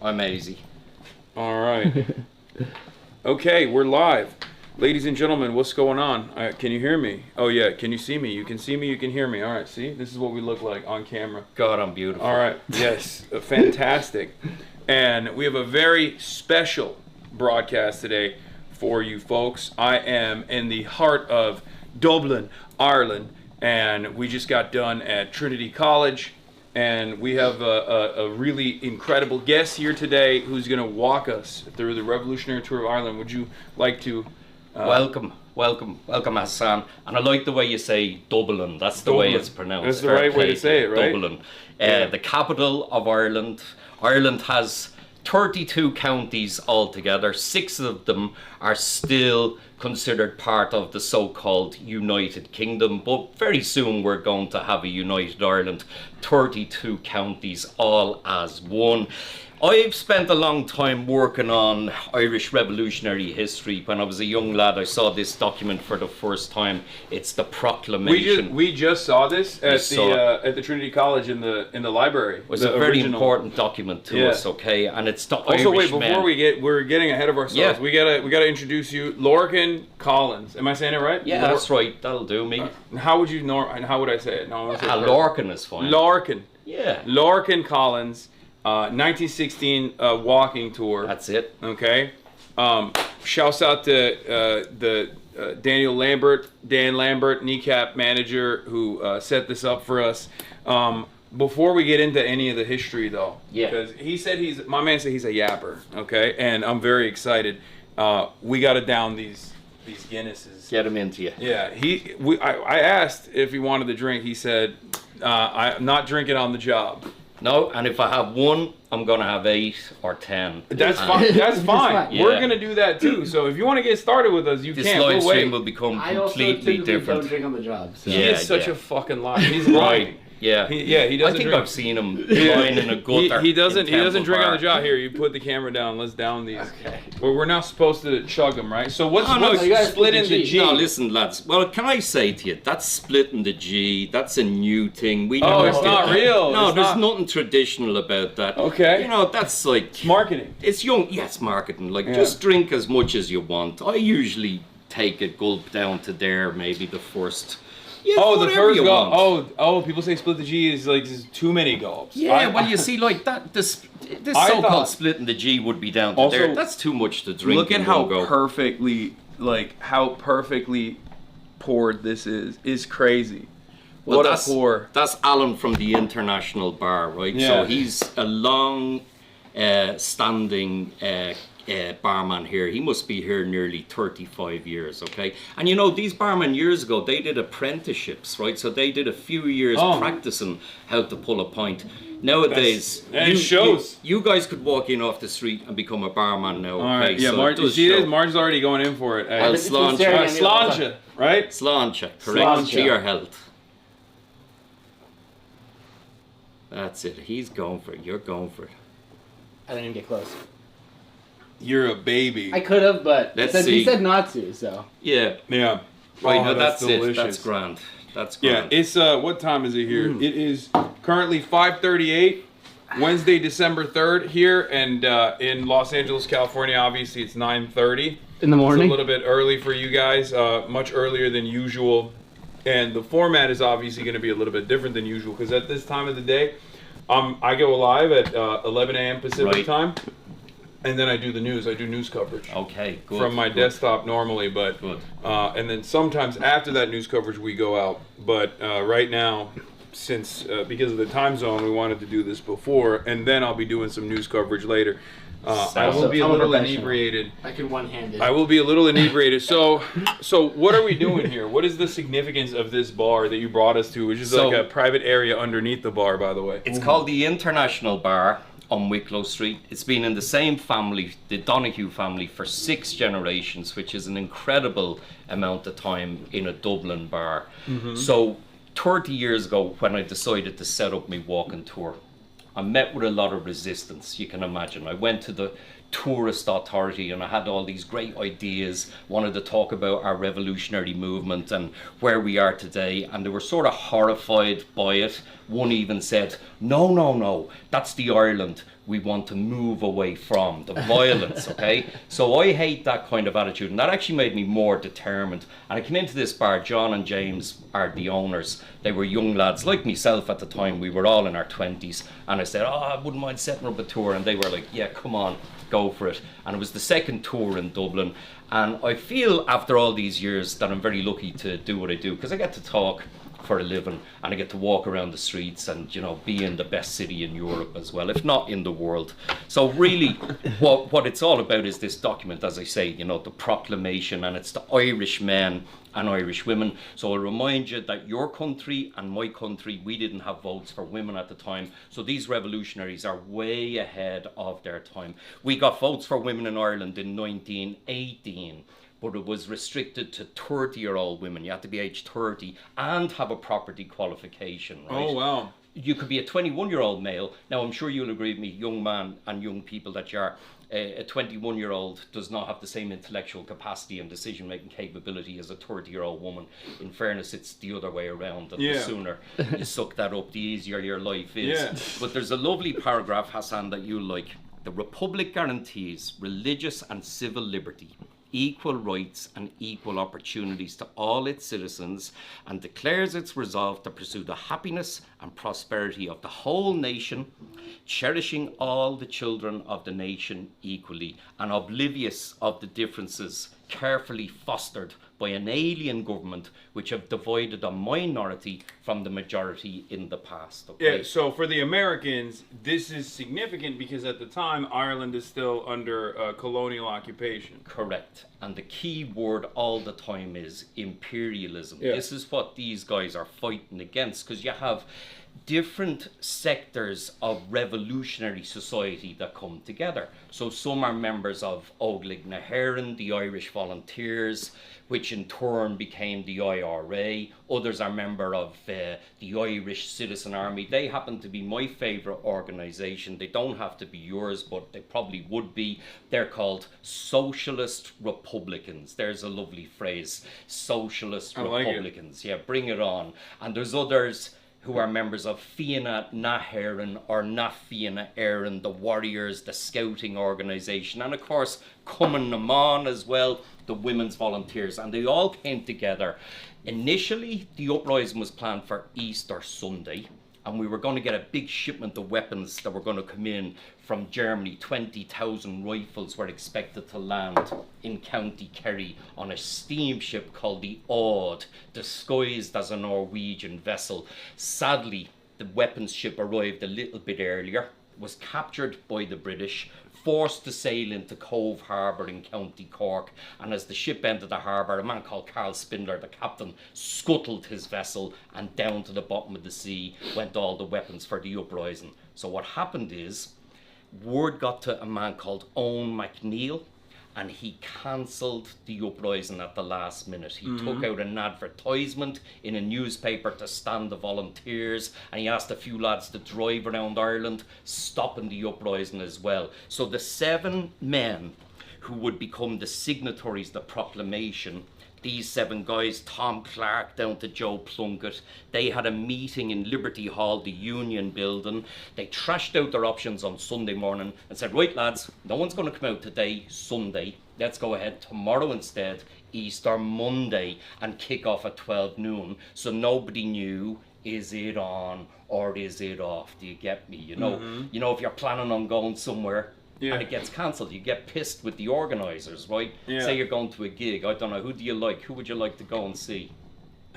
I'm easy. All right. Okay, we're live. Ladies and gentlemen, what's going on? Can you hear me? Oh yeah, can you see me? You can see me, you can hear me. All right, see? This is what we look like on camera. God, I'm beautiful. All right, yes, fantastic. And we have a very special broadcast today for you folks. I am in the heart of Dublin, Ireland, and we just got done at Trinity College. And we have a really incredible guest here today who's going to walk us through the Revolutionary Tour of Ireland. Would you like to... Welcome, Hasan. And I like the way you say Dublin. That's the way it's pronounced. That's the right way to say it, right? Dublin. The capital of Ireland. Ireland has 32 counties altogether. 6 of them are still considered part of the so-called United Kingdom, but very soon we're going to have a United Ireland. 32 counties all as one. I've spent a long time working on Irish revolutionary history. When I was a young lad, I saw this document for the first time. It's the Proclamation. We just saw this at the Trinity College in the library. It was a very important document to us, okay? And it's the also, Irish wait, before we're getting ahead of ourselves. Yeah. We gotta introduce you, Lorcan Collins. Am I saying it right? Yeah, that's right. That'll do me. How would I say it? No, Lorcan is fine. Lorcan. Yeah. Lorcan Collins. 1916 walking tour. That's it. Okay. Shouts out to the Dan Lambert, kneecap manager, who set this up for us. Before we get into any of the history, though, because my man said he's a yapper. Okay, and I'm very excited. We got to down these Guinnesses. Get him into you. Yeah. I asked if he wanted to drink. He said, "I'm not drinking on the job." No, and if I have one, I'm gonna have 8 or 10. That's fine. That's fine. Yeah. We're gonna do that too. So if you want to get started with us, you can. This live stream will become completely different. Don't drink on the job. So. He is such a fucking liar. He's lying. Yeah. He doesn't. I think drink. I've seen him lying in a gutter. He doesn't drink on the job. job. Here, you put the camera down. Let's down these. Okay. Well, we're not supposed to chug them, right? So what's you gotta splitting the G? No, listen, lads. Well, can I say to you, that's splitting the G. That's a new thing. We Oh, never it's did not that. real. No, It's there's not. nothing traditional about that. Okay. You know, that's like Marketing. It's young. Yes, marketing. Like just drink as much as you want. I usually take a gulp down to there, maybe the first. Yeah, Oh, the first you gulp. want. Oh, people say split the G is like just too many gulps. Yeah, well, you see, like that. This I so-called thought- splitting the G would be down to Also, there. That's too much to drink. Look at in how one go. perfectly poured this is. It's crazy. Well, What a pour. That's Alan from the International Bar, right? Yeah. So he's a long standing barman here. He must be here nearly 35 years, okay? And you know, these barmen years ago, they did apprenticeships, right? So they did a few years practicing how to pull a pint. Nowadays, it shows. You guys could walk in off the street and become a barman now, okay? All right, yeah, So Marge, it you does see this? show. Marge's already going in for it. Well, sláinte. Sláinte, right? Sláinte, correct, Sláinte. to your health. That's it, he's going for it, you're going for it. I didn't even get close. You're a baby. I could have, but Let's he see. said not to, so. Yeah, Yeah. right, Oh, no, that's delicious. it, that's grand. That's Yeah, grand. it's what time is it here? It is currently 5:38, Wednesday, December 3rd here, and in Los Angeles, California. Obviously, it's 9:30. In the morning? It's a little bit early for you guys, much earlier than usual, and the format is obviously going to be a little bit different than usual because at this time of the day, I go live at 11 a.m. Pacific time. And then I do the news. I do news coverage. Okay, good. From my desktop normally, but Good. And then sometimes after that news coverage we go out. But right now, since because of the time zone, we wanted to do this before, and then I'll be doing some news coverage later. I will be a I'm a little professional. inebriated. I can one-hand it. I will be a little inebriated. So what are we doing here? What is the significance of this bar that you brought us to, which is like a private area underneath the bar, by the way? It's called the International Bar on Wicklow Street. It's been in the same family, the Donoghue family, for 6 generations, which is an incredible amount of time in a Dublin bar. So 30 years ago, when I decided to set up my walking tour, I met with a lot of resistance, you can imagine. I went to the tourist authority and I had all these great ideas, wanted to talk about our revolutionary movement and where we are today, and they were sort of horrified by it. One even said, no, that's the Ireland we want to move away from the violence, okay? So I hate that kind of attitude, and that actually made me more determined. And I came into this bar. John and James are the owners. They were young lads like myself at the time. We were all in our 20s, and I said, I wouldn't mind setting up a tour, and they were like, yeah, come on, go for it. And it was the second tour in Dublin, and I feel after all these years that I'm very lucky to do what I do, because I get to talk for a living, and I get to walk around the streets and, you know, be in the best city in Europe as well, if not in the world. So really what it's all about is this document, as I say, you know, the proclamation, and it's the Irish men and Irish women. So I'll remind you that your country and my country, we didn't have votes for women at the time. So these revolutionaries are way ahead of their time. We got votes for women in Ireland in 1918. But it was restricted to 30-year-old women. You had to be age 30 and have a property qualification, right? Oh, wow. You could be a 21-year-old male. Now, I'm sure you'll agree with me, young man and young people, that you are. A 21-year-old does not have the same intellectual capacity and decision-making capability as a 30-year-old woman. In fairness, it's the other way around. And the sooner you suck that up, the easier your life is. Yeah. But there's a lovely paragraph, Hasan, that you'll like. The Republic guarantees religious and civil liberty, equal rights and equal opportunities to all its citizens, and declares its resolve to pursue the happiness and prosperity of the whole nation, cherishing all the children of the nation equally, and oblivious of the differences carefully fostered by an alien government which have divided a minority from the majority in the past. Okay? Yeah, so for the Americans, this is significant because at the time, Ireland is still under colonial occupation. Correct. And the key word all the time is imperialism. Yeah. This is what these guys are fighting against, because you have different sectors of revolutionary society that come together. So some are members of Óglaigh na hÉireann, the Irish Volunteers, which in turn became the IRA. Others are member of the Irish Citizen Army. They happen to be my favourite organisation. They don't have to be yours, but they probably would be. They're called Socialist Republicans. There's a lovely phrase, Socialist Republicans. Yeah, bring it on. And there's others who are members of Fianna na hÉireann or Na Fianna Éireann, the Warriors, the Scouting organisation, and of course Cumann na Mán as well, the Women's Volunteers, and they all came together. Initially, the uprising was planned for Easter Sunday, and we were going to get a big shipment of weapons that were going to come in from Germany. 20,000 rifles were expected to land in County Kerry on a steamship called the Aud, disguised as a Norwegian vessel. Sadly, the weapons ship arrived a little bit earlier, was captured by the British, forced to sail into Cove Harbour in County Cork, and as the ship entered the harbour, a man called Carl Spindler, the captain, scuttled his vessel, and down to the bottom of the sea went all the weapons for the uprising. So what happened is, word got to a man called Owen MacNeill, and he cancelled the uprising at the last minute. He took out an advertisement in a newspaper to stand the volunteers, and he asked a few lads to drive around Ireland, stopping the uprising as well. So the 7 men who would become the signatories of the proclamation, these 7 guys, Tom Clark down to Joe Plunkett, they had a meeting in Liberty Hall, the Union building. They trashed out their options on Sunday morning and said, right lads, no one's going to come out today, Sunday. Let's go ahead tomorrow instead, Easter Monday, and kick off at 12 noon. So nobody knew, is it on or is it off? Do you get me? You know, if you're planning on going somewhere, and it gets cancelled, you get pissed with the organisers, right? Say you're going to a gig, I don't know, who do you like? Who would you like to go and see?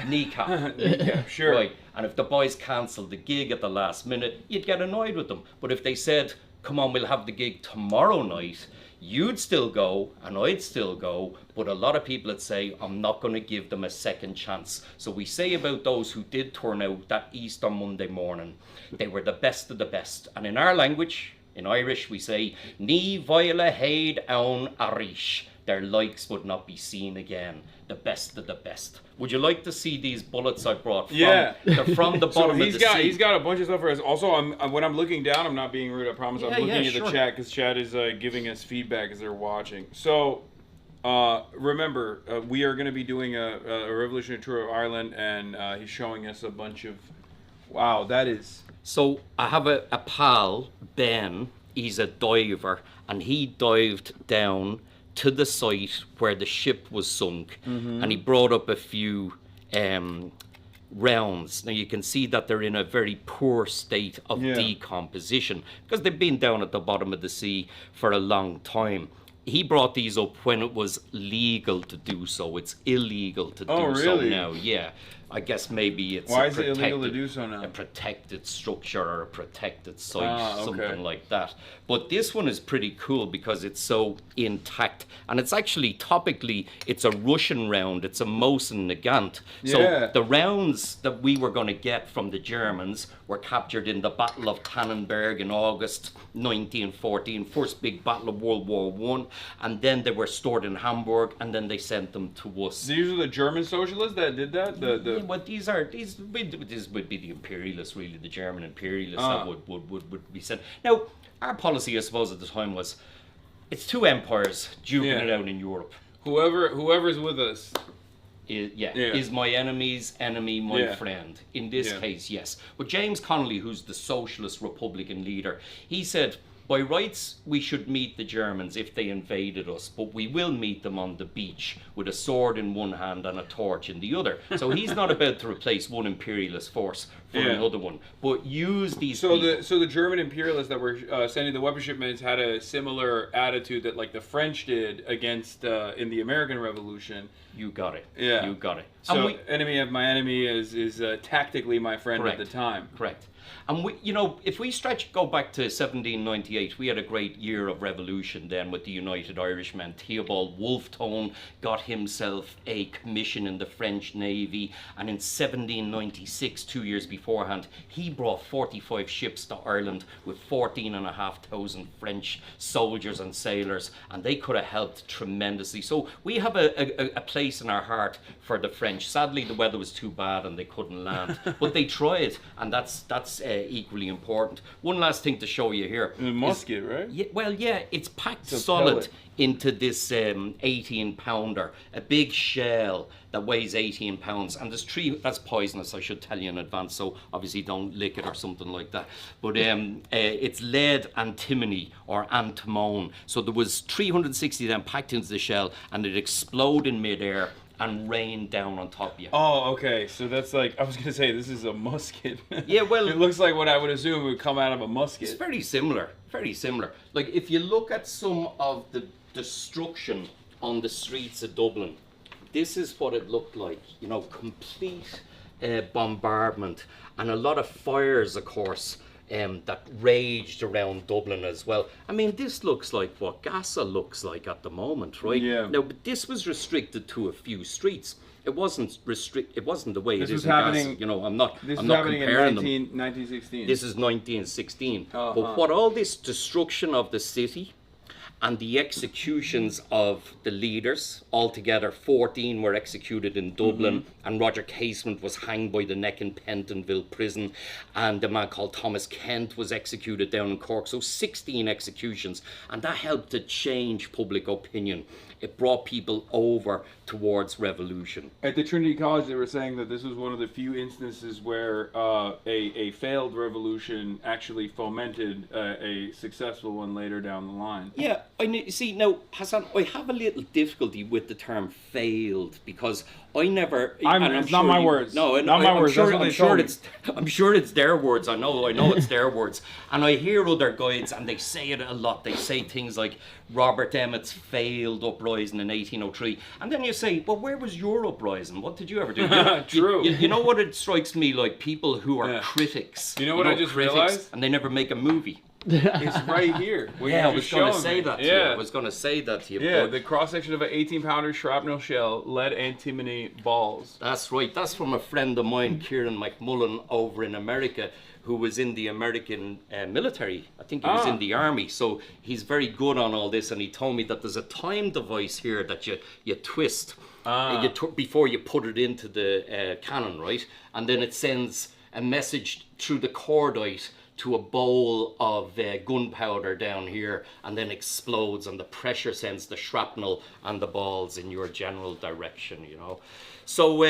Kneecap. Kneecap, sure. Right, and if the boys cancelled the gig at the last minute, you'd get annoyed with them. But if they said, come on, we'll have the gig tomorrow night, you'd still go and I'd still go, but a lot of people would say, I'm not going to give them a second chance. So we say about those who did turn out that Easter Monday morning, they were the best of the best. And in our language, in Irish, we say, Ní bhaile héad ann arish. Their likes would not be seen again. The best of the best. Would you like to see these bullets I brought? They're from the bottom of the sea. He's got a bunch of stuff for us. Also, when I'm looking down, I'm not being rude, I promise. I'm looking at the chat because chat is giving us feedback as they're watching. So, remember, we are going to be doing a revolutionary tour of Ireland, and he's showing us a bunch of... Wow, that is... So I have a pal, Ben, he's a diver, and he dived down to the site where the ship was sunk, and he brought up a few rounds. Now you can see that they're in a very poor state of decomposition because they've been down at the bottom of the sea for a long time. He brought these up when it was legal to do so. It's illegal to do so now. Yeah. I guess maybe it's Why is it illegal to do so now? A protected structure or a protected site, something like that. But this one is pretty cool because it's so intact, and it's actually topically, it's a Russian round. It's a Mosin Nagant. So the rounds that we were going to get from the Germans were captured in the Battle of Tannenberg in August 1914, first big battle of World War One, and then they were stored in Hamburg, and then they sent them to us. These are the German socialists that did that. But these would be the imperialists, really, the German imperialists that would be sent. Now, our policy, I suppose, at the time was, it's two empires duking it out in Europe. Whoever's with us is my enemy's enemy my friend. In this case, yes. But James Connolly, who's the socialist Republican leader, he said, by rights, we should meet the Germans if they invaded us, but we will meet them on the beach with a sword in one hand and a torch in the other. So he's not about to replace one imperialist force for another one, but use these people. So the German imperialists that were sending the weapon shipments had a similar attitude that like the French did against in the American Revolution. You got it. Yeah. You got it. So enemy of my enemy is tactically my friend at the time. Correct. And we, if we go back to 1798, we had a great year of revolution then with the United Irishmen. Theobald Wolfe got himself a commission in the French Navy, and in 1796, 2 years beforehand, he brought 45 ships to Ireland with 14,500 French soldiers and sailors, and they could have helped tremendously. So we have a place in our heart for the French. Sadly, the weather was too bad and they couldn't land, but they tried, and that's equally important. One last thing to show you here. A musket, right? Yeah, it's packed solid pellet into this 18-pounder, a big shell that weighs 18 pounds. And there's that's poisonous, I should tell you in advance, so obviously don't lick it or something like that. But it's lead antimony or antimone. So there was 360 of them packed into the shell, and it exploded in midair and rain down on top of you. Oh, okay. So that's like, I was going to say, this is a musket. Yeah, well, it looks like what I would assume would come out of a musket. It's very similar. Like, if you look at some of the destruction on the streets of Dublin, this is what it looked like. Complete bombardment, and a lot of fires, of course, that raged around Dublin as well. I mean, this looks like what Gaza looks like at the moment, right? Yeah. Now, but this was restricted to a few streets. It wasn't It wasn't the way this it is in Gaza. I'm not This I'm is not happening comparing in them. 1916. This is 1916. But what all this destruction of the city and the executions of the leaders, altogether 14 were executed in Dublin, and Roger Casement was hanged by the neck in Pentonville prison, and a man called Thomas Kent was executed down in Cork. So 16 executions, and that helped to change public opinion. It brought people over towards revolution. At the Trinity College, they were saying that this was one of the few instances where a failed revolution actually fomented a successful one later down the line. Yeah, see, now, Hasan, I have a little difficulty with the term failed, because I never... It's not my words. No, not my words. I'm sure it's their words. I know it's their words. And I hear other guides, and they say it a lot. They say things like Robert Emmet's failed uprising in 1803. And then you say, well, where was your uprising? What did you ever do? True. You know what it strikes me like? People who are critics. You know what I just realized? And they never make a movie. It's right here. I was going to say that to you. I was going to say that to you. Yeah, the cross-section of an 18-pounder shrapnel shell, lead antimony balls. That's right. That's from a friend of mine, Kieran McMullen, over in America, who was in the American military. I think he was in the army. So he's very good on all this, and he told me that there's a time device here that you twist before you put it into the cannon, right? And then it sends a message through the cordite to a bowl of gunpowder down here and then explodes, and the pressure sends the shrapnel and the balls in your general direction, you know. So,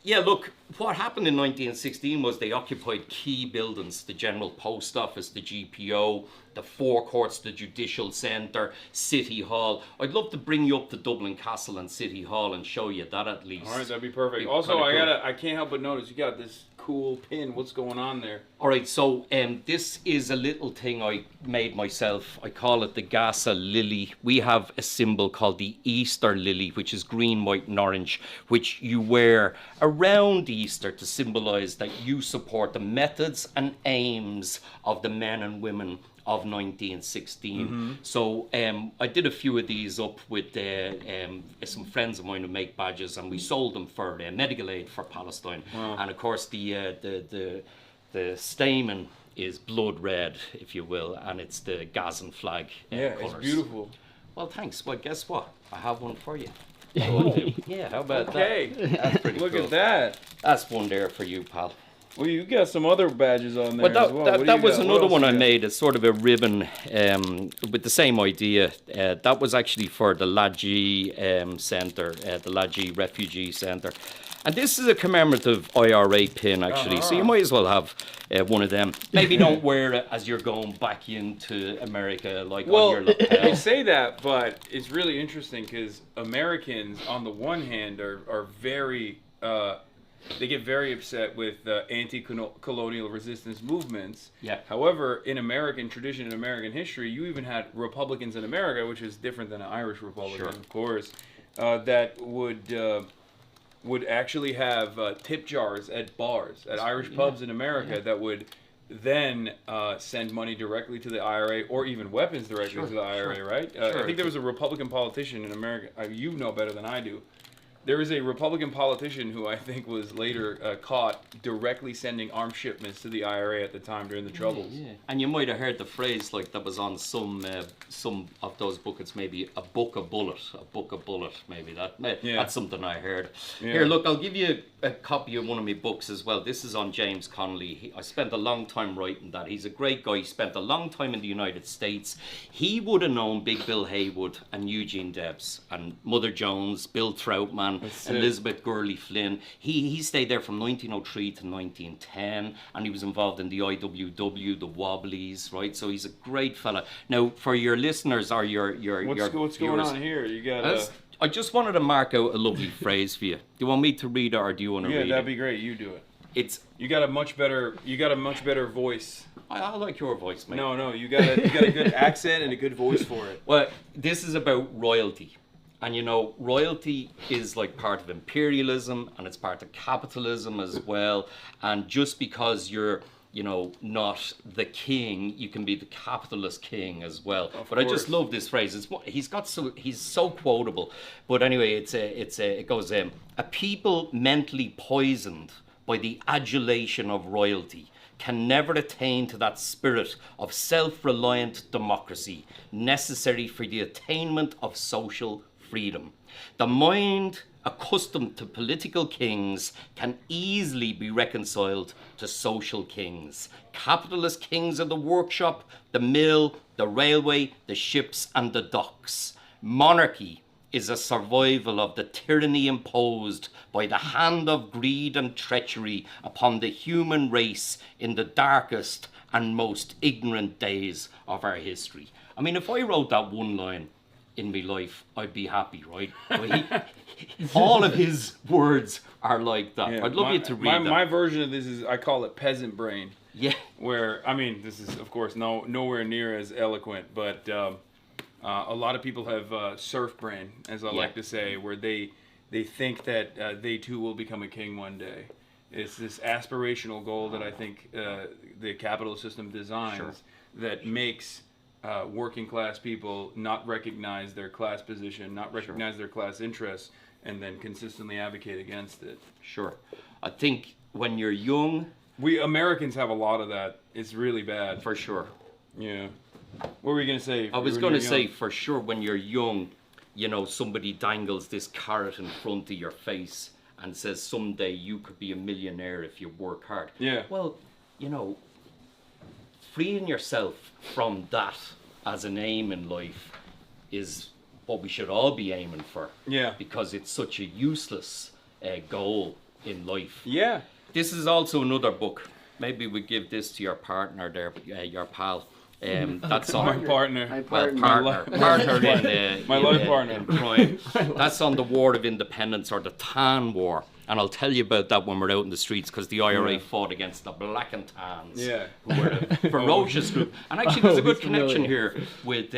yeah, look, what happened in 1916 was they occupied key buildings, the General Post Office, the GPO, the Four Courts, the Judicial Centre, City Hall. I'd love to bring you up to Dublin Castle and City Hall and show you that at least. All right, that'd be perfect. Be Also, kinda cool. I can't help but notice you got this cool pin. What's going on there? All right, so this is a little thing I made myself. I call it the Gaza lily. We have a symbol called the Easter lily, which is green, white, and orange, which you wear around Easter to symbolize that you support the methods and aims of the men and women of 1916. So I did a few of these up with some friends of mine who make badges, and we sold them for medical aid for Palestine. And of course the stamen is blood red, if you will, and it's the Gazan flag. Yeah, colours. it's beautiful. Well, thanks. Well, guess what? I have one for you. Oh, Yeah, how about okay. that? That's pretty Look cool. at that. That's one there for you, pal. Well, you got some other badges on there But that, as well. that, What do that you was got? What another else one you I got? made. It's sort of a ribbon with the same idea. That was actually for the Laji Centre, the Laji Refugee Centre. And this is a commemorative IRA pin, actually. So you might as well have one of them. Maybe don't wear it as you're going back into America, like on your They lapel. say that, but it's really interesting because Americans, on the one hand, are very they get very upset with anti-colonial resistance movements. Yeah. However, in American tradition and American history, you even had Republicans in America, which is different than an Irish Republican, Sure. of course, that would actually have tip jars at bars, at Irish pubs in America that would then send money directly to the IRA or even weapons directly to the IRA, right? I think there was a Republican politician in America, you know better than I do. There was a Republican politician who I think was later caught directly sending arms shipments to the IRA at the time during the Troubles. Yeah. And you might have heard the phrase like that was on some of those buckets, maybe a book a bullet, maybe that's something I heard. Yeah. Here, look, I'll give you a copy of one of my books as well. This is on James Connolly. I spent a long time writing that. He's a great guy. He spent a long time in the United States. He would have known Big Bill Haywood and Eugene Debs and Mother Jones, Bill Troutman, Elizabeth Gurley Flynn. He stayed there from 1903 to 1910, and he was involved in the IWW, the Wobblies, right? So he's a great fella. Now, for your listeners or your What's going on here? You got I just wanted to mark out a lovely phrase for you. Do you want me to read it, or do you want to read that'd it? be great. You do it. It's You got a much better voice. I like your voice, mate. No, you got a good accent and a good voice for it. Well, this is about royalty. And you know, royalty is like part of imperialism, and it's part of capitalism as well. And just because you're, you know, not the king, you can be the capitalist king as well. But I just love this phrase. He's so quotable. But anyway, it goes a people mentally poisoned by the adulation of royalty can never attain to that spirit of self-reliant democracy necessary for the attainment of social freedom. The mind accustomed to political kings can easily be reconciled to social kings. Capitalist kings of the workshop, the mill, the railway, the ships, and the docks. Monarchy is a survival of the tyranny imposed by the hand of greed and treachery upon the human race in the darkest and most ignorant days of our history. I mean, if I wrote that one line in my life, I'd be happy, right? All of his words are like that. I'd love you to read that. My version of this is, I call it peasant brain. Yeah. Where, I mean, this is, of course, nowhere near as eloquent, but a lot of people have surf brain, as I like to say, where they think that they too will become a king one day. It's this aspirational goal that I think the capitalist system designs that makes working class people not recognize their class position, not recognize their class interests, and then consistently advocate against it. Sure. I think when you're young... We Americans have a lot of that. It's really bad. For sure. Yeah. What were you going to say? I was going to say, for sure, when you're young, you know, somebody dangles this carrot in front of your face and says someday you could be a millionaire if you work hard. Yeah. Well, you know, freeing yourself from that as an aim in life is what we should all be aiming for. Yeah. Because it's such a useless goal in life. Yeah. This is also another book. Maybe we give this to your partner there, your pal. That's My on partner. My partner in My life partner. in crime. That's on the War of Independence, or the Tan War. And I'll tell you about that when we're out in the streets, because the IRA fought against the Black and Tans, who were a ferocious group. And actually, there's a good connection here with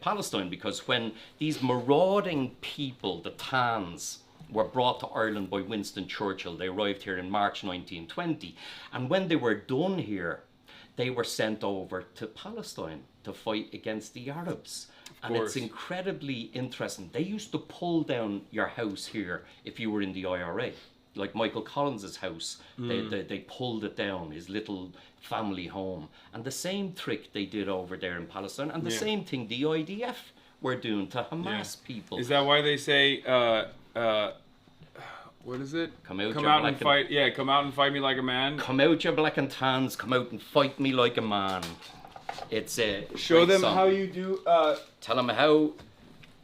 Palestine, because when these marauding people, the Tans, were brought to Ireland by Winston Churchill, they arrived here in March 1920. And when they were done here, they were sent over to Palestine to fight against the Arabs. And it's incredibly interesting. They used to pull down your house here if you were in the IRA. Like Michael Collins's house, they pulled it down, his little family home. And the same trick they did over there in Palestine, and the same thing the IDF were doing to Hamas people. Is that why they say, what is it? Come out and fight. Yeah, come out and fight me like a man. Come out, you Black and Tans, come out and fight me like a man. It's a Show great them song. how you do. Tell them how.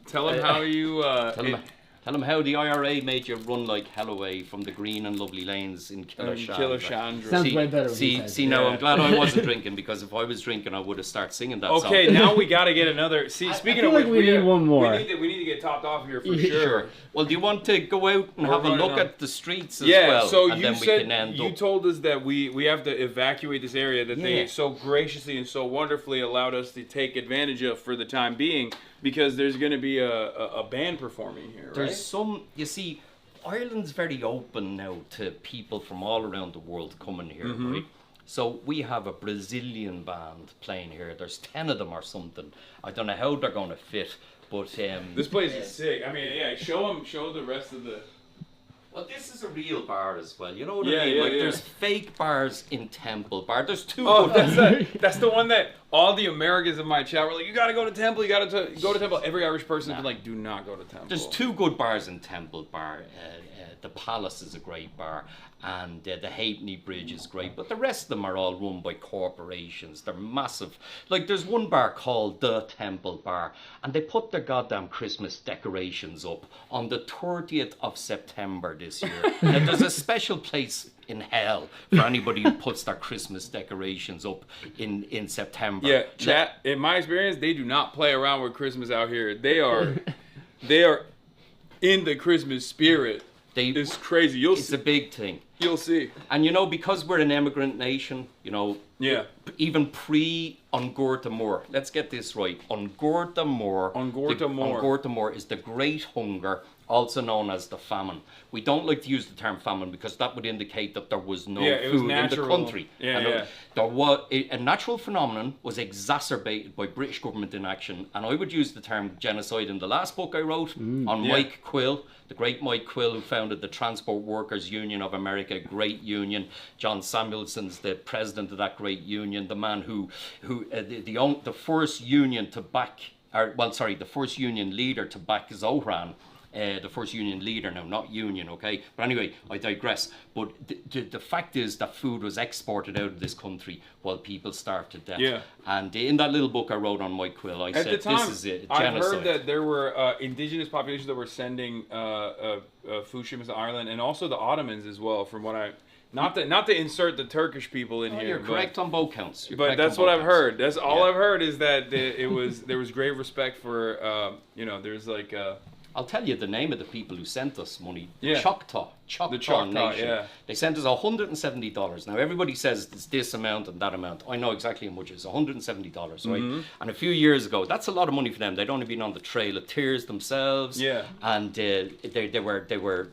Tell them how you. Tell them how the IRA made you run like hell away from the green and lovely lanes in Killashandra. Sounds way better when you say See, it. now Yeah. I'm glad I wasn't drinking, because if I was drinking, I would have started singing that song. Okay, now we got to get another. See, speaking feel of like which, we need one more. We need to get topped off here for Yeah. sure. Well, do you want to go out and have a running look on. at the streets as Yeah, well? so and you then we said can end you up. told us that we have to evacuate this area that they Yeah. so graciously and so wonderfully allowed us to take advantage of for the time being, because there's going to be a band performing here, There's right? some, you see, Ireland's very open now to people from all around the world coming here, Mm-hmm. right? So we have a Brazilian band playing here. There's 10 of them or something. I don't know how they're going to fit, but This place is sick. I mean, yeah, show the rest of the. well, this is a real bar as well. You know what Yeah, I mean? yeah, Like yeah. there's fake bars in Temple Bar. There's two. Oh, good that's the one that all the Americans in my chat were like, you got to go to Temple, you got to go to Temple. Every Irish person has been like, do not go to Temple. There's two good bars in Temple Bar. The Palace is a great bar, and the Halfpenny Bridge is great, but the rest of them are all run by corporations. They're massive. Like, there's one bar called the Temple Bar, and they put their goddamn Christmas decorations up on the 30th of September this year. Now, there's a special place in hell for anybody who puts their Christmas decorations up in September. Yeah, chat. In my experience, they do not play around with Christmas out here. They are in the Christmas spirit. It's crazy. It's a big thing. You'll see. And you know, because we're an immigrant nation, you know, Yeah. even pre-Ungorta Moor, let's get this right. Ungorta Moor. Ungorta Moor. Ungorta Moor is the Great Hunger, also known as the famine. We don't like to use the term famine because that would indicate that there was no Yeah, it was food in the natural. country. Yeah, And yeah. There was a natural phenomenon was exacerbated by British government inaction, and I would use the term genocide in the last book I wrote on Yeah. Mike Quill, the great Mike Quill, who founded the Transport Workers Union of America, great union. John Samuelson's the president of that great union, the man who the first union to back, the first union leader to back Zohran. The first union leader now, not union, okay? But anyway, I digress. But the fact is that food was exported out of this country while people starved to death. Yeah. And in that little book I wrote on Mike Quill, I At said the time, this is a I've genocide. heard that there were indigenous populations that were sending food shipments to Ireland, and also the Ottomans as well. From what I, not to insert the Turkish people in here, You're correct on both counts. You're But correct that's on what both I've counts. heard. That's all Yeah. I've heard is that there was great respect for there's like I'll tell you the name of the people who sent us money. Yeah. Choctaw The Choctaw, Nation. yeah. They sent us $170. Now everybody says it's this amount and that amount. I know exactly how much it is. $170, right? Mm-hmm. And a few years ago, that's a lot of money for them. They'd only been on the Trail of Tears themselves. Yeah. And they were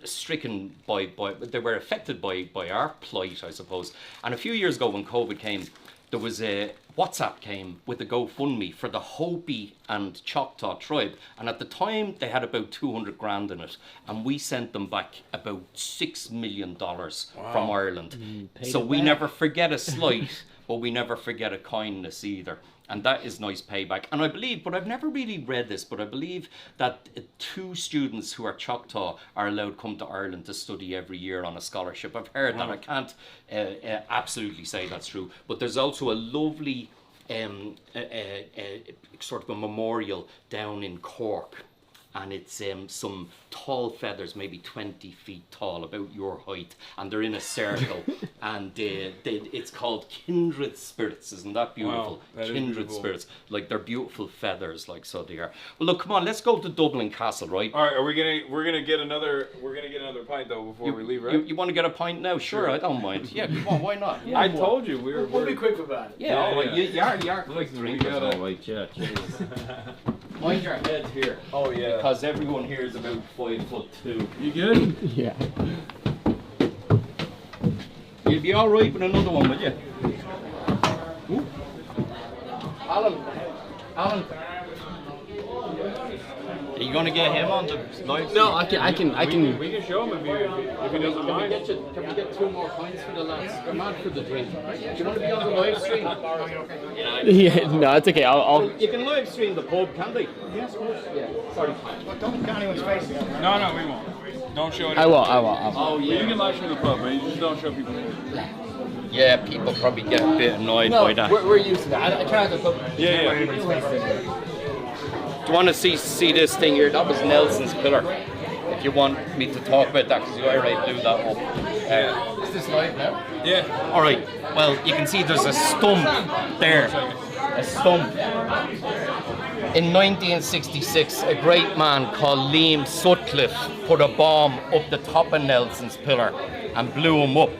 stricken by they were affected by our plight, I suppose. And a few years ago when COVID came, there was a WhatsApp came with a GoFundMe for the Hopi and Choctaw tribe, and at the time they had about 200 grand in it, and we sent them back about $6 million from Ireland. paid So it we back. never forget a slight, but we never forget a kindness either. And that is nice payback. And I believe, but I've never really read this, but I believe that 2 students who are Choctaw are allowed to come to Ireland to study every year on a scholarship. I've heard that. I can't absolutely say that's true. But there's also a lovely sort of a memorial down in Cork. And it's some tall feathers, maybe 20 feet tall, about your height, and they're in a circle, and it's called Kindred Spirits. Isn't that beautiful? Wow, that is Kindred beautiful. Spirits, like they're beautiful feathers, like so they are. Well, look, come on, let's go to Dublin Castle, right? All right, we're gonna get another pint though before we leave, right? You want to get a pint now? Sure, I don't mind. Yeah, come on, why not? Yeah, I told you We'll be quick about it. yeah, all right. Yeah. You are quick drinkers, all right. Yeah, jeez. Mind your head here. Oh yeah. Because everyone here is about 5'2". You good? Yeah. You'll be all right with another one, will you? Ooh. Alan. Are you going to get him on the live? No, I can. We can show him if he doesn't mind. Can we get 2 more pints for the lads? They're mad for the drink. Do you want to be on the live stream? Yeah, no, it's okay. I'll. You can live stream the pub, can't they? Yes, of course. Yeah. Sorry. But don't get anyone's face. No, we won't. Don't show it. I will. Oh, You yeah. can live stream the pub, but you just don't show people. Yeah, people probably get a bit annoyed No, by that. we're used to that. I try not to put Yeah. anybody's face in there. Do you want to see this thing here? That was Nelson's pillar. If you want me to talk about that, because you already blew that up. Is this live now? Yeah. All right. Well, you can see there's a stump there. A stump. In 1966, a great man called Liam Sutcliffe put a bomb up the top of Nelson's pillar and blew him up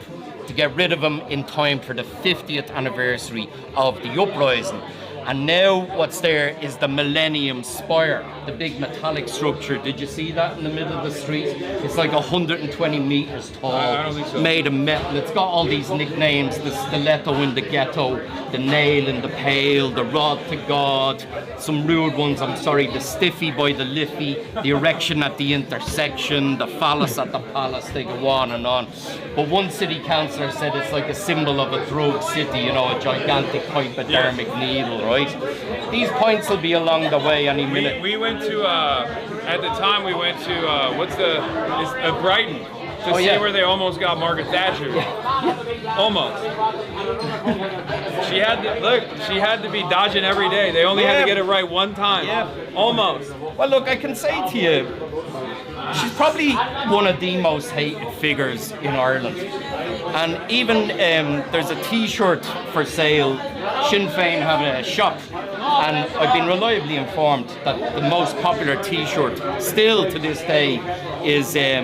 to get rid of him in time for the 50th anniversary of the uprising. And now what's there is the Millennium Spire, the big metallic structure. Did you see that in the middle of the street? It's like 120 meters tall, I don't think so. made of metal. It's got all these nicknames: the stiletto in the ghetto, the nail in the pail, the rod to God, some rude ones, I'm sorry, the stiffy by the Liffey, the erection at the intersection, the phallus at the palace. They go on and on. But one city councillor said it's like a symbol of a drug city, you know, a gigantic hypodermic needle, right? These points will be along the way any minute. We went to at the time we went to Brighton to see where they almost got Margaret Thatcher. Almost. She had to be dodging every day. They only had to get it right one time. Yeah. Almost. Well, look, I can say to you, she's probably one of the most hated figures in Ireland. And even there's a T-shirt for sale. Sinn Féin have a shop, and I've been reliably informed that the most popular T-shirt still to this day is a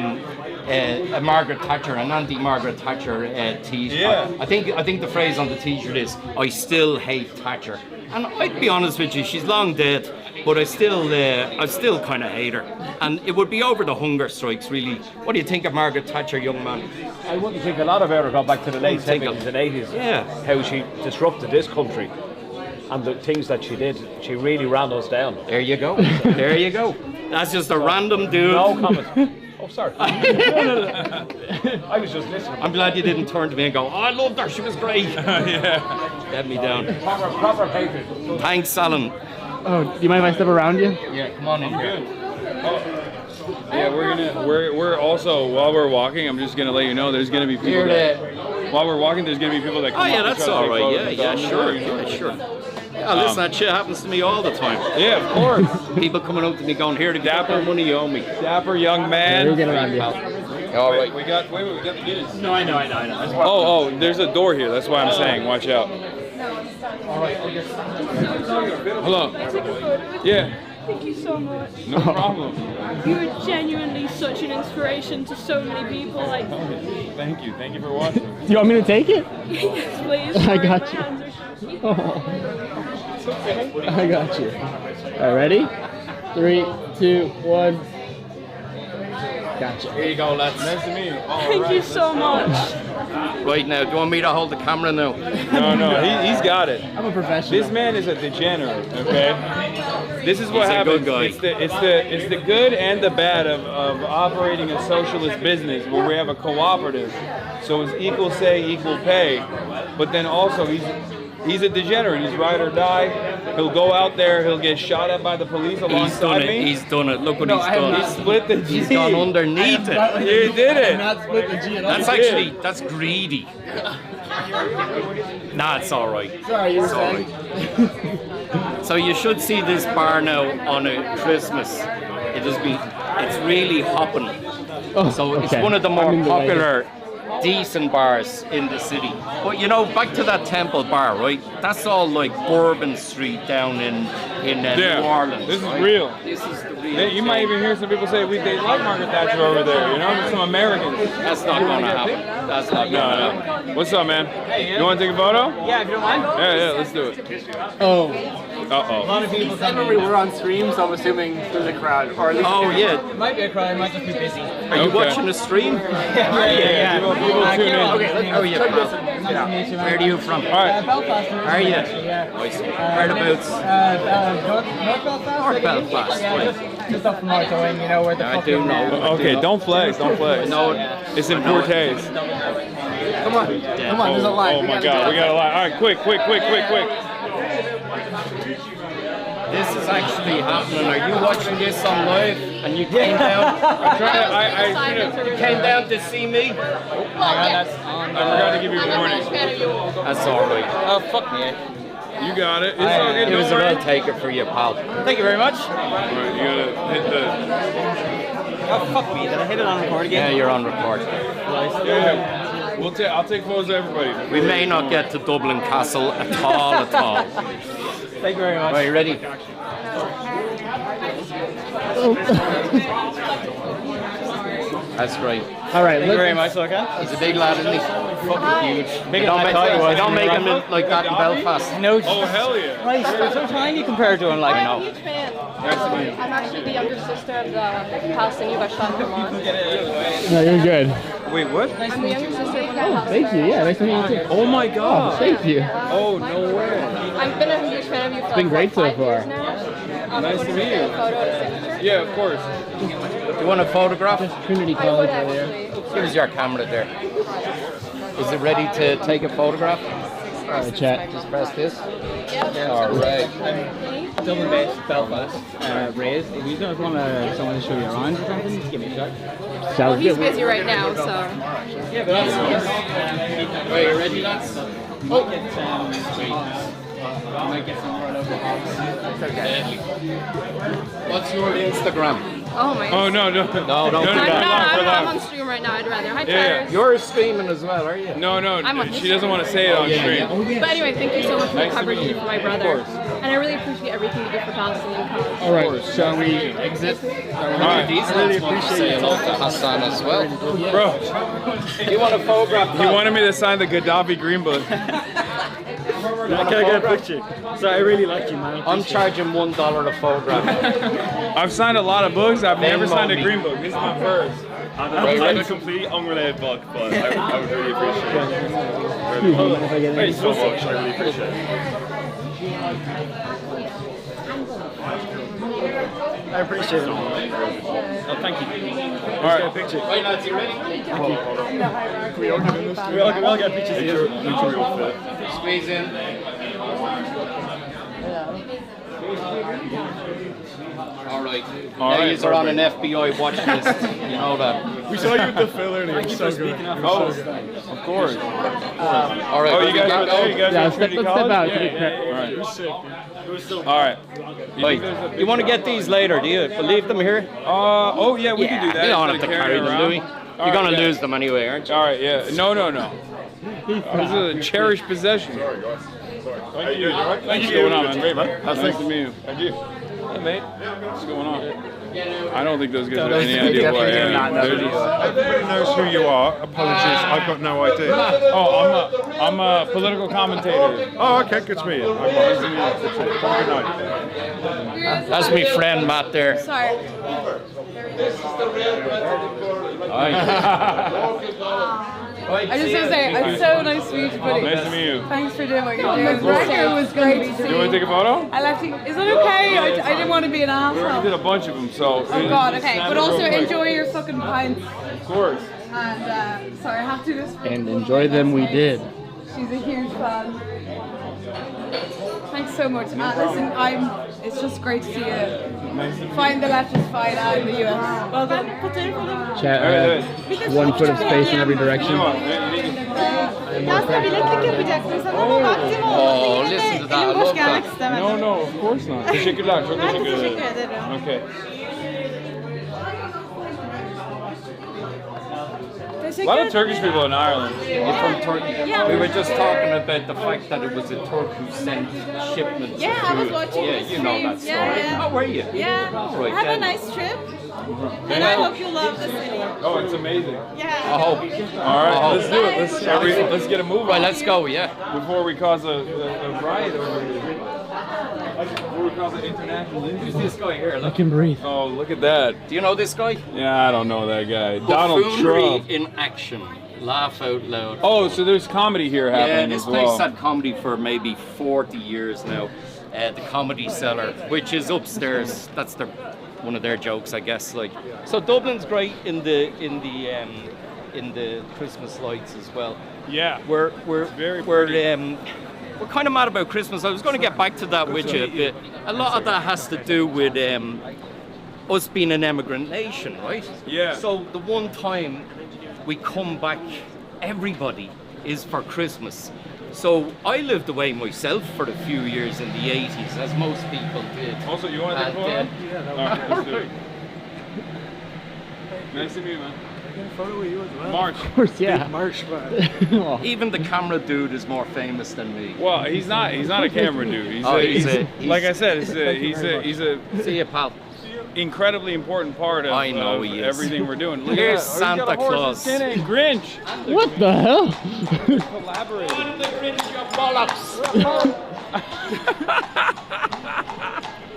Margaret Thatcher, an anti-Margaret Thatcher T-shirt. Yeah. I think the phrase on the T-shirt is "I still hate Thatcher," and I'd be honest with you, she's long dead, but I still kind of hate her. And it would be over the hunger strikes, really. What do you think of Margaret Thatcher, young man? I wouldn't think a lot about her going back to the late Think of- 70s and 80s. Yeah. How she disrupted this country and the things that she did. She really ran us down. There you go. There you go. That's just a random dude. No comment. Oh, sorry. No. I was just listening. I'm glad you didn't turn to me and go, "Oh, I loved her. She was great." Yeah. Let me down. Proper hatred. Thanks, Alan. Oh, do you mind if I step around you? Yeah, come on in here. Yeah, we're also, while we're walking, I'm just gonna let you know there's gonna be people Here that, while we're walking, there's gonna be people that come Oh yeah, up and that's try to all take right. photos Yeah, and stuff. sure. Yeah, sure. Yeah, listen, that shit happens to me all the time. Yeah, of course. People coming up to me going, "Here, to get that money you owe me." Dapper young man. We'll get around you. All right. We got the Guinness. No, I know. That's why. Oh, there's a door here. That's why I'm saying, watch out. Hello. Yeah, Thank you so much. no problem. You're genuinely such an inspiration to so many people. Like, Thank you for watching. Do you want me to take it? yes, please. I Sorry, got my you. hands are shaky. I got you. All right, ready? 3, 2, 1. Gotcha. Here you go, lads. Nice to meet you. Thank you so much. Right now, do you want me to hold the camera now? No, he's got it. I'm a professional. This man is a degenerate, okay? This is what He's a happens. good guy. It's the good and the bad of operating a socialist business where we have a cooperative. So it's equal say, equal pay. But then also he's a degenerate. He's ride or die. He'll go out there. He'll get shot at by the police He's done alongside it. me. He's done it. Look what he's done. He split the G. He's gone underneath it. You did it. Not split the G at all. That's greedy. Nah, it's all right. Sorry, you were It's all saying. right. So you should see this bar now on a Christmas. It's really hopping. Oh, So it's okay. one of the more I'm in the way. popular, decent bars in the city. But you know, back to that Temple bar, right? That's all like Bourbon Street down in New Orleans. This is right? real. This is the real. You might even hear some people say they like Margaret Thatcher over there. You know, some Americans. That's not going to happen. That's not going to happen. No. What's up, man? You want to take a photo? Yeah, if you don't mind. Yeah, let's do it. Oh, A lot of people said we were on stream, so I'm assuming there's a crowd. Or at least Oh yeah. it might be a crowd, it might just be busy. Are you watching the stream? Yeah. People tune in. Okay, Oh yeah. Where are you from? All right. Belfast. Are you? Yeah. Whereabouts? North Belfast. North Belfast. Yeah, Right. just up from Martowing, you know, where the I fucking... do know. Okay, don't flex. Don't flex. No. It's in poor taste. Come on, there's a line. Oh my God, we got a line. All right, quick. This is actually happening. Are you watching this on live? And you came down? You came down to see me? I forgot to give you a warning. That's all right. Oh, fuck me. You got it. It's all good. It was Don't a worry. real taker for you, pal. Thank you very much. All right, you gotta hit the. Oh, fuck me. Did I hit it on record Yeah, again? you're on record. Yeah. I'll take photos of everybody. We may not get to Dublin Castle at all. Thank you very much. Right, ready? That's great. all right. Thank you very much, Logan. He's a big lad, isn't he? Fucking huge. Bigger They than I thought he was. they don't make him like that in Belfast. No, Oh hell yeah! Christ, you're so tiny compared to him, like. I'm a huge fan. I'm actually the younger sister of the Hasan you got shot in Vermont. No, you're good. Wait, what? I'm the younger sister of the guy Hasan. Thank you. Yeah, nice to meet you too. Oh my God! Thank you. Oh no way! I've been a huge fan of you for been great so 5 years far. now. Nice to meet you. Photo and signature. Yeah, of course. You want a photograph? Trinity I College would right there. actually. Here's your camera there. Is it ready to take a photograph? Chat. Just press this. Yep. All right. Dublin-based, Belfast, raised. If you guys want someone to show you around or something, just give me a shout. Well, Sounds he's good. busy right now, so. Yeah, but also, Wait, you ready, lads? might get some right over. What's your Instagram? Oh my. Oh no! No, don't do I'm that. on stream right now. I'd rather. Hi, Yeah. Tyler. You're streaming as well, are you? No, I'm on she doesn't want to say it on stream. But anyway, thank you so much for the Nice to coverage meet you you. for my Of brother. course. And I really appreciate everything you do for Palestinian cause. All right. Shall we exit? All right, These lads want to say hello to Hasan as well. bro. You want a photograph? He wanted me to sign the Gaddafi Green Book. Can I get a picture? So I really like you, man. I'm charging $1 a photograph. I've signed a lot of books. I've never Venmo signed a me. green book. This is my first. Right, a completely unrelated book, but I would really appreciate it. Thank Thanks so much, I really appreciate it. I appreciate it. Oh, thank you. All right. Picture. Right, lads, you ready? We all get pictures here. Squeeze in. All right. All Now right, you're on an FBI watch list. You know that. We saw you with the Phil earlier. It was so good. Oh, of course. All right. Oh, we you guys got were there? You guys Yeah, were let's Trinity step College? out. All right. Wait, you want to get these later? Do you leave them here? Oh yeah, we can do that. You don't have Instead to of carry carrying them, around. Louis. All You're right, gonna yeah. lose them anyway, aren't you? All right, yeah. No. This is a cherished possession. Thank you. What's going on, man? Nice to meet you. Thank you. Hey, mate. What's going on? I don't think those guys have any idea who I am. They're just- Everybody knows who you are. Apologies, I've got no idea. Oh, I'm a political commentator. Oh, okay, good to meet you. Nice to meet you. Have a good night. That's my friend Matt there. Sorry. I just want to say, it's so nice to meet you, buddy. Nice to meet you. Thanks for doing what you're doing. McGregor was great to see. You want to take a photo? I left you. Is it okay? I didn't want to be an We already asshole. did a bunch of them, so. Oh God, okay. But also enjoy your fucking pints. Of course. And sorry, I have to just. And enjoy them we did. She's a huge fan. Thanks so much. Listen, it's just great to see you find the leftist fight out in the US. Well done. Put it for them. Chat, 1 foot of space in every direction. Oh, listen to that. I love that. No, of course not. Teşekkürler. Çok teşekkür ederim. Okay. A lot of Turkish people in Ireland. You're from Turkey. We were just talking about the fact that it was a Turk who sent shipments of food. I was watching Yeah, the you know that streams. story. Yeah. How were you? Yeah. Right, Have a then. nice trip. And I hope you love the city. Oh, it's amazing. Yeah. I hope. All right, let's do it. Let's get a move on. Right, let's go, yeah. Before we cause a riot over here. Before we cause an international Who's this guy here? I Look. can breathe. Oh, look at that. Do you know this guy? Yeah, I don't know that guy. Donald Buffoonery Trump. in action. Laugh out loud. Oh, so there's comedy here Yeah, happening this as place well. had comedy for maybe 40 years now. The Comedy Cellar, which is upstairs. That's one of their jokes, I guess. Like, so Dublin's great in the Christmas lights as well. Yeah. We're Very we're kind of mad about Christmas. I was going to get back to that with you, but a lot of that has to do with us being an immigrant nation, right? Yeah. So the one time we come back, everybody is for Christmas. So I lived away myself for a few years in the 80s, as most people did. Also, you want to take a photo? And, All right, let's do it. Nice to meet you, man. Photo with you as well. March. Of course, yeah. March, man. even the camera dude is more famous than me. Well, he's not a camera dude. He's like I said, he's a See you, pal. incredibly important part of, I know of he is. everything we're doing. Look Here's at that. Santa He's got a horse, Claus. Santa and Grinch. What the hell? Collaborating.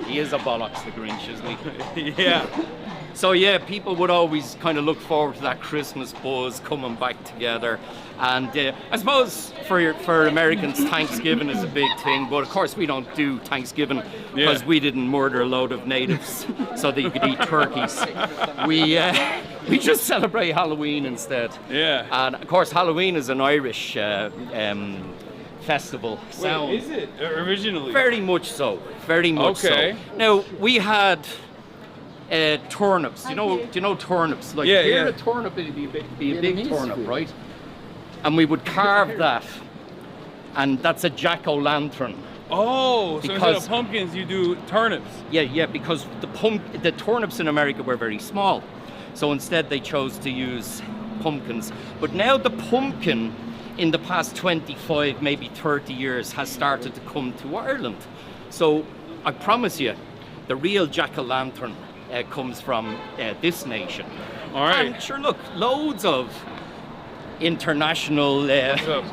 He is a bollocks, the Grinch, isn't he? Yeah. So yeah, people would always kind of look forward to that Christmas buzz coming back together, and I suppose for Americans, Thanksgiving is a big thing. But of course, we don't do Thanksgiving because we didn't murder a load of natives so that you could eat turkeys. We just celebrate Halloween instead. Yeah. And of course, Halloween is an Irish festival. Wait, is it originally? Very much so. Very much Okay. so. Now we had. Turnips. Do you know turnips? Like Yeah, here yeah. a turnip would be a big turnip, right? And we would carve that, and that's a jack-o'-lantern. Oh, so instead Because- of pumpkins, you do turnips. Yeah, because the turnips in America were very small, so instead they chose to use pumpkins. But now the pumpkin, in the past 25, maybe 30 years, has started to come to Ireland. So I promise you, the real jack-o'-lantern comes from this nation. All right. And sure, look, loads of international. What's up?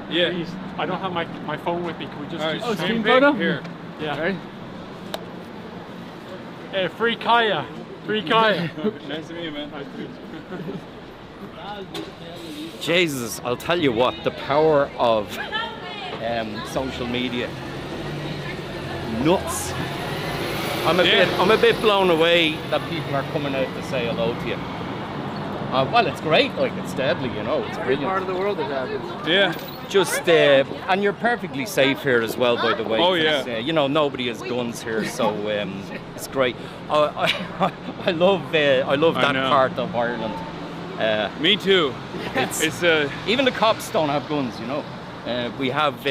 Yeah. Please, I don't have my phone with me. Can we just All right. do Same team photo? Here. Yeah. Right? Hey, free Kaya. Free Kaya. Nice to meet you, man. Jesus, I'll tell you what, the power of social media. Nuts. I'm a bit blown away that people are coming out to say hello to you. Well, it's great, like it's deadly, you know, it's brilliant. Part of the world it happens. Yeah. Just and you're perfectly safe here as well, by the way. Oh, yeah. 'cause, you know, nobody has guns here, so it's great. I love that know. part of Ireland. Me too. It's It's even the cops don't have guns, you know. We have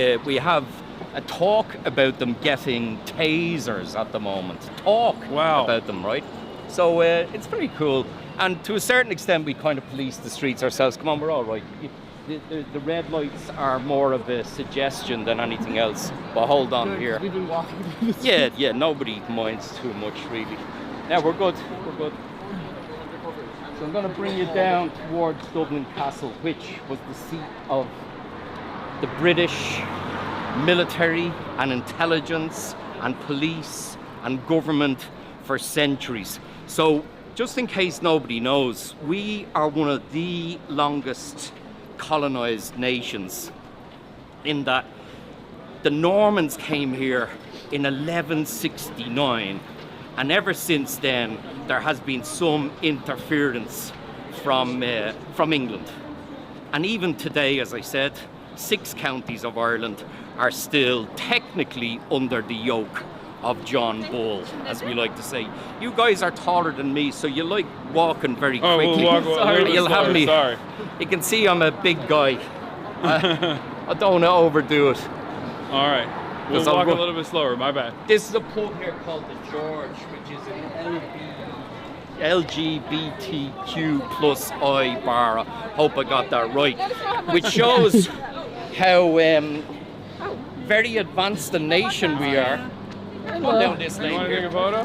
a talk about them getting tasers at the moment. Talk Wow. about them, right? So it's pretty cool. And to a certain extent, we kind of police the streets ourselves. Come on, we're all right. The red lights are more of a suggestion than anything else. But hold on here. We've been walking through this. Yeah, nobody minds too much, really. Yeah, we're good. So I'm going to bring you down towards Dublin Castle, which was the seat of the British military and intelligence and police and government for centuries. So just in case nobody knows, we are one of the longest colonized nations, in that the Normans came here in 1169, and ever since then there has been some interference from England. And even today, as I said, 6 counties of Ireland are still technically under the yoke of John Bull, as we like to say. You guys are taller than me, so you like walking very quickly. We'll walk a little bit You'll have slower, me. sorry. You can see I'm a big guy. I don't want to overdo it. All right. We'll 'Cause I'll walk a go- little bit slower. My bad. This is a pub here called the George, which is an LGBTQ plus I bar. Hope I got that right. Which shows how very advanced a nation we are. Come on down this You lane want to take here. a photo?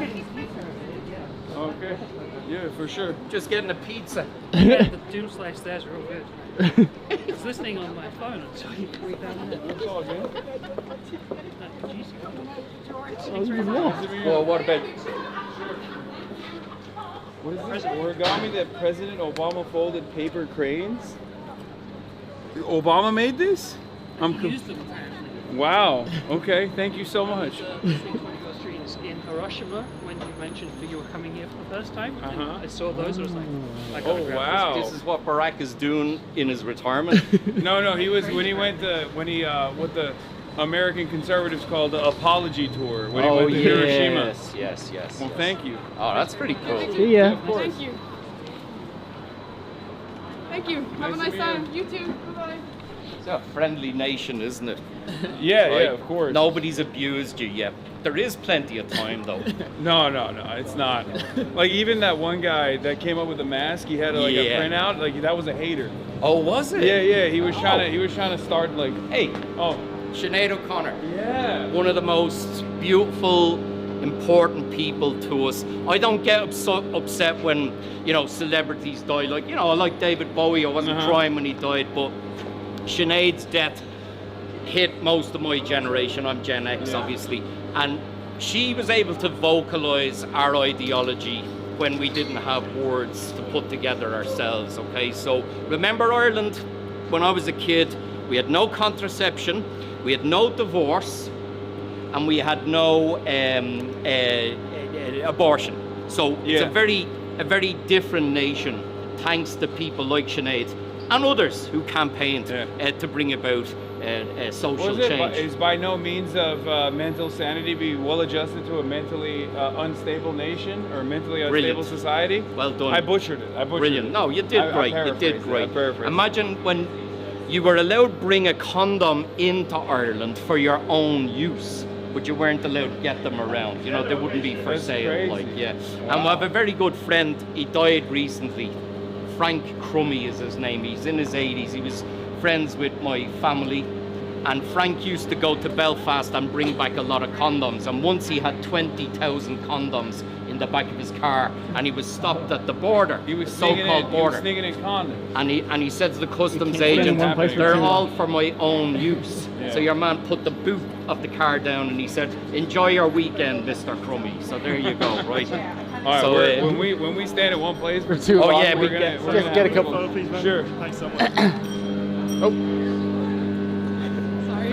Okay. Yeah, for sure. Just getting a pizza. Yeah, the Doomslash stairs are all good. I was listening on my phone, I saw you read down there. It's all good. Well, what about What is this? Origami that President Obama folded paper cranes? Obama made this? Used them apparently. Wow. Okay. Thank you so much. In Hiroshima, when you mentioned that you were coming here for the first time, and Uh-huh. I saw those. I was like, I gotta Oh grab wow. this is what Barack is doing in his retirement. No, he was when he went to what the American conservatives called the apology tour when he went to Hiroshima. yes. Well, thank you. Oh, that's pretty cool. See ya. Thank you. Thank you. Have a nice time. You too. Bye-bye. It's a friendly nation, isn't it? Yeah, Right? yeah, of course. Nobody's abused you yet. There is plenty of time, though. No, it's not. Like even that one guy that came up with the mask, he had like Yeah. a printout, like that was a hater. Oh, was it? Yeah, he was trying to start like, Hey, oh, Sinead O'Connor. yeah. One of the most beautiful, important people to us. I don't get upset when, celebrities die. Like, I like David Bowie. I wasn't Uh-huh. crying when he died, but Sinead's death hit most of my generation. I'm Gen X, Yeah. obviously. And she was able to vocalize our ideology when we didn't have words to put together ourselves, okay? So remember Ireland, when I was a kid, we had no contraception, we had no divorce, and we had no abortion. So it's a very different nation, thanks to people like Sinead and others who campaigned to bring about social change. Is by no means of mental sanity be well adjusted to a mentally unstable nation or mentally unstable Brilliant. society? Well done. I butchered it. Brilliant. No, you did great. You did great. Paraphrased. Imagine when you were allowed to bring a condom into Ireland for your own use, but you weren't allowed to get them around. They wouldn't be for That's sale. crazy. And I have a very good friend. He died recently. Frank Crummy is his name. He's in his 80s. He was friends with my family. And Frank used to go to Belfast and bring back a lot of condoms. And once he had 20,000 condoms in the back of his car, and he was stopped at the border, He was the so-called border. sneaking in condoms. And he said to the customs put it in agent, one place for they're too all long." for my own use. Yeah. So your man put the boot of the car down and he said, enjoy your weekend, Mr. Crummy. So there you go, right? All right, So, when we stand at one place for too Oh, long, yeah, we're we gonna, get- we're just gonna get a have couple. photo. Please, man. Sure. Thanks so much. Sorry.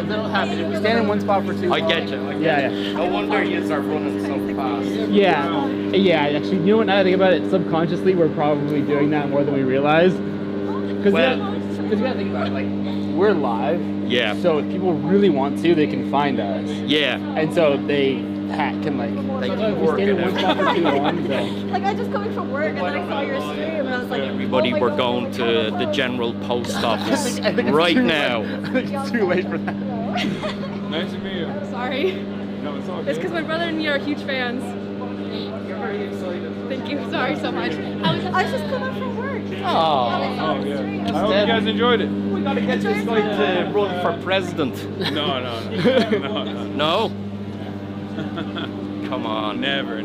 That'll happen. If we stand in one spot for too long. I get you. Yeah. No wonder yous are running so fast. Yeah. Actually, you know what? Now that I think about it, subconsciously we're probably doing that more than we realize. Because you gotta think about it. Like, we're live. Yeah. So if people really want to, they can find us. Yeah. And so they hack and They if can we work stand in it one out. spot for too long. So. Like, I just coming from work and then I saw your stream and I was like, Everybody, oh my we're God, going oh to my the God. general post office I think it's right too now. late. I think it's too late for that. Nice to meet you. Sorry. No, it's all It's good. because my brother and me are huge fans. You're very excited. Thank you. Sorry so much. I was just coming from work. Oh, Oh, yeah. I hope you guys enjoyed it. we gotta get this guy to run for president. No. No? Come on. Never.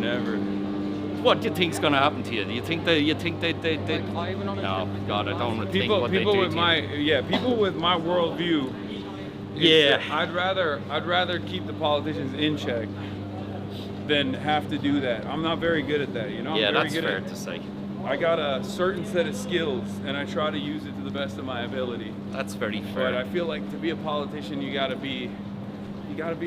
What do you think's gonna happen to you? Do you think they No, God, I don't want to think People what they do with to my you. people with my worldview. Yeah. I'd rather keep the politicians in check than have to do that. I'm not very good at that, I'm Yeah, very that's good fair at, to say. I got a certain set of skills and I try to use it to the best of my ability. That's very But I fair. feel like to be a politician you gotta be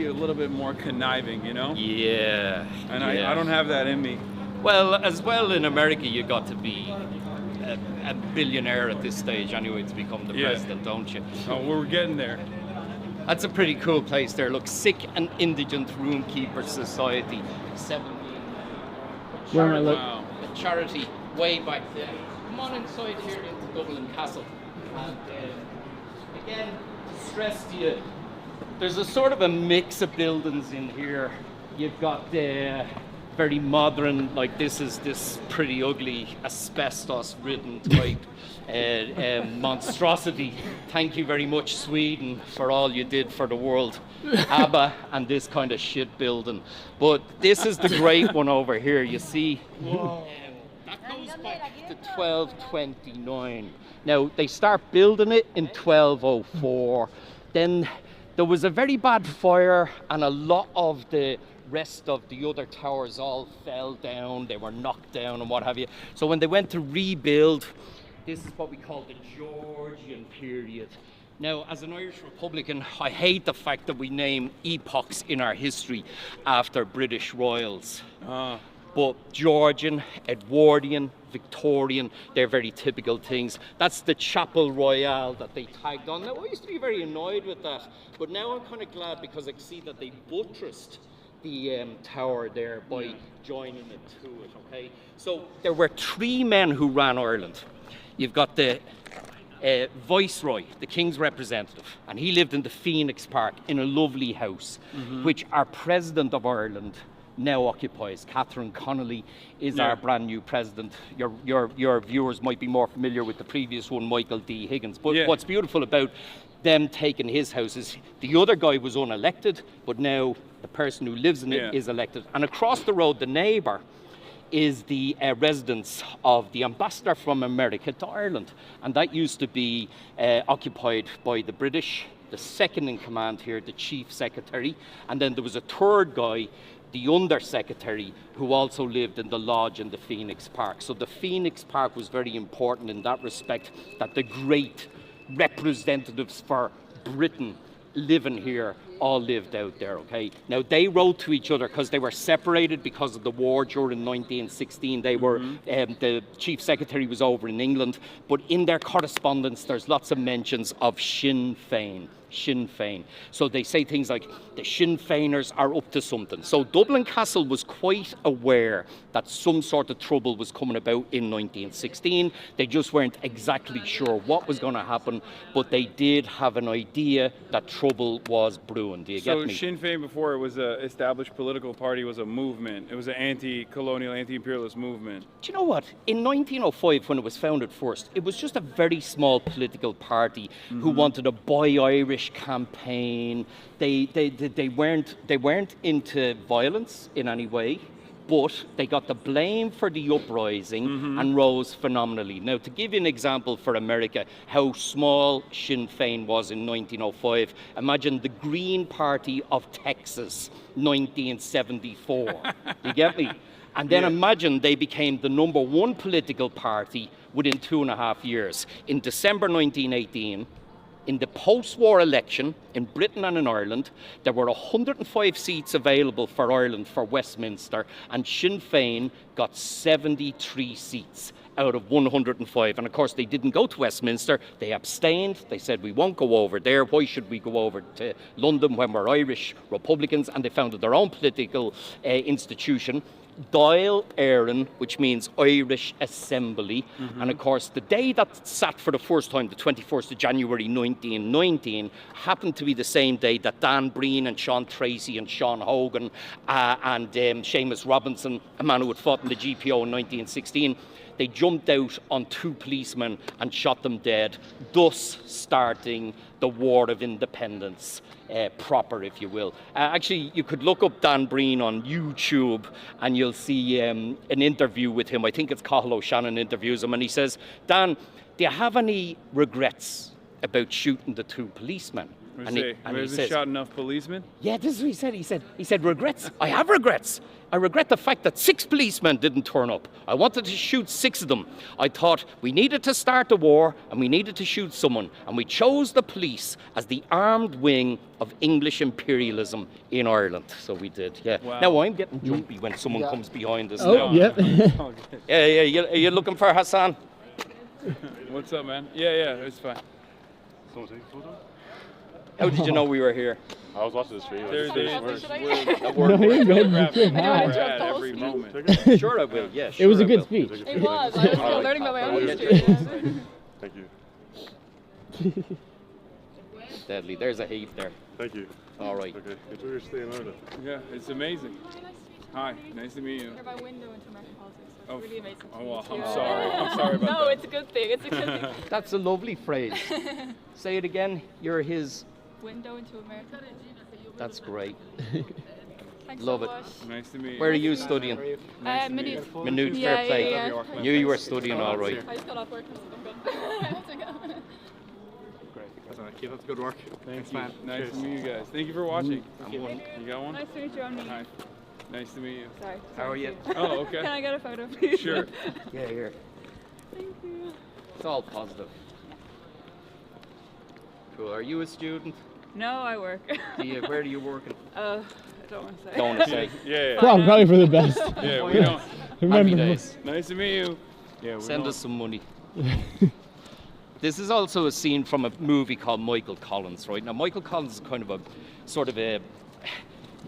a little bit more conniving, Yeah. And yeah. I don't have that in me. Well, as well in America, you got to be billionaire at this stage anyway to become the president, don't you? Oh, we're getting there. That's a pretty cool place there. Look, Sick and Indigent Roomkeeper Society, 17. Where am I look? Wow. A charity way back there. Come on inside here into Dublin Castle. And again, stress to you, there's a sort of a mix of buildings in here. You've got the very modern, like this is this pretty ugly asbestos-ridden type monstrosity. Thank you very much, Sweden, for all you did for the world. ABBA and this kind of shit building. But this is the great one over here, you see. That goes back to 1229. Now, they start building it in 1204. Then there was a very bad fire and a lot of the rest of the other towers all fell down, they were knocked down and what have you. So when they went to rebuild, this is what we call the Georgian period. Now, as an Irish Republican, I hate the fact that we name epochs in our history after British royals. But Georgian, Edwardian, Victorian, they're very typical things. That's the Chapel Royale that they tagged on. Now, I used to be very annoyed with that, but now I'm kind of glad because I see that they buttressed the tower there by joining it to it, okay? So there were three men who ran Ireland. You've got the Viceroy, the King's representative, and he lived in the Phoenix Park in a lovely house, which our President of Ireland now occupies. Catherine Connolly is our brand new president. Your viewers might be more familiar with the previous one, Michael D. Higgins. But what's beautiful about them taking his house is the other guy was unelected, but now the person who lives in it is elected. And across the road, the neighbour is the residence of the ambassador from America to Ireland. And that used to be occupied by the British, the second in command here, the chief secretary. And then there was a third guy, the undersecretary, who also lived in the lodge in the Phoenix Park. So the Phoenix Park was very important in that respect, that the great representatives for Britain living here all lived out there, okay? Now, they wrote to each other because they were separated because of the war during 1916. They were, the chief secretary was over in England, but in their correspondence, there's lots of mentions of Sinn Féin. Sinn Féin. So they say things like, the Sinn Féiners are up to something. So Dublin Castle was quite aware that some sort of trouble was coming about in 1916. They just weren't exactly sure what was going to happen, but they did have an idea that trouble was brewing. Do you get me? So Sinn Féin, before it was an established political party, was a movement. It was an anti-colonial, anti-imperialist movement. Do you know what? In 1905, when it was founded first, it was just a very small political party who wanted a Buy Irish campaign. They weren't into violence in any way, but they got the blame for the uprising and rose phenomenally. Now, to give you an example for America, how small Sinn Féin was in 1905, imagine the Green Party of Texas, 1974. You get me? And then imagine they became the #1 political party within 2.5 years. In December 1918, in the post-war election in Britain and in Ireland, there were 105 seats available for Ireland for Westminster, and Sinn Féin got 73 seats out of 105. And of course, they didn't go to Westminster. They abstained. They said, we won't go over there. Why should we go over to London when we're Irish Republicans? And they founded their own political institution, Dáil Éireann, which means Irish Assembly. And of course, the day that sat for the first time, the 21st of January 1919, happened to be the same day that Dan Breen and Sean Tracy and Sean Hogan and Seamus Robinson, a man who had fought in the GPO in 1916, they jumped out on 2 policemen and shot them dead, thus starting the War of Independence proper, if you will. Actually, you could look up Dan Breen on YouTube and you'll see an interview with him. I think it's Cathal O'Shannon interviews him, and he says, Dan, do you have any regrets about shooting the 2 policemen? And he says, shot enough policemen? Yeah, this is what he said. He said, regrets? I have regrets. I regret the fact that 6 policemen didn't turn up. I wanted to shoot 6 of them. I thought we needed to start the war and we needed to shoot someone. And we chose the police as the armed wing of English imperialism in Ireland. So we did, yeah. Wow. Now I'm getting jumpy when someone comes behind us Oh, now. yep. Yeah, are you looking for Hasan? What's up, man? Yeah, it's fine. Someone take a photo? How did you know we were here? I was watching the stream. There's Should I- we're No, you're good. You at can hide. every moment. Sure I will, yeah. It was a sure I good will. speech. It was. I was still learning about my own history. Thank you. Deadly. There's a heap there. Thank you. All right. Okay. Enjoy your stay in Ireland. Yeah, it's amazing. Hi, nice to meet you. You're my window into American politics. So Oh, it's really amazing. Oh, well, to I'm meet you. sorry. I'm sorry about No, that. it's a good thing. It's a good thing. That's a lovely phrase. Say it again. You're his. Window into America. That's great. Thanks Love so it. much. Nice to meet you. Where are you studying? Minute. Minute, Yeah, fair play. yeah, yeah. Knew you were studying all right. I just got off work. I'm good. Great. Keep up the good work. Thanks, man. Nice to meet you guys. Thank you for watching. You got one? Nice to meet you. I'm Hi. Nice to meet you. Sorry. How are you? Oh, okay. Can I get a photo, please? Sure. Yeah, here. Thank you. It's all positive. Cool. Are you a student? No, I work. Where are you working? I don't want to say. Don't want to say. Yeah. Probably for the best. Yeah, we don't. Happy Remember, days. Nice to meet you. Yeah, Send us some money. This is also a scene from a movie called Michael Collins, right? Now, Michael Collins is kind of a sort of a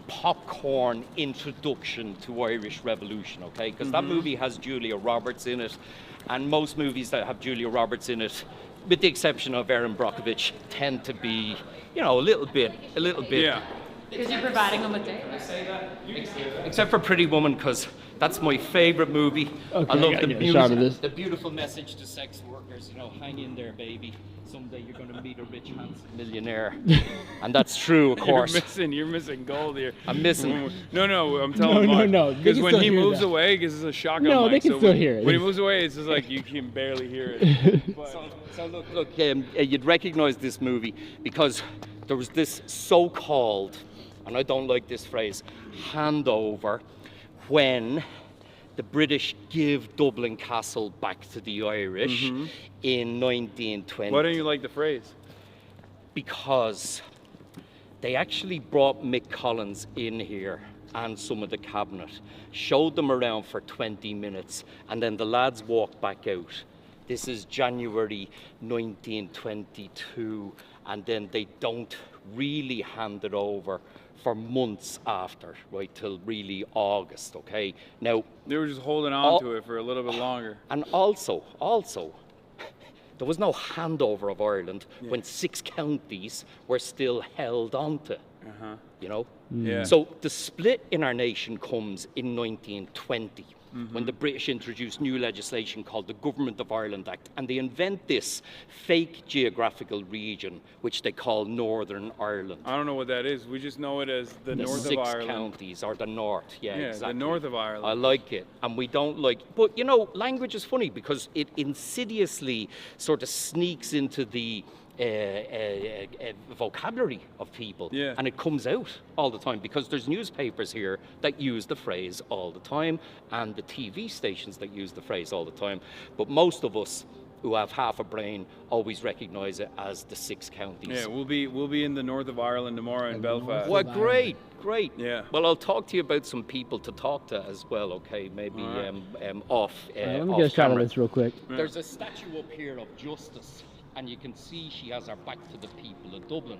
popcorn introduction to Irish Revolution, okay? Because that movie has Julia Roberts in it, and most movies that have Julia Roberts in it, with the exception of Erin Brockovich, tend to be, you know, a little bit. Yeah. Because you're providing them with data. Except for Pretty Woman, because that's my favorite movie. Okay, I love I gotta the get a shot of this. the beautiful message to sex workers. You know, hang in there, baby. Someday you're going to meet a rich, handsome millionaire, and that's true, of course. You're missing gold here. I'm missing. No, I'm telling Mark. No, they Because can when still he hear moves that. away, because it's a shotgun No, mic, they can so still when, hear it. when he moves away, it's just like you can barely hear it. But, So look, you'd recognise this movie because there was this so-called, and I don't like this phrase, handover when the British give Dublin Castle back to the Irish in 1920. why don't you like the phrase? Because they actually brought Mick Collins in here and some of the cabinet, showed them around for 20 minutes, and then the lads walked back out. This is January 1922, and then they don't really hand it over for months after, right, till really August, okay? Now, They were just holding on to it for a little bit longer. and also, there was no handover of Ireland when 6 counties were still held onto, you know? Yeah. So the split in our nation comes in 1920 when the British introduced new legislation called the Government of Ireland Act, and they invent this fake geographical region which they call Northern Ireland. I don't know what that is. We just know it as the north of 6 Ireland. counties, or the north, yeah, Yeah, exactly. the north of Ireland. I like it, and we don't like. But you know, language is funny because it insidiously sort of sneaks into the vocabulary of people, Yeah. and it comes out all the time because there's newspapers here that use the phrase all the time, and the TV stations that use the phrase all the time. But most of us who have half a brain always recognise it as the 6 counties. Yeah, we'll be in the north of Ireland tomorrow in Belfast. Well, great. Yeah. Well, I'll talk to you about some people to talk to as well, okay? Maybe off Let me off get a shot of camera. this real quick. There's a statue up here of Justice, and you can see she has her back to the people of Dublin.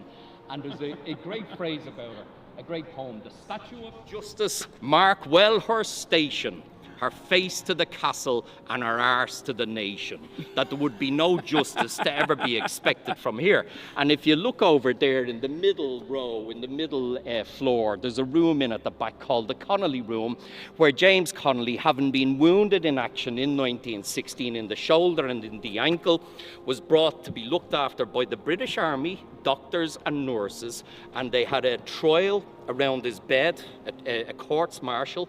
And there's a great phrase about her, a great poem. The statue of Justice mark well her station, her face to the castle and her arse to the nation, that there would be no justice to ever be expected from here. And if you look over there in the middle row, in the middle floor, there's a room in at the back called the Connolly Room, where James Connolly, having been wounded in action in 1916 in the shoulder and in the ankle, was brought to be looked after by the British Army, doctors and nurses, and they had a trial around his bed, a courts-martial,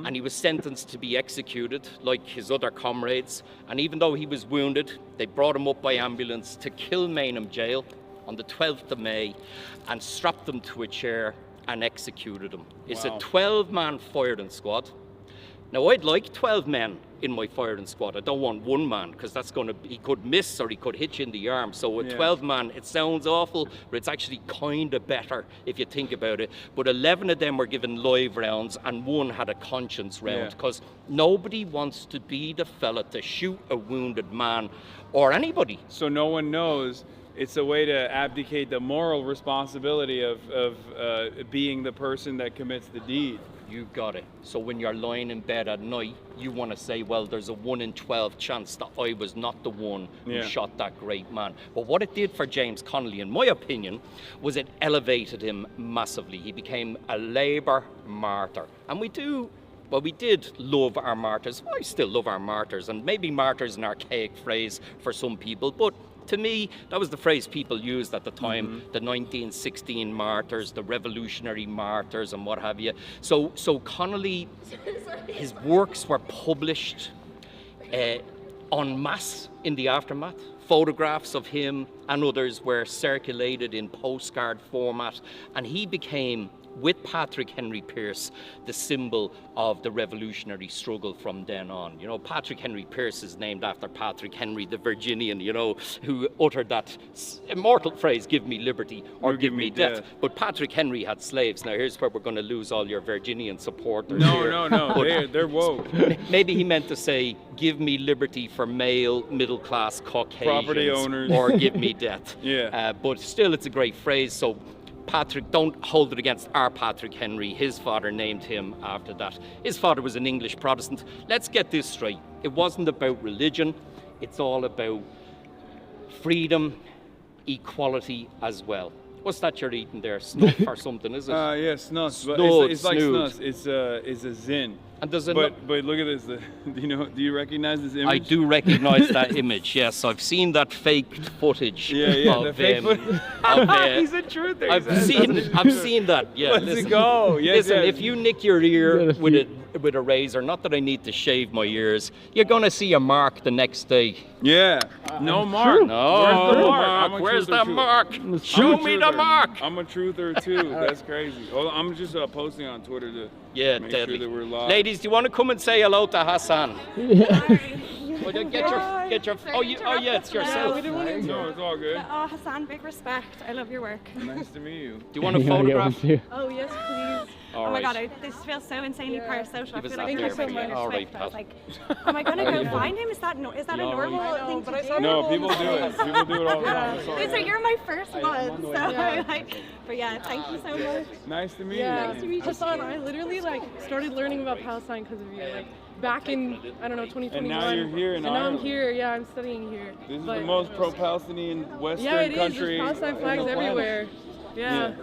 and he was sentenced to be executed like his other comrades. And even though he was wounded, they brought him up by ambulance to Kilmainham Jail on the 12th of May and strapped him to a chair and executed him. It's a 12-man firing squad. Now, I'd like 12 men in my firing squad. I don't want one man, because he could miss or he could hit you in the arm. So with 12 man, it sounds awful, but it's actually kind of better if you think about it. But 11 of them were given live rounds and one had a conscience round, because nobody wants to be the fella to shoot a wounded man or anybody. So no one knows. It's a way to abdicate the moral responsibility of being the person that commits the deed. You got it. So when you're lying in bed at night, you want to say, well, there's a 1 in 12 chance that I was not the one who shot that great man. But what it did for James Connolly, in my opinion, was it elevated him massively. He became a Labour martyr. And we did love our martyrs. I still love our martyrs. And maybe martyrs is an archaic phrase for some people, but to me, that was the phrase people used at the time, the 1916 martyrs, the revolutionary martyrs and what have you. So Connolly, his works were published en masse in the aftermath. Photographs of him and others were circulated in postcard format, and he became, with Patrick Henry Pearse, the symbol of the revolutionary struggle from then on. You know, Patrick Henry Pearse is named after Patrick Henry the Virginian, you know, who uttered that immortal phrase, give me liberty or give me death. But Patrick Henry had slaves. Now here's where we're going to lose all your Virginian supporters. No, they're woke. Maybe he meant to say, give me liberty for male, middle-class Caucasians. Property owners. Or give me death. But still, it's a great phrase. So Patrick, don't hold it against our Patrick Henry. His father named him after that. His father was an English Protestant. Let's get this straight. It wasn't about religion. It's all about freedom, equality as well. What's that you're eating there? Snuff or something, is it? Yeah, snus. But it's like snus. It's a zin. And there's but look at this. Do you recognize this image? I do recognize that image. Yes, I've seen that faked footage. Yeah, the fake footage. He's a truther. I've seen that. Yeah. Let's go. Yes, listen, if you nick your ear with a razor, not that I need to shave my ears, you're gonna see a mark the next day. Yeah. No mark. No. Where's the mark? Show me the mark. I'm a truther too. That's crazy. Oh, I'm just posting on Twitter to make sure that we're live. Ladies, do you want to come and say hello to Hasan? Well, get your. Oh yeah, it's yourself. No, it's all good. Hasan, big respect. I love your work. Nice to meet you. Do you want a photograph? Oh yes, please. Oh my God, this feels so insanely parasocial. I feel like I'm so much. I was like, am I gonna go find him? Is that a normal thing to do? No, people do it. People do it all the time. So you're my first one. But yeah, thank you so much. Nice to meet you. Nice to meet you. Hasan, I literally started learning about Palestine because of you. Back in, I don't know, 2021. And now you're here in Ireland. Now I'm here, yeah, I'm studying here. This is the most pro-Palestinian Western country. Yeah, it is. There's Palestine flags everywhere. Yeah,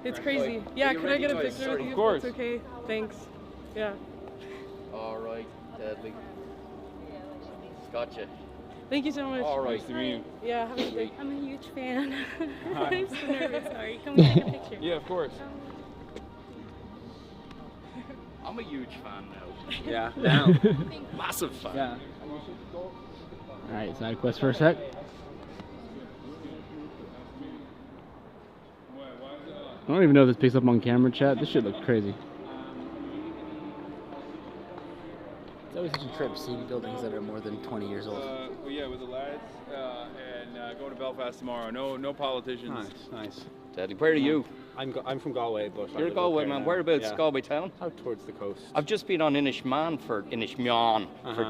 it's crazy. Yeah, could I get a picture with you? Of course. It's okay. Thanks. Yeah. All right, deadly. Gotcha. Thank you so much. All right. Nice to meet you. Yeah, have a good day. I'm a huge fan. Hi. I'm so nervous. Sorry. Can we take a picture? Yeah, of course. I'm a huge fan now. Yeah, down. Massive fan. Yeah. Alright, side quest for a sec. I don't even know if this picks up on camera, chat. This shit looks crazy. It's always such a trip seeing buildings that are more than 20 years old. Well, yeah, with the lads and going to Belfast tomorrow. No politicians. Nice. Daddy, where are you? I'm from Galway, but you're Galway, man. Whereabouts? Galway town? Out towards the coast. I've just been on Inishmaan for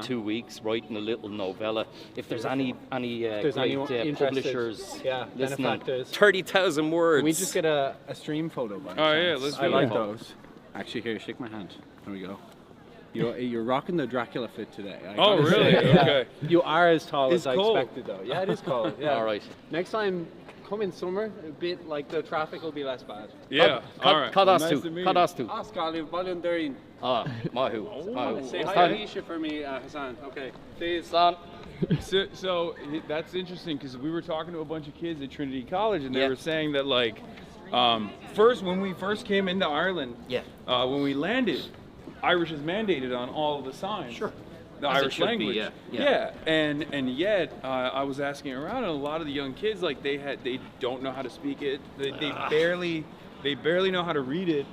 2 weeks, writing a little novella. If there's any great publishers listening, 30,000 words. Can we just get a stream photo? Let's do I like those. Actually, here, shake my hand. There we go. You're rocking the Dracula fit today. Oh, really? Okay. You are as tall as I cold. expected, though. Yeah, it is cold. Yeah. All right. Next time, come in summer. A bit like the traffic will be less bad. Yeah. All right. Cadastu. Ascali, Volunteering. Mahu. Say hi to Isha for me, Hasan. Okay. Please. So that's interesting because we were talking to a bunch of kids at Trinity College and they were saying that when we first came into Ireland, when we landed, Irish is mandated on all of the signs. Sure. The Irish language. And yet I was asking around, and a lot of the young kids they don't know how to speak it. They barely know how to read it.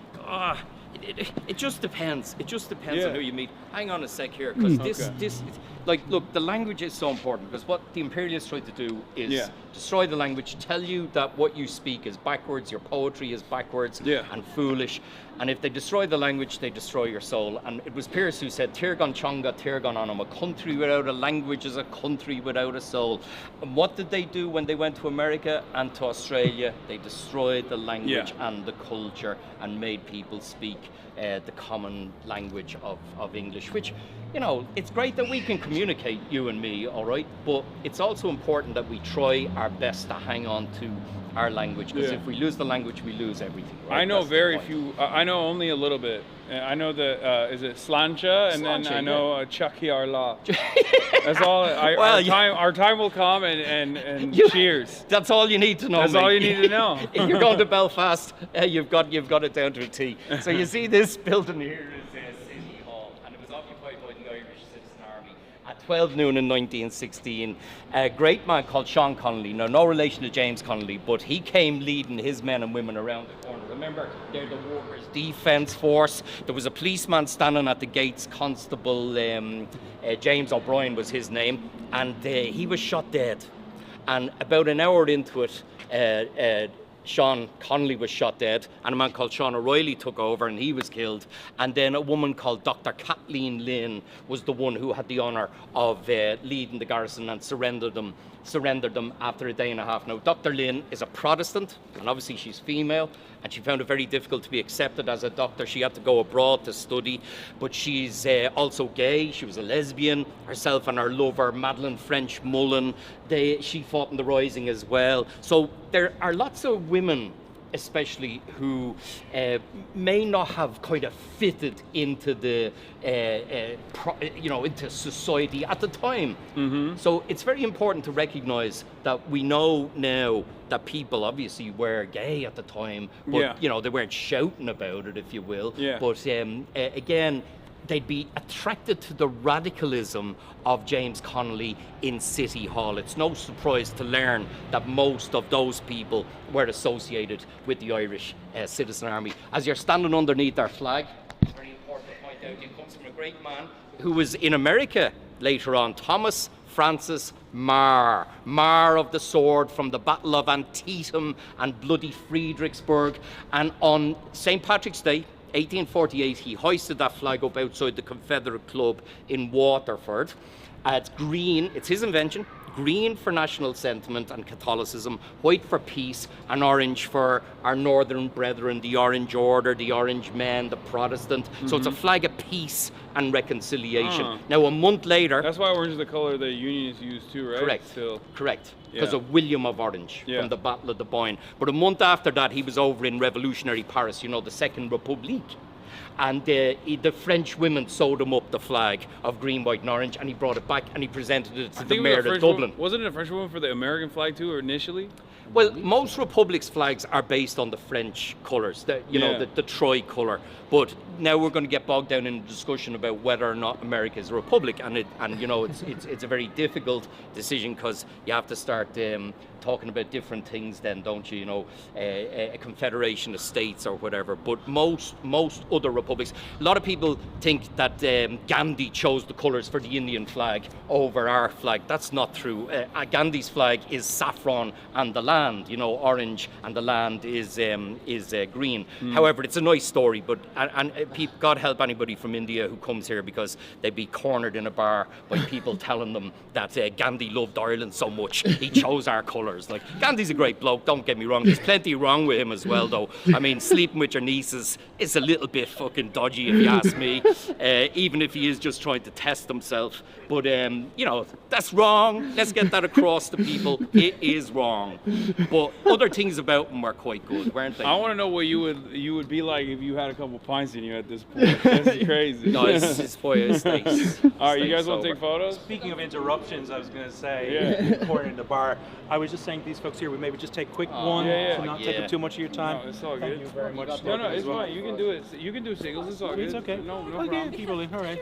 it just depends. It just depends Yeah. on who you meet. Hang on a sec here, because this, like, look, the language is so important, because what the imperialists try to do is destroy the language, tell you that what you speak is backwards, your poetry is backwards and foolish. And if they destroy the language, they destroy your soul. And it was Pierce who said, Tirgan Chonga, Tirgan Anam, a country without a language is a country without a soul. And what did they do when they went to America and to Australia? They destroyed the language and the culture and made people speak the common language of English, which, you know, it's great that we can communicate, you and me, all right? But it's also important that we try our best to hang on to our language, because if we lose the language, we lose everything. Right? I know That's very few. I know only a little bit. I know the is it Slancha, and then I know Chucky Arla. That's all. Our time will come, and cheers. That's all you need to know. That's all you need to know. If you're going to Belfast, you've got it down to a T. So you see this building here is City Hall, and it was occupied by the Irish Citizen Army at 12 noon in 1916. A great man called Sean Connolly, no relation to James Connolly, but he came leading his men and women around the corner. Remember, they're the Workers' Defence Force. There was a policeman standing at the gates, Constable James O'Brien was his name, and he was shot dead. And about an hour into it, Sean Connolly was shot dead, and a man called Sean O'Reilly took over, and he was killed. And then a woman called Dr. Kathleen Lynn was the one who had the honour of leading the garrison and surrendered them after a day and a half. Now, Dr. Lynn is a Protestant, and obviously she's female, and she found it very difficult to be accepted as a doctor. She had to go abroad to study, but she's also gay. She was a lesbian. Herself and her lover, Madeleine French Mullen, she fought in the Rising as well. So there are lots of women, especially, who may not have kind of fitted into the, into society at the time. So it's very important to recognise that we know now that people obviously were gay at the time, but you know, they weren't shouting about it, if you will. But again, they'd be attracted to the radicalism of James Connolly in City Hall. It's no surprise to learn that most of those people were associated with the Irish Citizen Army. As you're standing underneath our flag, it's very important to point out, it comes from a great man who was in America later on, Thomas Francis Marr of the Sword, from the Battle of Antietam and bloody Friedrichsburg. And on St. Patrick's Day, 1848, he hoisted that flag up outside the Confederate Club in Waterford. It's green, it's his invention. Green for national sentiment and Catholicism, white for peace, and orange for our northern brethren, the Orange Order, the Orange Men, the Protestant. So it's a flag of peace and reconciliation. Now, a month later... That's why orange is the color the Unions used too, right? Correct. Still. Correct. Because of William of Orange from the Battle of the Boyne. But a month after that, he was over in revolutionary Paris, you know, the Second Republic. And the French women sewed him up the flag of green, white, and orange, and he brought it back and he presented it to the mayor of Dublin. Wasn't it a French woman for the American flag too, or initially? Well, most republics' flags are based on the French colours, the tricolour. But now we're going to get bogged down in a discussion about whether or not America is a republic, and it's a very difficult decision, because you have to start talking about different things then, don't you? You know, a confederation of states or whatever. But most other republics, a lot of people think that Gandhi chose the colours for the Indian flag over our flag. That's not true. Gandhi's flag is saffron and the land, you know, orange, and the land is green. However, it's a nice story, but God help anybody from India who comes here, because they'd be cornered in a bar by people telling them that Gandhi loved Ireland so much he chose our colours. Like, Gandhi's a great bloke, don't get me wrong. There's plenty wrong with him as well, though. I mean, sleeping with your nieces is a little bit fucking dodgy, if you ask me, even if he is just trying to test himself. But, you know, that's wrong. Let's get that across to people. It is wrong. But other things about him were quite good, weren't they? I want to know what you would be like if you had a couple pints in you at this point. That's crazy. No, it's fire stays. All right, you guys want to take photos? Speaking of interruptions, I was going to say, pouring in the bar, I was just saying to these folks here, we maybe just take quick one to not take up too much of your time. No, it's all good. Thank you very much. No, it's fine. You can do it. You can do singles. It's all good. It's okay. No okay, problem. keep rolling. All right.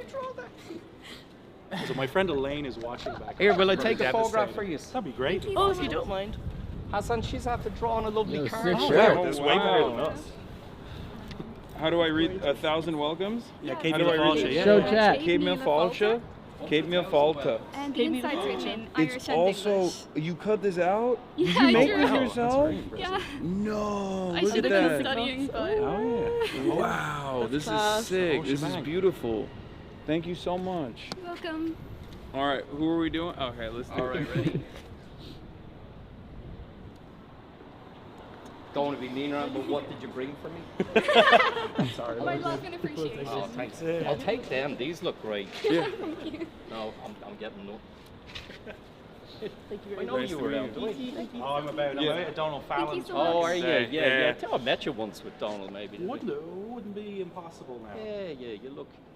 So my friend Elaine is watching back. Here, will I take a photograph for you? That'd be great. Oh, if you don't mind. Hasan, she's after drawing a lovely card. Sure. That's way better than us. How do I read 1,000 welcomes? Yeah, How do I read it? Show chat. Cape Mil Falcha. Cape Mil Falta. And the inside's written Irish It's and also, English. you cut this out? Yeah, Did you make I this drew it. yourself? Yeah. No, I look should at have been that. studying, but Oh, yeah. Wow, this is sick. This is beautiful. Thank you so much. You're welcome. All right, who are we doing? Okay, let's do it. All right, ready? Don't want to be mean around, but what did you bring for me? I'm sorry. My love and appreciation. Oh, thanks. I'll take them. These look great. Yeah. Thank you. No, I'm getting no. Thank you I very know much. you were around. Oh, I'm about Donald Fallon. so Oh, much. are you? Yeah. I think I met you once with Donald, maybe. didn't we? Wouldn't be impossible now. Yeah.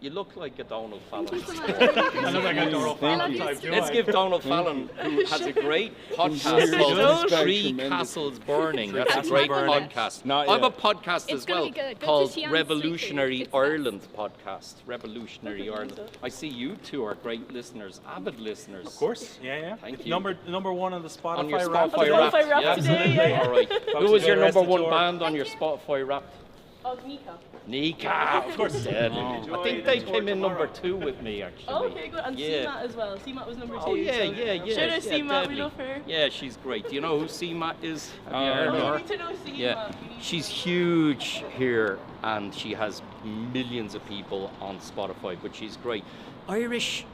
You look like a Donald Fallon. Thank you so much. I look like a Donald I Fallon love you type. too. Let's give Donald Fallon, who has a great podcast called Three Castles Burning. That's a great podcast. Not I have a yet. podcast It's as gonna well be good. Go to called Sian Revolutionary Street. It's Ireland podcast. Revolutionary Ireland. I see you two are great listeners, avid listeners. Of course. Yeah. Thank you. Number one on the Spotify On your rap. Spotify Wrapped. Spotify Wrapped Yeah, today, absolutely. yeah. All right. Who was your number one band on your Spotify Wrapped? Oh, Nika. Nika, of course. I think they came in number 2 with me, actually. Oh, okay, good. And Yeah. CMAT as well. CMAT was number 2. Oh yeah. Shout out CMAT, we deadly. love her. Yeah, she's great. Do you know who CMAT is? Have you Oh, heard Oh, of you her? need to know CMAT. Yeah, she's huge here, and she has millions of people on Spotify. But she's great. Irish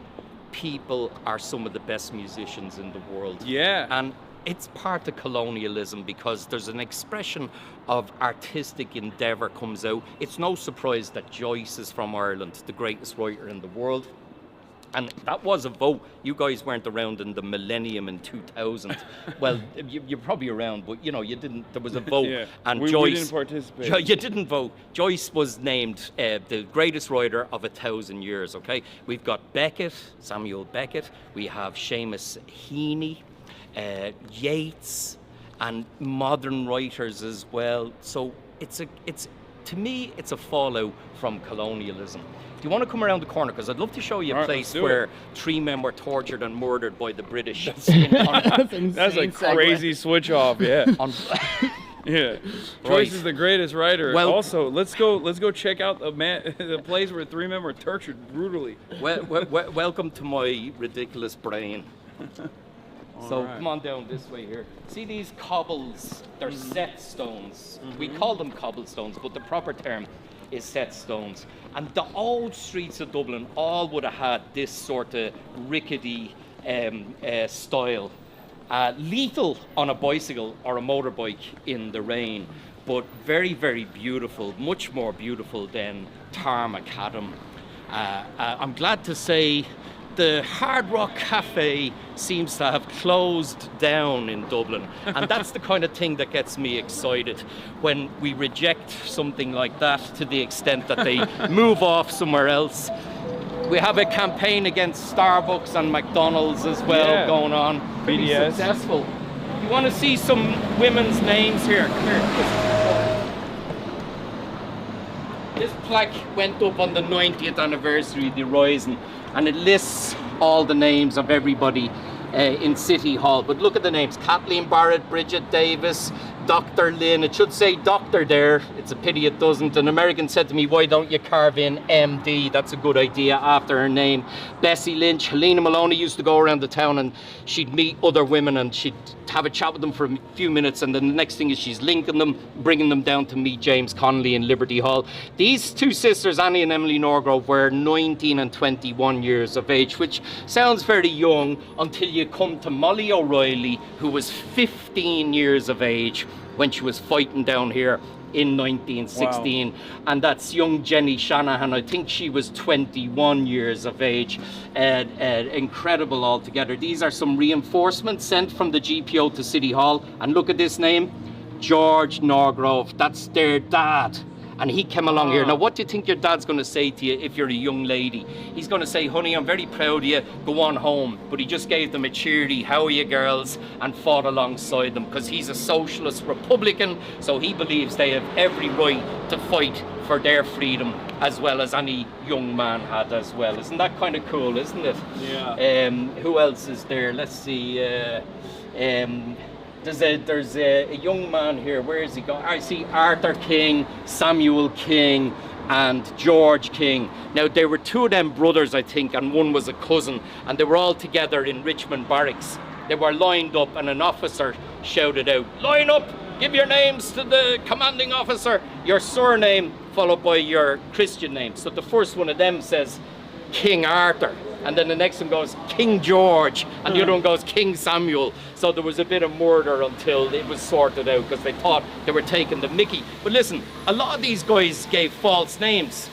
people are some of the best musicians in the world. Yeah. And it's part of colonialism because there's an expression of artistic endeavour comes out. It's no surprise that Joyce is from Ireland, the greatest writer in the world. And that was a vote. You guys weren't around in the millennium in 2000. Well, you're probably around, but you didn't. There was a vote, Yeah. and we Joyce. didn't participate. You didn't vote. Joyce was named the greatest writer of 1,000 years. Okay, we've got Beckett, Samuel Beckett. We have Seamus Heaney. Yeats, and modern writers as well. So to me it's a fallout from colonialism. Do you want to come around the corner? Because I'd love to show you a All right, place let's do where it. 3 men were tortured and murdered by the British. That's insane. That's a crazy switch off. Yeah. Yeah. Joyce is the greatest writer. Well- Also, let's go check out the place where 3 men were tortured brutally. Welcome to my ridiculous brain. So right. come on down this way here. See these cobbles? They're set stones. We call them cobblestones, but the proper term is set stones. And the old streets of Dublin all would have had this sort of rickety style. Lethal on a bicycle or a motorbike in the rain, but very, very beautiful, much more beautiful than Tarmacadam. I'm glad to say the Hard Rock Cafe seems to have closed down in Dublin, and that's the kind of thing that gets me excited when we reject something like that to the extent that they move off somewhere else. We have a campaign against Starbucks and McDonald's as well going on. Pretty BDS. successful. You want to see some women's names here? Come here. This plaque went up on the 90th anniversary of the Rising, and it lists all the names of everybody in City Hall. But look at the names: Kathleen Barrett, Bridget Davis, Dr. Lynn. It should say doctor there. It's a pity it doesn't. An American said to me, why don't you carve in MD? That's a good idea after her name. Bessie Lynch. Helena Maloney used to go around the town and she'd meet other women and she'd have a chat with them for a few minutes, and then the next thing is she's linking them, bringing them down to meet James Connolly in Liberty Hall. These 2 sisters, Annie and Emily Norgrove, were 19 and 21 years of age, which sounds very young until you come to Molly O'Reilly, who was 15 years of age when she was fighting down here in 1916. Wow. And that's young Jenny Shanahan. I think she was 21 years of age. Incredible altogether. These are some reinforcements sent from the GPO to City Hall. And look at this name, George Norgrove. That's their dad. And he came along here. Now, what do you think your dad's going to say to you if you're a young lady? He's going to say, honey, I'm very proud of you, go on home. But he just gave them a cheery, how are you girls, and fought alongside them, because he's a socialist Republican, so he believes they have every right to fight for their freedom, as well as any young man had as well. Isn't that kind of cool, isn't it? Yeah. Who else is there? Let's see. There's a young man here. Where is he going? I see Arthur King, Samuel King, and George King. Now, there were two of them brothers, I think, and one was a cousin, and they were all together in Richmond Barracks. They were lined up, and an officer shouted out, "Line up! Give your names to the commanding officer, your surname followed by your Christian name." So the first one of them says King Arthur, and then the next one goes King George, and the other one goes King Samuel. So there was a bit of murder until it was sorted out because they thought they were taking the mickey. But listen, a lot of these guys gave false names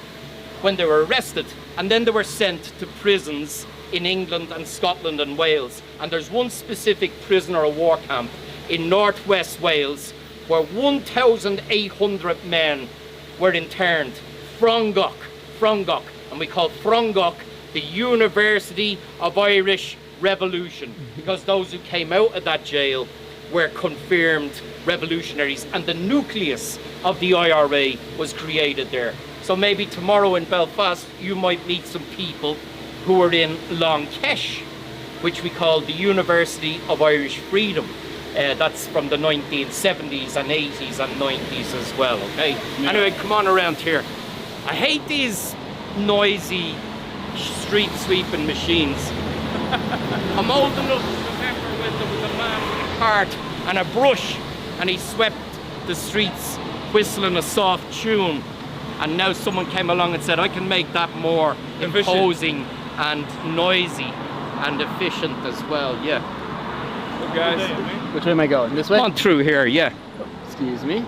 when they were arrested, and then they were sent to prisons in England and Scotland and Wales. And there's one specific prisoner of war camp in northwest Wales where 1,800 men were interned. Frongok, and we call Frongok the University of Irish Revolution, because those who came out of that jail were confirmed revolutionaries, and the nucleus of the IRA was created there. So maybe tomorrow in Belfast you might meet some people who are in Longkesh, which we call the University of Irish Freedom. That's from the 1970s and 80s and 90s as well, okay? Yeah. Anyway, come on around here. I hate these noisy street sweeping machines. I'm old enough to remember when there was a man with a cart and a brush and he swept the streets whistling a soft tune, and now someone came along and said, I can make that more imposing and noisy and efficient as well. Yeah. Well, guys, which way am I going? This way? On through here, yeah. Excuse me.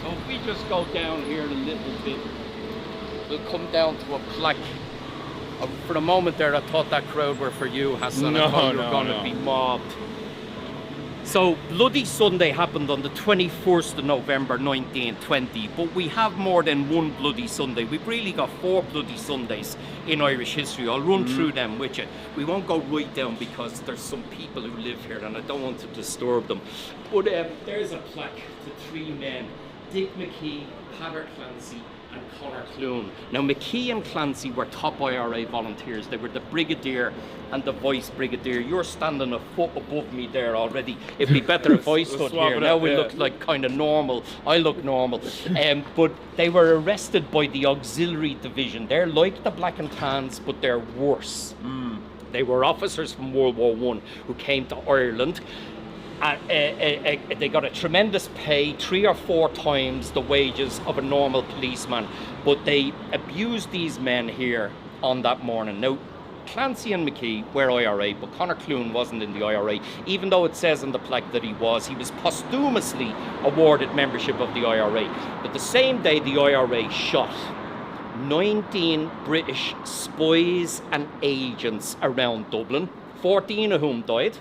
So if we just go down here a little bit, we'll come down to a plaque. For a moment there, I thought that crowd were for you, Hasan. I thought you were going to be mobbed. So Bloody Sunday happened on the 21st of November 1920, but we have more than one Bloody Sunday. We've really got 4 Bloody Sundays in Irish history. I'll run through them with you. We won't go right down because there's some people who live here and I don't want to disturb them. But there's a plaque to 3 men, Dick McKee, Peadar Clancy and Conor Clune. Now McKee and Clancy were top IRA volunteers. They were the brigadier and the vice brigadier. You're standing a foot above me there already. It'd be better if I stood here. Now we look like kind of normal. I look normal. But they were arrested by the auxiliary division. They're like the Black and Tans, but they're worse. They were officers from World War I who came to Ireland. They got a tremendous pay, 3 or 4 times the wages of a normal policeman, but they abused these men here on that morning. Now, Clancy and McKee were IRA, but Conor Clune wasn't in the IRA, even though it says on the plaque that he was. He was posthumously awarded membership of the IRA. But the same day, the IRA shot 19 British spies and agents around Dublin, 14 of whom died.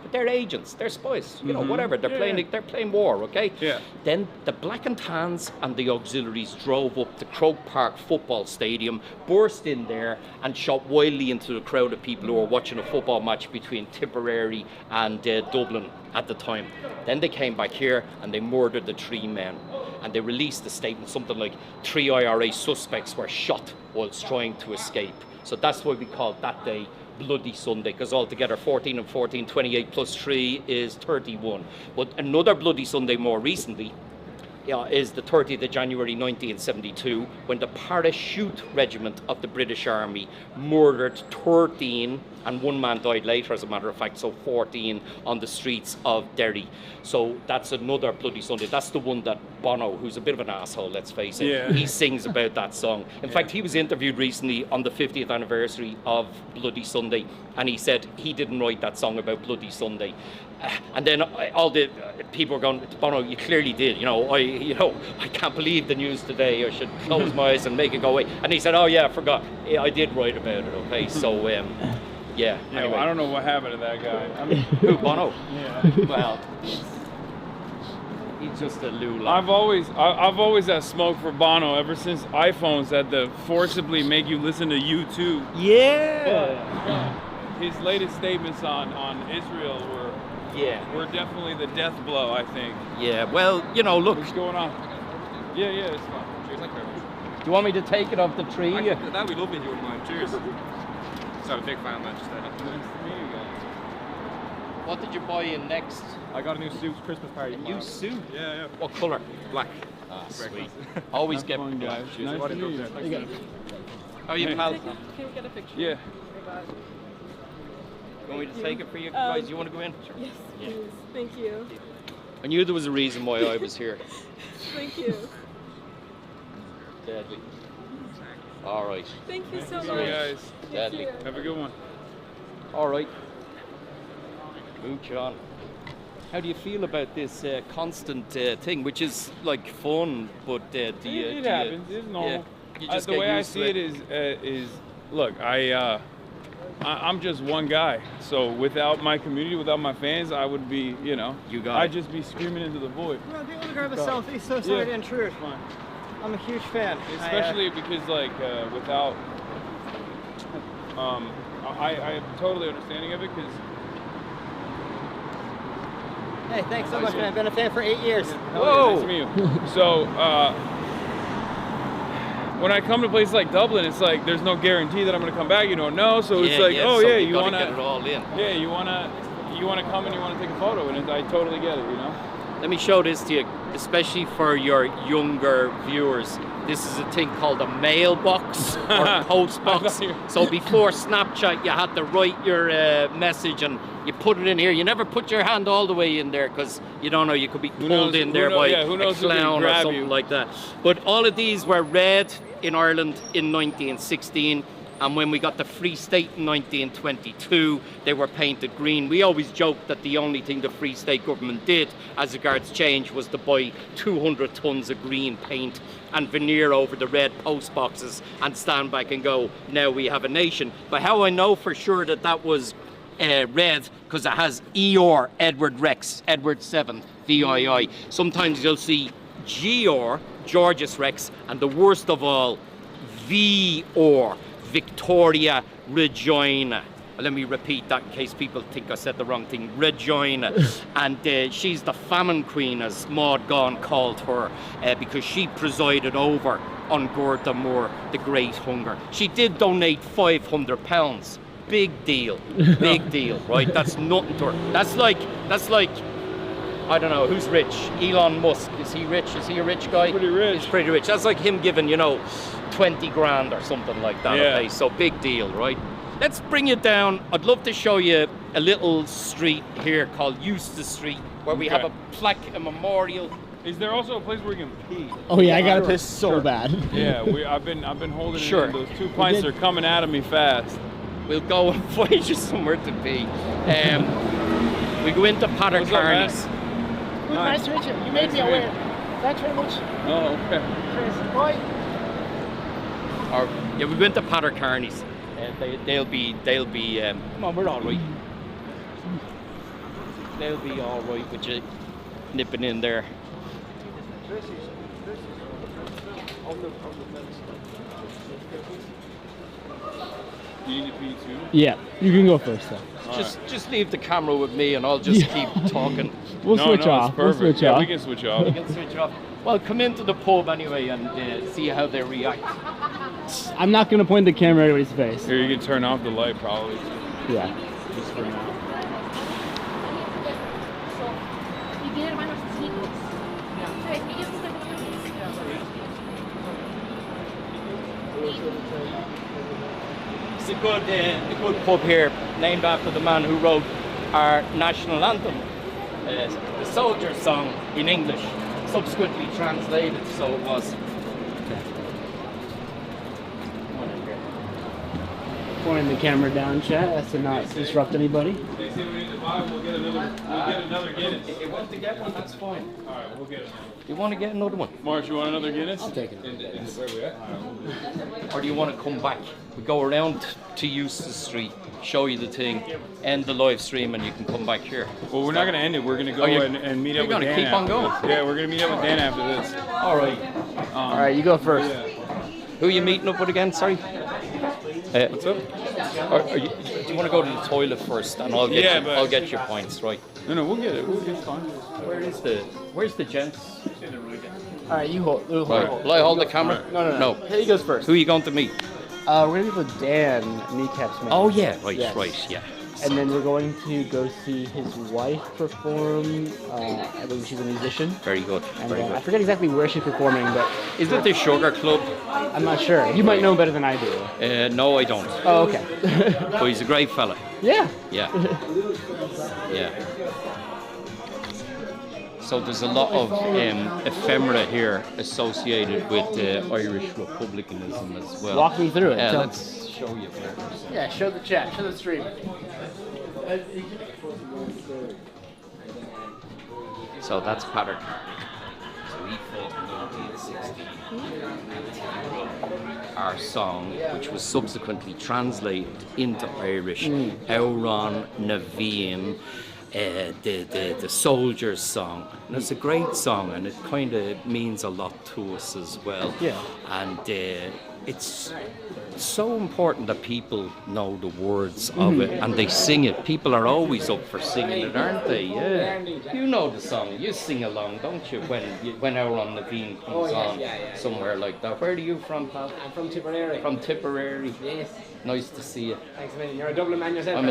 But they're agents, they're spies, you know, whatever. They're playing war, okay? Yeah. Then the Black and Tans and the auxiliaries drove up to Croke Park football stadium, burst in there and shot wildly into the crowd of people who were watching a football match between Tipperary and Dublin at the time. Then they came back here and they murdered the 3 men. And they released a statement, something like 3 IRA suspects were shot whilst trying to escape. So that's why we call that day Bloody Sunday, because altogether 14 and 14, 28 plus 3 is 31. But another Bloody Sunday more recently is the 30th of January 1972, when the Parachute Regiment of the British Army murdered 13, and 1 man died later, as a matter of fact, so 14 on the streets of Derry. So that's another Bloody Sunday. That's the one that Bono, who's a bit of an asshole, let's face it, he sings about that song. In fact, he was interviewed recently on the 50th anniversary of Bloody Sunday, and he said he didn't write that song about Bloody Sunday. And then all the people were going, Bono, you clearly did. I can't believe the news today. I should close my eyes and make it go away. And he said, oh yeah, I forgot. Yeah, I did write about it. Okay, so yeah. Anyway. I don't know what happened to that guy. Who, Bono? Yeah. Well, he's just a lula. I've always had smoke for Bono ever since iPhones had to forcibly make you listen to U2. Yeah. His latest statements on Israel were definitely the death blow, I think. Yeah, well, look. What's going on? Yeah, it's fine. Cheers, thank you very much. Do you want me to take it off the tree? That'd be lovely if you wouldn't mind. Cheers. So, a big fan, man. Just nice to meet you guys. What did you buy in next? I got a new suit, Christmas party. New suit? Yeah. What color? Black. Ah, sweet. Always get Fun, black. guys. Nice to meet you. How are you, pal? Can we get a picture? Yeah. You want me to take it for you guys? You want to go in? Sure. Yes, please. Thank you. I knew there was a reason why I was here. Thank you. Deadly. All right. Thank you so much. See you guys. Deadly. Have a good one. All right. Mooch on. How do you feel about this constant thing, which is like fun, but It happens. It's normal. You just The get way I used to see it is, look, I'm just one guy. So without my community, without my fans, I would be, I'd just be screaming into the void. Well, people grab a selfie, so sorry to intrude. I'm a huge fan. Especially because, like, without, I am totally understanding of it because. Hey, thanks so much, man. I've been a fan for 8 years. Whoa! Nice to meet you. So, when I come to places like Dublin, it's like there's no guarantee that I'm gonna come back. You don't know, so it's like, so you wanna get it all in. Yeah, you wanna come and you wanna take a photo, and I totally get it. Let me show this to you, especially for your younger viewers. This is a thing called a mailbox or post box. So before Snapchat, you had to write your message and you put it in here. You never put your hand all the way in there because you don't know, you could be pulled in there by a clown or something like that. But all of these were read in Ireland in 1916. And when we got the Free State in 1922, they were painted green. We always joked that the only thing the Free State government did as regards change was to buy 200 tons of green paint and veneer over the red post boxes and stand back and go, now we have a nation. But how I know for sure that that was red, because it has ER, Edward Rex, Edward 7th, VII. Sometimes you'll see GR, Georgius Rex, and the worst of all, VR, Victoria Regina. Let me repeat that in case people think I said the wrong thing. Regina. And she's the famine queen, as Maud Gonne called her, because she presided over on Gorta Moor, the Great Hunger. She did donate £500. Big deal. Big deal, right? That's nothing to her. That's like, I don't know, who's rich? Elon Musk. Is he rich? Is he a rich guy? Pretty rich. He's pretty rich. That's like him giving, 20 grand or something like that. Yeah. Okay, so big deal, right? Let's bring you down. I'd love to show you a little street here called Eustace Street, where we have a plaque, a memorial. Is there also a place where we can pee? Oh yeah, I gotta piss so bad. Yeah, I've been holding it Sure. in. Those 2 pints are coming out of me fast. We'll go and find you somewhere to pee. We go into Patter Carney's. Nice to meet you. You made me aware. Thanks very much. Oh, okay. Cheers. Bye. We went to Patter Carney's. They'll be. Come on, we're all right. They'll be all right with you nipping in there. You need to pee too? Yeah, you can go first though. Just leave the camera with me, and I'll just keep talking. We'll switch off. It's perfect. We'll switch off. We can switch off. We can switch off. Well, come into the pub anyway and see how they react. I'm not gonna point the camera at anybody's face. Here, you can turn off the light probably. Yeah. Just for now. It's a good pub here, named after the man who wrote our national anthem, the Soldier's Song in English, subsequently translated, so it was. Pointing the camera down, chat, as to not disrupt anybody. They say we need to buy, we'll get another Guinness. If you want to get one, that's fine. Alright, we'll get another. You want to get another one? Marsh, you want another Guinness? I'll take it. Where we at? Or do you want to come back? We go around to Eustace Street, show you the thing, end the live stream, and you can come back here. Well, we're not going to end it. We're going to go and meet up with Dan. You're going to keep on going? Yeah, we're going to meet up with Dan after this. All right. All right, you go first. Yeah. Who are you meeting up with again? Sorry. What's up? Do you want to go to the toilet first, and I'll get your points, right? No, we'll get it. We'll get fine. Where's the gents? All right, you hold. Right. Will I hold the camera? No. He goes first. Who are you going to meet? We're gonna be with Dan, Kneecap Smith. Oh yeah, right, Yes. right, yeah. And then we're going to go see his wife perform. I believe she's a musician. Very good. And Very good. I forget exactly where she's performing, but Is it the Sugar Club? I'm not sure. You might know better than I do. No, I don't. Oh, okay. But he's a great fella. Yeah. Yeah. Yeah. So there's a lot of ephemera here associated with Irish republicanism as well. Walk me through it. Let's show you first. Yeah, show the chat, show the stream. So that's Patrick. So he fought in 1960. Our song, which was subsequently translated into Irish, Euron Naveen. The soldier's song, and it's a great song, and it kind of means a lot to us as well. Yeah. And it's so important that people know the words of it and they sing it. People are always up for singing it, aren't they? Yeah. You know the song. You sing along, don't you? When Euron Naveen comes on somewhere like that. Where are you from, pal? I'm from Tipperary. From Tipperary. Yes. Nice to see you. Thanks a million. You're a Dublin man yourself. I'm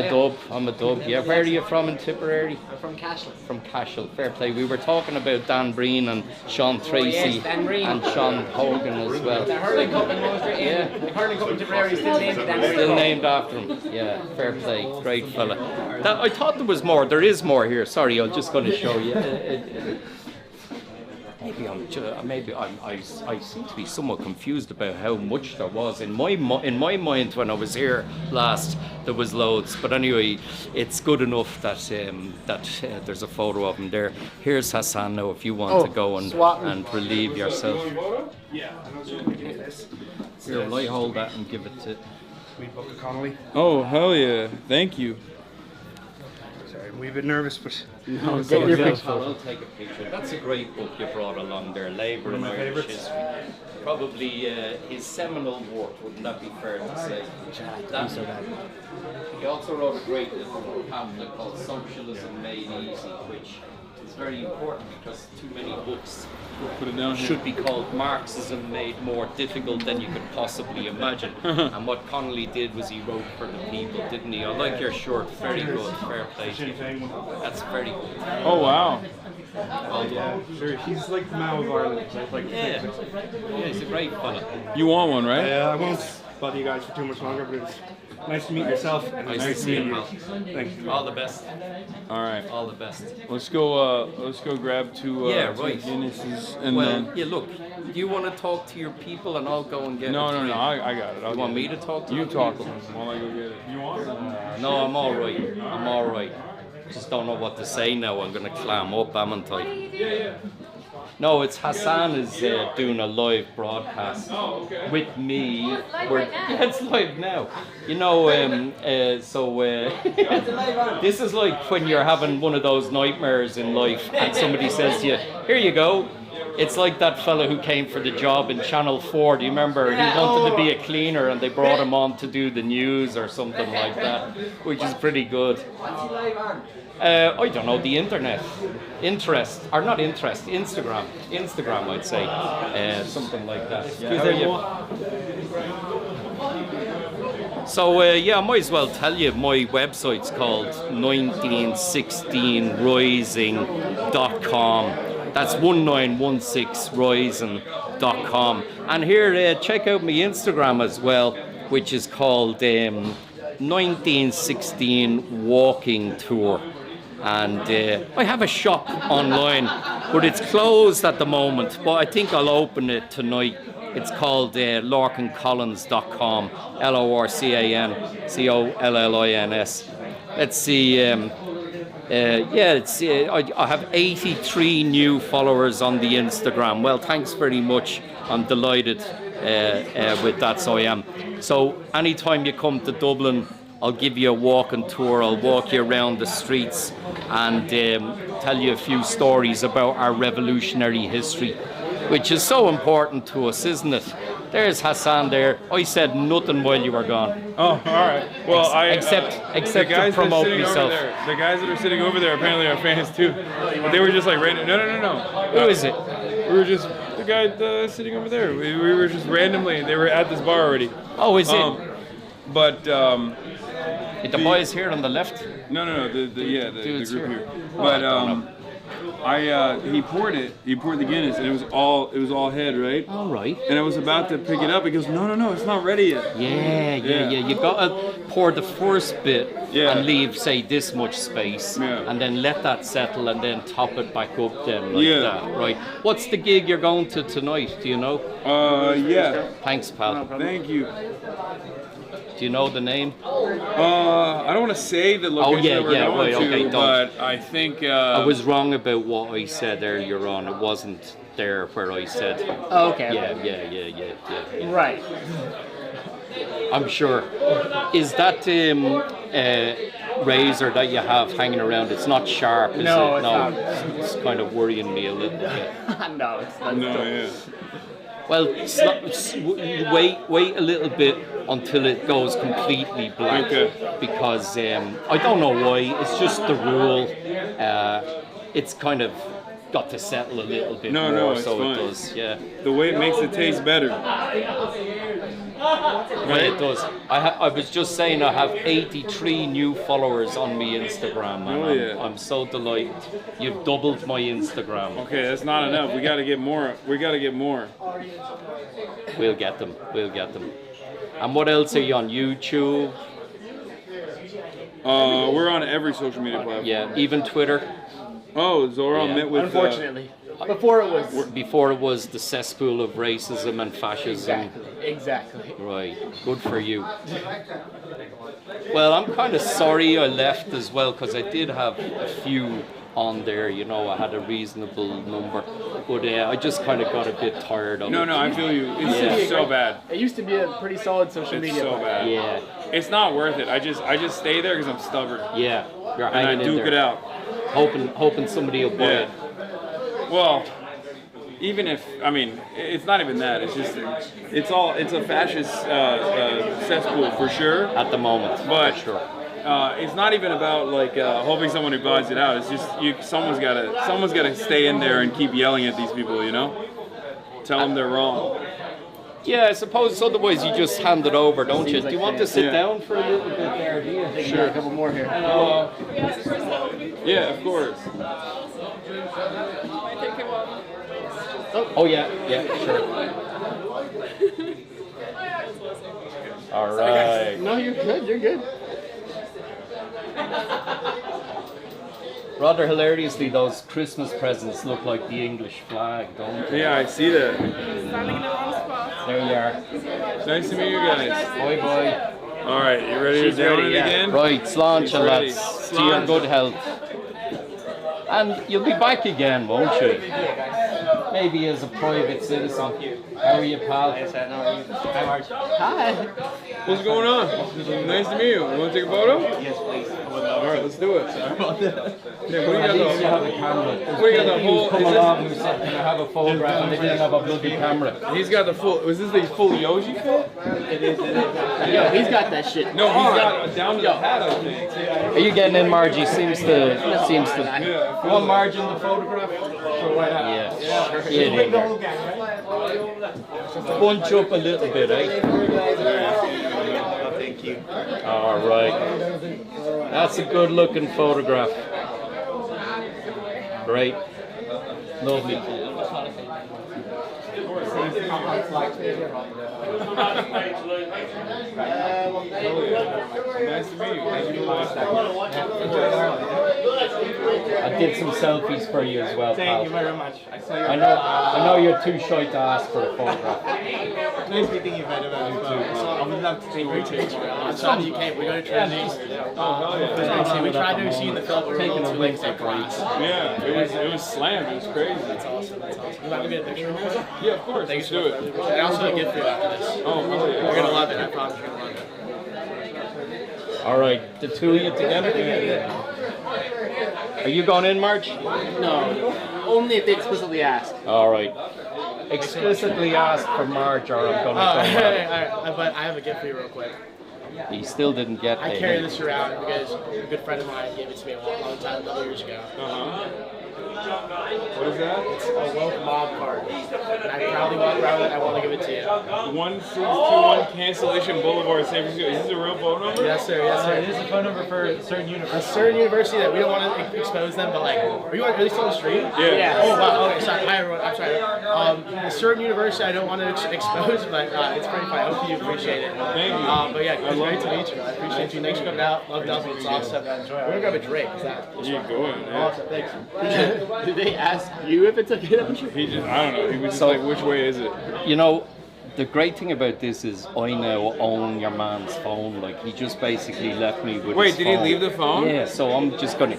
a dub. Yeah. Where are you from in Tipperary? I'm from Cashel. From Cashel. Fair play. We were talking about Dan Breen and Sean Tracy yes, Dan Breen. and Sean Hogan as well. The hurling cup in Munster. Yeah. The hurling cup in Tipperary is still named Dan Breen. Still named after him. Yeah. Fair play. Great fella. I thought there was more. There is more here. Sorry, I'm just going to show you. I seem to be somewhat confused about how much there was in my mind when I was here last. There was loads, but anyway, it's good enough that there's a photo of him there. Here's Hasan now, if you want to go and relieve yourself. Yeah. Here, will I hold that and give it to Connolly? Oh, hell yeah. Thank you. Sorry, I'm a wee bit nervous, but... No, get your picture. I'll take a picture. That's a great book you brought along there, Labour in Irish History. Probably his seminal work, wouldn't that be fair to say? He also wrote a great little pamphlet called Socialism Made Easy, which is very important because too many books Put it down here. should be called Marxism Made More Difficult Than You Could Possibly Imagine. And what Connolly did was he wrote for the people, didn't he? I like your shirt, very good, fair play to you. That's very good. Oh, wow. Yeah, sure. He's like the Mao of Ireland. Yeah, he's a great fella. You want one, right? I won't bother you guys for too much longer, but it's nice to meet yourself. And Nice to see you, pal. Thank you. All the best. All right. All the best. Let's go grab two right. Guinnesses and Well, then... yeah, look, do you want to talk to your people and I'll go and get No, a no, drink? no, I got it. You want me to talk to You the talk to people? them while I go get it. You want it? No, I'm all right. I'm all right. Just don't know what to say now. I'm going to clam up, haven't I? No, it's Hasan is doing a live broadcast with me. Yeah, it's live now. You know, this is like when you're having one of those nightmares in life and somebody says to you, here you go. It's like that fella who came for the job in Channel 4. Do you remember? He wanted to be a cleaner and they brought him on to do the news or something like that, which is pretty good. I don't know, the internet. Instagram, I'd say. Something like that. So, I might as well tell you, my website's called 1916rising.com. That's 1916rising.com. And here, check out my Instagram as well, which is called 1916 Walking Tour. And I have a shop online, but it's closed at the moment. But I think I'll open it tonight. It's called lorcancollins.com, LORCANCOLLINS. Let's see. I have 83 new followers on the Instagram. Well, thanks very much. I'm delighted with that, so I am. So anytime you come to Dublin, I'll give you a walking tour. I'll walk you around the streets and tell you a few stories about our revolutionary history, which is so important to us, isn't it? There's Hasan there. I said nothing while you were gone. Oh, all right. Well, except to promote myself. The guys that are sitting over there apparently are fans too. But they were just like random. No. Who is it? We were just the guy sitting over there. We were just randomly. They were at this bar already. Oh, is it? But The boys here on the left. no, the Dudes group here. here. Oh, But I don't he poured the Guinness, and it was all head, right? All right. And I was about to pick it up. He goes, no, it's not ready yet. Yeah. You gotta pour the first bit and leave, say, this much space, and then let that settle, and then top it back up then like that. Right. What's the gig you're going to tonight? Do you know? Yeah. Thanks, pal. Thank you. Do you know the name? I don't want to say the location we're going to, okay, but I think I was wrong about what I said earlier on. It wasn't there where I said. Oh, okay. Yeah. Right. I'm sure. Is that razor that you have hanging around? It's not sharp, is No, it? it's not. It's kind of worrying me a little bit. No, it's not. Well, wait a little bit until it goes completely black, because I don't know why. It's just the rule. It's kind of got to settle a little bit more, it's so fine. it does. Yeah. The way it makes it taste better. Right, it does. I was just saying I have 83 new followers on my Instagram, and I'm so delighted. You've doubled my Instagram. Okay, that's not enough. We got to get more. We'll get them. And what else are you on? YouTube? We're on every social media platform. Yeah, even Twitter. Oh, Zora met with. Unfortunately. Before it was the cesspool of racism and fascism. Exactly. Right. Good for you. Well, I'm kind of sorry I left as well, because I did have a few on there. You know, I had a reasonable number, but I just kind of got a bit tired of it. No, I feel you. It's so bad. It used to be a pretty solid social media. It's so bad. Yeah. It's not worth it. I just stay there because I'm stubborn. Yeah. You're and I hanging in duke there. it out. Hoping somebody will buy it. Well, even if, it's not even that. It's just, it's a fascist cesspool for sure. At the moment, but for sure. It's not even about hoping someone who buys it out. It's just someone's gotta stay in there and keep yelling at these people. You know, tell them they're wrong. Yeah, I suppose otherwise you just hand it over, don't you? Do you want to sit down for a little bit there? Do you? Sure. A couple more here. Yeah, of course. Oh yeah, sure. All right. No, you're good. Rather hilariously, those Christmas presents look like the English flag, don't they? Yeah, I see that. Standing in the wrong spot. There you are. Nice to meet you guys. Bye. All right, you ready to down it again? Right, sláinte, ready. lads. To your good health. And you'll be back again, won't you? Maybe as a private citizen. How are you, pal? Hi. What's going on? Nice to meet you. You want to take a photo? Yes, please. All right, let's do it. Yeah, what do you At got? least you have a camera. What do you got? The whole? Come along who said, can I have a photograph, and they didn't have a bloody camera. He's got the full. Was this the full Yoji fit? It is. Yo, he's got that shit. No, he's got down to the pad, I think. Are you getting in, Margie? Seems to. Yeah. Want Margie in the photograph? Yeah. Get in there. Bunch up a little bit, eh? Thank you. All right. That's a good looking photograph. Great. Lovely. Nice to meet you. Thank you for watching. I did some selfies for you as well, pal. Thank you very much. I know you're too shy to ask for a photograph. Nice meeting you, man. I would love to take your picture. I'm sorry you came. We go to Trinity. We tried to see in the film. We were a little too late to class. Yeah, it was slammed. It was crazy. That's awesome. You want to get a picture real quick? Yeah, of course. Let's do it. I also have a gift for you after this. Oh, really? You're gonna love it. I promise you're gonna love it. All right, the two of you together? Are you going in, March? No, only if they explicitly ask. All right. Explicitly ask for March, or I'm going to go. But I have a gift for you real quick. He still didn't get I carry this around because a good friend of mine gave it to me a long time, a couple years ago. What is that? It's a woke mob card. And I proudly walk around with it. I want to give it to you. 1621 Cancellation Boulevard, San Francisco. Is this a real phone number? Yes, sir. Yes, sir. It is a phone number for a certain university. A certain university that we don't want to expose them, but like, are you really still on the stream? Yeah. Oh wow. Okay. Sorry. Hi everyone. I'm sorry. A certain university I don't want to expose, but it's pretty fun. I hope you appreciate it. Thank you. But yeah, it's great to meet you. I appreciate you. Thanks for coming out. Love Dublin. It's awesome. We're gonna grab a drink. Is that? Yeah, go ahead. Yeah. Awesome. Thanks. Did they ask you if it's a kid? He just, I don't know. He was just like, which way is it? You know, the great thing about this is I now own your man's phone. Like, he just basically left me with Wait, his did phone. he leave the phone? Yeah, so I'm just gonna...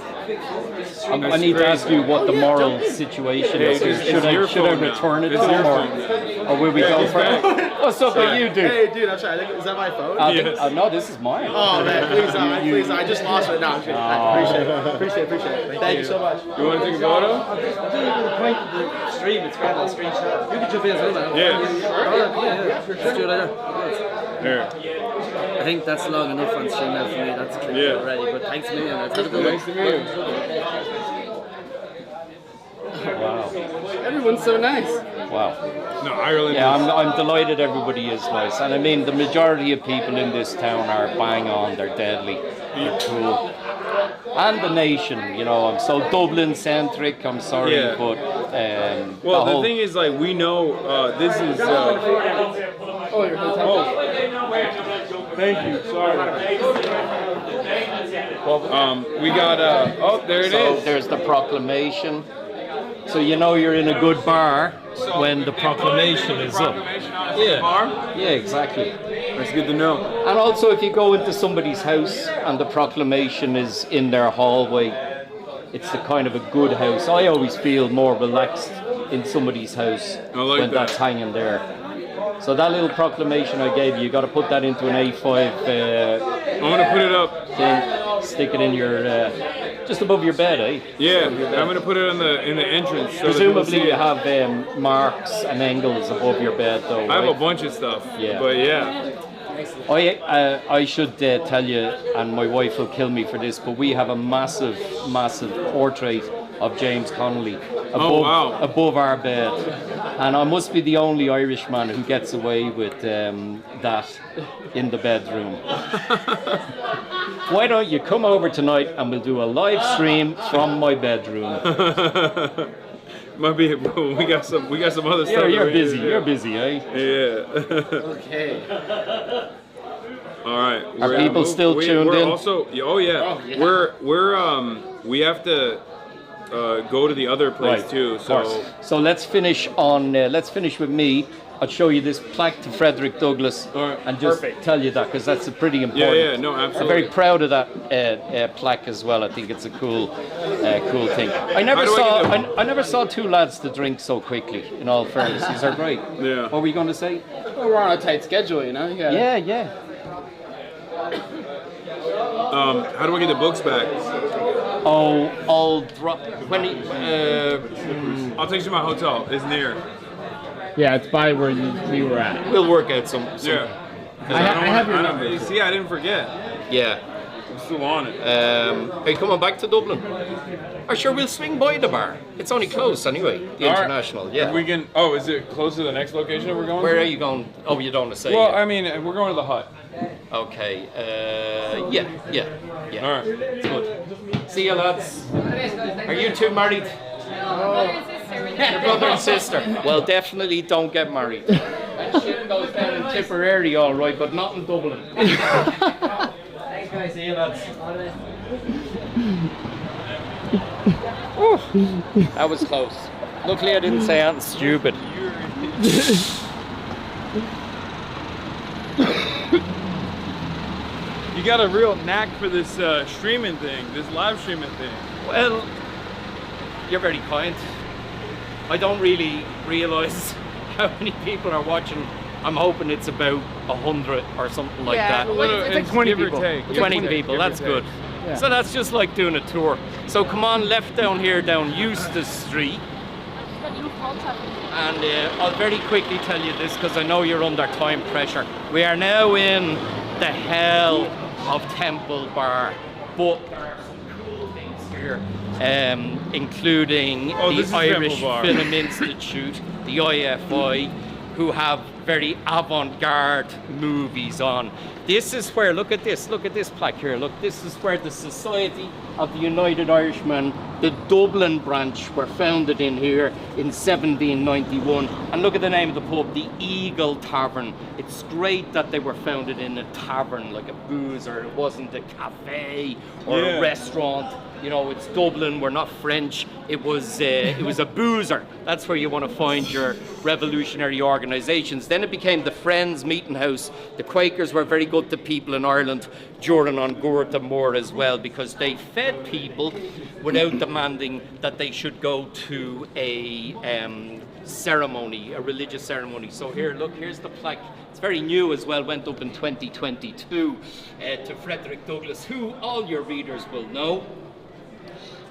I need to ask you what the moral situation is. Should I return it to him, or will we go for it? What's up with you, dude? Hey, dude, I'm sorry. Is that my phone? No, this is mine. Oh, man, please, please. I just lost it. No, I'm kidding. Appreciate it. Thank you so much. You want to take a photo? Point to the stream. It's got a screenshot. You can jump in as well, man. Yeah. Let's do it later. Here. I think that's long enough on stream now for me. That's tricky already. But thanks a million. That's good. Nice to meet you. Wow. Everyone's so nice. Wow. No, Ireland. Yeah, I'm delighted everybody is nice. And I mean, the majority of people in this town are bang on, they're deadly, they're cool. And the nation, you know, I'm so Dublin-centric, I'm sorry, but... well, the thing is, like, we know this is... Oh, you're Thank you, sorry. We got, there it is. There's the proclamation. So you know you're in a good bar when the proclamation is up. Yeah, exactly. That's good to know. And also if you go into somebody's house and the proclamation is in their hallway, it's the kind of a good house. I always feel more relaxed in somebody's house when that's hanging there. So that little proclamation I gave you got to put that into an A5 I'm going to put it up. thing, stick it in your, just above your bed, eh? Yeah, I'm going to put it in the entrance. So presumably you have marks and angles above your bed though, I have right? a bunch of stuff, Yeah. but yeah. I should tell you, and my wife will kill me for this, but we have a massive portrait of James Connolly above our bed. And I must be the only Irishman who gets away with that in the bedroom. Why don't you come over tonight and we'll do a live stream from my bedroom. Might be, we got some other stuff. You're busy, eh? Yeah. Okay. All right. Are people still tuned in? Also, we have to go to the other place too. So let's finish with me. I'll show you this plaque to Frederick Douglass and just tell you that because that's a pretty important. Yeah, no, absolutely. I'm very proud of that plaque as well. I think it's a cool thing. I never saw two lads to drink so quickly. In all fairness, these are great. Yeah. What were you going to say? Well, we're on a tight schedule, you know. Yeah. How do I get the books back? Oh, I'll drop I'll take you to my hotel. It's near. Yeah, it's by where we were at. We'll work out some. Yeah. I have your number. You see, I didn't forget. Yeah. I'm still on it. Are you coming back to Dublin? Or sure, we'll swing by the bar. It's only close anyway. The International. Yeah. If we can. Oh, is it close to the next location that we're going? Where are you going? Oh, you don't want to say. Well, yet. I mean, we're going to the hut. Okay. Yeah. All right. It's good. See you, lads. Are you two married? Your brother and sister. Well, definitely don't get married. And shit goes down in Tipperary, all right, but not in Dublin. Thanks, guys. See you, lads. That was close. Luckily, I didn't say anything stupid. You got a real knack for this streaming thing, this live streaming thing. Well, you're very kind. I don't really realise how many people are watching. I'm hoping it's about 100 or something like that. Well, it's like 20 give or people. take. 20 people, that's good. Yeah. So that's just like doing a tour. So come on, left down here, down Eustace Street. And I'll very quickly tell you this because I know you're under time pressure. We are now in the hell of Temple Bar, but there are some cool things here. including this is the Irish Bar. Film Institute, the IFI, who have very avant-garde movies on. This is where, look at this plaque here, look, this is where the Society of the United Irishmen, the Dublin branch, were founded in here in 1791. And look at the name of the pub, the Eagle Tavern. It's great that they were founded in a tavern, like a boozer. It wasn't a cafe or a restaurant. You know, it's Dublin, we're not French. It was a boozer. That's where you want to find your revolutionary organisations. Then it became the Friends Meeting House. The Quakers were very good to people in Ireland during An Gcomhartha Mór as well, because they fed people without demanding that they should go to a ceremony, a religious ceremony. So here, look, here's the plaque. It's very new as well, went up in 2022 to Frederick Douglass, who all your readers will know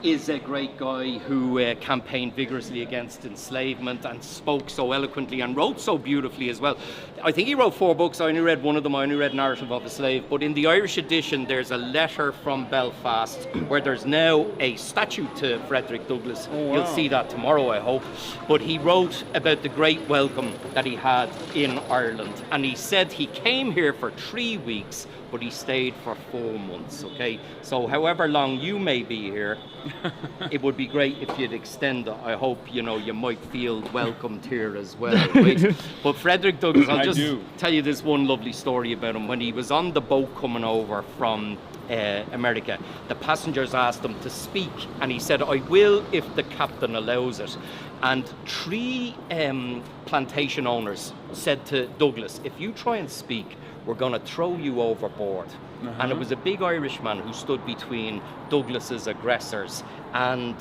is a great guy who campaigned vigorously against enslavement and spoke so eloquently and wrote so beautifully as well. I think he wrote 4 books. I only read one of them. I only read Narrative of a Slave. But in the Irish edition, there's a letter from Belfast where there's now a statue to Frederick Douglass. Oh, wow. You'll see that tomorrow, I hope. But he wrote about the great welcome that he had in Ireland. And he said he came here for 3 weeks, but he stayed for 4 months, okay? So however long you may be here, it would be great if you'd extend it. I hope, you know, you might feel welcomed here as well, right? But Frederick Douglass, I'll just tell you this one lovely story about him. When he was on the boat coming over from America, the passengers asked him to speak, and he said, I will if the captain allows it. And 3 plantation owners said to Douglass, if you try and speak, we're going to throw you overboard. And it was a big Irishman who stood between Douglas's aggressors, and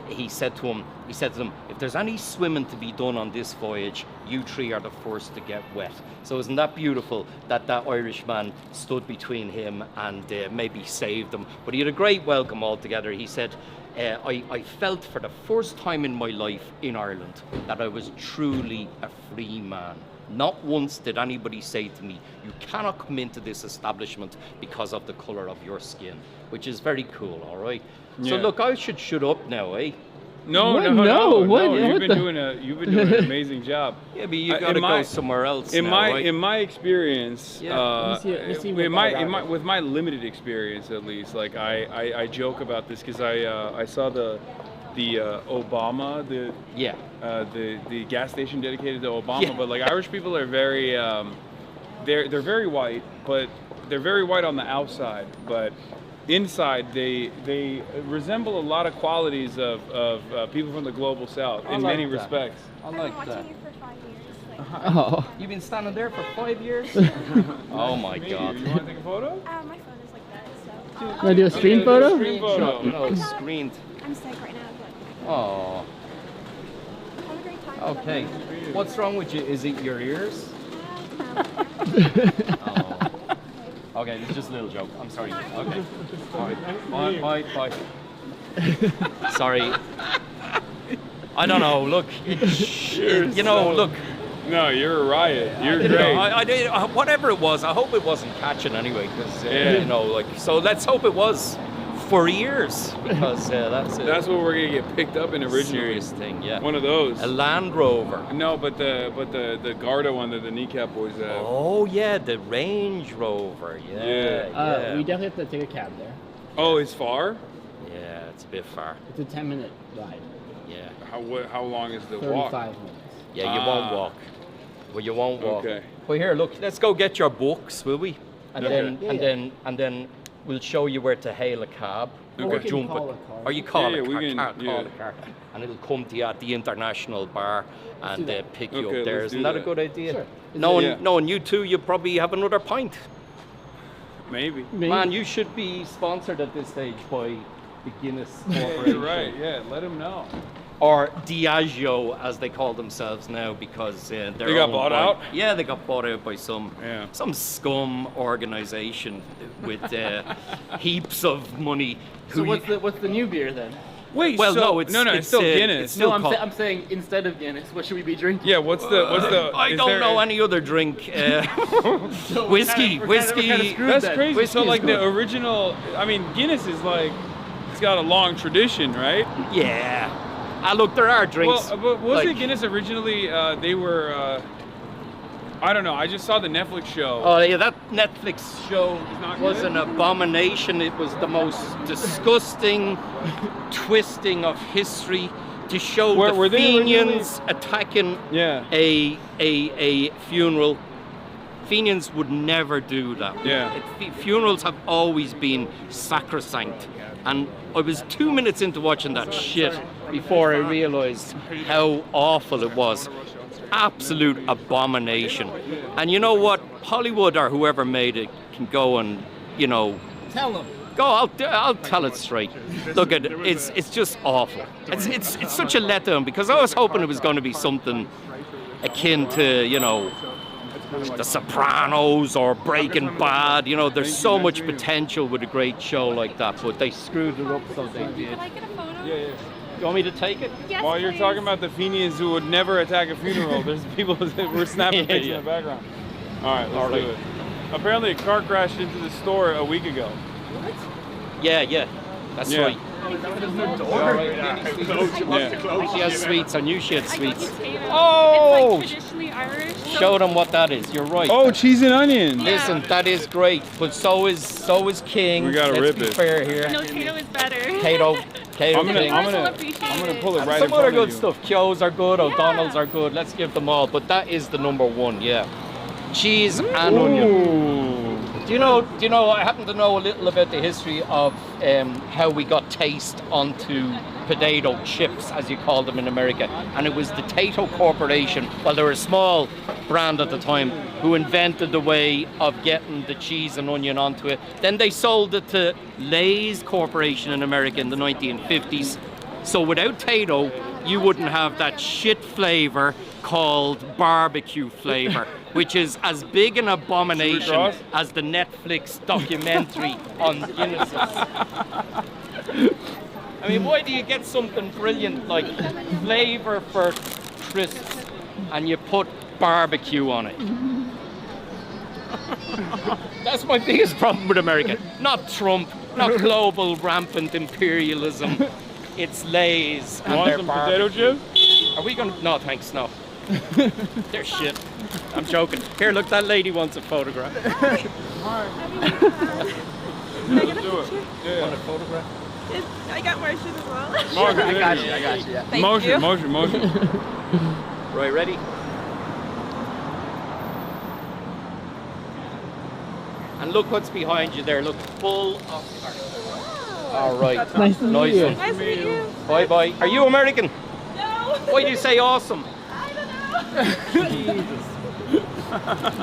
he said to them, if there's any swimming to be done on this voyage, you 3 are the first to get wet. So isn't that beautiful that that Irishman stood between him and maybe saved him? But he had a great welcome altogether. He said, I felt for the first time in my life in Ireland that I was truly a free man. Not once did anybody say to me, you cannot come into this establishment because of the colour of your skin, which is very cool, all right? Yeah. So look, I should shut up now, eh? No. You've been doing an amazing job. Yeah, but you gotta go somewhere else. In my experience, with my limited experience at least, like I joke about this because I saw the Obama, the gas station dedicated to Obama, but like Irish people are very they're very white, but they're very white on the outside, but inside they resemble a lot of qualities of people from the global south in many respects. I like that. You for 5 years. Oh, you've been standing there for 5 years? Oh my God! You want to take a photo? My phone's like that, so. Want to do a screen photo? Screen photo. No, it's screened. I'm sick right now, but. Oh. Have a great time. Okay. What's wrong with you? Is it your ears? Oh. Okay, it's just a little joke. I'm sorry. Okay. All right. Bye. Sorry. I don't know. Look, look. No, you're a riot. You're great. Whatever it was, I hope it wasn't catching anyway. Because so let's hope it was for years, because that's it. That's what we're gonna get picked up in originally. Serious thing, yeah. One of those. A Land Rover. No, but the Garda one that the Kneecap Boys have. Oh yeah, the Range Rover. Yeah. We definitely have to take a cab there. Oh, it's far? Yeah, it's a bit far. It's a 10-minute ride. Yeah. How long is the 35 walk? minutes. Yeah, you won't walk. Well, you won't walk. Okay. Well, here, look. Let's go get your books, will we? And Okay. then we'll show you where to hail a cab or Okay. jump call it. a car. Or you call Yeah, a we car, can- call yeah. a car, and it'll come to you at the International Bar and pick you Okay, up there. let's Isn't do that a that. good idea? Sure. Knowing you two, you probably have another pint. Maybe. Man, you should be sponsored at this stage by the Guinness Corporation. You're right. Yeah, let them know. Or Diageo, as they call themselves now, because they got bought out? Yeah, they got bought out by some scum organization with heaps of money. So what's the new beer then? Wait, Well, so, no, it's still it's Guinness. still No, called- I'm saying instead of Guinness, what should we be drinking? Yeah, what's the? I is don't there know a- any other drink. We're Whiskey. kinda screwed That's then. crazy. Whiskey So is like good. the original, I mean, Guinness is like it's got a long tradition, right? Yeah. Look, there are drinks. Well, but wasn't like- Guinness originally? They were. I don't know. I just saw the Netflix show. Oh yeah, that Netflix show not was good? an abomination. It was the most disgusting twisting of history to show Were the they Fenians attacking a funeral. Fenians would never do that. Yeah. Funerals have always been sacrosanct. And I was 2 minutes into watching that shit before I realized how awful it was. Absolute abomination. And you know what? Hollywood or whoever made it can go and, you know, Tell them. go. I'll tell it straight. Look at it. It's just awful. It's such a letdown because I was hoping it was going to be something akin to, you know, The Sopranos or Breaking Bad. You know, there's so much potential with a great show like that, but they screwed it up so they did. Can I get a photo? Yeah. You want me to take it? Yes, While you're please. talking about the Fenians who would never attack a funeral, there's people that were snapping pics in the background. All right, let's do it. Apparently, a car crashed into the store a week ago. Yeah. That's right. Yeah. She has sweets. I knew she had sweets. Oh! It's like traditionally Irish. Show them what that is. You're right. Oh, cheese and onion. Listen, that is great, but so is King. We gotta Let's rip be it. fair here. No, Tato is better. Tato I'm gonna pull it right in Some other front good of you. stuff. Kyo's are good. O'Donnell's are good. Let's give them all. But that is the number one. Yeah, cheese and onion. Do you know? I happen to know a little about the history of how we got taste onto potato chips, as you call them in America, and it was the Tato Corporation. Well, they were a small brand at the time who invented the way of getting the cheese and onion onto it. Then they sold it to Lay's Corporation in America in the 1950s. So without Tato, you wouldn't have that shit flavor called barbecue flavor, which is as big an abomination as the Netflix documentary on Guinnesses. I mean, why do you get something brilliant like flavor for crisps and you put barbecue on it? That's my biggest problem with America. Not Trump, not global rampant imperialism. It's Lay's and Want their some barbecue. potato chips? Are we gonna? No, thanks, no. They're shit. I'm joking. Here, look, that lady wants a photograph. Do it. Yeah. Want a photograph? I got more shit as well. I got you. Yeah. Thank Motion. you. Right, ready? And look what's behind you there. Look, full of cars. All right. Nice to meet you. Nice to meet you. Bye bye. Are you American? No. Why do you say awesome? I don't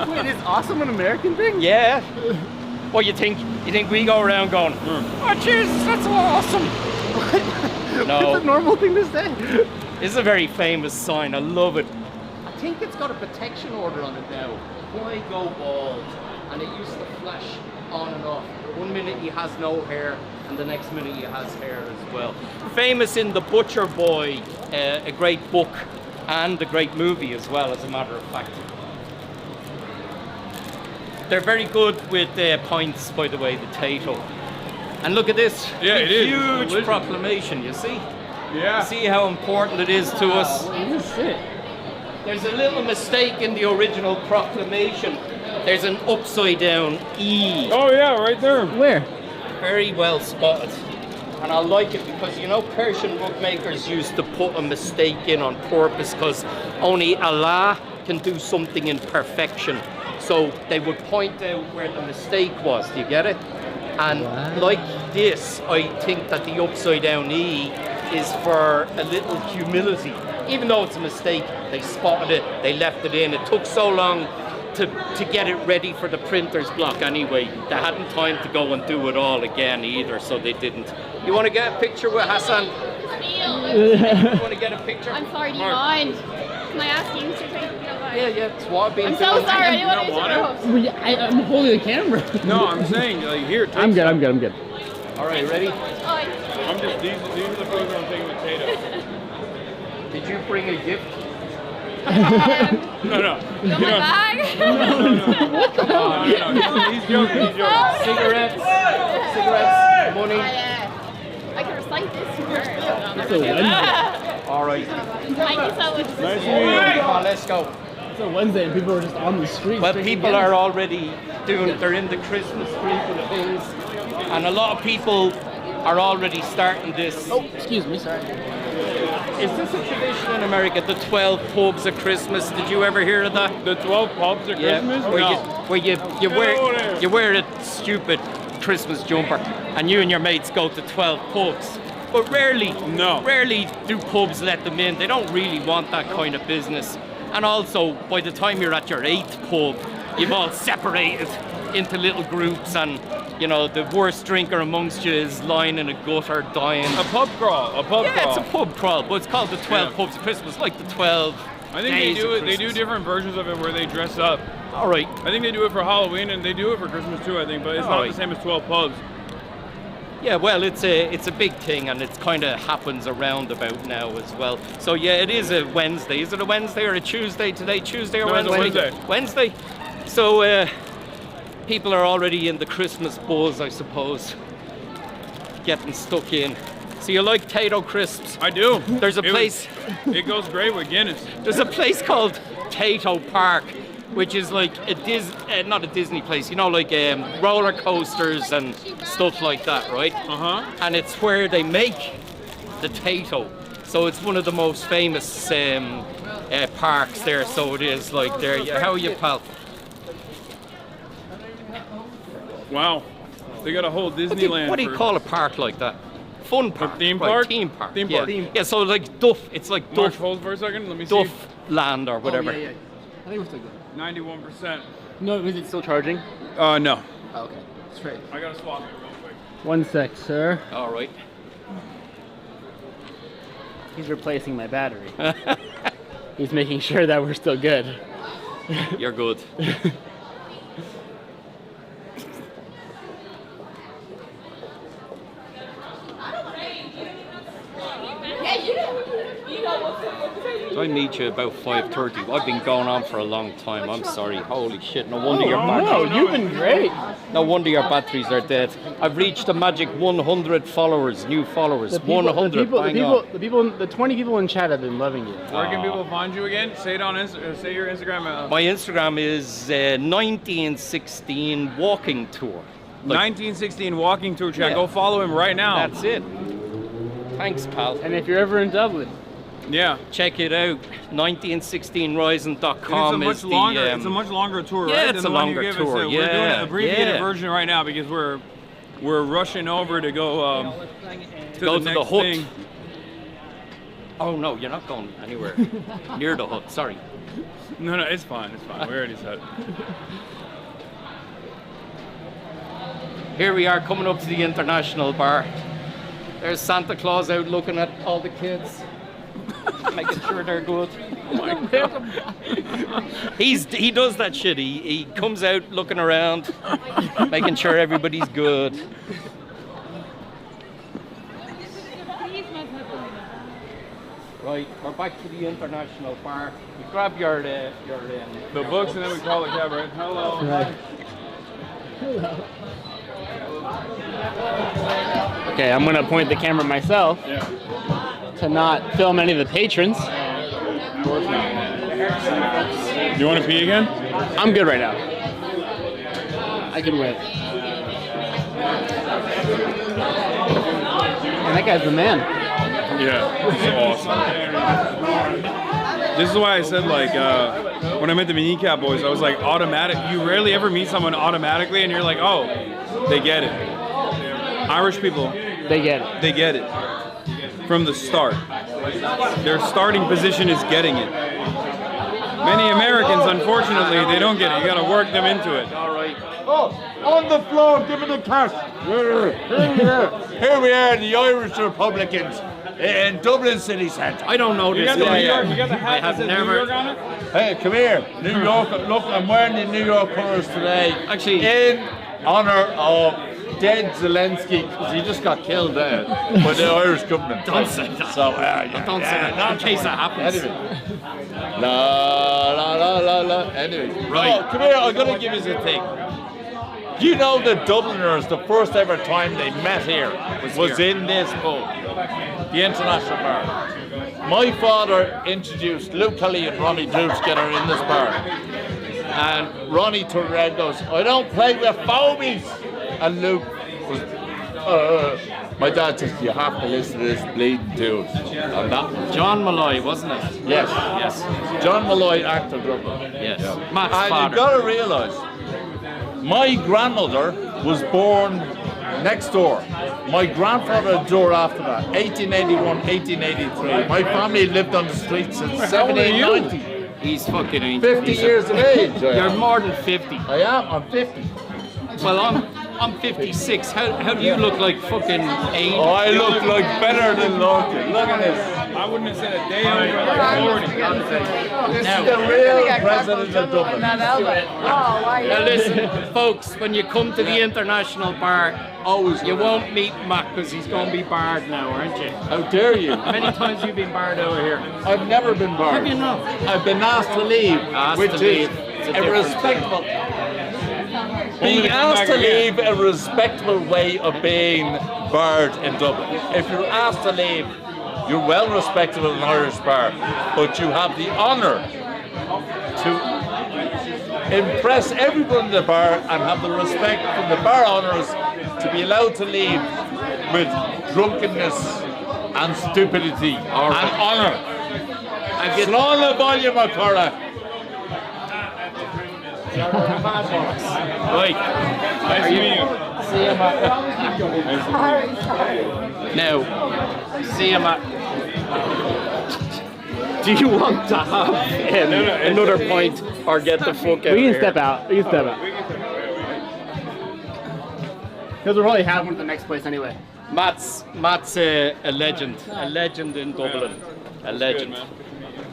know. Wait, is awesome an American thing? Yeah. What you think? You think we go around going, oh Jesus, that's awesome? No. It's a normal thing to say. This is a very famous sign. I love it. I think it's got a protection order on it now. Why go bald? And it used to flash on and off. One minute he has no hair, and the next minute he has hair as well. Famous in The Butcher Boy, a great book and a great movie as well, as a matter of fact. They're very good with points, by the way, the Tato. And look at this. Yeah, it is. Huge Delicious. proclamation, you see? Yeah. See how important it is to us? There's a little mistake in the original proclamation. There's an upside down E. Oh yeah, right there. Where? Very well spotted. And I like it because, you know, Persian bookmakers used to put a mistake in on purpose because only Allah can do something in perfection. So they would point out where the mistake was. Do you get it? And like this, I think that the upside down E is for a little humility. Even though it's a mistake, they spotted it, they left it in. It took so long to get it ready for the printer's block anyway. They hadn't time to go and do it all again either, so they didn't. You want to get a picture with Hasan? You want to get a picture? I'm sorry, do you mind? Can I ask you to take a picture? Yeah, it's what I've been I'm doing. so sorry, I didn't want to interrupt. I'm holding the camera. No, I'm saying like here. Take I'm good. some. I'm good. All right, ready? I'm just these are the photos I'm taking with Tato. Did you bring a gift? No. You want my bag? No. He's joking. Cigarettes, money. I like this word. It's a Wednesday. All right. Thank you so much. Nice to meet you. Come on, let's go. It's a Wednesday and people are just on the streets. Well, drinking people Guinness. are already they're in the Christmas spirit of things, and a lot of people are already starting this. Oh, excuse me, sorry. Is this a tradition in America, the 12 pubs at Christmas? Did you ever hear of that? The 12 pubs at Christmas? Where you wear a stupid Christmas jumper and you and your mates go to 12 pubs. But rarely do pubs let them in. They don't really want that kind of business. And also, by the time you're at your 8th pub, you've all separated into little groups, and you know the worst drinker amongst you is lying in a gutter dying. A pub crawl. Yeah, it's a pub crawl, but it's called the 12 pubs of Christmas, like the 12 I think days they do of it. They do Christmas. different versions of it where they dress up. All right. I think they do it for Halloween and they do it for Christmas too. I think, but it's All not right. the same as 12 pubs. Yeah, well, it's a big thing, and it kind of happens around about now as well. So yeah, it is a Wednesday. Is it a Wednesday or a Tuesday today? Tuesday or No, it's a Wednesday? Wednesday. Wednesday. So people are already in the Christmas buzz, I suppose, getting stuck in. So you like Tato crisps? I do. There's a place. It goes great with Guinness. There's a place called Tato Park, which is like not a Disney place, you know, like roller coasters and stuff like that, right? And it's where they make the Tato. So it's one of the most famous parks there. So it is like there. How are you, pal? Wow, they got a whole Disneyland. What do you call a park like that? Fun park. theme right, park? Theme park. Theme yeah. park. Yeah. So like Duff. It's like Mark, Duff. hold for a second. Let me see. Duff Land or whatever. Oh, yeah. I think we're still good. 91%. No, is it still charging? No. Oh, okay. Straight. I gotta swap it real quick. 1 sec, sir. All right. He's replacing my battery. He's making sure that we're still good. You're good. So I meet you about 5:30. I've been going on for a long time. I'm sorry. Holy shit! No wonder your batteries. No, you've been great. No wonder your batteries are dead. I've reached the magic 100 followers, new followers. The 100. The 20 people in chat have been loving you. Where can people find you again? Say it on say your Instagram. My Instagram is 1916 walking tour. 1916 walking tour chat. Yeah. Go follow him right now. That's it. Thanks, pal. And if you're ever in Dublin, yeah, check it out. 1916rising.com it's a much longer. It's a much longer tour, yeah, right? it's than a the one you longer gave us. tour. We're doing an abbreviated version right now because we're rushing over to go to the hut. thing. Oh no, you're not going anywhere near the hut. Sorry. No, it's fine. It's fine. We already said it. Here we are coming up to the International Bar. There's Santa Claus out looking at all the kids, making sure they're good. Oh my God. He does that shit. He comes out looking around, making sure everybody's good. Right, we're back to the International Bar. You grab your the books and then we call the cab, right? Hello. Right. Okay, I'm gonna point the camera myself to not film any of the patrons. Of course not. Do you want to pee again? I'm good right now. I can wait. And that guy's the man. Yeah, it's awesome. This is why I said, like, when I met the Kneecap Boys, I was like, automatic. You rarely ever meet someone automatically and you're like, oh, they get it. Irish people, they get it. They get it from the start. Their starting position is getting it. Many Americans, unfortunately, they don't get it. You got to work them into it. All right. Oh, on the floor, give me the cash. Here we are, the Irish Republicans in Dublin City Centre. I don't know this. You got the New York, you got the hat that says New York on it? Hey, come here. New York, look, I'm wearing the New York colours today. Actually, in honour of dead Zelensky, because he just got killed there by the Irish government. Don't say that. So, don't say that, in case that happens. Anyway. La. Anyway. Right. Oh, come here, I'm going to give you a thing. You know the Dubliners, the first ever time they met here was in this pub, the International Bar. My father introduced Luke Kelly and Ronnie Blue together in this bar. And Ronnie turned around and goes, I don't play with phobies. And Luke was, my dad says, you have to listen to this bleeding tune. And that John Malloy, wasn't it? Yes. Yes. John Malloy, actor Dublin. Yes. Yeah. Matt's and father. you've got to realise, my grandmother was born next door. My grandfather a door after that, 1881, 1883. My family lived on the street since 1790. He's fucking ancient. 50 years of age. You're more than 50. I am, I'm 50. Well, I'm 56. How do you look like fucking 80? Oh, I look like better than Lorcan. Look at this. I wouldn't have said a day over like 40. This is the real president of Dublin. Now listen, folks, when you come to the International Bar, you won't meet Matt because he's going to be barred now, aren't you? How dare you? How many times have you been barred over here? I've never been barred. Have you not? I've been asked to leave, which is a respectable. Being asked to leave a respectable way of being barred in Dublin. If you're asked to leave, you're well respected in an Irish bar, but you have the honour to impress everyone in the bar and have the respect from the bar owners to be allowed to leave with drunkenness and stupidity and honour. Slow the volume, O'Cora. Right. Nice to meet you. See you, Matt. Now, see you, Matt. Do you want to have another point or get the fuck out? We can step out. We can step out. Because we'll probably have one at the next place anyway. Matt's a legend in Dublin. A legend. Good,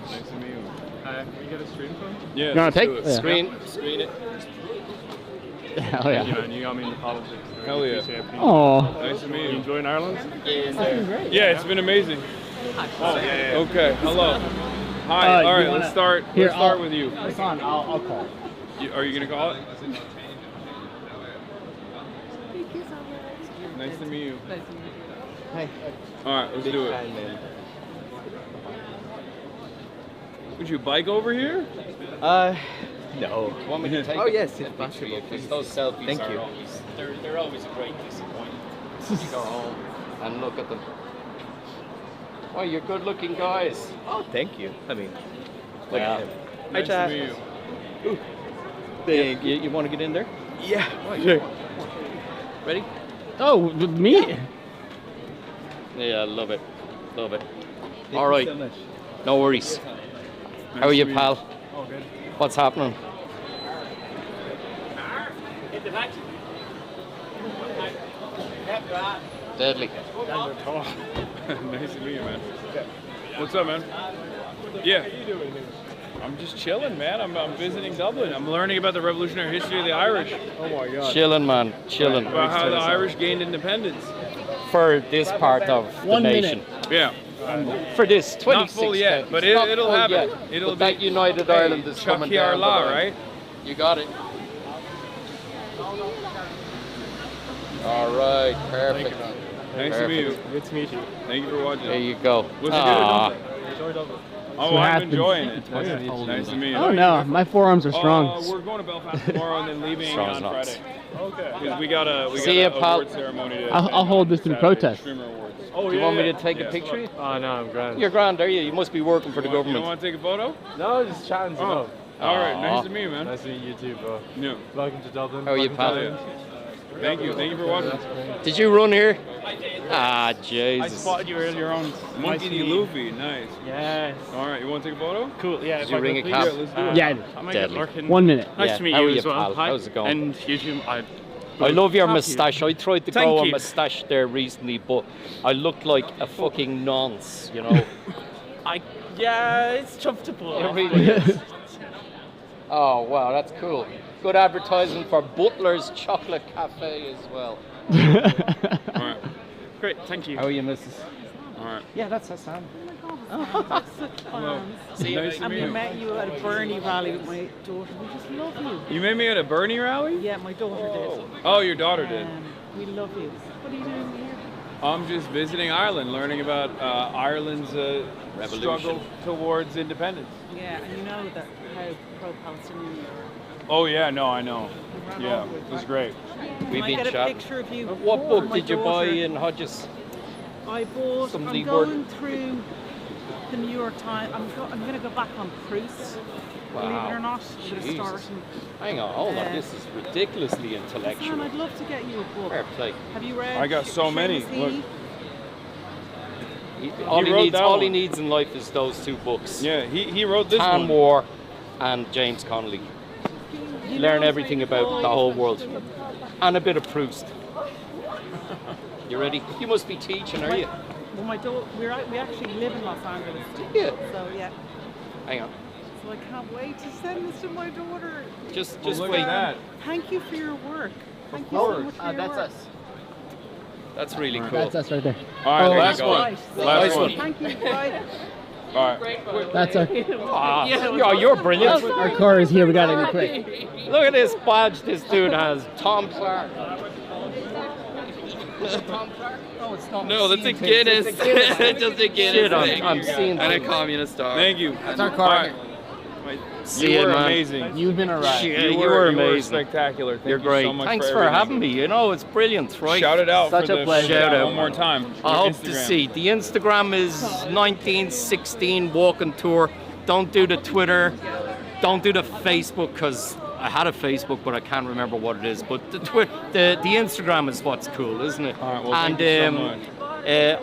nice to meet you. Can we get a screen from? Yeah. You want to take? it. Yeah. Screen it. Hell yeah. Thank you, man. You got me into politics. Hell yeah. Oh. Nice to meet you. You enjoying Ireland? Yeah. Yeah, it's been amazing. Oh, okay. Hello. Hi. All right, let's start. Let's start with you. Hasan, I'll call. Are you gonna call it? Nice to meet you. Hey. All right, let's do it. Would you bike over here? No. Want me to take yes, a picture of you? Because those selfies Thank are you. always, they're always a great disappointment. You go home and look at them. Oh, you're good looking guys. Oh, thank you. I mean, Look at him. Nice to meet you. thank you. You want to get in there? Yeah. Sure. Ready? Oh, with me? Yeah, love it. Love it. Thank All you right. so much. No worries. How are you, pal? Oh, good. What's happening? Deadly. Nice to meet you, man. What's up, man? Yeah. I'm just chilling, man. I'm visiting Dublin. I'm learning about the revolutionary history of the Irish. Oh my God. Chilling, man. Chilling. About how the Irish gained independence. For this part of the nation. Yeah. For this 26. Not full yet, counties. but Not it'll full happen. yet. It'll But that United Ireland is coming Chucky our down the law, line. right? You got it. All right, perfect. Nice to meet you. Good to meet you. Thank you for watching. There you go. What's Aw. Oh, I'm enjoying it. Nice to meet you. Oh no, my forearms are strong. We're going to Belfast tomorrow and then leaving Strong on as nuts. Friday. Okay. Because we got a See ya, pal. award ceremony today. I'll hold this to the protest. Streamer Awards. Do you want me to take a picture of you? Oh no, I'm grand. You're grand, are you? You must be working for the You don't government. want to take a photo? No, just chatting to know. All right. Aw. Nice to meet you, man. Nice to meet you too, bro. Yeah. Welcome to Dublin. How are you, Welcome pal? to Thank you. Thank you for watching. Did you run here? Ah, I Jesus. spotted you earlier on. Monkey D. Luffy. Nice. Yes. All right. You want to take a photo? Cool. Yeah. Did you ring a cab? Yeah, let's do it. Yeah. I might Deadly. get lurking. 1 minute. Nice Yeah. to meet How you are you, as well. pal? Hi. How's it going? And you, I love your Thank you. moustache. I tried to Thank grow a you. moustache there recently, but I looked like a fucking nonce, you know. Yeah, it's tough to pull It off. really is. Oh, wow, that's cool. Good advertising for Butler's Chocolate Cafe as well. All right. Great. Thank you. How are you, missus? All right. Yeah, that's Hasan. Nice to And meet we you. met you at a Bernie rally with my daughter. We just love you. You met me at a Bernie rally? Yeah, my daughter did. Oh, your daughter did. We love you. What are you doing here? I'm just visiting Ireland, learning about Ireland's struggle towards independence. Yeah, and you know that how pro-Palestinian you are. Oh yeah, no, I know. Yeah, it was great. We've Can I been get a chatting. picture of you? What before book my did you buy daughter? in Hodges? I bought. Somebody I'm going through the New York Times. I'm going to go back on Proust. Believe it or not, I'm going to start. Jesus. Hang on, hold on. This is ridiculously Sam, intellectual. I'd love to get you a book. Fair play. Have you read? I got so many. Extremist? Look. All he wrote needs, that all one. he needs in life is those two books. Yeah, he wrote this Tan one. War and James Connolly. Learn everything about the whole world. And a bit of Proust. You ready? You must be teaching, are you? Well, my daughter, we actually live in Los Angeles. Yeah. So yeah. Hang on. So I can't wait to send this to my daughter. Just look wait. at that. Thank you for your work. Thank you course. so much for your That's work. us. That's really cool. That's us right there. All right, Oh, last there you one. go. Last Nice one. Thank you. Bye. All right. That's our. You're brilliant. Our car is here. We gotta go quick. Look at this badge this dude has. Tom Clark. Oh, it's not. No, that's a Guinness. Just a Guinness Shit, thing. I'm seeing And a things. communist star. Thank you. That's our car. All right. See You you, were man. amazing. You've been alright. You were amazing. spectacular. Thank You're you great. so much Thanks for everything. having me. You know, it's brilliant, right? Shout it out Such for a the pleasure. shout Shout out. one more time. I Your hope to Instagram. see. The Instagram is 1916 walking tour. Don't do the Twitter. Don't do the Facebook because I had a Facebook, but I can't remember what it is. But the Instagram is what's cool, isn't it? All right, well, and thank you so much.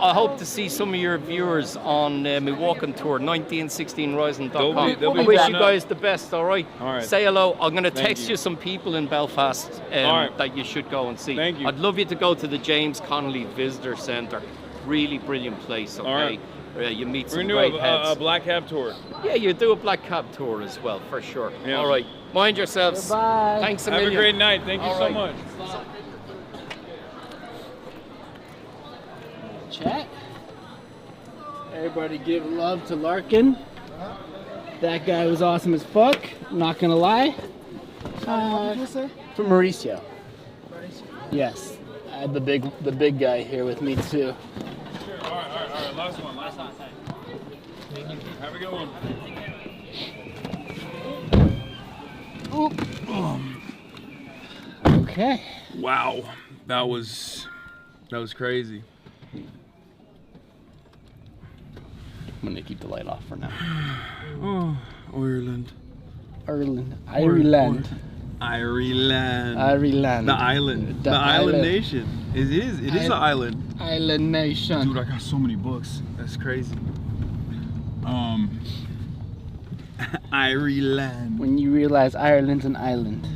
I hope to see some of your viewers on my walking tour, 1916rising.com. They'll be I wish blowing you up. guys the best, all right? All right. Say hello. I'm going to Thank text you. you some people in Belfast All right. that you should go and see. Thank you. I'd love you to go to the James Connolly Visitor Centre. Really brilliant place, okay? All right. You meet We're some gonna great do heads. a black cab tour. Yeah, you do a black cab tour as well, for sure. Yeah. All right. Mind yourselves. Goodbye. Thanks a Have million. a great night. Thank you All so right. much. Chat. Everybody give love to Larkin. That guy was awesome as fuck. Not gonna lie. From Mauricio. Yes. I had the big guy here with me too. Sure. All right. Last one. Have a good one. Okay. Wow, that was crazy. I'm gonna keep the light off for now. Oh, Ireland. Ireland. The island. The island nation. It is an island. Island nation. Dude, I got so many books. That's crazy. Ireland. When you realize Ireland's an island.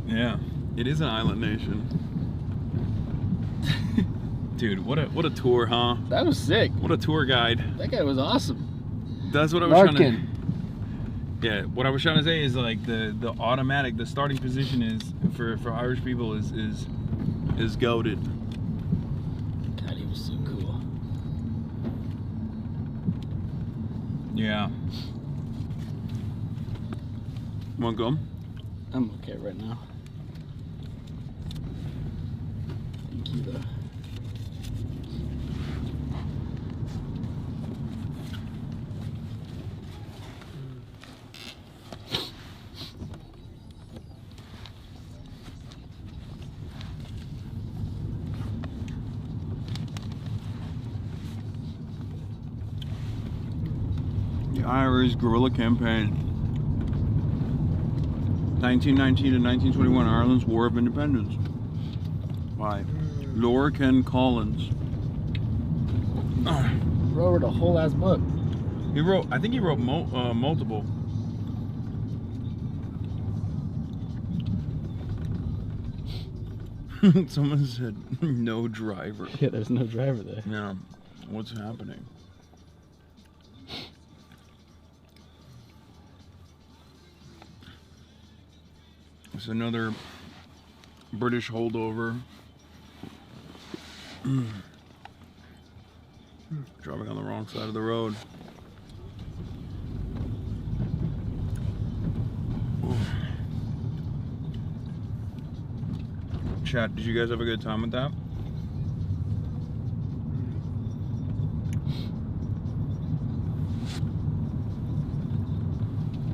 Yeah, it is an island nation. Dude, what a tour, huh? That was sick. What a tour guide. That guy was awesome. That's what I was Larkin. trying to. Yeah, what I was trying to say is like the automatic, the starting position is for Irish people is goated. God, he was so cool. Yeah. Want gum? I'm okay right now. Thank you though. The Irish guerrilla campaign. 1919 to 1921, Ireland's War of Independence. By Lorcan Collins. Wrote a whole ass book. I think he wrote multiple. Someone said no driver. Yeah, there's no driver there. Yeah, what's happening? It's another British holdover. Driving on the wrong side of the road. Chat, did you guys have a good time with that?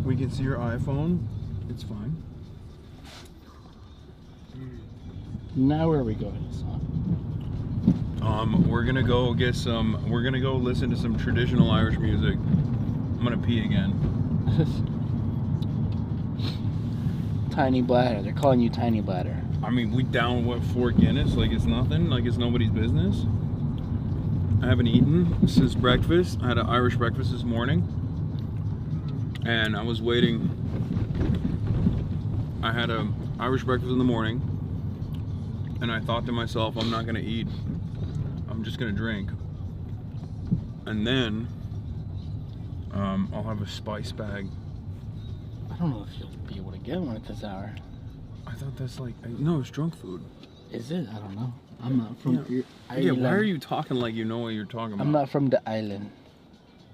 We can see your iPhone. It's fine. Now where are we going? We're gonna go get some. We're gonna go listen to some traditional Irish music. I'm gonna pee again. Tiny bladder. They're calling you tiny bladder. I mean, we down what 4 Guinness? Like it's nothing. Like it's nobody's business. I haven't eaten since breakfast. I had an Irish breakfast this morning, and I was waiting. I had an Irish breakfast in the morning, and I thought to myself, I'm not gonna eat. I'm just gonna drink, and then I'll have a spice bag. I don't know if you'll be able to get one at this hour. I thought that's like no, it's drunk food. Is it? I don't know. I'm not from your Yeah, why are you talking like you know what you're talking about? I'm not from the island.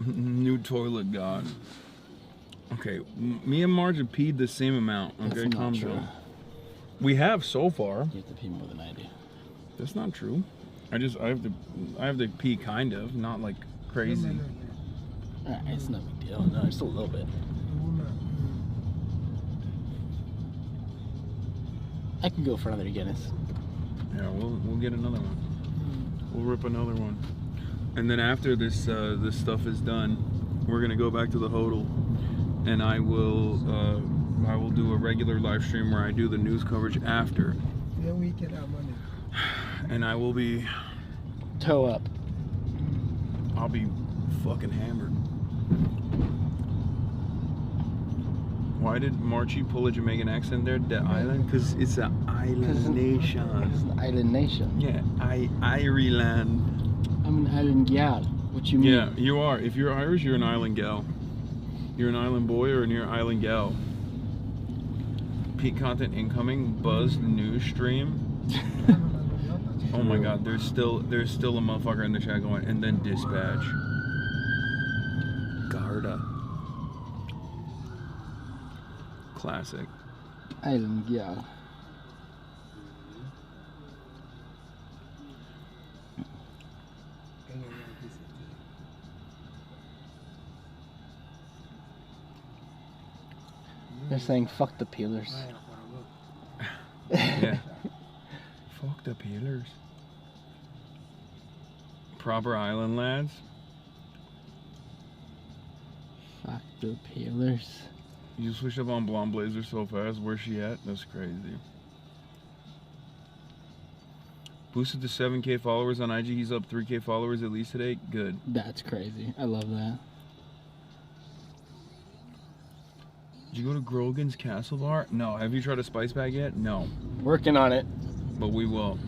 New toilet god. Okay, me and Marge have peed the same amount. Okay, That's calm not true. down. We have so far. You have to pee more than I do. That's not true. I have to pee kind of, not like crazy. Alright, it's no big deal. No, just a little bit. I can go for another Guinness. Yeah, we'll get another one. We'll rip another one. And then after this this stuff is done, we're gonna go back to the hotel, and I will do a regular live stream where I do the news coverage after. Yeah, we get our money. And I will be toe up. I'll be fucking hammered. Why did Marchie pull a Jamaican accent there? The island? Because it's an island nation. It's an island nation. Yeah, Ireland. I'm an island gal. What you mean? Yeah, you are. If you're Irish, you're an island gal. You're an island boy or you're an island gal. Peak content incoming. Buzz news stream. Oh my god, there's still a motherfucker in the chat going, and then dispatch. Garda. Classic. Island gal. They're saying fuck the peelers. Yeah. Fuck the peelers. Proper island lads. Fuck the peelers. You switched up on Blonde Blazer so fast. Where's she at? That's crazy. Boosted to 7K followers on IG. He's up 3K followers at least today. Good. That's crazy. I love that. Did you go to Grogan's Castle Bar? No. Have you tried a spice bag yet? No. Working on it. But we will.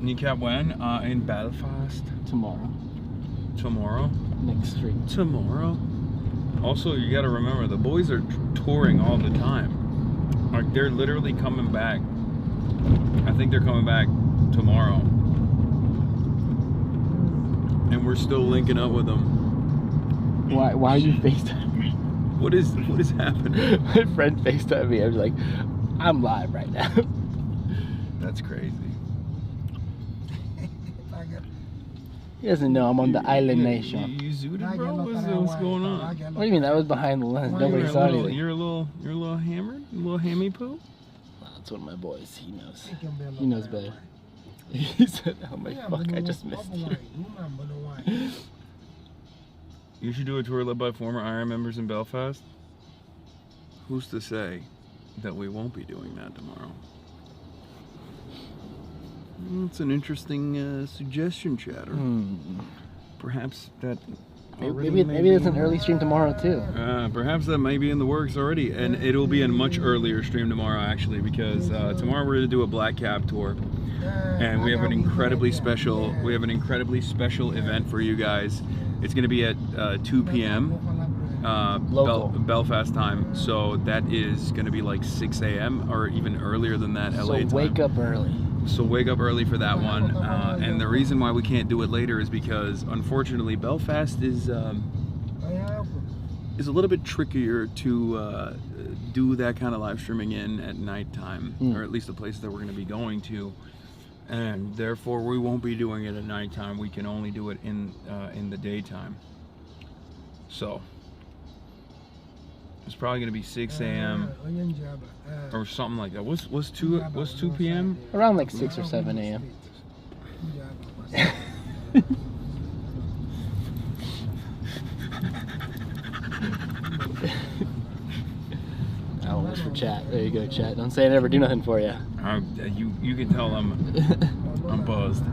Kneecap when? In Belfast. Tomorrow. Tomorrow? Next street. Tomorrow? Also, you gotta remember, the boys are touring all the time. Like, they're literally coming back. I think they're coming back tomorrow. And we're still linking up with them. Why are you FaceTiming? What is happening? My friend FaceTimed me. I was like, I'm live right now. That's crazy. He doesn't know I'm on the island nation. You zooted, bro? What's going on? What do you mean? That was behind the lens. Nobody saw anything. You're a little hammered? A little hammy poo? Nah, that's one of my boys. He knows. He knows better. He said, oh my fuck, I just missed you. You should do a tour led by former Iron members in Belfast. Who's to say that we won't be doing that tomorrow? It's an interesting suggestion, chatter. Perhaps that. Maybe there's an early stream tomorrow too. Perhaps that may be in the works already, and it'll be a much earlier stream tomorrow actually, because tomorrow we're going to do a Black Cab tour, and we have an incredibly special event for you guys. It's going to be at 2 p.m. Belfast time, so that is going to be like 6 a.m. or even earlier than that LA time. So wake up early. So wake up early for that one, and the reason why we can't do it later is because unfortunately Belfast is a little bit trickier to do that kind of live streaming in at nighttime, or at least the places that we're going to be going to, and therefore we won't be doing it at nighttime. We can only do it in the daytime. So it's probably going to be 6 a.m. or something like that. What's 2 p.m.? Around like 6 or 7 a.m. Almost for chat. There you go, chat. Don't say I never do nothing for you. You can tell I'm buzzed.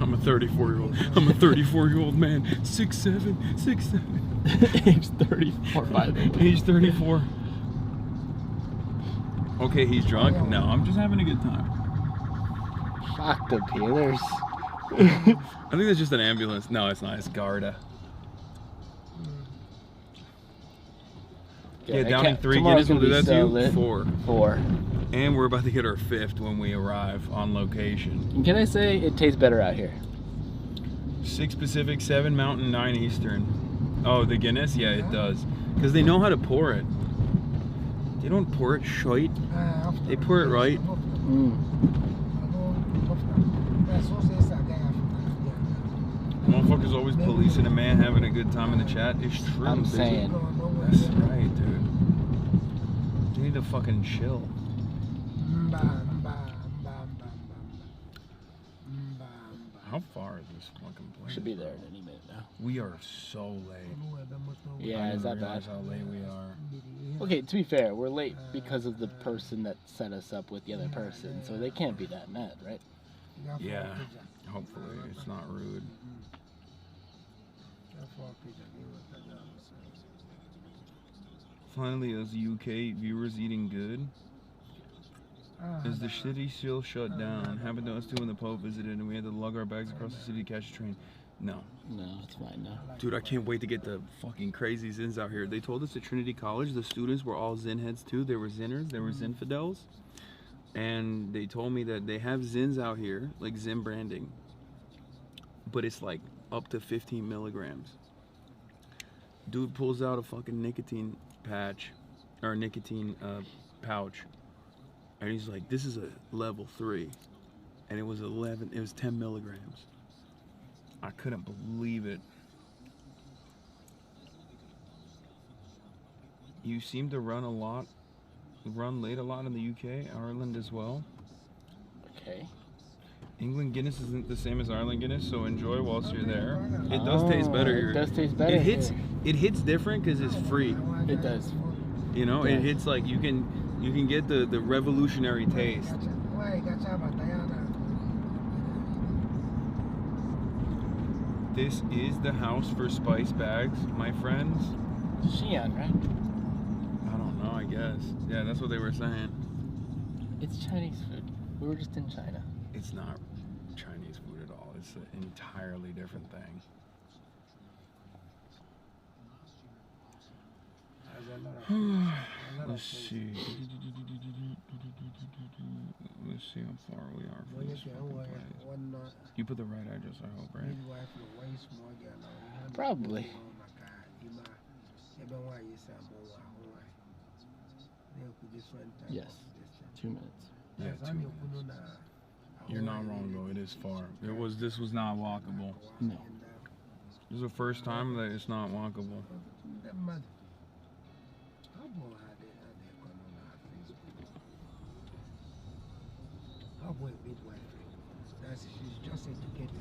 I'm a 34-year-old. I'm a 34-year-old man. 6'7", 6'7". Age 34, by the way. Age 34. Okay, he's drunk. No, I'm just having a good time. Fuck the peelers. I think that's just an ambulance. No, it's not. It's Garda. Yeah, downing 3 Guinness will do that to you. 4. And we're about to get our 5th when we arrive on location. Can I say it tastes better out here? 6 Pacific, 7 Mountain, 9 Eastern. Oh, the Guinness? Yeah, it does. Because they know how to pour it. They don't pour it shite. They pour it right. Motherfuckers always policing a man having a good time in the chat. It's true. I'm saying. That's right, dude. You need to fucking chill. How far is this fucking place? Should be there in any minute now. We are so late. Yeah, is that bad? How late we are. Okay, to be fair, we're late because of the person that set us up with the other person, so they can't be that mad, right? Yeah, hopefully it's not rude. Finally, is UK viewers eating good? Is the city still shut down? Happened to us too when the Pope visited and we had to lug our bags across the city to catch a train. No. No, it's fine now. Dude, I can't wait to get the fucking crazy Zins out here. They told us at Trinity College the students were all Zin heads too. They were Zinners, they were Zinfidels. And they told me that they have Zins out here, like Zin branding. But it's like up to 15 milligrams. Dude pulls out a fucking nicotine patch, or nicotine pouch. And he's like, this is a level 3. And it was 10 milligrams. I couldn't believe it. You seem to run late a lot in the UK, Ireland as well. Okay. England Guinness isn't the same as Ireland Guinness, so enjoy whilst you're there. It does taste better here. It does taste better. It hits different because it's free. It does. You know, it hits like you can get the revolutionary taste. This is the house for spice bags, my friends. Xi'an, right? I don't know, I guess. Yeah, that's what they were saying. It's Chinese food. We were just in China. It's not Chinese food at all. It's an entirely different thing. Let's see. Let's see how far we are from this fucking place. You put the right address, I hope, right? Probably. Yes. 2 minutes. Yeah, 2 minutes. You're not wrong though. It is far. This was not walkable. No. This is the first time that it's not walkable. She's just educated.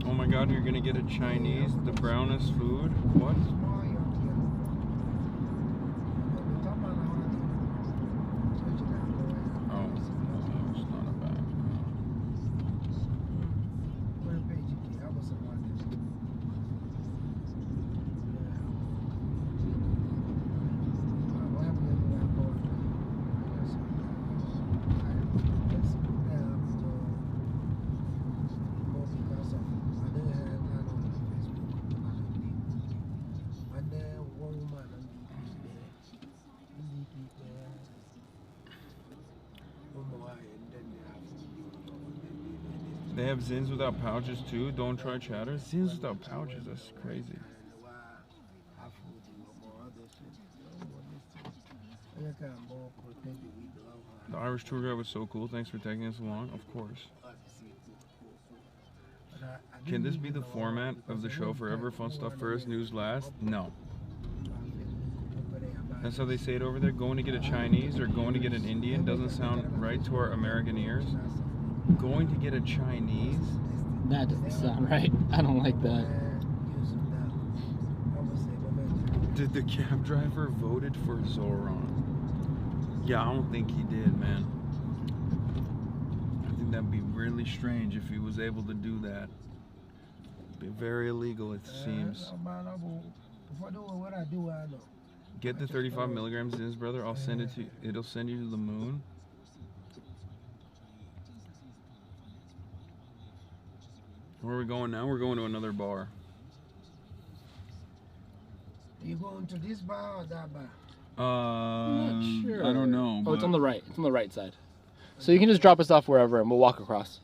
Oh my God, you're gonna get a Chinese, the brownest food? What? They have zins without pouches too. Don't try chatter. Zins without pouches. That's crazy. The Irish tour guide was so cool. Thanks for taking us along. Of course. Can this be the format of the show forever? Fun stuff first, news last? No. That's how they say it over there. Going to get a Chinese or going to get an Indian doesn't sound right to our American ears. Going to get a Chinese? That doesn't sound right. I don't like that. Did the cab driver voted for Zoran? Yeah, I don't think he did, man. I think that'd be really strange if he was able to do that. Be very illegal, it seems. Get the 35 milligrams in, brother. I'll send it to you. It'll send you to the moon. Where are we going now? We're going to another bar. Are you going to this bar or that bar? I'm not sure. I don't know. Oh, it's on the right. It's on the right side. So you can just drop us off wherever, and we'll walk across.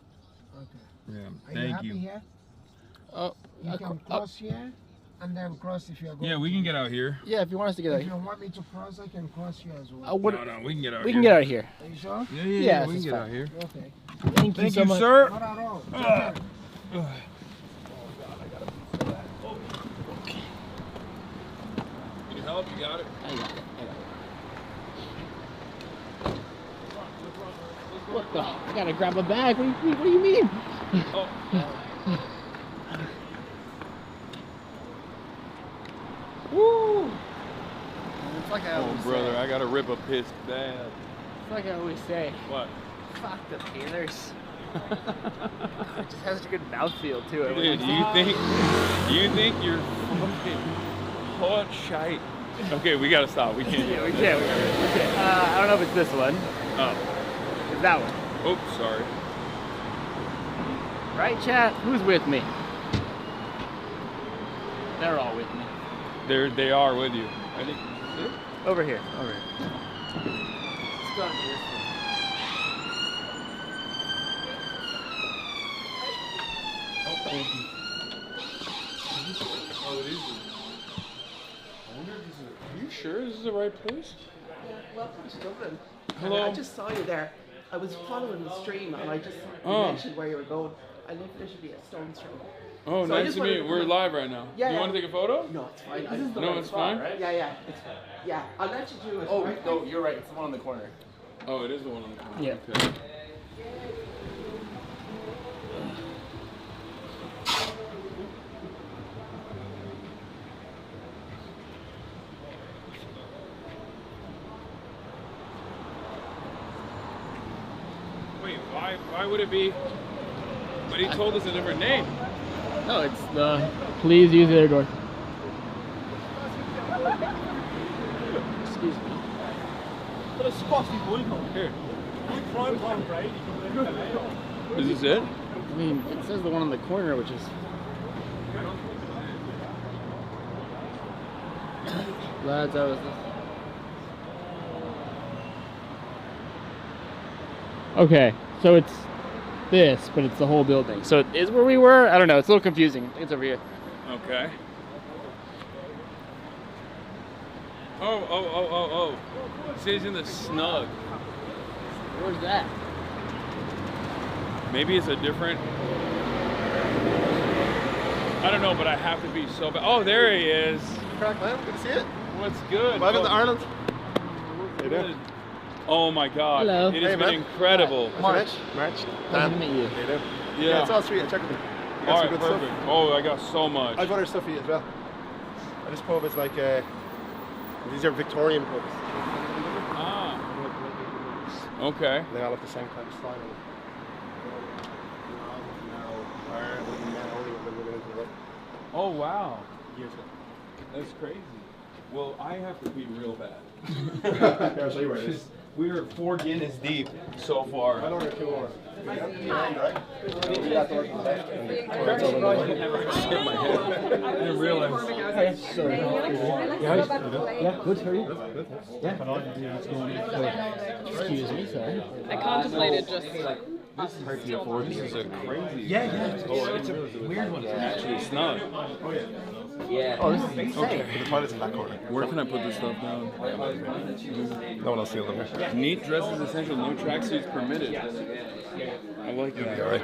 Yeah. Are Thank happy you. Here? Oh, You can cross here and then cross if you're going. Yeah, we can get out here. Yeah, if you want us to get out If here. you want me to cross, I can cross you as well. No, we can get out here. We can get out here. Are you sure? Yeah, we can get out here. Okay. Thank you so much. sir. Not at all. Need help? You got it? I got it. What the? I gotta grab a bag. What do you mean? Oh. Woo! It's like I Oh, always brother, say. I gotta rip a piss bad. It's like I always say. What? Fuck the Taylors. It just has such a good mouthfeel to it. Dude, you think you're fucking hot shite? Okay, we gotta stop. We can't. Yeah, we can't. I don't know if it's this one. Oh. It's that one. Oops, sorry. Right, chat? Who's with me? They're all with me. They are with you. I think. Over here. Over here. Let's go into this one. Oh, thank you. Oh, it is. I wonder if this is. Are you sure this is the right place? Welcome to Dublin. Hello. I just saw you there. I was following the stream and I just you Oh. mentioned where you were going. I live literally a stone's throw. Oh, So I nice just to wanted meet you. to We're come- live right now. Yeah, You yeah. want to take a photo? No, it's fine. No, it's fine. Right? Yeah, it's fine. Yeah, I'll let you do it. Oh, right? no, you're right. It's the one on the corner. Oh, it is the one on the corner. Yeah. Okay. Wait, why would it be? But he told us a different name. No, it's the please use the other door. Excuse me. But a Scotty boycott. Here. Prime time Brady. Is this it? I mean, it says the one on the corner, which is. Lads, I was. Okay, so it's this, but it's the whole building. So it is where we were? I don't know, it's a little confusing. I think it's over here. Okay. Oh. It says in the snug. Where's that? Maybe it's a different. I don't know, but I have to be so bad. Oh, there he is. Crack, man. Good to see you. What's good? Welcome to Ireland. Hey there. Oh my God. Hello. It has Hey, been man. incredible. March. Nice Dan. to meet you. Hey there. Yeah. It's all sweet. I check with you. You got All some right, good perfect. stuff. Oh, I got so much. I've other stuff for you as well. And this pub is like these are Victorian pubs. Ah. Okay. They all have the same kind of style. Oh wow. Years ago. That's crazy. Well, I have to pee real bad. Here, I'll show you where it is. We are 4 Guinness deep so far. I'll order 2 more. I didn't realize. Yeah, good, how are you? Yeah. Excuse me, sorry. I contemplated just This hard to afford these. This is a crazy. Yeah. Oh, it's a weird one. It's actually snug. Yeah. Oh, this is insane. Okay, but the toilet's in that corner. Where can I put this stuff down? No one else steal them here. Neat dresses essential, no tracksuits permitted. I like that. Alright.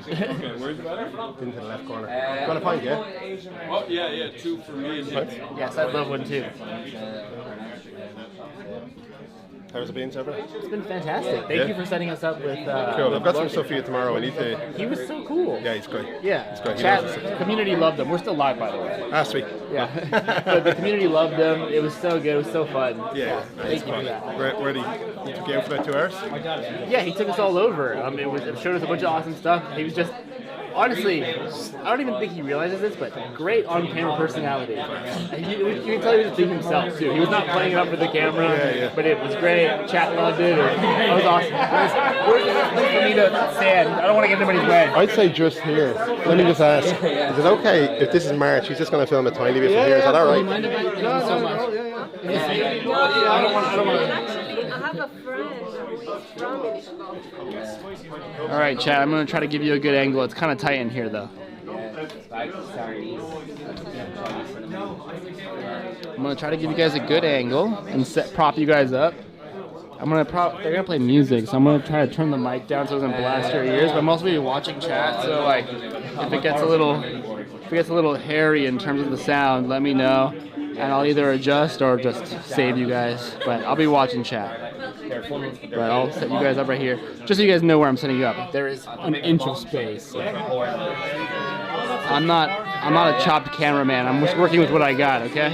Okay, where's that? Into the left corner. You want a pint, yeah? Oh, yeah, 2 for me and him. Yes, I'd love one too. How's it been, Trevor? It's been fantastic. Thank you for setting us up with. Cool. I've got some stuff for you tomorrow. I need to. He was so cool. Yeah, he's great. Yeah. He's great. Chat, community loved him. We're still live, by the way. Ah, sweet. Yeah. But the community loved him. It was so good. It was so fun. Yeah. Thank you for that. Where did he took you out for that 2 hours? Yeah, he took us all over. It showed us a bunch of awesome stuff. He was just. Honestly, I don't even think he realizes this, but great on-camera personality. You can tell he was just being himself too. He was not playing it up for the camera, but it was great. Chat loved it. It was awesome. Where's the best place for me to stand? I don't want to get in anybody's way. I'd say just here. Let me just ask. Is it okay if this is March? He's just going to film a tiny bit from here. Is that all right? Thank you so much. I have a friend from All right, chat. I'm gonna try to give you a good angle. It's kind of tight in here, though. I'm gonna try to give you guys a good angle and prop you guys up. They're gonna play music, so I'm gonna try to turn the mic down so it doesn't blast your ears. But I'm also gonna be watching chat, so like, if it gets a little hairy in terms of the sound, let me know, and I'll either adjust or just save you guys. But I'll be watching chat. But I'll set you guys up right here, just so you guys know where I'm setting you up. There is an inch of space. I'm not a chopped cameraman. I'm just working with what I got. Okay.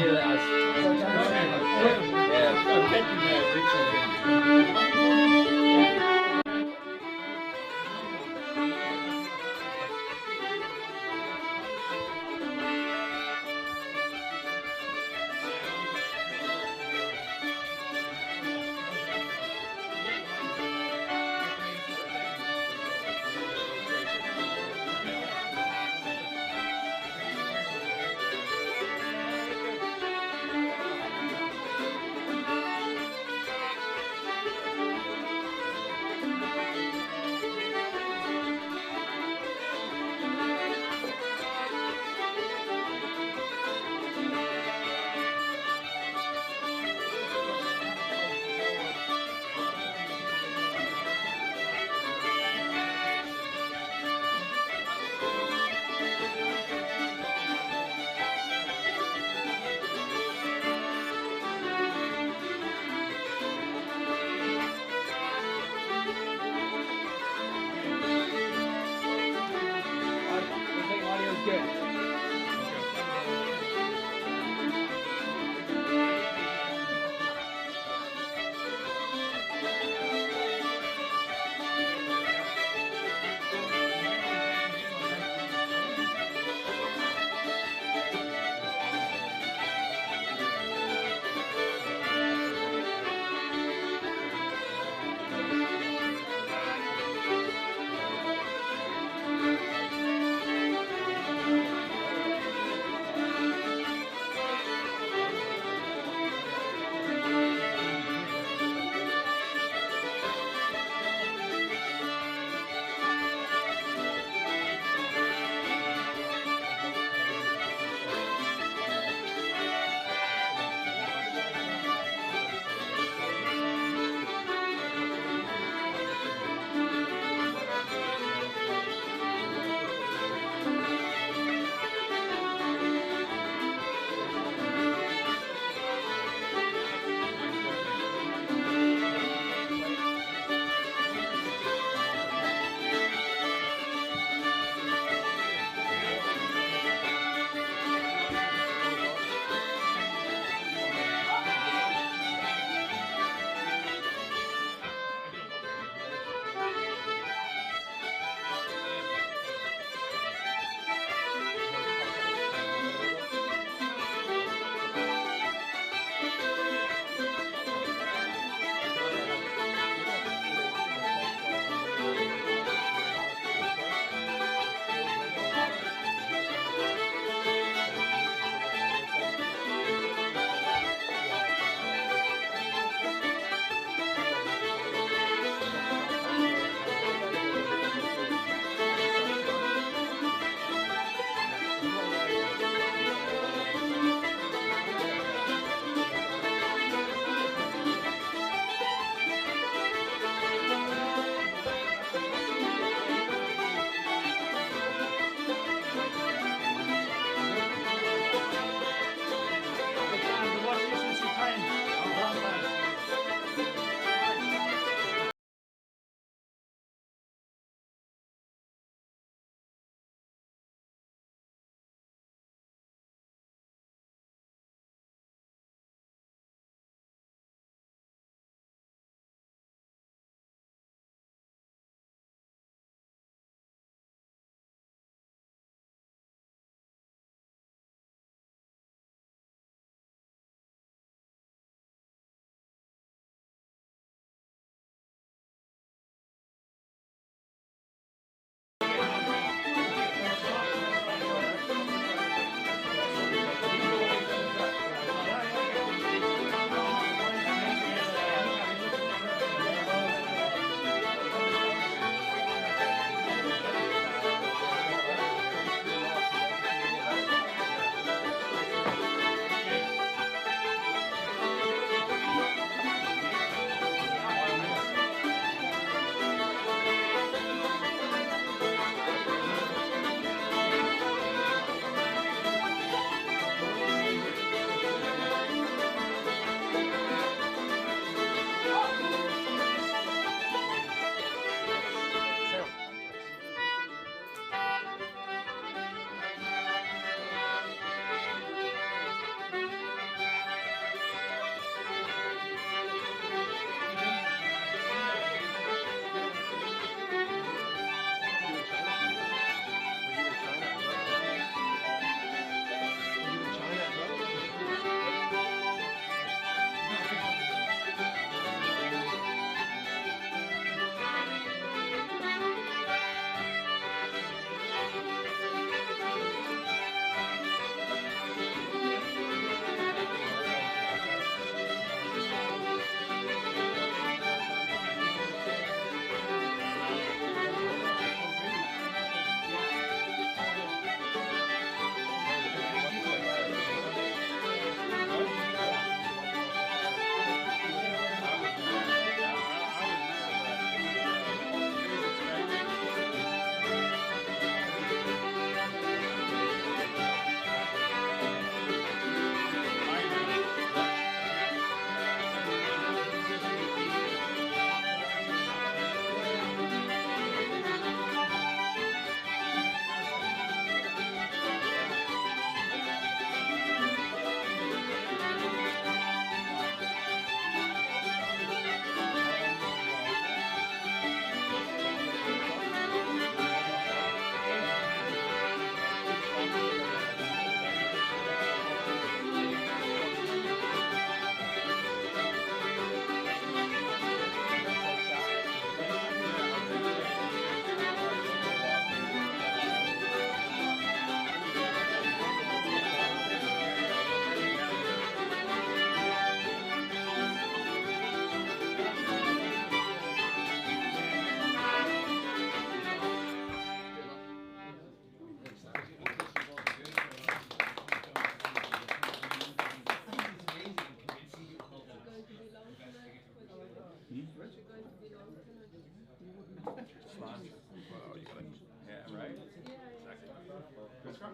Oh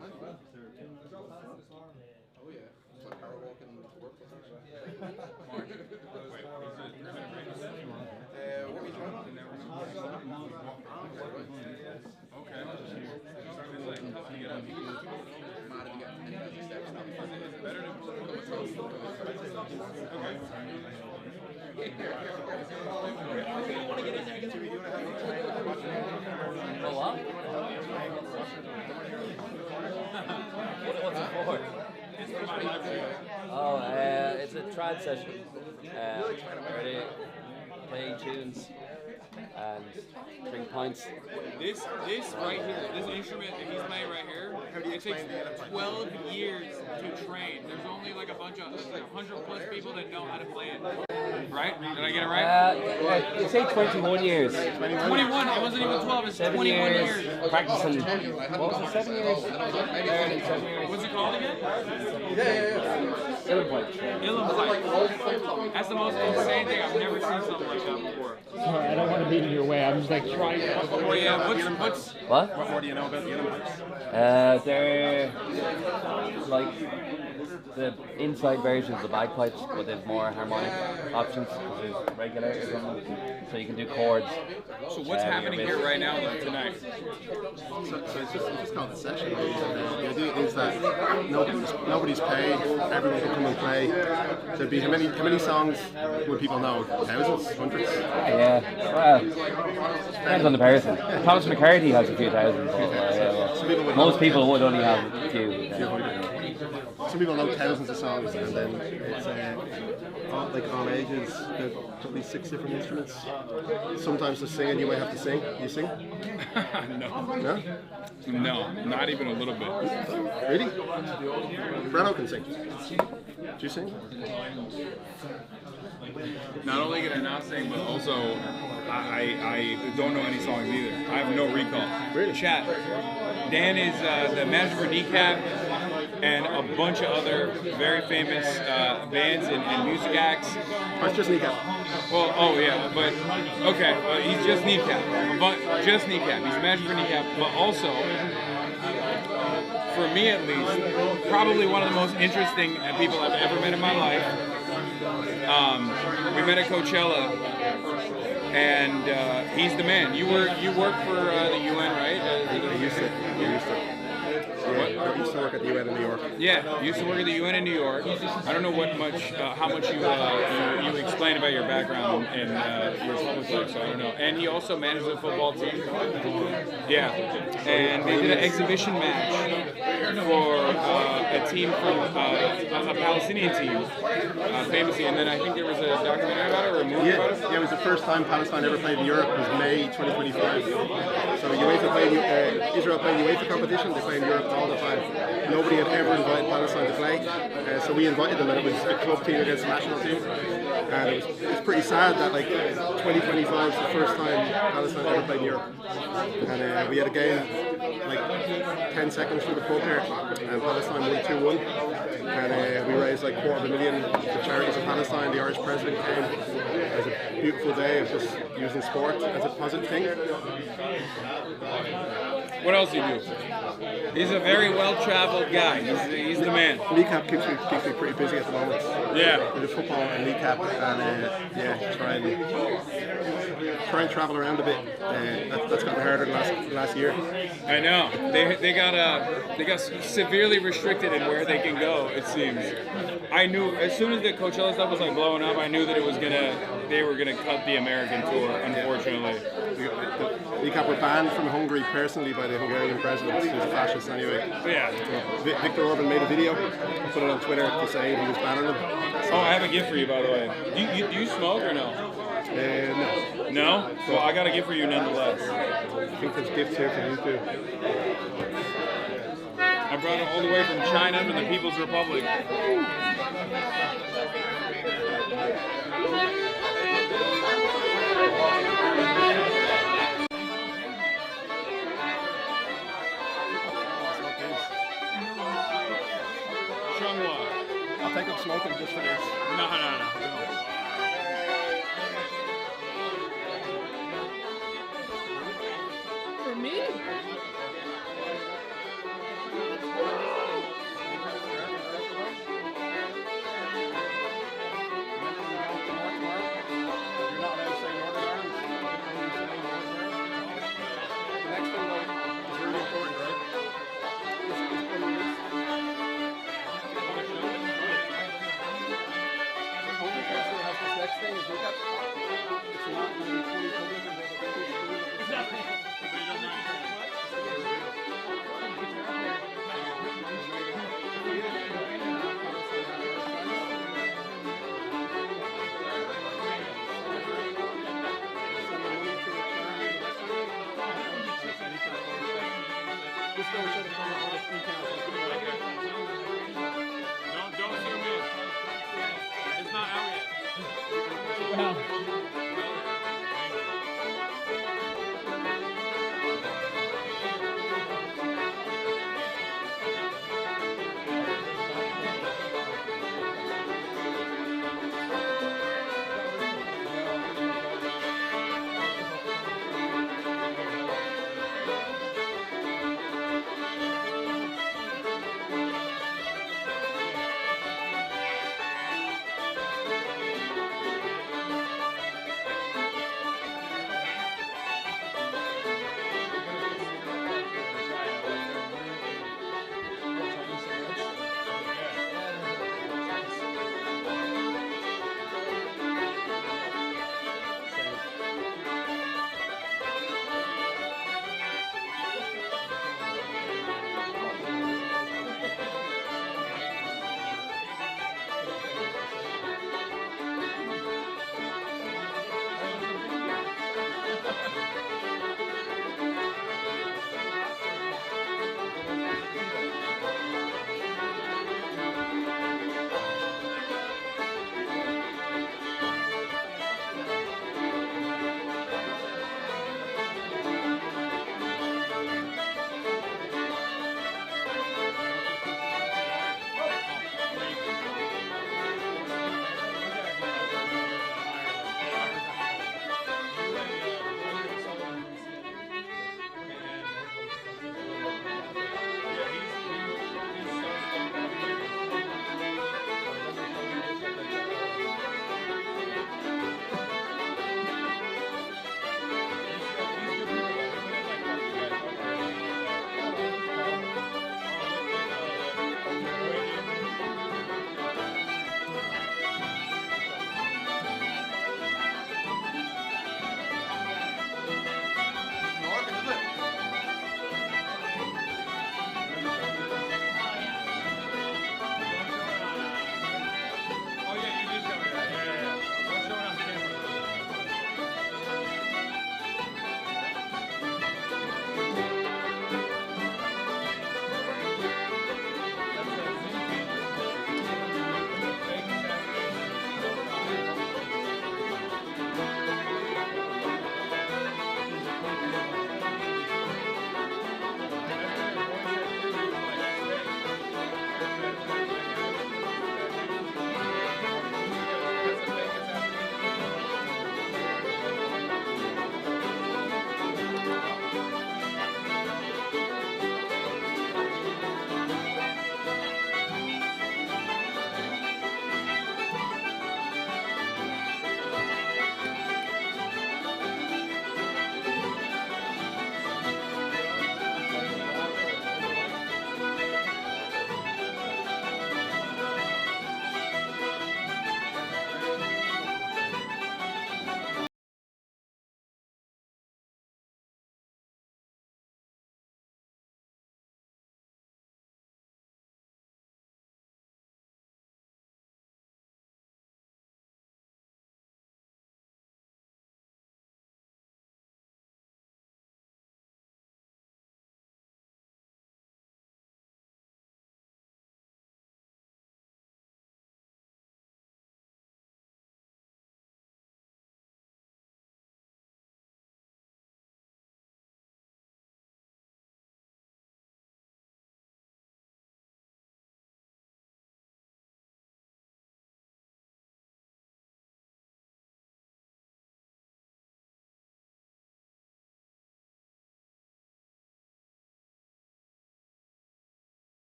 yeah. It's like power walking to work. What we trying? Okay. What's it for? Oh, it's a trad session. Where they play tunes and drink pints. This right here, this instrument that he's playing right here, it takes 12 years to train. There's only like a bunch of 100 plus people that know how to play it. Right? Did I get it right? You say 21 years. 21. It wasn't even 12. It's 7 21 years. years. Practicing. What was it? 7 years. Learning 7 years. What's it called again? Illenpipe. That's the most insane thing. I've never seen something like that before. Sorry, I don't want to be in your way. I'm just like trying. Oh yeah. What's What? What more do you know about the Olympics? They're like the inside version of the bagpipes, but there's more harmonic options because there's regulators on them, so you can do chords. So what's happening here right now tonight? So it's just called the session. The idea is that nobody's paid. Everyone can come and play. There'd be how many songs would people know? Thousands, hundreds. Yeah, well, depends on the person. Thomas McCarthy has a few thousand, but most people would only have a few. Some people know thousands of songs, and then it's all ages. There's probably 6 different instruments. Sometimes to sing, and you might have to sing. You sing? No. No? No, not even a little bit. Really? Breno can sing. Do you sing? Not only can I not sing, but also I don't know any songs either. I have no recall. Really? Chat. Dan is the manager for Kneecap and a bunch of other very famous bands and music acts. That's just Kneecap. Well, oh yeah, but okay, he's just Kneecap, but just Kneecap. He's the manager for Kneecap, but also, for me at least, probably one of the most interesting people I've ever met in my life. We met at Coachella, and he's the man. You work for the UN, right? I used to. I used to work at the UN in New York. Yeah, you used to work at the UN in New York. I don't know how much you explain about your background in your public life, so I don't know. And he also managed the football team. Yeah, and they did an exhibition match for a team from a Palestinian team, famously. And then I think there was a documentary about it or a movie about it. Yeah, it was the first time Palestine ever played in Europe. It was May 2025. So UEFA played Israel played UEFA competition. They play in Europe all the time. Nobody had ever invited Palestine to play, so we invited them, and it was a club team against a national team. And it was pretty sad that 2025 is the first time Palestine ever played in Europe. And we had a game 10 seconds from the pub here, and Palestine won 2-1. And we raised $250,000 for charities in Palestine. The Irish president came. It was a beautiful day of just using sport as a positive thing. What else do you do? He's a very well-traveled guy. He's the man. Kneecap keeps me pretty busy at the moment. Yeah. With the football and Kneecap, and try and travel around a bit. That's gotten harder than last year. I know. They got severely restricted in where they can go. It seems. I knew as soon as the Coachella stuff was blowing up, I knew that they were gonna cut the American tour. Unfortunately. Kneecap were banned from Hungary personally by the Hungarian president. He was a fascist anyway. Yeah. Victor Orban made a video, put it on Twitter to say he was banning them. Oh, I have a gift for you, by the way. Do you smoke or no? No. No? Well, I got a gift for you nonetheless. I think there's gifts here for you too. I brought it all the way from China, from the People's Republic. I'll take up smoking just for this. No. For me?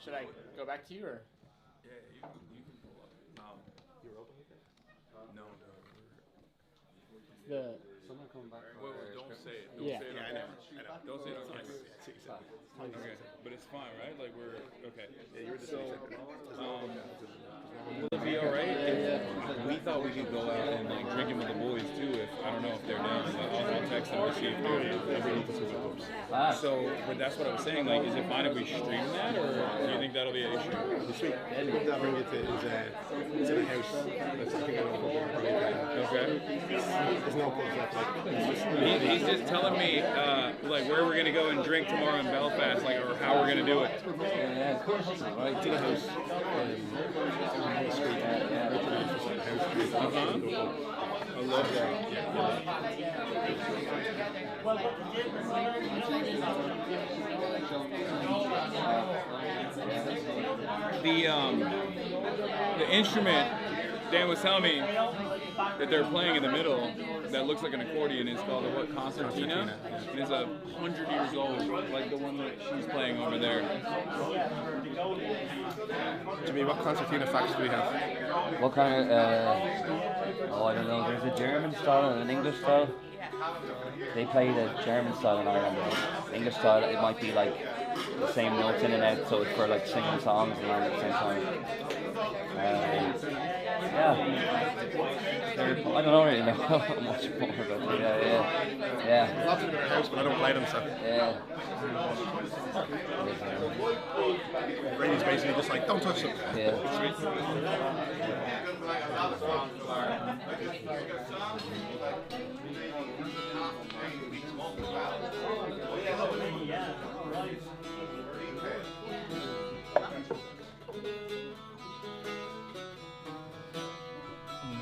Should I go back to you or? Yeah, you can pull up. You're open with that? No. The. Someone coming back. Well, don't say it. Don't Yeah. say it. Yeah, I know. Don't say it on camera. Okay, but it's fine, right? Like we're okay. Yeah, you're just so. Will it be all right? We thought we could go out and like drinking with the boys too. If I don't know if they're down, I'll text them to see if they're. So, but that's what I was saying. Like, is it fine if we stream that, or do you think that'll be an issue? The street. That bring it to is it's in a house. That's I think I know. Okay. There's no pubs left. He's just telling me like where we're gonna go and drink tomorrow in Belfast, like or how we're gonna do it. Yeah, of course. Right. To the house. The street. I love that. The instrument Dan was telling me that they're playing in the middle that looks like an accordion is called a what, concertina? And it's 100 years old, like the one that she's playing over there. Jimmy, what concertina facts do we have? What kind of, I don't know, there's a German style and an English style. They play the German style in Ireland. The English style, it might be like the same notes in and out, so it's for like singing songs and all at the same time. Yeah. I don't know really know much more about it. Yeah. Lots of them in our house, but I don't play them, so. Yeah. Brady's basically just like, don't touch them.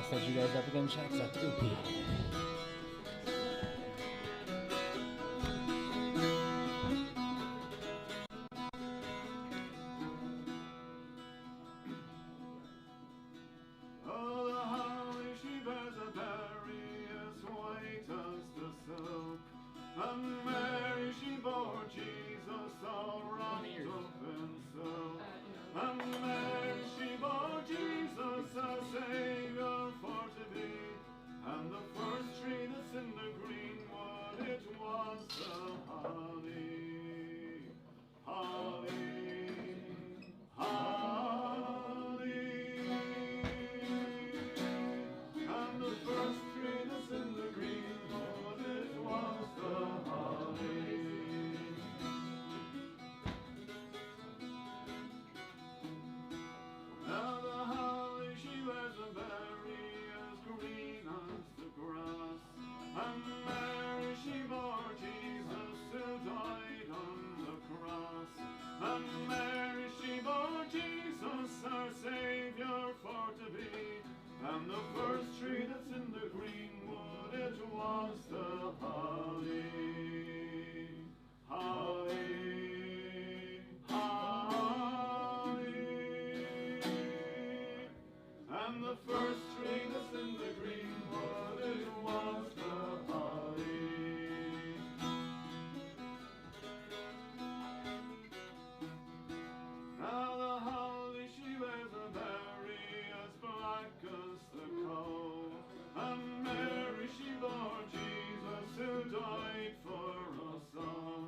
Set you guys up again, checks up 2P. Oh, the holly, she bears a berry as white as the silk. And Mary, she bore Jesus all wrapped up in silk. And Mary, she bore Jesus a Saviour for to be. And the first tree that's in the greenwood, it was the holly. Holly, holly. And the first tree that's in the greenwood, it was the holly. Now the holly, she wears a berry as green as the grass. And Mary, she bore Jesus who died on the cross. And Mary, she bore Jesus, our Saviour for to be. And the first tree that's in the greenwood, it was the holly. Holly, holly. And the first tree that's in the greenwood, it was the holly. Now the holly, she wears a berry as black as the coal. And Mary, she bore Jesus who died for us all.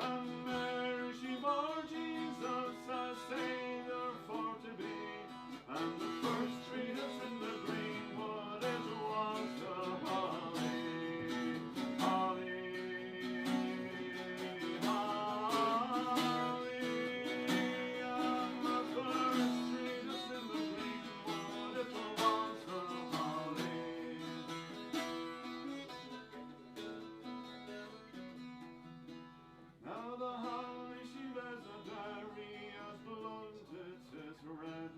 And Mary, she bore Jesus as Saviour for to be. And the first tree that's in the greenwood, it was the holly. Holly, holly. And the first tree that's in the greenwood, it was the holly. Now the holly, she bears a berry as blunt it is red.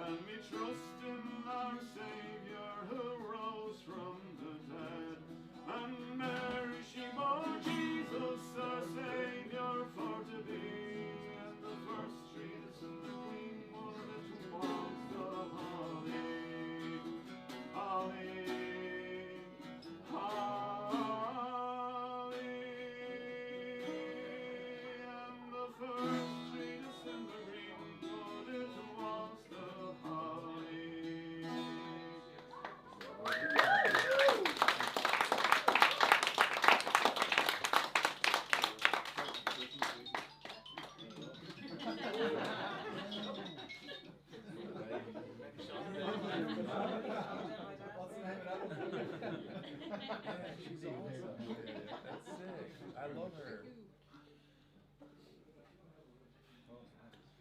And we trust in our Saviour who rose from the dead. And Mary, she bore Jesus, our Saviour for to be. And the first tree that's in the greenwood, it was the holly. Holly, holly. And the first tree that's in the greenwood, I love her. Oh, I know.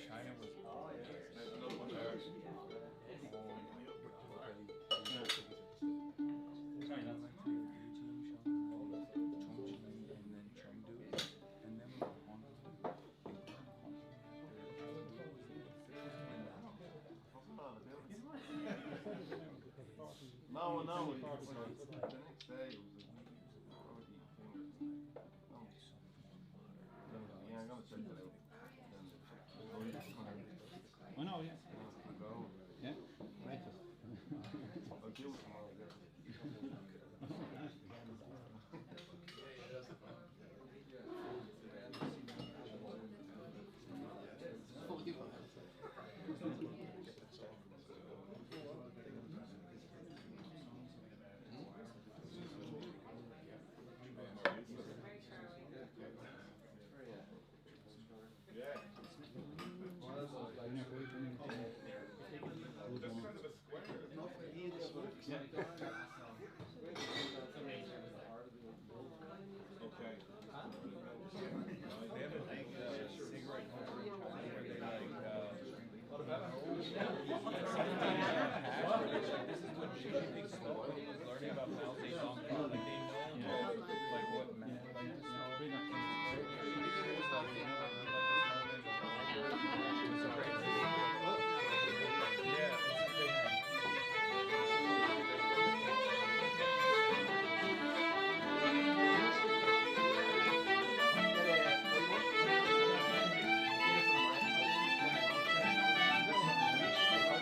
China was. No, the next day it was yeah, I'm gonna check that out. Oh no, yeah. Yeah, right. I'll deal with tomorrow. Yeah. That's kind of a square. Okay. They have a big cigarette company where they this is what big smoke was learning about how they don't like they know like what man like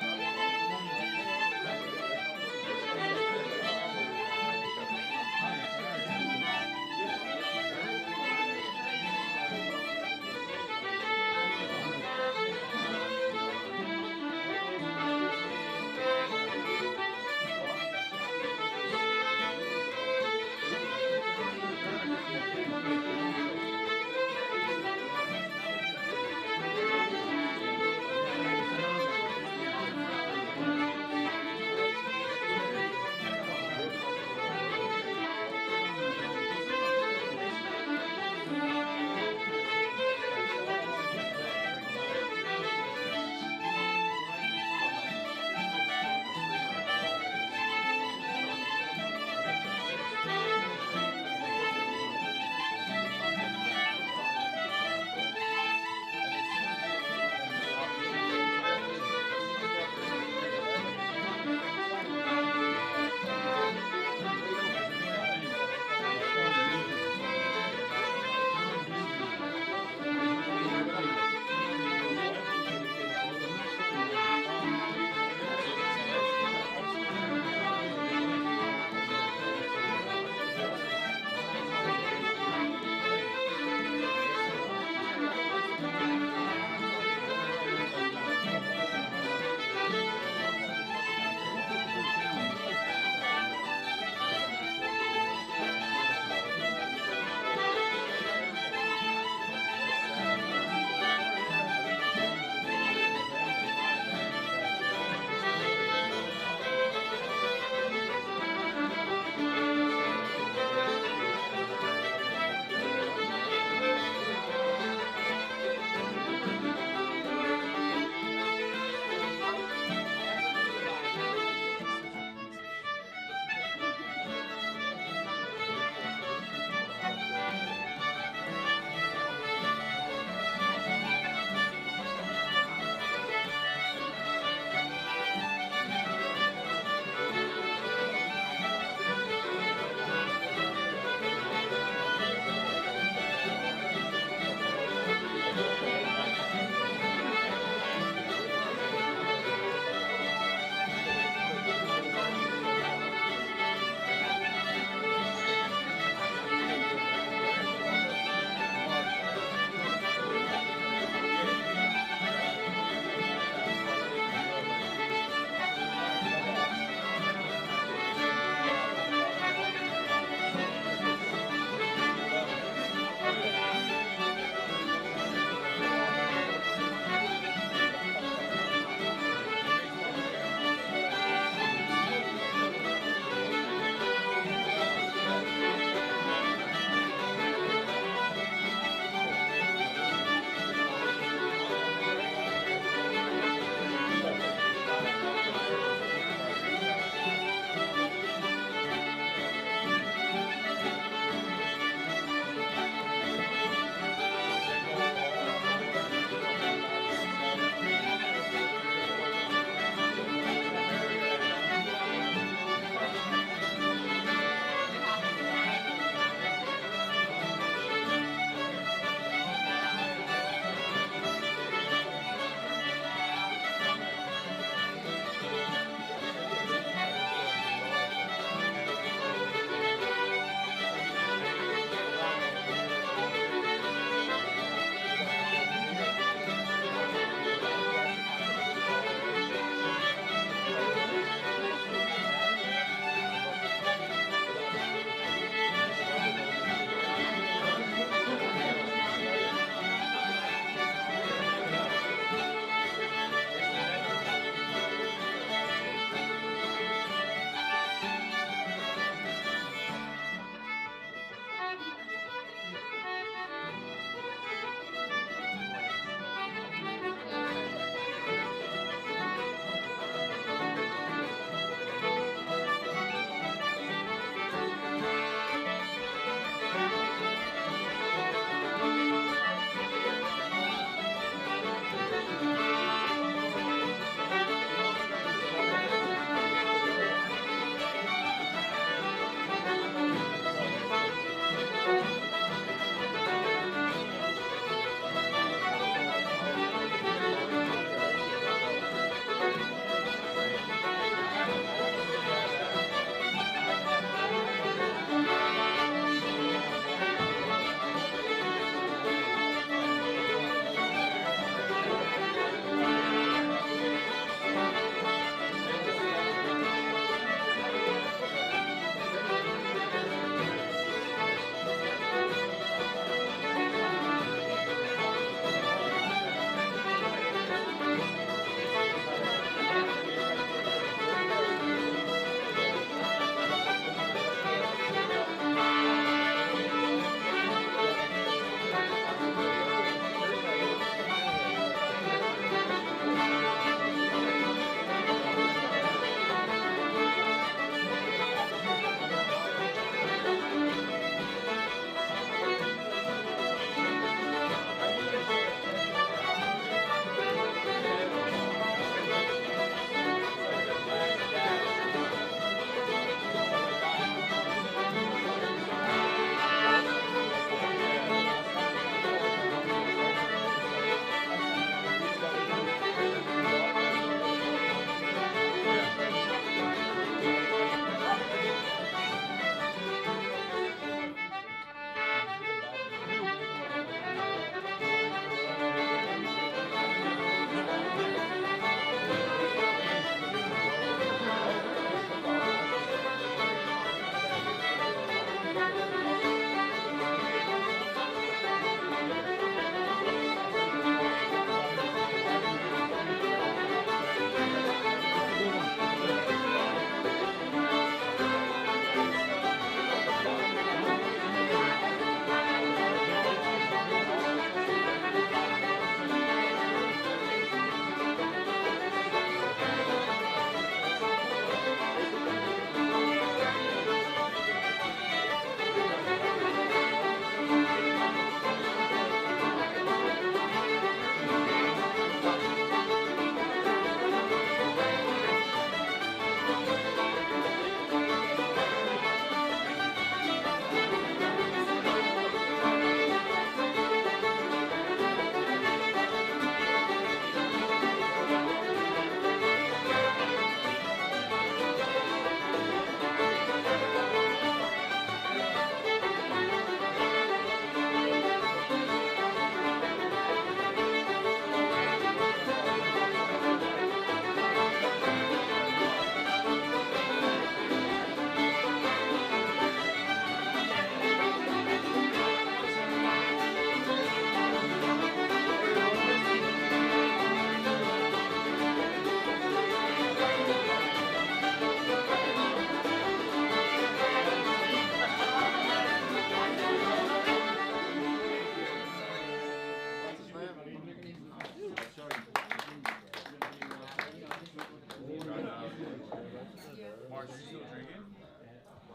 to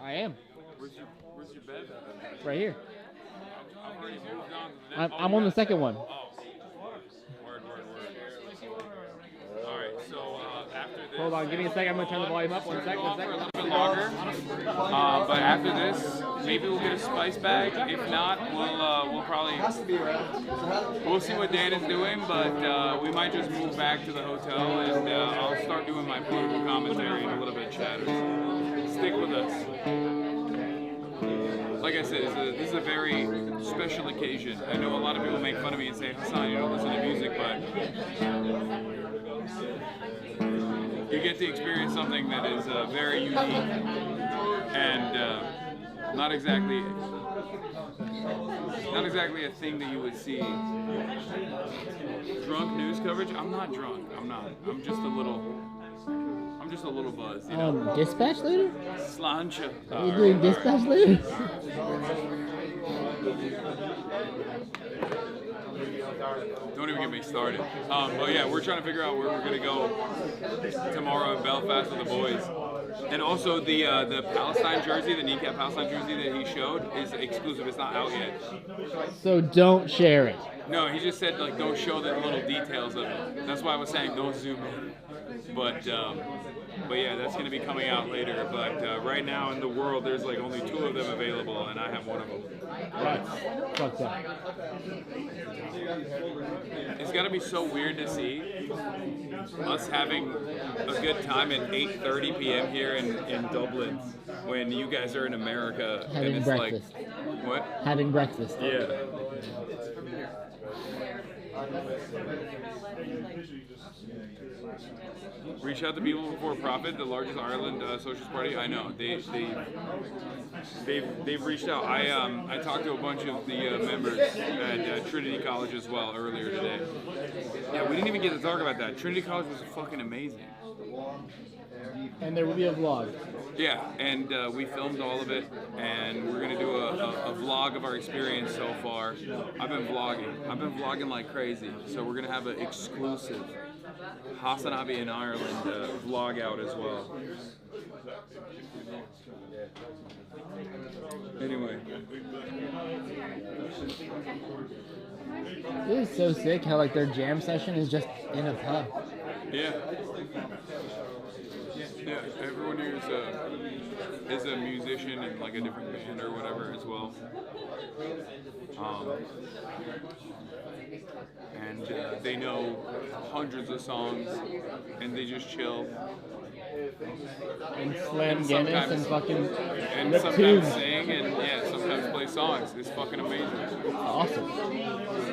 I am. Where's your bed? Right here. I've already moved on to the next. I'm on the second one. Word. All right, so after this. Hold on, give me a second. I'm gonna turn the volume up. One We're sec. gonna go on for a little bit longer, but after this, maybe we'll get a spice bag. If not, we'll probably we'll see what Dan is doing. But we might just move back to the hotel, and I'll start doing my political commentary and a little bit of chatter. Stick with us. Like I said, this is a very special occasion. I know a lot of people make fun of me and say, Hasan, you don't listen to music, but you get to experience something that is very unique and not exactly a thing that you would see. Drunk news coverage? I'm not drunk. I'm not. I'm just a little buzzed, you know. Dispatch leader? Slancha. You doing dispatch leader? Don't even get me started. But yeah, we're trying to figure out where we're gonna go tomorrow in Belfast with the boys. And also the Palestine jersey, the kneecap Palestine jersey that he showed is exclusive. It's not out yet. So don't share it. No, he just said like don't show the little details of it. That's why I was saying don't zoom in. But yeah, that's going to be coming out later. But right now in the world, there's like only 2 of them available, and I have one of them. Right. Fuck that. It's got to be so weird to see us having a good time at 8:30 p.m. here in Dublin when you guys are in America. Having and it's breakfast. Like, what? Having breakfast. Yeah. Reach out to People Before Profit, the largest Ireland socialist party. I know they've reached out. I talked to a bunch of the members at Trinity College as well earlier today. Yeah, we didn't even get to talk about that. Trinity College was fucking amazing. And there will be a vlog. Yeah, and we filmed all of it, and we're gonna do a vlog of our experience so far. I've been vlogging like crazy, so we're gonna have an exclusive HasanAbi in Ireland vlog out as well. Anyway. It is so sick how like their jam session is just in a pub. Yeah. Yeah, everyone here is a musician in like a different band or whatever as well. And they know hundreds of songs, and they just chill. And slam Guinness and fucking and rip sometimes tunes. sing and yeah, sometimes play songs. It's fucking amazing. Awesome.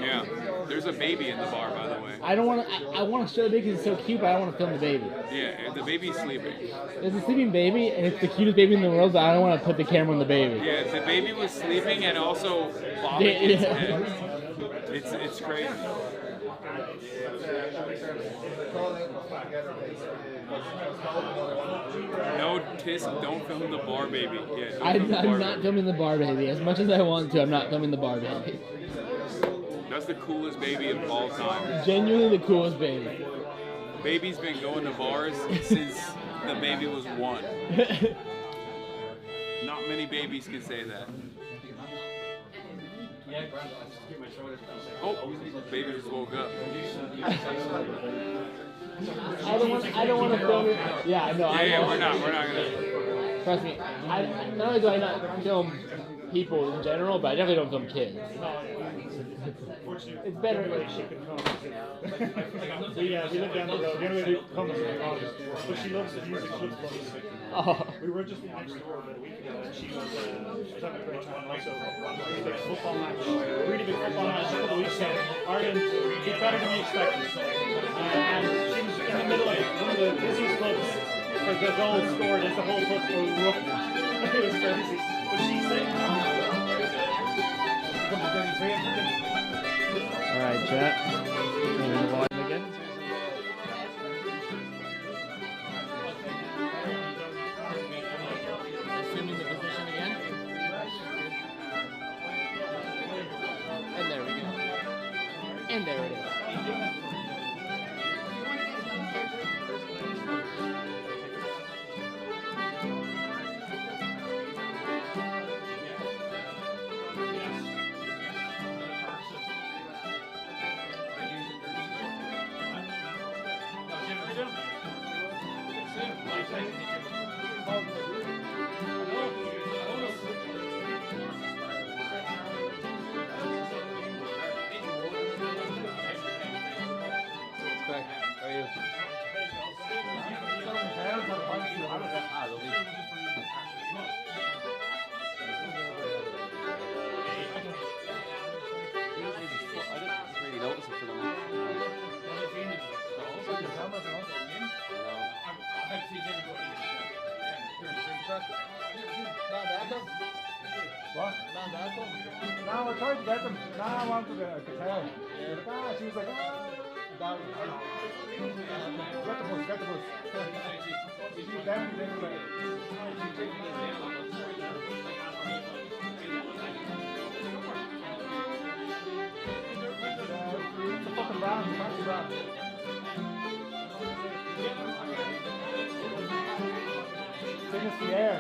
Yeah, there's a baby in the bar, by the way. I don't want to. I want to show the baby because it's so cute, but I don't want to film the baby. Yeah, the baby's sleeping. There's a sleeping baby, and it's the cutest baby in the world, but I don't want to put the camera on the baby. Yeah, the baby was sleeping and also bobbing its head. It's crazy. No tisk, don't film the bar baby. Yeah, I'm not filming the bar baby. As much as I want to, I'm not filming the bar baby. That's the coolest baby of all time. Genuinely the coolest baby. Baby's been going to bars since the baby was 1. Not many babies can say that. Oh, baby just woke up. I don't want to film it. Yeah, no. Yeah, we're not gonna. Trust me. Not only do I not film people in general, but I definitely don't film kids. It's better. So yeah, we live down the road. The only way to come is in August. But she loves the music. She loves music. Oh. We were just next door about a week ago, and she was having a great time. Also, we did a football match. Really big football match a couple of weeks ago. Ireland did better than we expected. And she was in the middle of one of the busiest clubs for the goal scored as the whole club erupted. It was crazy. But she said, Alright, chat. Turn the volume again. Assuming the position again. And there we go. And there it is. What? No, I tried to get them. No, I wanted a guitar. She was like, get the bus. She definitely didn't like it's a fucking band, it's a massive band. Sing us the air.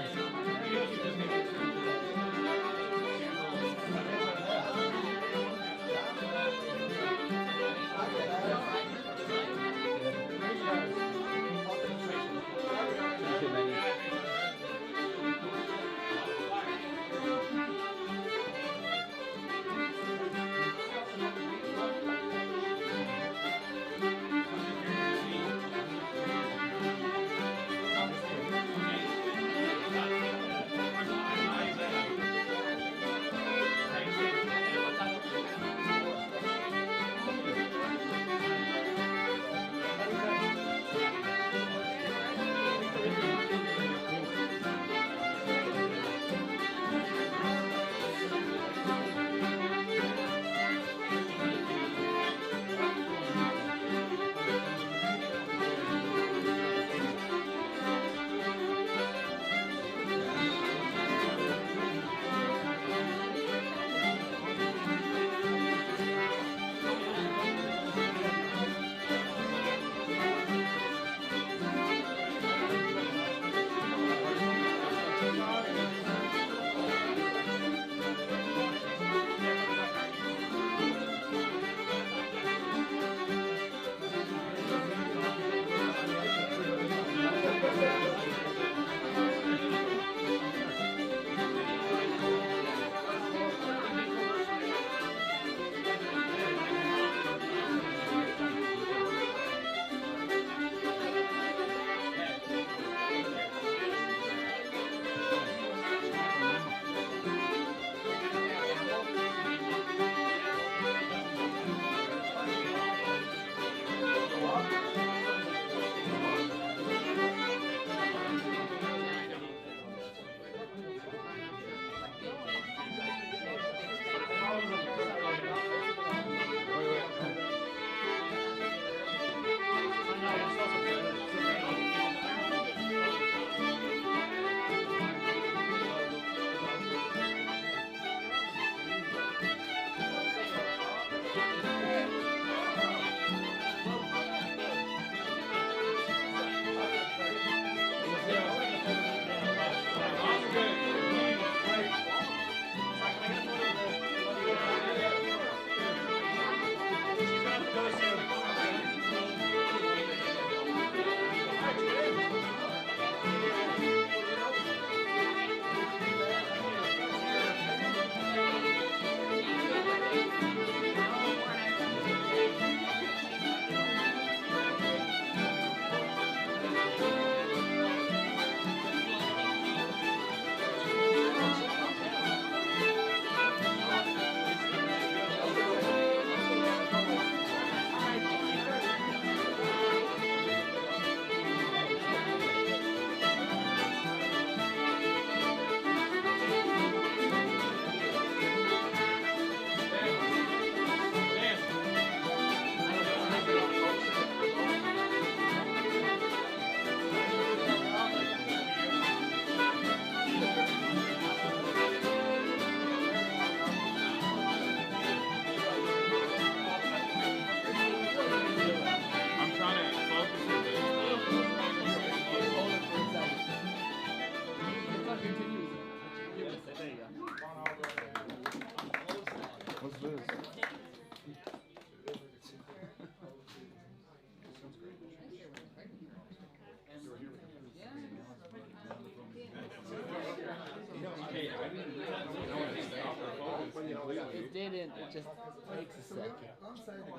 It just takes a second.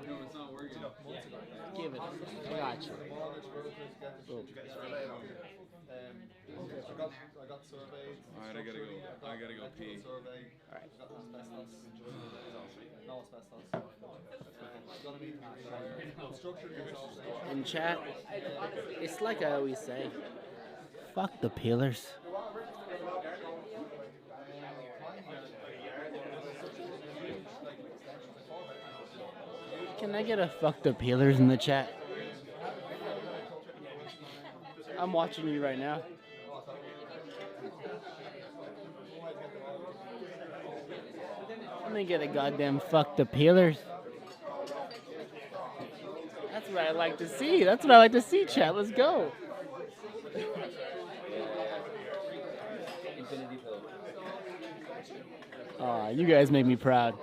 No, it's not working. Give it a second. I got you. Oh. I got surveyed. Alright, I gotta go pee. Alright. No asbestos. In chat, it's like I always say, fuck the peelers. Can I get a fuck the peelers in the chat? I'm watching you right now. Let me get a goddamn fuck the peelers. That's what I like to see. That's what I like to see, chat. Let's go. Aw, you guys make me proud.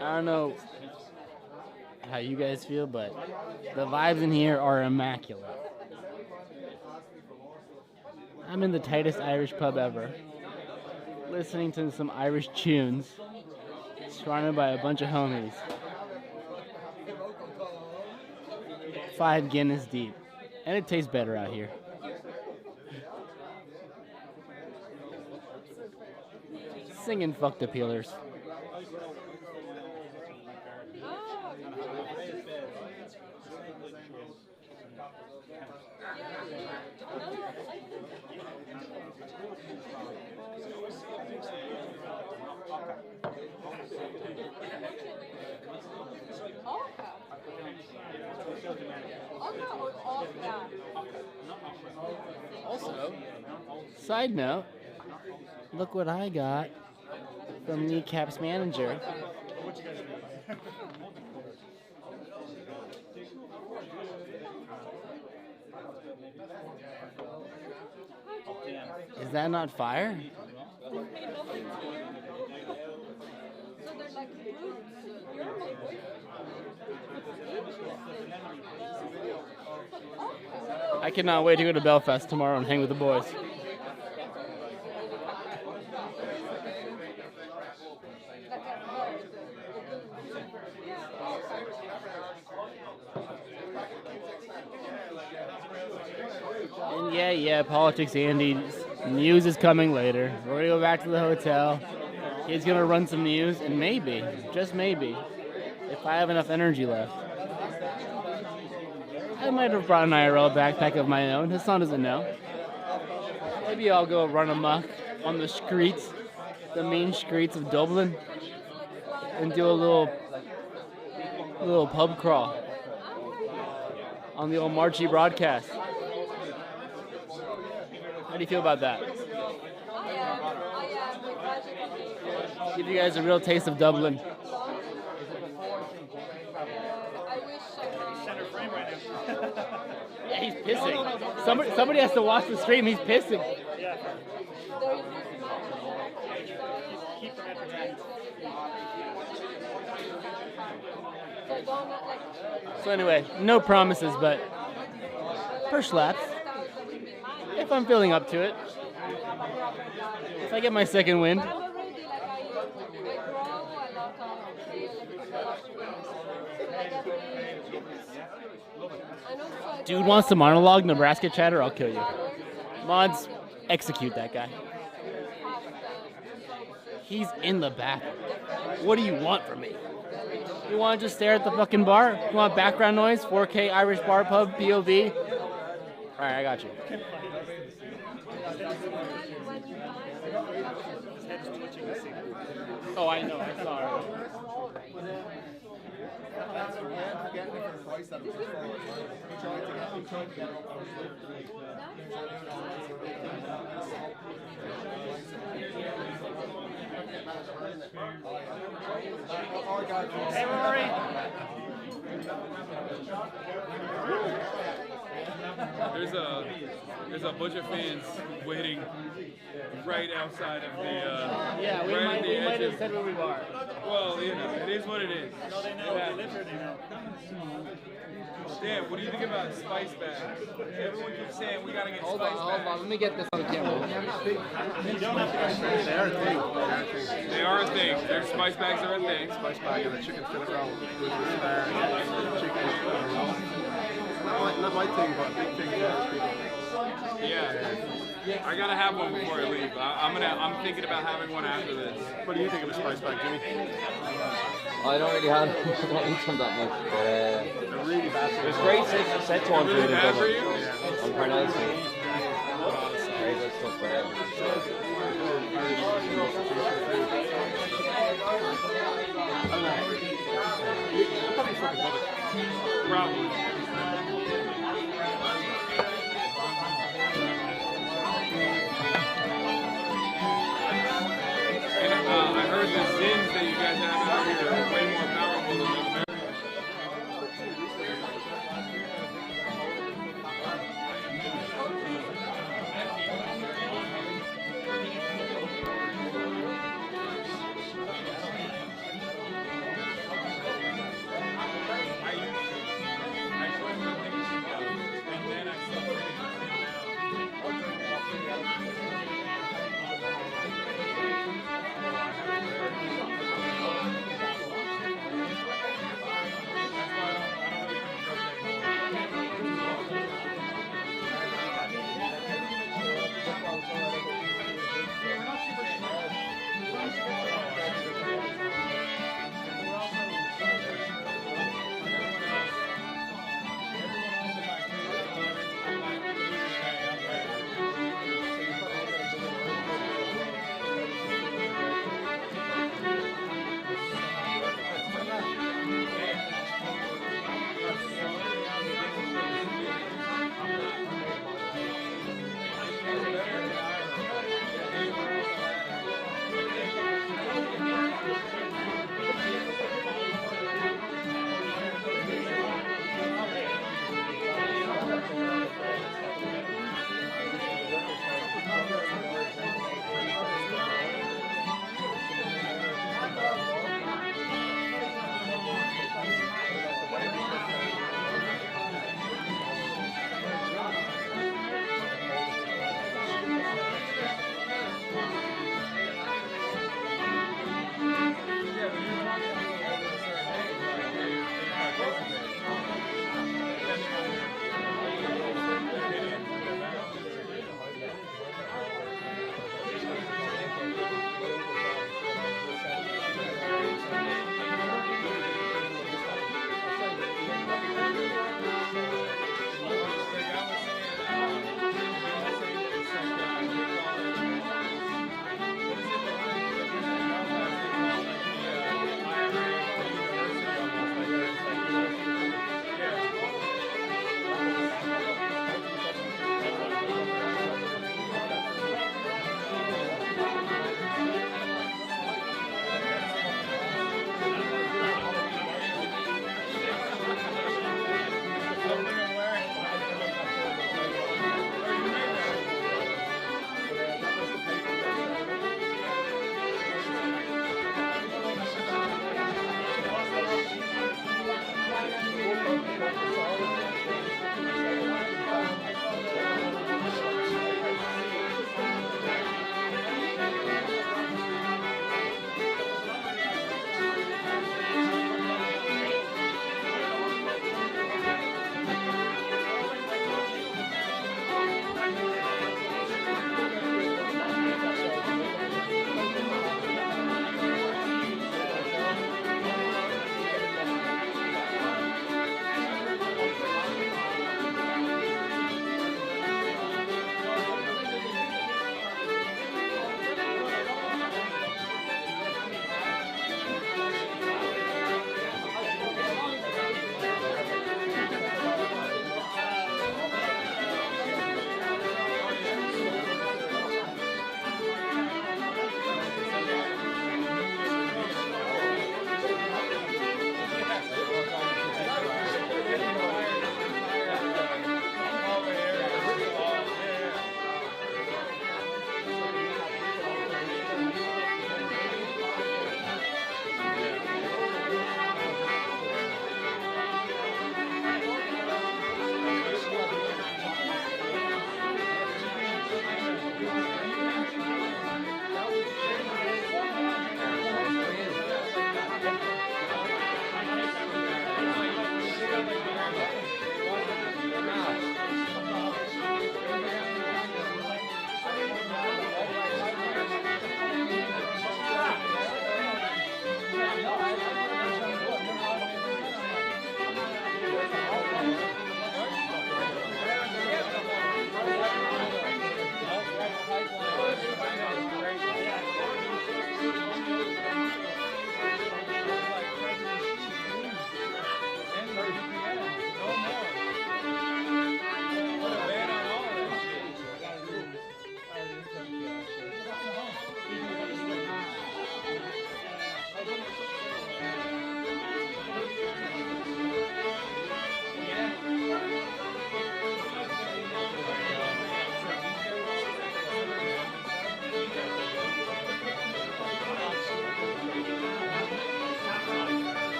I don't know how you guys feel, but the vibes in here are immaculate. I'm in the tightest Irish pub ever, listening to some Irish tunes, surrounded by a bunch of homies. 5 Guinness deep, and it tastes better out here. Singing fuck the peelers. Also, side note, look what I got from Kneecap's manager. Is that not fire? I cannot wait to go to Belfast tomorrow and hang with the boys. And yeah, politics, Andy. News is coming later. We're gonna go back to the hotel. He's gonna run some news, and maybe, just maybe, if I have enough energy left, I might have brought an IRL backpack of my own. Hasan doesn't know. Maybe I'll go run amok on the streets, the main streets of Dublin, and do a little pub crawl on the old Marchie broadcast. How do you feel about that? Give you guys a real taste of Dublin. Yeah, he's pissing. Somebody has to watch the stream. He's pissing. So anyway, no promises, but per slaps. If I'm feeling up to it. If I get my second wind. Dude wants to monologue Nebraska chatter, I'll kill you. Mods, execute that guy. He's in the back. What do you want from me? You want to just stare at the fucking bar? You want background noise? 4K Irish bar pub, POV? Alright, I got you. Oh, I know, I saw it. Hey, Rory. There's a bunch of fans waiting right outside of the. Yeah, we might have said where we are. Well, you know, it is what it is. No, they know. They live here, they know. Dan, what do you think about spice bags? Everyone keeps saying we gotta get Hold spice on, bags. let me get this on camera. You don't have to go straight. They are a thing. They are a thing. Their spice bags are a thing. Spice bag and a chicken fillet roll with the chicken. Not my thing, but a big thing for most people. Yeah. I gotta have one before I leave. I'm thinking about having one after this. What do you think of a spice bag, Jimmy? I don't really have, I don't eat them that much, but They're really bad for you. there's great Szechuan food in Bad for Dublin. you? I'm pronouncing very good stuff there. Probably fucking love it. Probably. And I heard the zins that you guys have out here are way more powerful than those American. I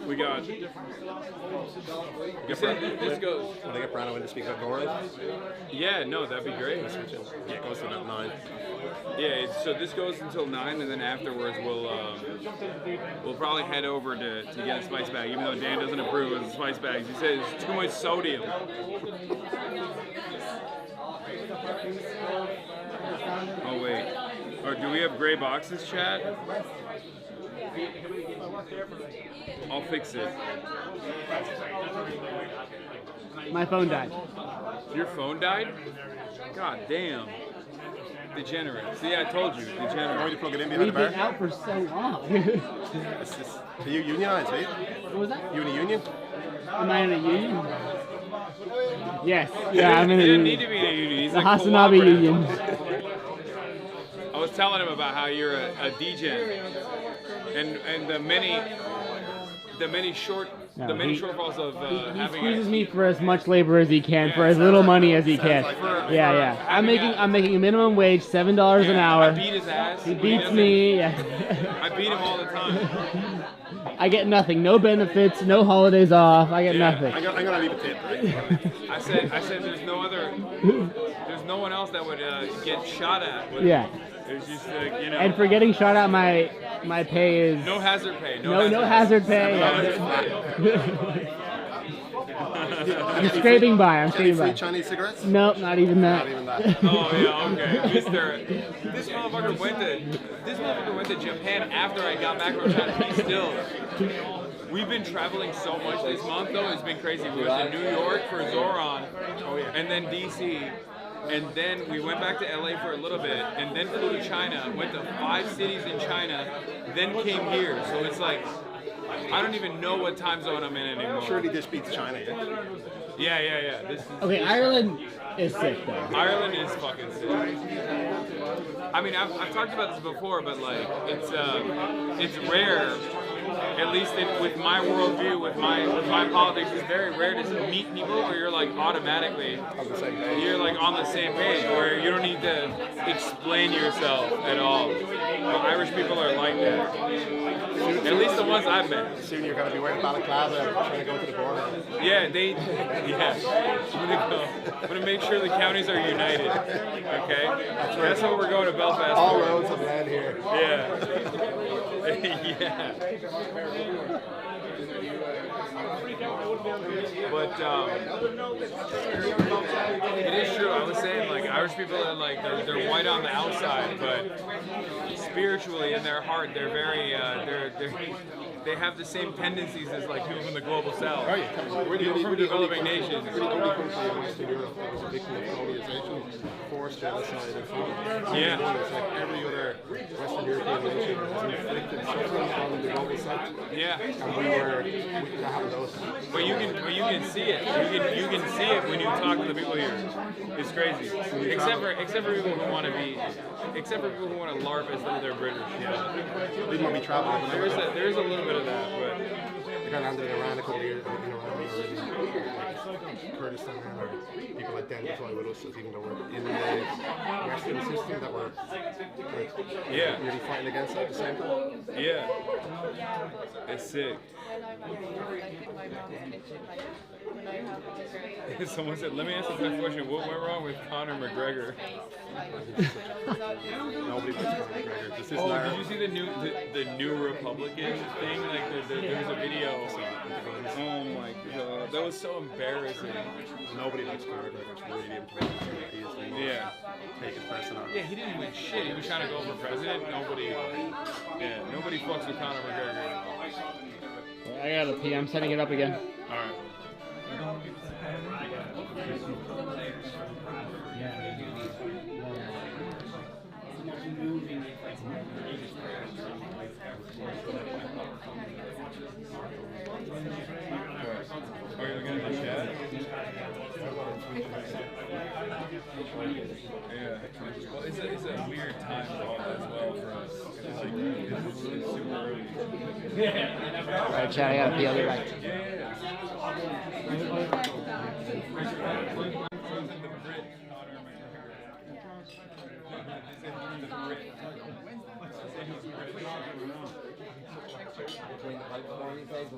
We got. You said this goes. Will they get Brandon in to speak about Norway? Yeah, no, that'd be great. Yeah, it goes to about 9. Yeah, so this goes until 9, and then afterwards we'll probably head over to get a spice bag, even though Dan doesn't approve of the spice bags. He says it's too much sodium. Oh wait, or do we have gray boxes, chat? I'll fix it. My phone died. Your phone died? God damn. Degenerate. See, I told you, degenerate. Why to plug it in We've behind the bar? been out for so long. Are you unionized, right? What was that? You in a union? Am I in a union? Yes. Yeah, I'm in a He didn't union. need to be in a union. He's The a HasanAbi cooperative. union. I was telling him about how you're a DJ, and the many shortfalls of He having. squeezes me for as much labor as he can, for as little money as he can. Yeah. I'm making a minimum wage, $7 an hour. I beat his ass. He beats me. Yeah. I beat him all the time. I get nothing. No benefits. No holidays off. I get nothing. I'm gonna leave a tip, right? I said there's no one else that would get shot at. Yeah. It's just like, you know. And for getting shot at, my pay is No hazard pay. no hazard pay. I'm scraping by. I'm scraping Free by. Chinese cigarettes? Nope, not even that. Not even that. Oh yeah, okay. This motherfucker went to Japan after I got back from China. He's still. We've been traveling so much this month though. It's been crazy. We went to New York for Zoran, and then DC. And then we went back to LA for a little bit, and then flew to China, went to 5 cities in China, then came here. So it's like, I don't even know what time zone I'm in anymore. Surely this beats China, yeah? Yeah. This is, Okay, Ireland is sick though. Ireland is fucking sick. I mean, I've talked about this before, but like, it's rare. At least with my worldview, with my politics, it's very rare to meet people where you're like automatically you're like on the same page, where you don't need to explain yourself at all. But Irish people are like that. At least the ones I've met. Soon you're gonna be wearing a balaclava trying to go to the border. Yeah, I'm gonna make sure the counties are united. Okay, that's what we're going to Belfast. All for. roads have led here. Yeah. Yeah. But it is true. I was saying, like, Irish people are like they're white on the outside, but spiritually in their heart they're very they have the same tendencies as like people from the global south. Right. People from developing nations. We're the only country in Western Europe that was a victim of colonization, forced genocide, and food. Yeah. It's like every other Western European nation has inflicted suffering on the global south. Yeah. And we have those. But you can see it. You can see it when you talk to the people here. It's crazy. Except for people who want to LARP as though they're British. Yeah. Even when we travel, There's a little bit of that, but I got landed in Iran a couple of years in Iran or in Kurdistan, or people identify with us as even though we're in the Western system that we're really fighting against at the same time. Yeah. It's sick. Someone said, let me ask you a question. What went wrong with Conor McGregor? Nobody likes Conor McGregor. This is did you see the new Republican thing? Like there was a video. Oh my god, that was so embarrassing. Nobody likes Conor McGregor. It's really important. He is the most taken person on. Yeah, he didn't win shit. He was trying to go for president. Nobody fucks with Conor McGregor. I gotta pee. I'm setting it up again. All right. Are you looking at the chat? Yeah. Well, it's a weird time as well for us. It's super early. Alright, chat. I gotta pee. I'll be back. Yeah. between the pipes more these days.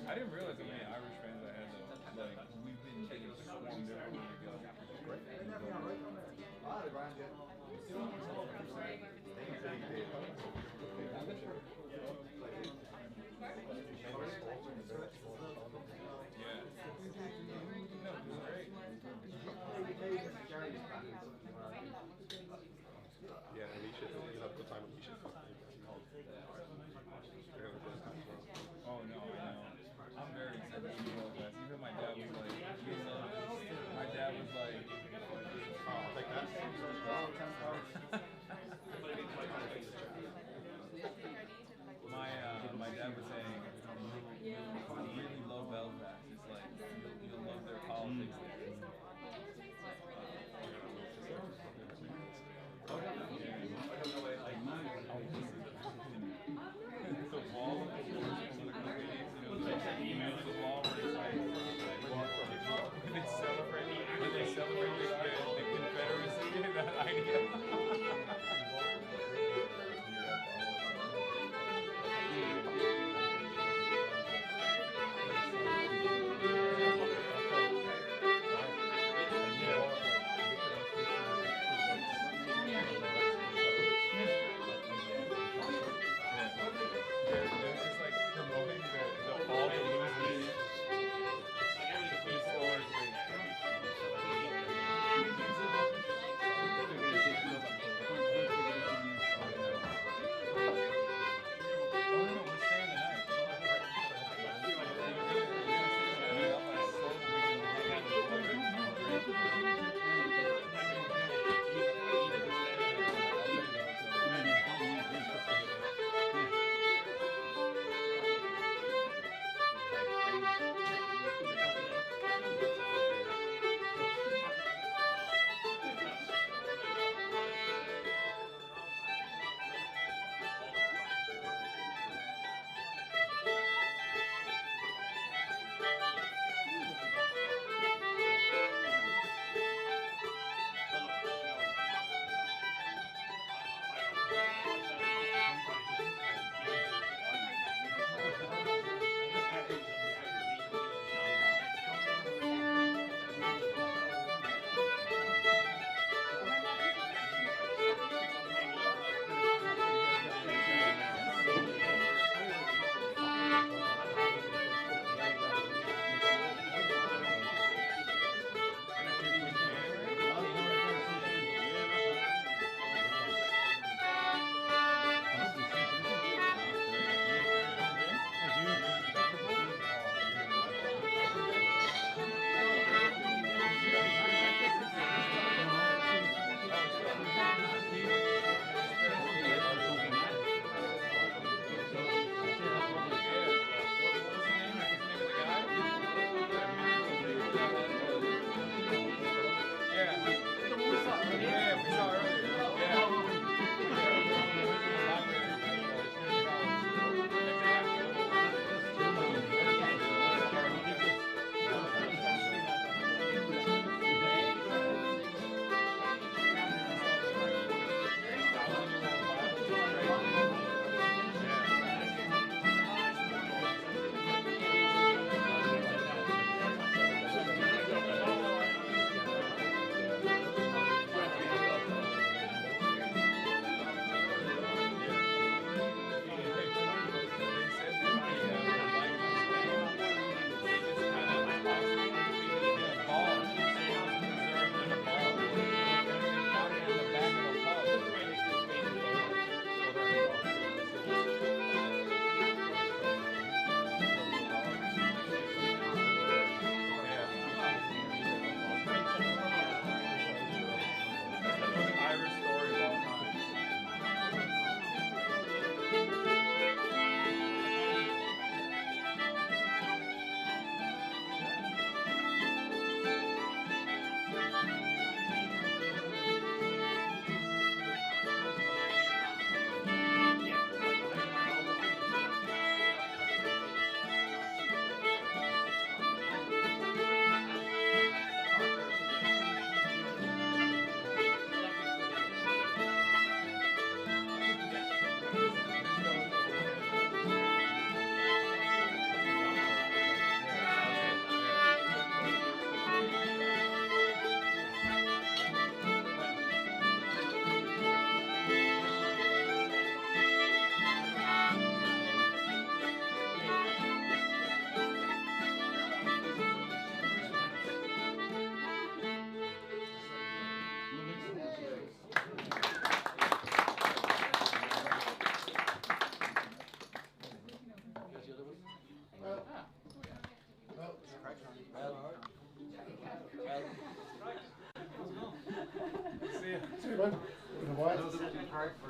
I didn't realize how many Irish fans I had though. Like, we've been getting swarmed everywhere we go. Yeah. No, it was great. Yeah, Alicia, you'll have a good time with Alicia. Oh no, I know. I'm very excited to see all that. Even my dad was like, my dad was like, oh, I'll take that. My dad was saying, you'll really love Belfast. It's like, you'll love their politics there. The wall, emails the wall where it's like, they celebrate the Confederacy and that idea.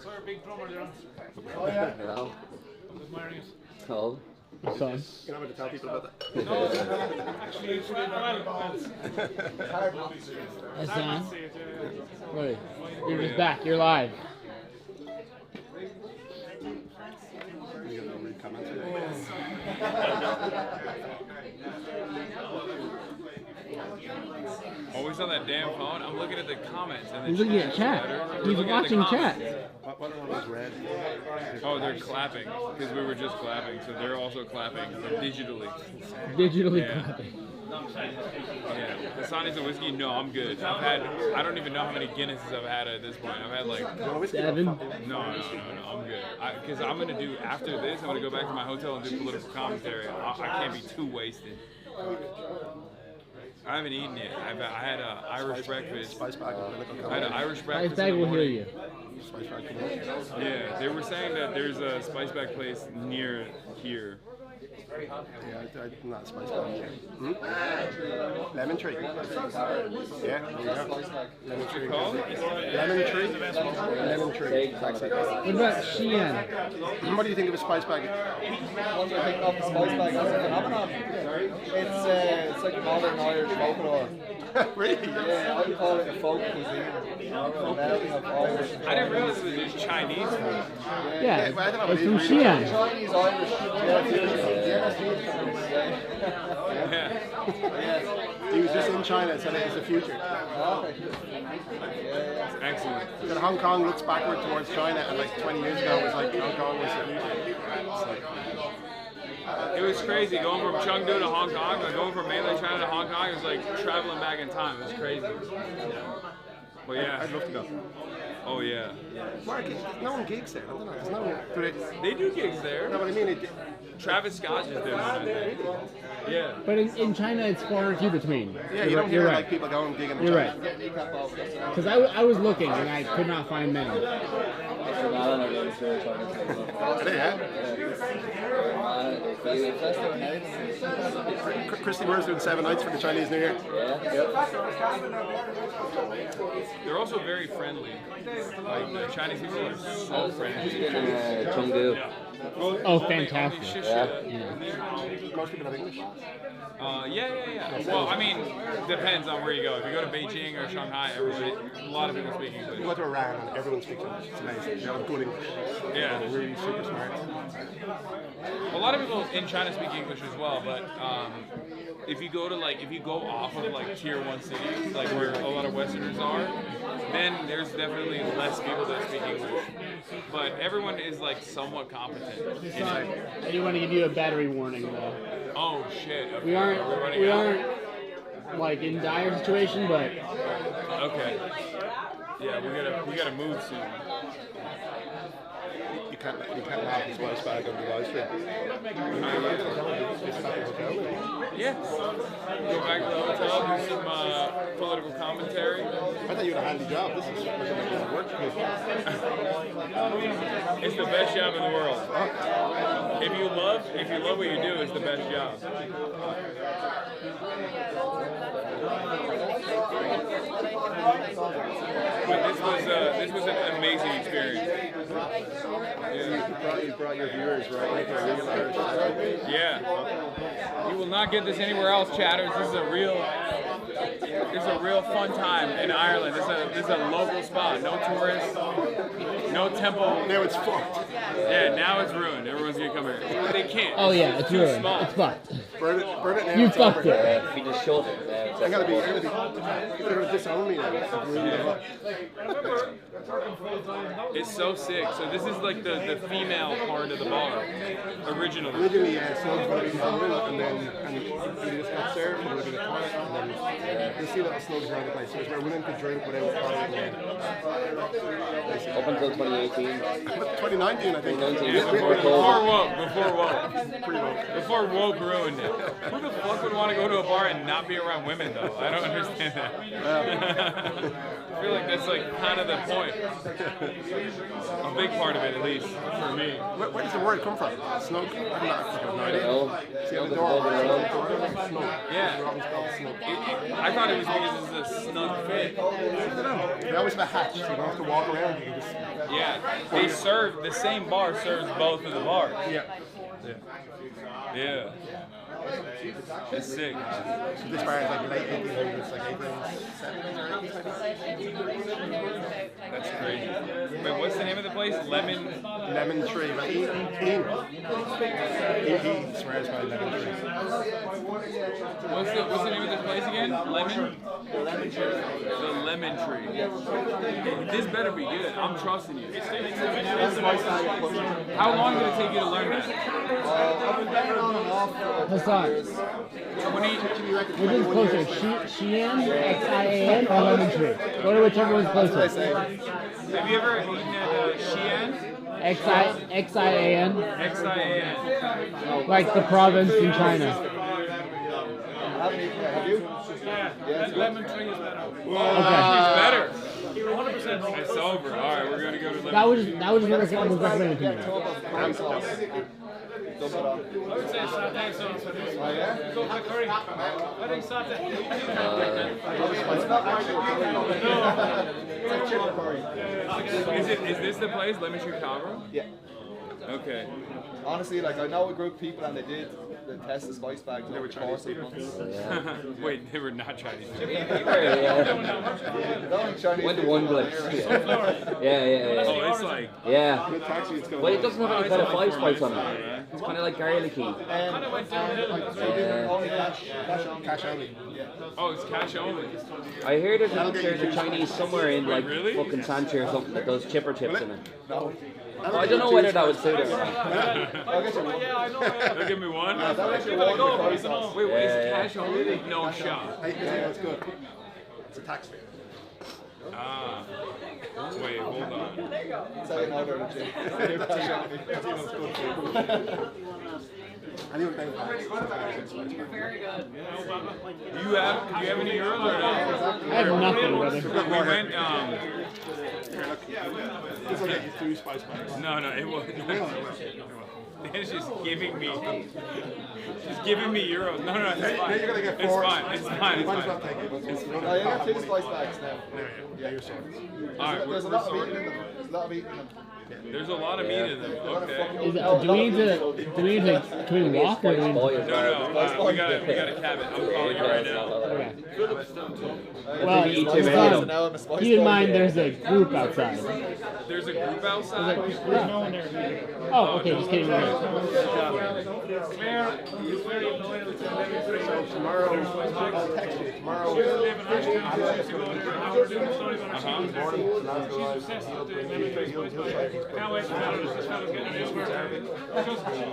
Sorry, big drummer there. Oh, yeah. Hello. I'm admiring it. Hello. Son. You're not going to tell people about that. No, actually, it's really Hasan. Wait, you're just back. You're live. Always on that damn phone. I'm looking at the comments and the He's looking at chat. He's watching chat. What are those red? Oh, they're clapping because we were just clapping, so they're also clapping digitally. Digitally Yeah. clapping. Yeah, Hasan needs a whiskey. No, I'm good. I don't even know how many Guinnesses I've had at this point. I've had like 7. No, I'm good. Because I'm gonna do after this. I'm gonna go back to my hotel and do political commentary. I can't be too wasted. I haven't eaten yet. I had an Irish breakfast. Spice bag. I had an Irish breakfast. Spice bag will heal you. Spice bag. Yeah, they were saying that there's a spice bag place near here. Yeah, I'm not spice bag. Lemon tree. Yeah, there you go. Lemon tree. Lemon tree. Lemon tree. What about Sheehan? What do you think of a spice bag? What do I think of the spice bag as a phenomenon? It's like modern Irish folklore. Really? Yeah, I would call it a folk cuisine. Melding of Irish. I didn't realize it was just Chinese food. Yeah, I don't know it's what from it is. Sheehan. Chinese Irish. He was just in China and said it was the future. Excellent. That Hong Kong looks backward towards China, and like 20 years ago it was like Hong Kong was the future. It's like, It was crazy going from Chengdu to Hong Kong, like going from mainland China to Hong Kong. It was like traveling back in time. It was crazy. Well, yeah. I'd love to go. Oh yeah. Mark, no one gigs there. I don't know. There's no one. They do gigs there. No, but I mean, it, Travis Scott just did one, I think. Yeah. But in China, it's far and few between. yeah, you don't You're hear right. like people going gigging. You're right. Because I was looking and I could not find many. Christy Moore's doing 7 nights for the Chinese New Year. They're also very friendly. Like the Chinese people are so friendly. Chengdu. Oh, fantastic. Most people have English. Yeah. Well, I mean, depends on where you go. If you go to Beijing or Shanghai, a lot of people speak English. You go to Iran and everyone speaks English. It's amazing. They have good English. Yeah. They're really super smart. A lot of people in China speak English as well, but if you go off of like tier 1 cities, like where a lot of Westerners are, then there's definitely less people that speak English. But everyone is like somewhat competent. I do want to give you a battery warning though. Oh shit. Okay. We aren't like in dire situation, but okay. Yeah, we gotta move soon. You can't laugh the spice bag on the live stream. Yeah. Go back to the hotel, do some political commentary. I thought you had a handy job. This is work for me. It's the best job in the world. If you love what you do, it's the best job. But this was an amazing experience. You brought your viewers right into real Irish. Yeah. You will not get this anywhere else, chatters. This is a real fun time in Ireland. This is a local spot. No tourists, no temple. Now it's fucked. Yeah, now it's ruined. Everyone's gonna come here. They can't. oh yeah, it's too ruined. small. It's fucked. Burn it now. You it's fucked over. it. If you just showed it. I'm gonna be. You're gonna disown me now. It's so sick. So this is like the female part of the bar, originally. Originally, Snug's going to be hungry, and then you just got served, and look at the toilet, and then you see little Snugs around the place. So it's where women could drink without following Up until 2018. 2019, I think. Yeah, before woke. Before woke ruined it. Who the fuck would want to go to a bar and not be around women understand though. I don't understand that. I feel like that's like kind of the point. A big part of it, at least for me. Where does the word come from? Snug? I'm not fucking no idea. See on the door. Yeah. I thought it was because it's a snug fit. They always have a hatch, so you don't have to walk around. You can just... Yeah. They serve, the same bar serves both of the bars. Yeah. Yeah. It's sick. So this bar is like late 1800s, like 1870s or 1870s. That's crazy. Wait, what's the name of the place? Lemon Tree. Well, he swears by Lemon Tree. What's the name of this place again? Lemon? The Lemon Tree. This better be good. I'm trusting you. How long did it take you to learn that? I've been playing on and off for Hassan. Which is closer, Xi'an, Xian, or Lemon Tree? Go to whichever one's closer. Have you ever eaten at Xi'an? Xian. Xian. Like the province in China. Have you? Yeah, Lemon Tree is better. It's better. 100%. It's over. All right, we're gonna go to Lemon. That was recommended to me. I would say satay sauce. Oh, yeah? Go for curry. I think satay. Is this the place, Lemon Tree Calvary? Yeah. Okay. Honestly, like I know a group of people and they did the test of spice bags. They were Chinese. Wait, they were not Chinese. Went to one place. Yeah. Oh, it's like... Yeah. Well, it doesn't have any kind of five spice on it. It's kind of like garlicky. Cash only. Oh, it's cash only. I hear there's a Chinese somewhere in like fucking Sanchi or something that does chipper chips in it. No. Well, I don't know whether that would suit it. They'll give me one. Wait, is cash only? No shot. That's good. It's a tax fee. Ah. Wait, hold on. Say no to the Very good. Do you have any euros or no? I have nothing, brother. We went, This will get you 3 spice bags. No, it wasn't. Dan's just giving me euros. No, it's fine. You're gonna get It's 4. fine. It's fine. You might as well take it. Oh, you got 2 spice bags now. Yeah, you're sorry. All right, There's a lot of meat in them. There's a lot of meat in them. There's a lot of meat in them. Okay. Do we need to, can we walk or do we need to? No, we gotta cab it. I'm calling you right now. Okay. Well, keep in mind there's a group outside. There's a group outside? There's no one there. Oh, okay, just kidding. Claire is very loyal to Lemon Tree. So tomorrow, I'll text you. Tomorrow, She's obsessed with the Lemon Tree spice bag. Can't wait to tell her this fellow's getting his work.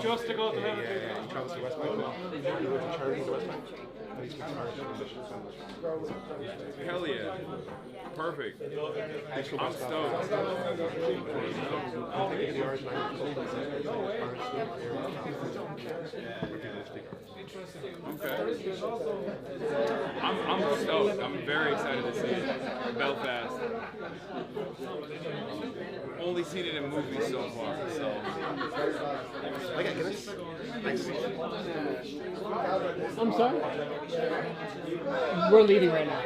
Just to go to Lemon Tree. he travels to West Bank. He goes to church in the West Bank. And he speaks Irish. Hell yeah. Perfect. I'm stoked. I'm taking the Irish language. Okay. I'm stoked. I'm very excited to see it. Belfast. Only seen it in movies so far, so. Okay, Guinness. Thanks. I'm sorry? We're leaving right now.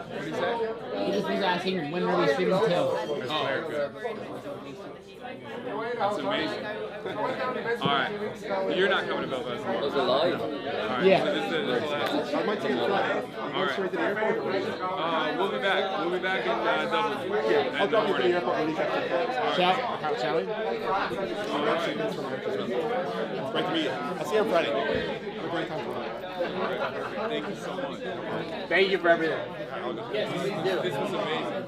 What did he say? He just was asking when are we streaming till? Oh, very good. That's amazing. Alright. You're not coming to Belfast. Was it live? Alright. Yeah. So this is the last. I might take it Friday. Alright. We'll be back. We'll be back in Dublin. Yeah, I'll drop you to the airport and leave after. Shall we? It's great to meet you. I'll see you on Friday. Have a great time. Thank you so much. Thank you for everything. This was amazing.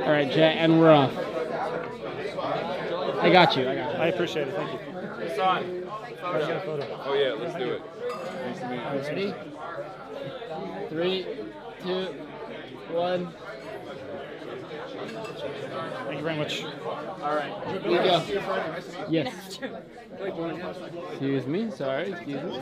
All right, Jet, and we're off. I got you. I appreciate it. Thank you. Hasan. Photo. Oh yeah, let's do it. Nice to meet you. Ready? 3, 2, 1. Thank you very much. All right. Here we go. Yes. Excuse me. Sorry. Excuse me.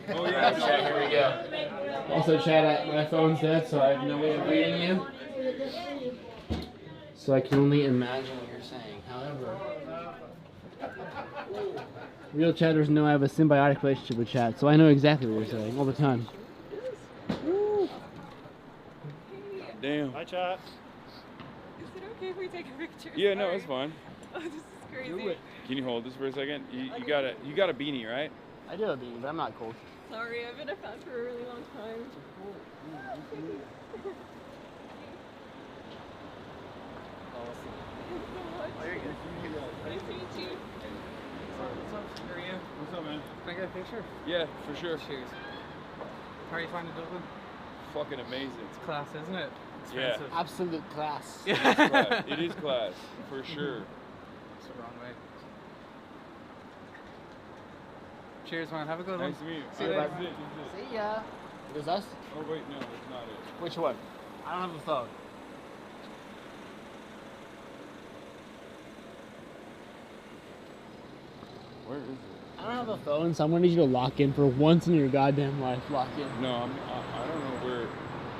Oh yeah, chat. Here we go. Also, chat. My phone's dead, so I have no way of reading you. So I can only imagine what you're saying. However, real chatters know I have a symbiotic relationship with chat, so I know exactly what you're saying all the time. Damn. Hi, chat. Is it okay if we take a picture? Yeah, no, it's fine. Oh, this is crazy. Can you hold this for a second? You got a beanie, right? I do have a beanie, but I'm not cold. Sorry, I've been a fan for a really long time. Nice to meet you. What's up? How are you? What's up, man? Can I get a picture? Yeah, for sure. Cheers. How are you finding Dublin? Fucking amazing. It's class, isn't it? Yeah. Expensive. Absolute class. It is class. It is class, for sure. It's the wrong way. Cheers, man. Have a good one. Nice to meet you. See you Alright, later. this is it. See ya. It was us? Oh wait, no, it's not it. Which one? I don't have a phone. Where is it? I don't have a phone, so I'm gonna need you to lock in for once in your goddamn life. Lock in. No, I don't know where.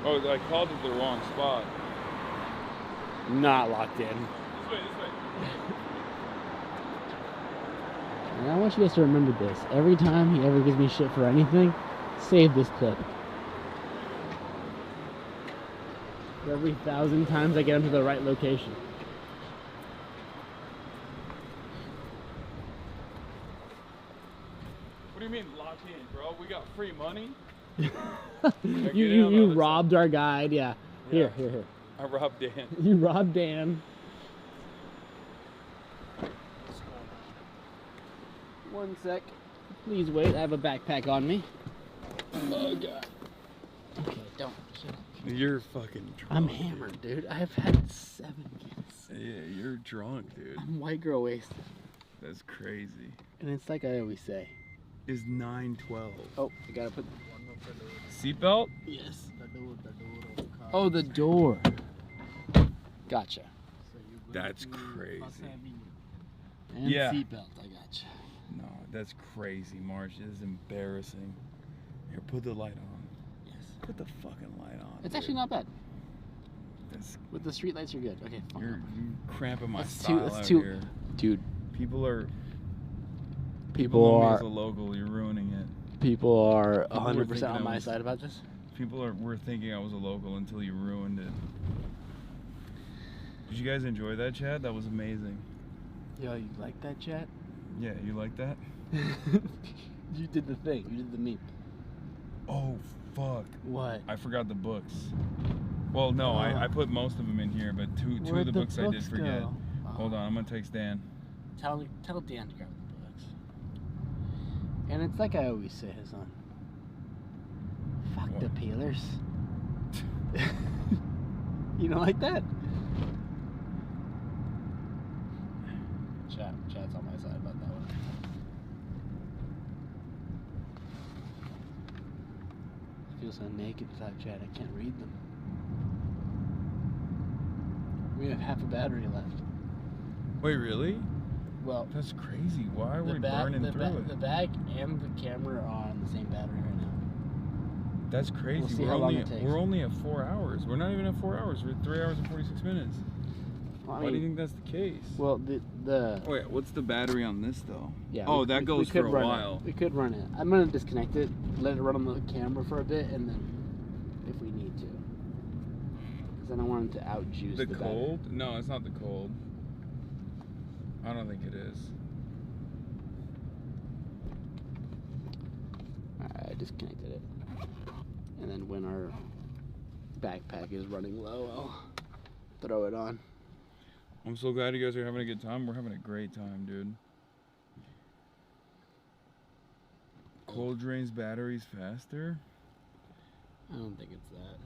Oh, I called it the wrong spot. Not locked in. This way, this way. And I want you guys to remember this. Every time he ever gives me shit for anything, save this clip. For every 1,000 times I get him to the right location. What do you mean locked in, bro? We got free money? You robbed our guide, yeah. Here. I robbed Dan. You robbed Dan. One sec. Please wait, I have a backpack on me. Oh god. Okay, don't. Shut up. You're fucking drunk. I'm hammered, dude. I've had 7 Guinness. Yeah, you're drunk, dude. I'm white girl wasted. That's crazy. And it's like I always say. Is 9:12. Oh, I gotta put... Seatbelt? Yes. Oh, the door. Gotcha. That's crazy. And yeah. seatbelt, I gotcha. No, that's crazy, Marsh. This is embarrassing. Here, put the light on. Yes. Put the fucking light on. It's dude. actually not bad. That's, with the street lights, you're good. Okay, fine. You're cramping my That's style out too, here. Dude. People know me are as a local. You're ruining it. People are People were 100% thinking on I my was- side about this. People were thinking I was a local until you ruined it. Did you guys enjoy that, chat? That was amazing. Yo, you like that, chat? Yeah, you like that? You did the thing. You did the meme. Oh, fuck. What? I forgot the books. Well, no, I put most of them in here, but two of Where'd the the books I did books forget. go? Hold on, I'm gonna text Dan. Tell Dan to grab the books. And it's like I always say, Hasan. Fuck the peelers. You don't like that? Chat's on my side about that one. I feel so naked without chat. I can't read them. We have half a battery left. Wait, really? Well, that's crazy. Why are we the burning through it? The back and the camera are on the same battery right now. That's crazy. We'll see how long it takes. We're only at 4 hours. We're not even at 4 hours. We're at 3 hours and 46 minutes. Well, I Why do you mean- think that's the case? Well, the Wait, what's the battery on this though? Yeah. Oh, we- that we goes could for a run it. while. We could run it. I'm gonna disconnect it, let it run on the camera for a bit, and then if we need to, because I don't want it to outjuice The the cold? No, it's not the cold. I don't think it is. Alright, I disconnected it, and then when our backpack is running low, I'll throw it on. I'm so glad you guys are having a good time. We're having a great time, dude. Cold drains batteries faster? I don't think it's that.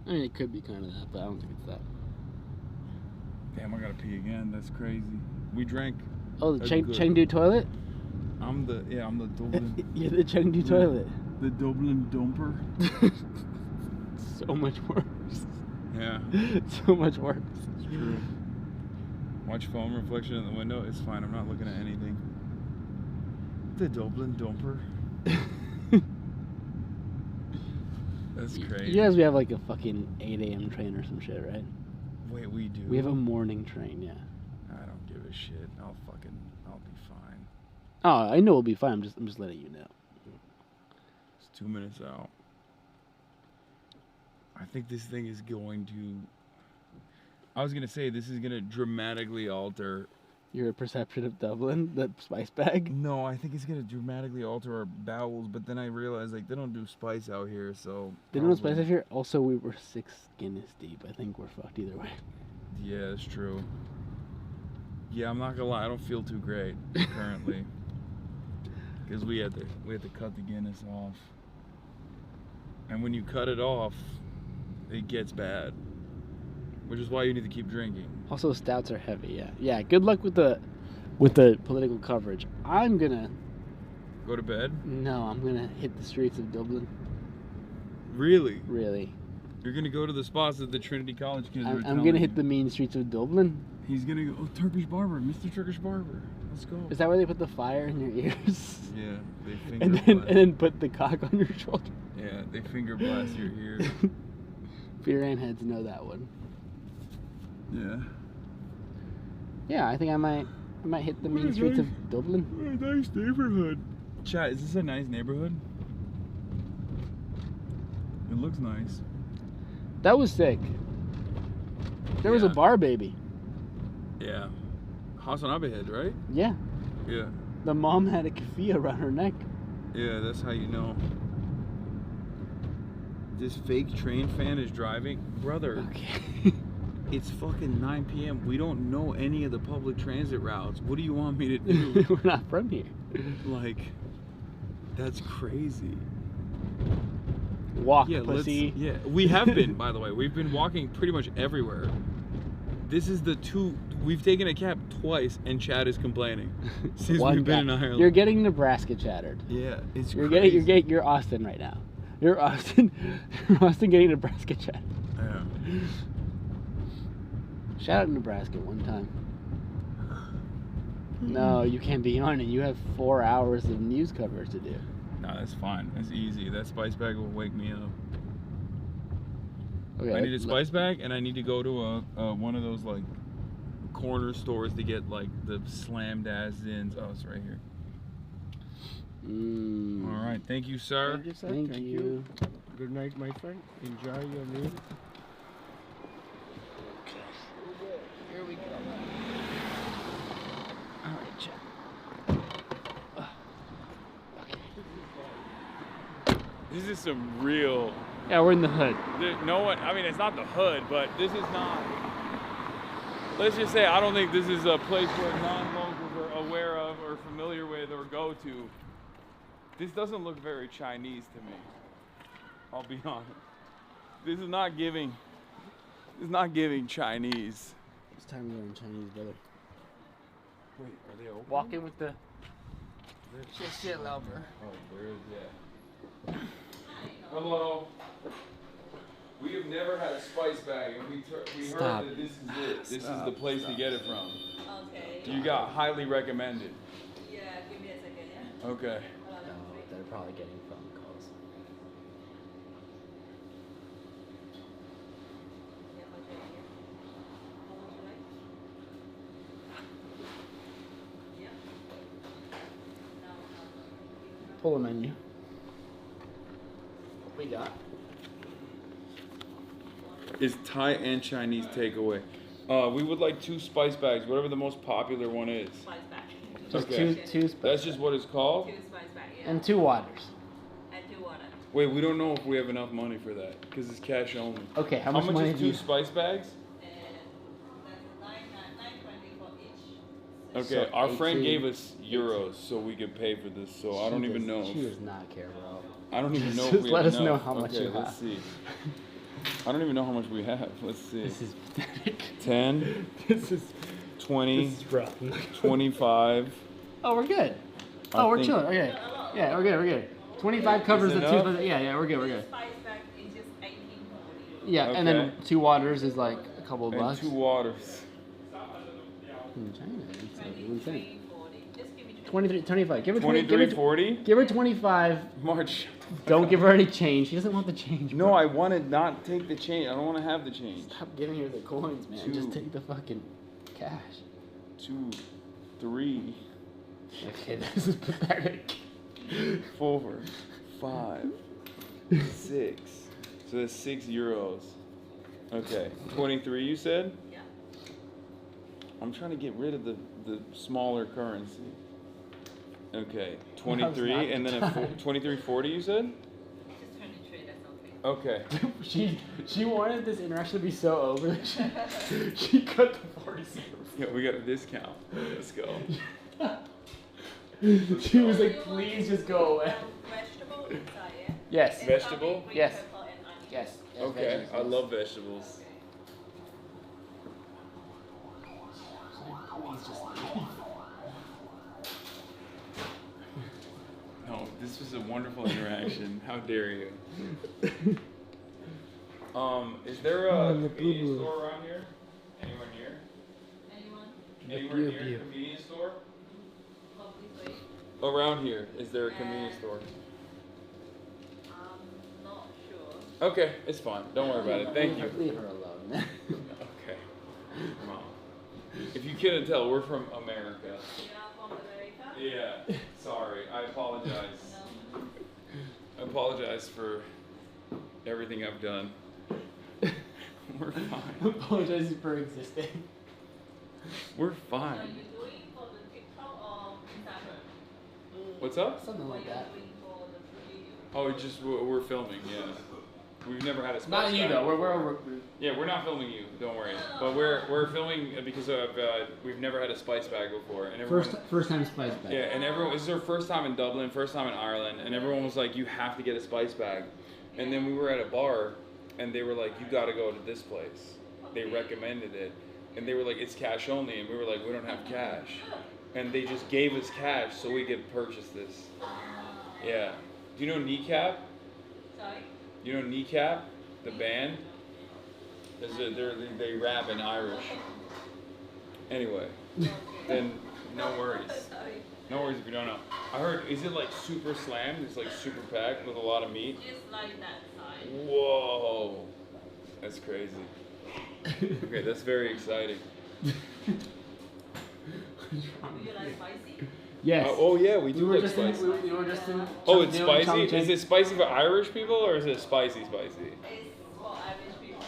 I mean, it could be kind of that, but I don't think it's that. Damn, I gotta pee again. That's crazy. We drank. Oh, the a good- Chengdu toilet? I'm the Dublin. You're the Chengdu toilet. The Dublin dumper. so much worse. Yeah. So much worse. It's true. Watch foam reflection in the window. It's fine. I'm not looking at anything. The Dublin dumper. That's crazy. You guys, we have like a fucking 8 a.m. train or some shit, right? Wait, we do? We have a morning train, yeah. I don't give a shit. I'll be fine. Oh, I know we'll be fine. I'm just letting you know. It's 2 minutes out. I think this thing is going to... I was going to say, this is going to dramatically alter... Your perception of Dublin, the spice bag? No, I think it's going to dramatically alter our bowels, but then I realized, like, they don't do spice out here, so... They don't know spice out here? Also, we were 6 Guinness deep. I think we're fucked either way. Yeah, that's true. Yeah, I'm not gonna lie, I don't feel too great currently. Because we had to cut the Guinness off. And when you cut it off, it gets bad. Which is why you need to keep drinking. Also, stouts are heavy, yeah. Yeah, good luck with the political coverage. I'm gonna... Go to bed? No, I'm gonna hit the streets of Dublin. Really? Really. You're gonna go to the spots that the Trinity College kids are I'm gonna hit the mean streets of Dublin. He's gonna go, oh, Turkish Barber, Mr. Turkish Barber. Let's go. Is that where they put the fire in your ears? Yeah, they finger and then put the cock on your shoulder. Yeah, they finger blast your ears. Beer and heads know that one. Yeah. Yeah, I think I might hit the mean streets of Dublin. What a nice neighborhood. Chat, is this a nice neighborhood? It looks nice. That was sick. There was a bar baby. Yeah. HasanAbi head, right? Yeah. Yeah. The mom had a keffiyeh around her neck. Yeah, that's how you know. This fake train fan is driving. Brother. Okay. It's fucking 9 p.m. We don't know any of the public transit routes. What do you want me to do? We're not from here. Like, that's crazy. Walk, pussy. Yeah, we have been, by the way. We've been walking pretty much everywhere. This is we've taken a cab twice and Chad is complaining since we've been in Ireland. You're getting Nebraska chattered. Yeah, it's you're crazy. You're Austin right now. You're Austin getting Nebraska chattered. Yeah. Shout out Nebraska one time. No, you can't be on it. You have 4 hours of news coverage to do. No, that's fine. That's easy. That spice bag will wake me up. Okay, I need a spice bag, and I need to go to one of those like corner stores to get like the slammed ass zins. Oh, it's right here. All right, thank you, sir. Thank you. Good night, my friend. Enjoy your meal. Here we go. All right, Chad. This is some real. Yeah, we're in the hood. No one. I mean, it's not the hood, but this is not. Let's just say I don't think this is a place where non-locals are aware of or familiar with or go to. This doesn't look very Chinese to me. I'll be honest. This is not giving. It's not giving Chinese. It's time to learn Chinese, brother. Wait, are they open? Walk in with the shit lover. Oh, where is that? Hello. We have never had a spice bag, and we heard that this is it. This is the place to get it from. Okay. You got highly recommended. Yeah, give me a second, yeah? Okay. They're probably getting phone calls. Pull a menu. What we got? It's Thai and Chinese takeaway. We would like 2 spice bags, whatever the most popular one is. Spice bag. Just Okay. two spice. That's just what it's called? 2 spice bag, yeah. And 2 waters. And 2 water. Wait, we don't know if we have enough money for that, because it's cash only. Okay, how much money is do you- 2 spice bags? $9.20 for each. Okay, So our friend 18. gave us euros so we could pay for this, so I don't even know. She does not care, bro. I don't even know if Just we let have us know enough. how much okay, you let's have. see. I don't even know how much we have. Let's see. This is pathetic. 10, This is 20, this is rough. 25. Oh, we're good. I We're think- chilling. Okay. Yeah, we're good. 25 covers Is the enough? 2. Yeah, we're good. Spice bag is just $18.40. Yeah, and then 2 waters is like a couple of And bucks. 2 waters. In China, it's like, what do you think? 23, 25. Give her 23.40. Give her 25. March. Don't give her any change. She doesn't want the change. No, I want to not take the change. I don't want to have the change. Stop giving her the coins, man. 2. Just take the fucking cash. 2, 3. Okay, this is pathetic. 4, 5, 6. So that's €6. Okay, 23 you said? Yeah. I'm trying to get rid of the smaller currency. Okay, 23 and then a 23.40 you said? Just 23, that's okay. Okay. She wanted this interaction to be so over that she cut the 40 cents. Yeah, we got a discount. Let's go. She was like, please just go away. Vegetable inside, yeah? Yes. Vegetable? Yes. Pepper and onion. Yes. Okay, I love vegetables. No, this was a wonderful interaction. How dare you? Is there a convenience store around here? Anyone near? Anywhere near a convenience store? Around here, is there a convenience store? Not sure. Okay, it's fine. Don't worry about it. Thank you. Leave her alone. Okay. Mom. If you couldn't tell, we're from America. Yeah. Sorry. I apologize. I apologize for everything I've done. We're fine. Apologize for existing. We're fine. What's up? Something like that. Oh, we're filming, yeah. We've never had a spice Not you bag though. We're before. over. Yeah, we're not filming you. Don't worry. But we're filming because of we've never had a spice bag before, and everyone. First time spice bag. Yeah, and everyone. This is our first time in Dublin, first time in Ireland, and everyone was like, "You have to get a spice bag." And then we were at a bar, and they were like, "You got to go to this place." They recommended it, and they were like, "It's cash only," and we were like, "We don't have cash," and they just gave us cash so we could purchase this. Yeah. Do you know Kneecap? Sorry? You know Kneecap, the band? They rap in Irish. Anyway, then no worries. No worries if you don't know. I heard, is it like super slammed? It's like super packed with a lot of meat? It's like that size. Whoa. That's crazy. Okay, that's very exciting. Do you like spicy? Yes. Oh yeah, we do were like just spicy. we were just in. Oh, it's spicy? Is it spicy for Irish people or is it spicy? It's for Irish people.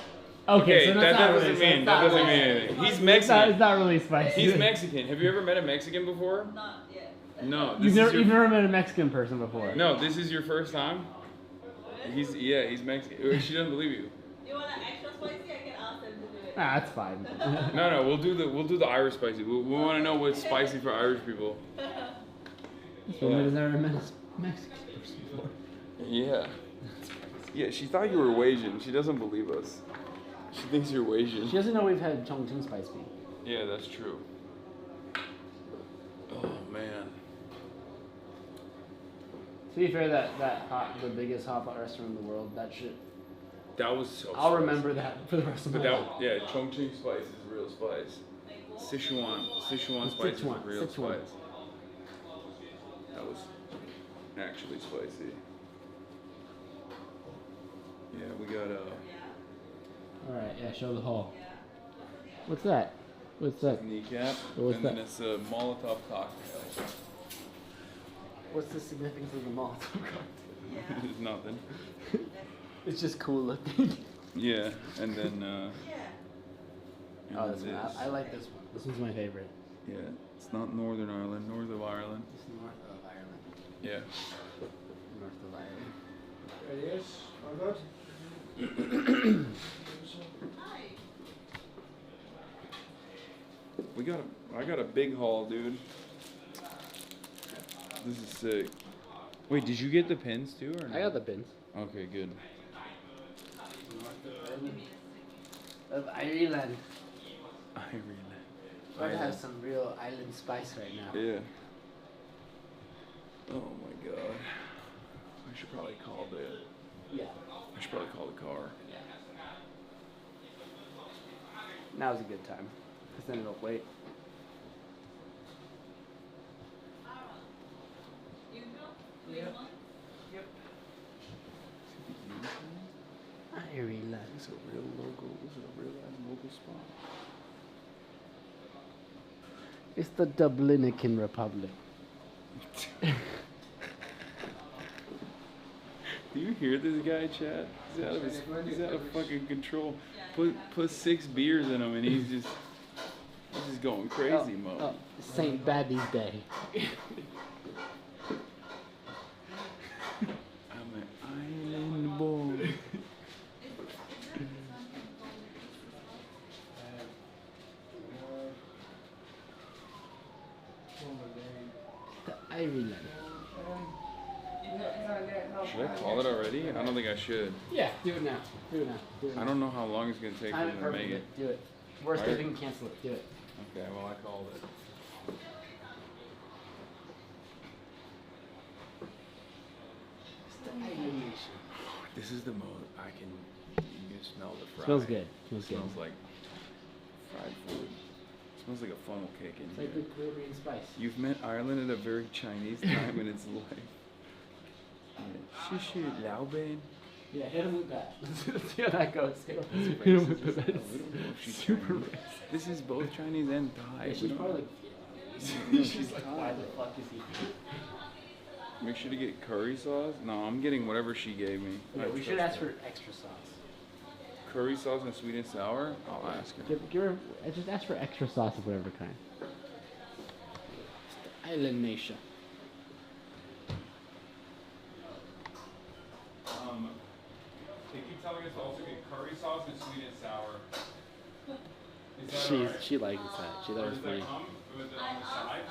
Okay, so that not doesn't really, mean really, anything. He's Mexican. It's not really spicy. He's Mexican. Have you ever met a Mexican before? Not yet. No. You've never met a Mexican person before. No, this is your first time? He's Mexican. She doesn't believe you. You want an extra spicy? I can ask them to do it. Ah, that's fine. No, we'll do the Irish spicy. We want to know what's spicy for Irish people. This woman has never met a Mexican person before. Yeah. Yeah, she thought you were Asian. She doesn't believe us. She thinks you're Asian. She doesn't know we've had Chongqing spice beef. Yeah, that's true. Oh man. To be fair, the biggest hot pot restaurant in the world, that shit. That was so. I'll spicy. remember that for the rest of my life. Yeah, Chongqing spice is real spice. Sichuan spice is real spice. That was actually spicy. Yeah, we got Alright, yeah, show the haul. What's that? What's that? Kneecap, What's and that? then it's a Molotov cocktail. What's the significance of the Molotov cocktail? It's nothing. It's just cool looking. Yeah, and then Oh, this one. I like this one. This one's my favorite. Yeah, it's not Northern Ireland, North of Ireland. It's north of Ireland. Yeah. North of Ireland. Yes, all good. I got a big haul, dude. This is sick. Wait, did you get the pins too, or no? I got the pins. Okay, good. Of Ireland. Ireland. We're gonna have some real island spice right now. Yeah. Oh my god. I should probably call the. Yeah. I should probably call the car. Yeah. Now's a good time. Because then it'll wait. Ireland. This is a real local. This is a real local spot. It's the Dominican Republic. Do you hear this guy, Chad? He's out of fucking control. Put 6 beers in him and he's just going crazy mode. Oh, St. Baddy's Day. I'm an island boy. The Ireland. Should I call it already? I don't think I should. Yeah, do it now. Do it now. Do it now. I don't know how long it's gonna take for them to make it. Do it. Worst case, we can cancel it. Do it. Okay, well I called it. This is the mode I can. You can smell the fry. Smells good. Smells good. Smells like fried food. Smells like a funnel cake in It's here. like good Caribbean spice. You've met Ireland at a very Chinese time in its life. Shishi Laoban. Yeah, hit him with that. Let's see how that goes. Hit Racist. him with that. We don't know if she's Super Chinese. racist. This is both Chinese and Thai. Yeah, We she's don't probably. know. She's like, why the fuck is he? Make sure to get curry sauce. No, I'm getting whatever she gave me. Okay, we should ask for extra sauce. Curry sauce and sweet and sour. I'll ask her. Give her. Just ask for extra sauce of whatever kind. Island nation. They keep telling us to also get curry sauce and sweet and sour. Is that alright? She likes that. She thought it was funny. Was it on the side?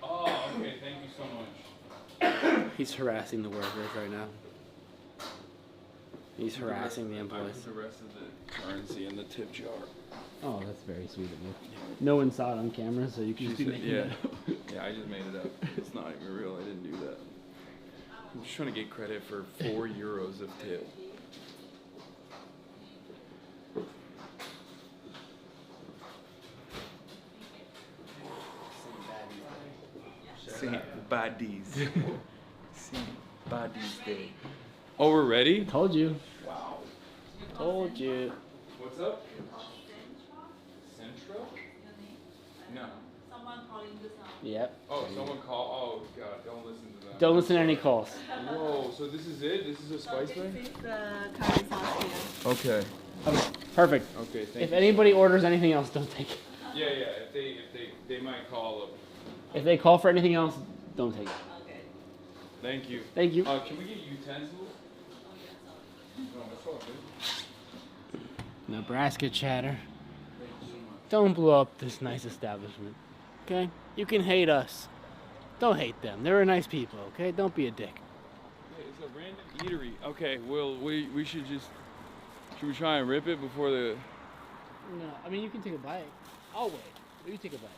Oh, okay. Thank you so much. He's harassing the workers right now. He's harassing the I employees. put the rest of the currency in the tip jar. Oh, that's very sweet of you. No one saw it on camera, so you can just be making yeah. that up. Yeah, I just made it up. It's not even real. I didn't do that. I'm just trying to get credit for 4 euros of tip. St. Baddies. St. Baddies Day. Oh, we're ready? Told you. Wow. Told you. What's up? Central? No. Someone calling this out. Yep. Oh, someone call. Oh, God. Don't listen to them. Don't listen to any calls. Whoa, so this is it? This is a spice bag? This is the curry sauce here. Okay. Okay, perfect. Okay, thank If you. anybody orders anything else, don't take it. Yeah, if they might call up. If they call for anything else, don't take it. Thank you. Thank you. Can we get utensils? No, that's all good. Nebraska chatter. Don't blow up this nice establishment. Okay? You can hate us. Don't hate them. They're nice people, okay? Don't be a dick. Yeah, it's a random eatery. Okay, well, we should just... Should we try and rip it before the... No, I mean, you can take a bite. I'll wait. You take a bite.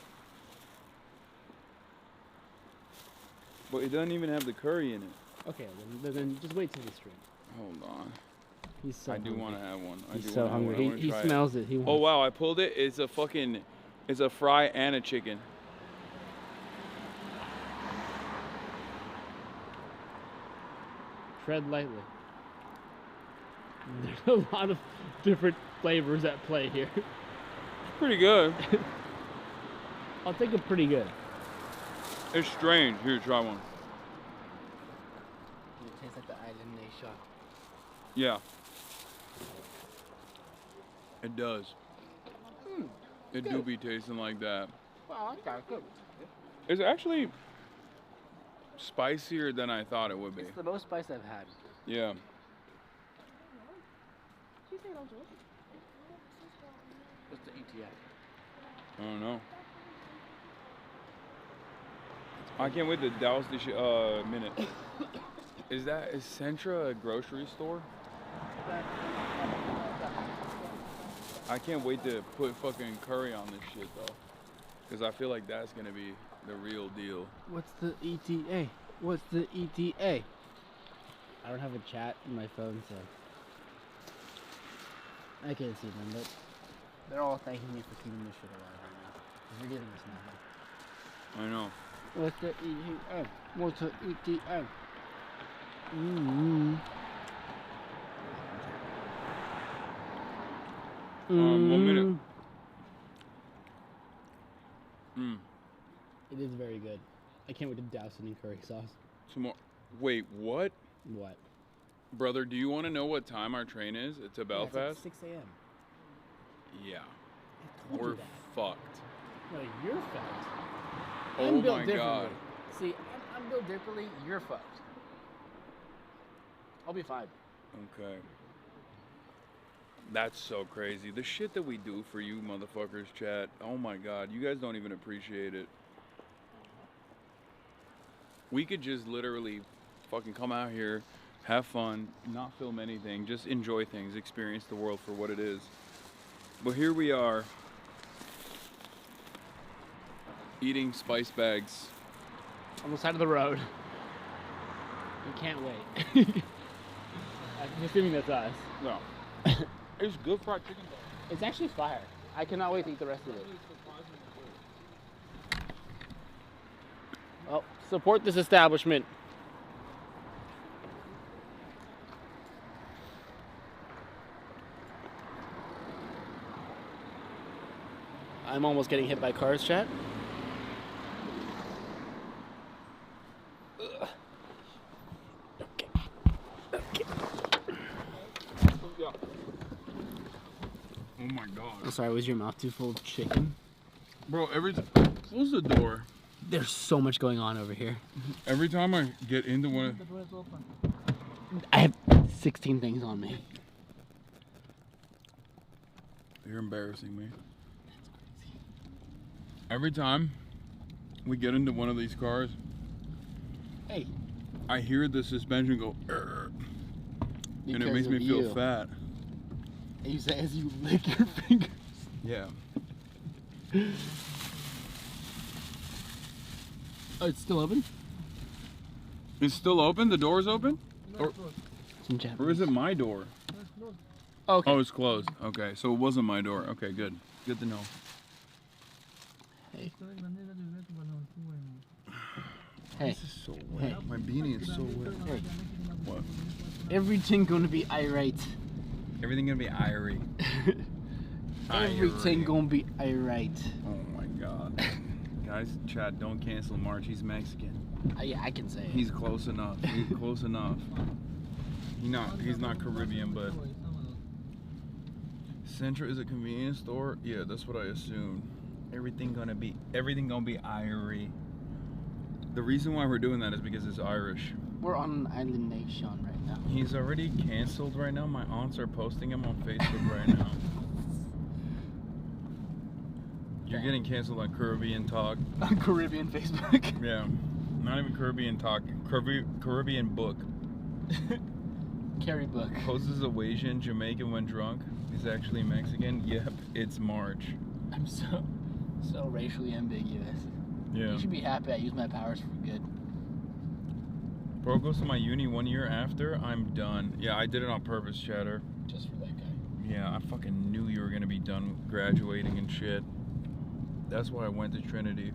But it doesn't even have the curry in it. Okay, then just wait till the stream. Hold on. He's so I do hungry. want to have one. He's so hungry. He smells it. He wants Oh, wow, I pulled it. It's a fry and a chicken. Tread lightly. There's a lot of different flavors at play here. Pretty good. I'll take it pretty good. It's strange. Here, try one. It tastes like the island nation. Yeah. It does. It do be tasting like that. Wow, that's good. It's actually spicier than I thought it would be. It's the most spice I've had. Yeah. What's the ETA? I don't know. I can't wait to douse this minute. Is Centra a grocery store? I can't wait to put fucking curry on this shit though. Because I feel like that's going to be the real deal. What's the ETA? What's the ETA? I don't have a chat in my phone, so. I can't see them, but they're all thanking me for keeping this shit alive right now. 'Cause you're giving us nothing. I know. What's the ETN? What's the ETN? Mm-hmm. 1 minute. It is very good. I can't wait to douse it in curry sauce. Tomorrow. Wait, what? What? Brother, do you want to know what time our train is? It's to Belfast? Yeah, it's at 6 a.m. Yeah. I told We're you that. fucked. No, you're fucked. Oh I'm built my differently. God. See, I'm built differently. You're fucked. I'll be fine. Okay. That's so crazy. The shit that we do for you motherfuckers, chat. Oh my God. You guys don't even appreciate it. We could just literally fucking come out here, have fun, not film anything, just enjoy things, experience the world for what it is. But here we are, eating spice bags. On the side of the road. You can't wait. I'm assuming that's us. No. It's good fried chicken though. It's actually fire. I cannot wait to eat the rest of it. Oh, support this establishment. I'm almost getting hit by cars, chat. Ugh. Okay. Okay. Oh my God. I'm sorry, was your mouth too full of chicken? Bro, close the door. There's so much going on over here. Every time I get into one of... The door is open. I have 16 things on me. You're embarrassing me. Every time we get into one of these cars, hey, I hear the suspension go, and it makes me feel fat. And you say as you lick your fingers. Yeah. Oh, it's still open? It's still open? The door's open? Or is it my door? Okay. Oh, it's closed. Okay, so it wasn't my door. Okay, good. Good to know. Hey. This is so wet. Hey. My beanie is so wet. Hey. What? Everything gonna be irate. Everything gonna be irie. Everything gonna be irate. Oh my God. Guys, chat, don't cancel March. He's Mexican. Yeah, I can say it. He's close enough. He's close enough. He's not Caribbean, but Centra is a convenience store. Yeah, that's what I assumed. Everything gonna be Irie. The reason why we're doing that is because it's Irish. We're on an island nation right now. He's already canceled right now. My aunts are posting him on Facebook right now. You're getting canceled on Caribbean Talk. On Caribbean Facebook? Yeah. Not even Caribbean Talk. Caribbean Book. Carrie Book. Poses a Asian Jamaican when drunk. He's actually Mexican. Yep, it's March. I'm so racially ambiguous. Yeah. You should be happy I used my powers for good. Bro goes to my uni 1 year after, I'm done. Yeah, I did it on purpose, Chatter. Just for that guy. Yeah, I fucking knew you were gonna be done graduating and shit. That's why I went to Trinity.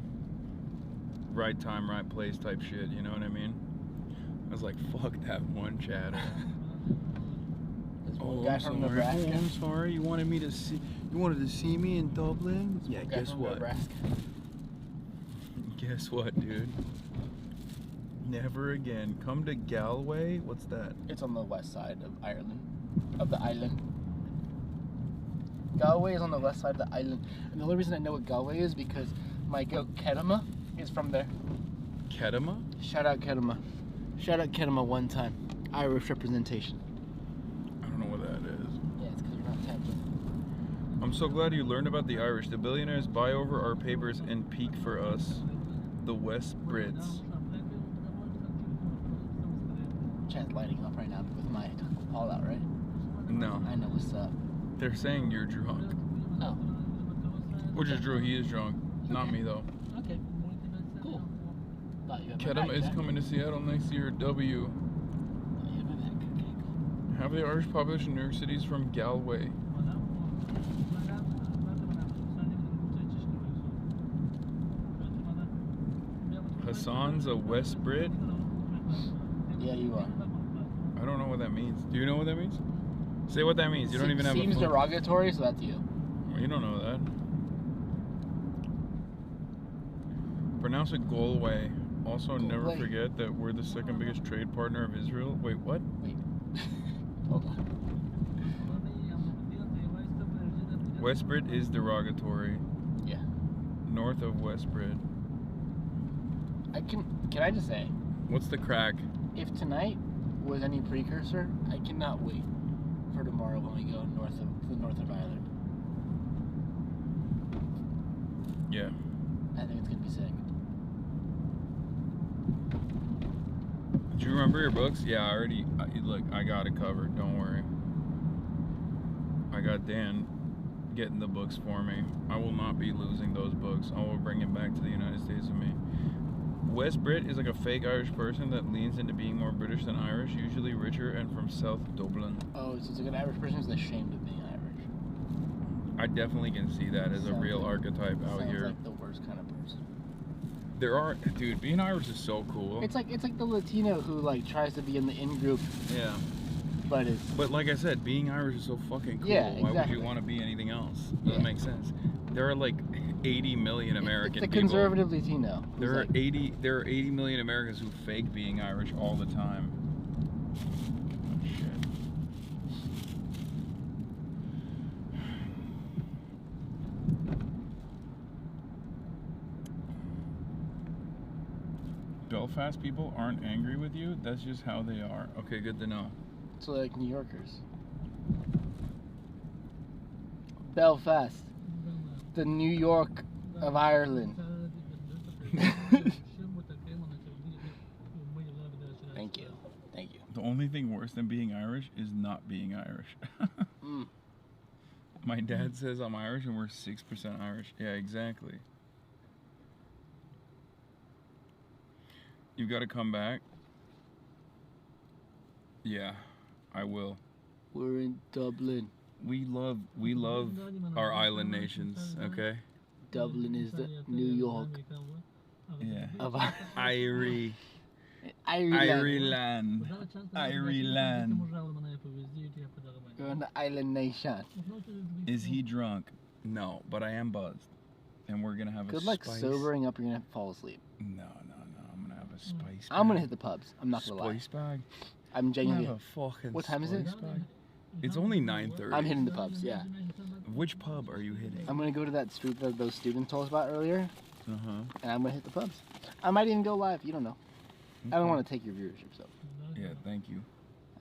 Right time, right place type shit, you know what I mean? I was like, fuck that one, Chatter. Oh, guy from Nebraska. Oh, I'm sorry. You wanted to see me in Dublin? Yeah, guess what? Nebraska. Guess what, dude? Never again. Come to Galway? What's that? It's on the west side of Ireland. Of the island. Galway is on the west side of the island. And the only reason I know what Galway is because my goat Kedema is from there. Kedema? Shout out Kedema. Shout out Kedema one time. Irish representation. I don't know what that is. Yeah, it's because you're not tapped in. I'm so glad you learned about the Irish. The billionaires buy over our papers and peak for us. The West Brits. Chat's lighting up right now with my all out, right? No. I know what's up. They're saying you're drunk. Oh. Which is true, he is drunk. Not me though. Okay. Cool. Thought you had my Kedema back, is Jack. coming to Seattle next year. W. Thought you had my back. Okay, cool. Half of the Irish population in New York City is from Galway. Hasan's a West Brit? Yeah, you are. I don't know what that means. Do you know what that means? Say what that means. You don't even have a Seems clue. derogatory, so that's you. You don't know that. Pronounce it Galway. Also, never forget that we're the second biggest trade partner of Israel. Wait, what? Wait. Hold on. West Brit is derogatory. Yeah. North of West Brit. Can I just say? What's the crack? If tonight was any precursor, I cannot wait for tomorrow when we go to the north of Ireland. Yeah. I think it's gonna be sick. Do you remember your books? Yeah, look, I got it covered. Don't worry. I got Dan getting the books for me. I will not be losing those books. I will bring him back to the United States with me. West Brit is like a fake Irish person that leans into being more British than Irish, usually richer and from South Dublin. Oh, so it's like an Irish person who's ashamed of being Irish. I definitely can see that as a real archetype out here. Sounds like the worst kind of person. There are, dude, being Irish is so cool. It's like the Latino who like tries to be in the in group. Yeah. But like I said, being Irish is so fucking cool. Yeah, Why would exactly. you want to be anything else? Doesn't make sense. There are like 80 million American it's a people. conservative Latino. There are 80 million Americans who fake being Irish all the time. Oh, shit. Belfast people aren't angry with you. That's just how they are. Okay, good to know. So like New Yorkers. Belfast, the New York of Ireland. Thank you. Thank you. The only thing worse than being Irish is not being Irish. My dad says I'm Irish and we're 6% Irish. Yeah, exactly. You've got to come back. Yeah, I will. We're in Dublin. We love our island nations, okay? Dublin is the New York. Yeah. Of Ireland. You're an island nation. Is he drunk? No, but I am buzzed. And we're gonna have Good a luck spice. sobering up, you're gonna fall asleep. No. I'm gonna have a spice bag. I'm gonna hit the pubs. I'm not gonna lie. Spice bag? I'm genuinely. Have a fucking What time is it? spice bag? It's only 9:30. I'm hitting the pubs, yeah. Which pub are you hitting? I'm gonna go to that street that those students told us about earlier. Uh-huh. And I'm gonna hit the pubs. I might even go live, you don't know. I don't want to take your viewership, so. Yeah, thank you.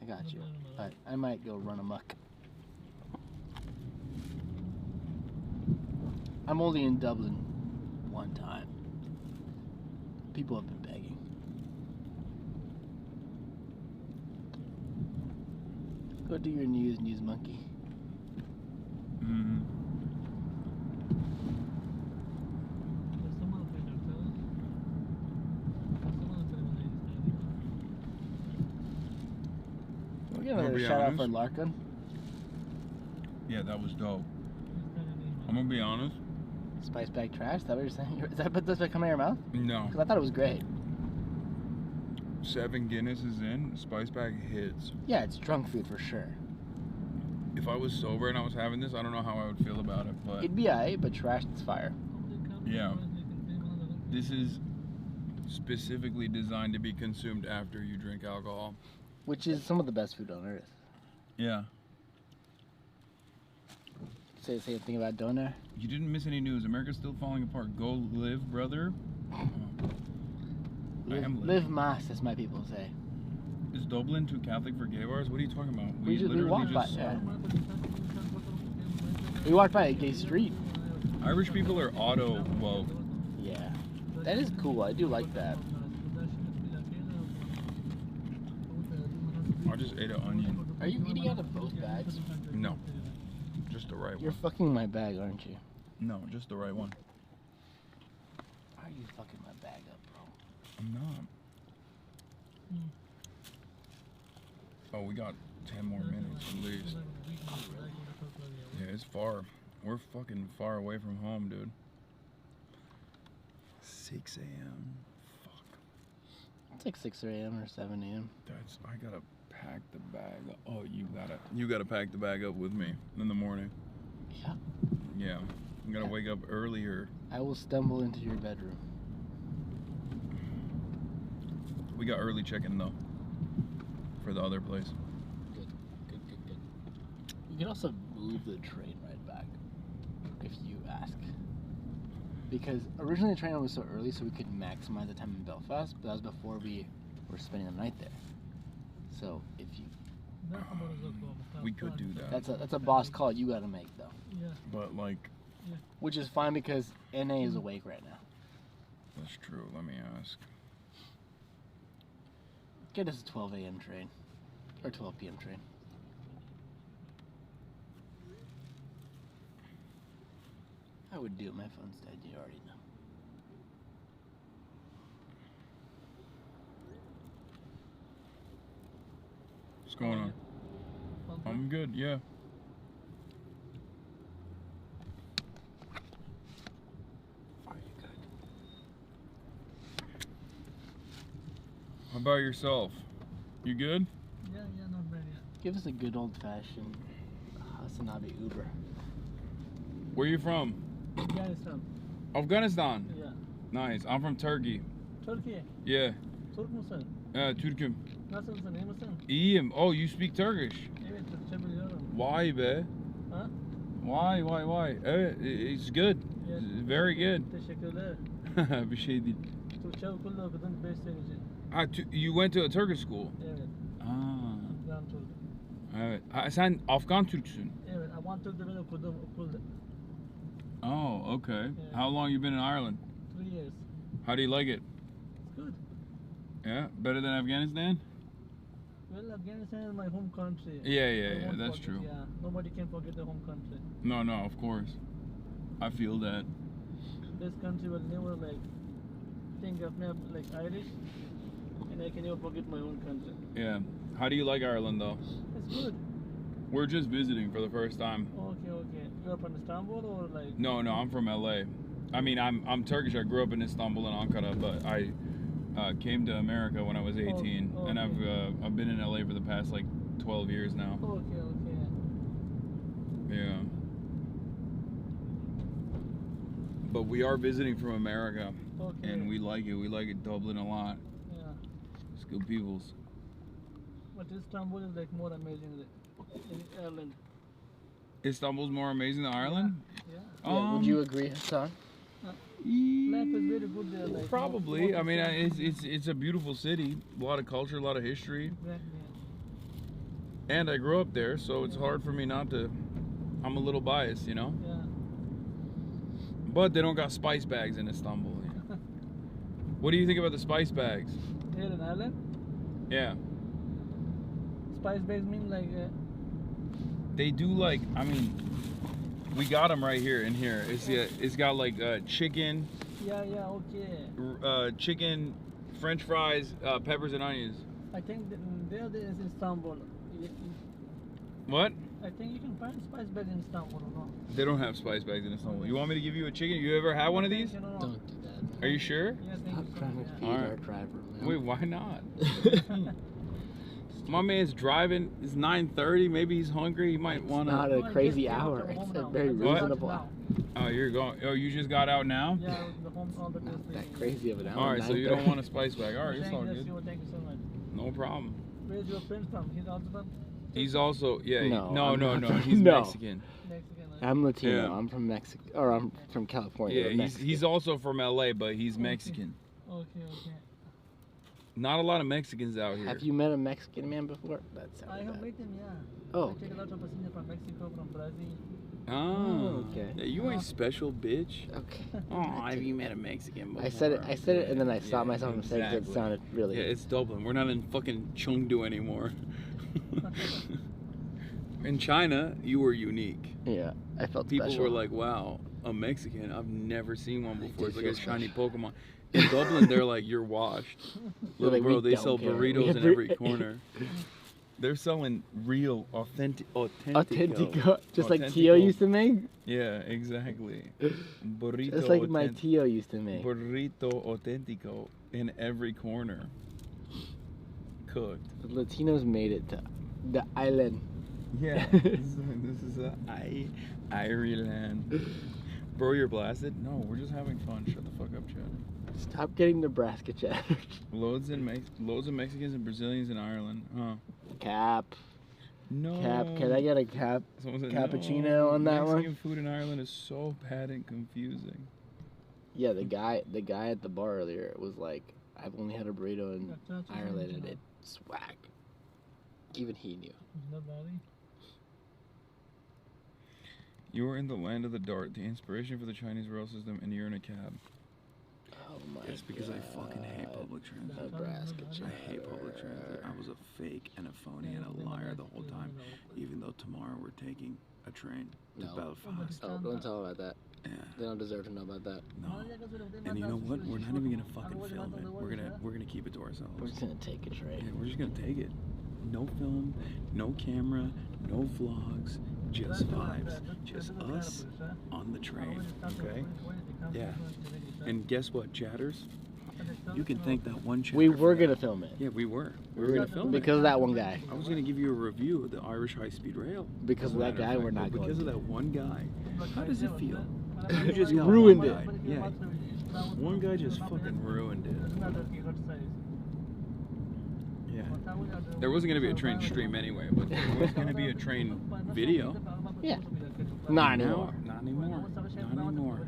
I got you. But I might go run amok. I'm only in Dublin one time. People have been begging. Go do your news monkey. Mm-hmm. We're gonna have a shout out for Larkin. Yeah, that was dope. I'm gonna be honest. Spice bag trash? Is that what you're saying? Is that this coming out of your mouth? No. Because I thought it was great. 7 Guinness is in. Spice bag hits. Yeah, it's drunk food for sure. If I was sober and I was having this, I don't know how I would feel about it, but It'd be alright, but trash, it's fire. yeah. This is specifically designed to be consumed after you drink alcohol. Which is some of the best food on earth. Yeah. Say the same thing about doner. You didn't miss any news. America's still falling apart. Go live, brother. Live mass, as my people say. Is Dublin too Catholic for gay bars? What are you talking about? We walked by, saw. yeah. We walked by a gay street. Irish people are auto woke. Yeah. That is cool. I do like that. I just ate an onion. Are you eating out of both bags? No. Just the right You're one. fucking my bag, aren't you? No, just the right one. Why are you fucking my bag up, bro? I'm not. Oh, we got 10 more minutes at least. Yeah, it's far. We're fucking far away from home, dude. 6 a.m. Fuck. It's like 6 a.m. or 7 a.m. I gotta pack the bag. Oh, you gotta pack the bag up with me in the morning. Yeah. Yeah. I'm gonna wake up earlier. I will stumble into your bedroom. We got early check-in though for the other place. Good. You can also move the train right back if you ask. Because originally the train was so early so we could maximize the time in Belfast, but that was before we were spending the night there. So if you... We could do that. That's a boss call you gotta make though. Yeah. But like... Yeah. Which is fine because NA is awake right now. That's true. Let me ask. Get us a 12 a.m. train. Or 12 p.m. train. I would do it. My phone's dead. You already know. What's going on? I'm good, yeah. How about yourself? You good? Yeah, not bad yet. Give us a good old-fashioned HasanAbi Uber. Where you from? Afghanistan. Afghanistan? Yeah. Nice. I'm from Turkey. Turkey? Yeah. Türk müsün? Türk'üm. Nasılsın, iyi misin? İyiyim. Oh, you speak Turkish? Evet, Türkçe biliyorum. Why be? Huh? Why? It's good. Yeah. It's very good. Teşekkürler. Bir şey değil. Türkçe okulda okudum 5 sene için. You went to a Turkish school? Evet. Ben Türk. Evet. Sen Afgan Türksün? Evet, Afgan Türk'te ben okudum okulda. Oh, okay. Yeah. How long you been in Ireland? 3 years. How do you like it? It's good. Yeah, better than Afghanistan? Well, Afghanistan is my home country. Yeah, that's true. Yeah, nobody can forget the home country. No, of course. I feel that. This country will never think of me like Irish, and I can never forget my own country. Yeah. How do you like Ireland though? It's good. We're just visiting for the first time. Okay. You're from Istanbul or like? No, I'm from LA. I mean, I'm Turkish. I grew up in Istanbul and Ankara, but I came to America when I was 18, and I've been in LA for the past 12 years now. Okay. Yeah. But we are visiting from America, and we like it. We like it Dublin a lot. Yeah. It's good peoples. But Istanbul is more amazing in Ireland. Istanbul's more amazing than Ireland? Yeah. Would you agree, Hasan? Life is very good there. Probably. I mean, it's a beautiful city. A lot of culture, a lot of history. Exactly. And I grew up there, so it's hard for me not to. I'm a little biased, you know? Yeah. But they don't got spice bags in Istanbul. What do you think about the spice bags? Here in Ireland? Yeah. Spice bags mean They do I mean, we got them right here in here. It's got chicken. Yeah, okay. Chicken, French fries, peppers and onions. I think there is Istanbul. What? I think you can find spice bags in Istanbul or not. They don't have spice bags in Istanbul. You want me to give you a chicken? You ever had one of these? No. Don't do that, man. Are you sure? Yeah, Stop trying to feed our driver, man. Wait, why not? My man's driving. It's 9:30. Maybe he's hungry. He might want to. Not a crazy hour. It's a very reasonable. Oh, you're going. Oh, you just got out now? Yeah, the home all the Not that crazy of an hour. All right, so you don't want a spice bag. All right, it's all good. Thank you so much. No problem. Where's your friend from? He's also from? He's also No. He's No. Mexican. I'm Latino. Yeah. I'm from Mexico, or I'm from California. Yeah, he's also from LA, but he's Mexican. Okay. Not a lot of Mexicans out here. Have you met a Mexican man before? That's I have met him, yeah. Oh. I take a lot of passengers from Mexico, from Brazil. Oh, okay. Yeah, you ain't special, bitch. Okay. Oh, have you met a Mexican before? I said it, and then I stopped myself from saying it sounded really. Yeah, it's Dublin. We're not in fucking Chengdu anymore. In China, you were unique. Yeah, I felt People special. were like, "Wow, a Mexican. I've never seen one before. It's like a shiny Pokemon." In Dublin, they're like, "You're washed." Look, like, bro, we they don't sell care. burritos in every corner. They're selling real, authentico. Just like Tio used to make? Yeah, exactly. Burrito Just like my Tio used to make. Burrito authentico in every corner. cooked. The Latinos made it to the island. Yeah, this is Ireland. Bro, you're blasted? No, we're just having fun. Shut the fuck up, Chad. Stop getting Nebraska chat. Loads of Mexicans and Brazilians in Ireland. Huh. Cap. No. Cap. Can I get a cap? Someone said, Cappuccino no, on that Mexican one? food in Ireland is so bad and confusing. Yeah, the guy at the bar earlier was like, I've only had a burrito in Ireland and it's swag. Even he knew. You are in the land of the dart, the inspiration for the Chinese rail system, and you're in a cab. Oh my It's because I fucking hate public transit. Nebraska I hate public transit. I was a fake and a phony and a liar the whole time, even though tomorrow we're taking a train to Belfast. Oh, don't tell them about that. Yeah. They don't deserve to know about that. No. And you know what? We're not even gonna fucking film it. We're gonna keep it to ourselves. We're just gonna take a train. Yeah, we're just gonna take it. No film, no camera, no vlogs, just vibes. Just us on the train. Okay? Yeah. And guess what, chatters? You can thank that one chatter. We were gonna film it. Yeah, we were. We were gonna film it. Because of that one guy. I was gonna give you a review of the Irish high-speed rail. Because of that guy, we're not going Because of to. that one guy. How does it feel? You just You got ruined one it. guy. Yeah. One guy just fucking ruined it. Yeah. There wasn't gonna be a train stream anyway, but there was gonna be a train video. Yeah. Not anymore. Not anymore. Not anymore.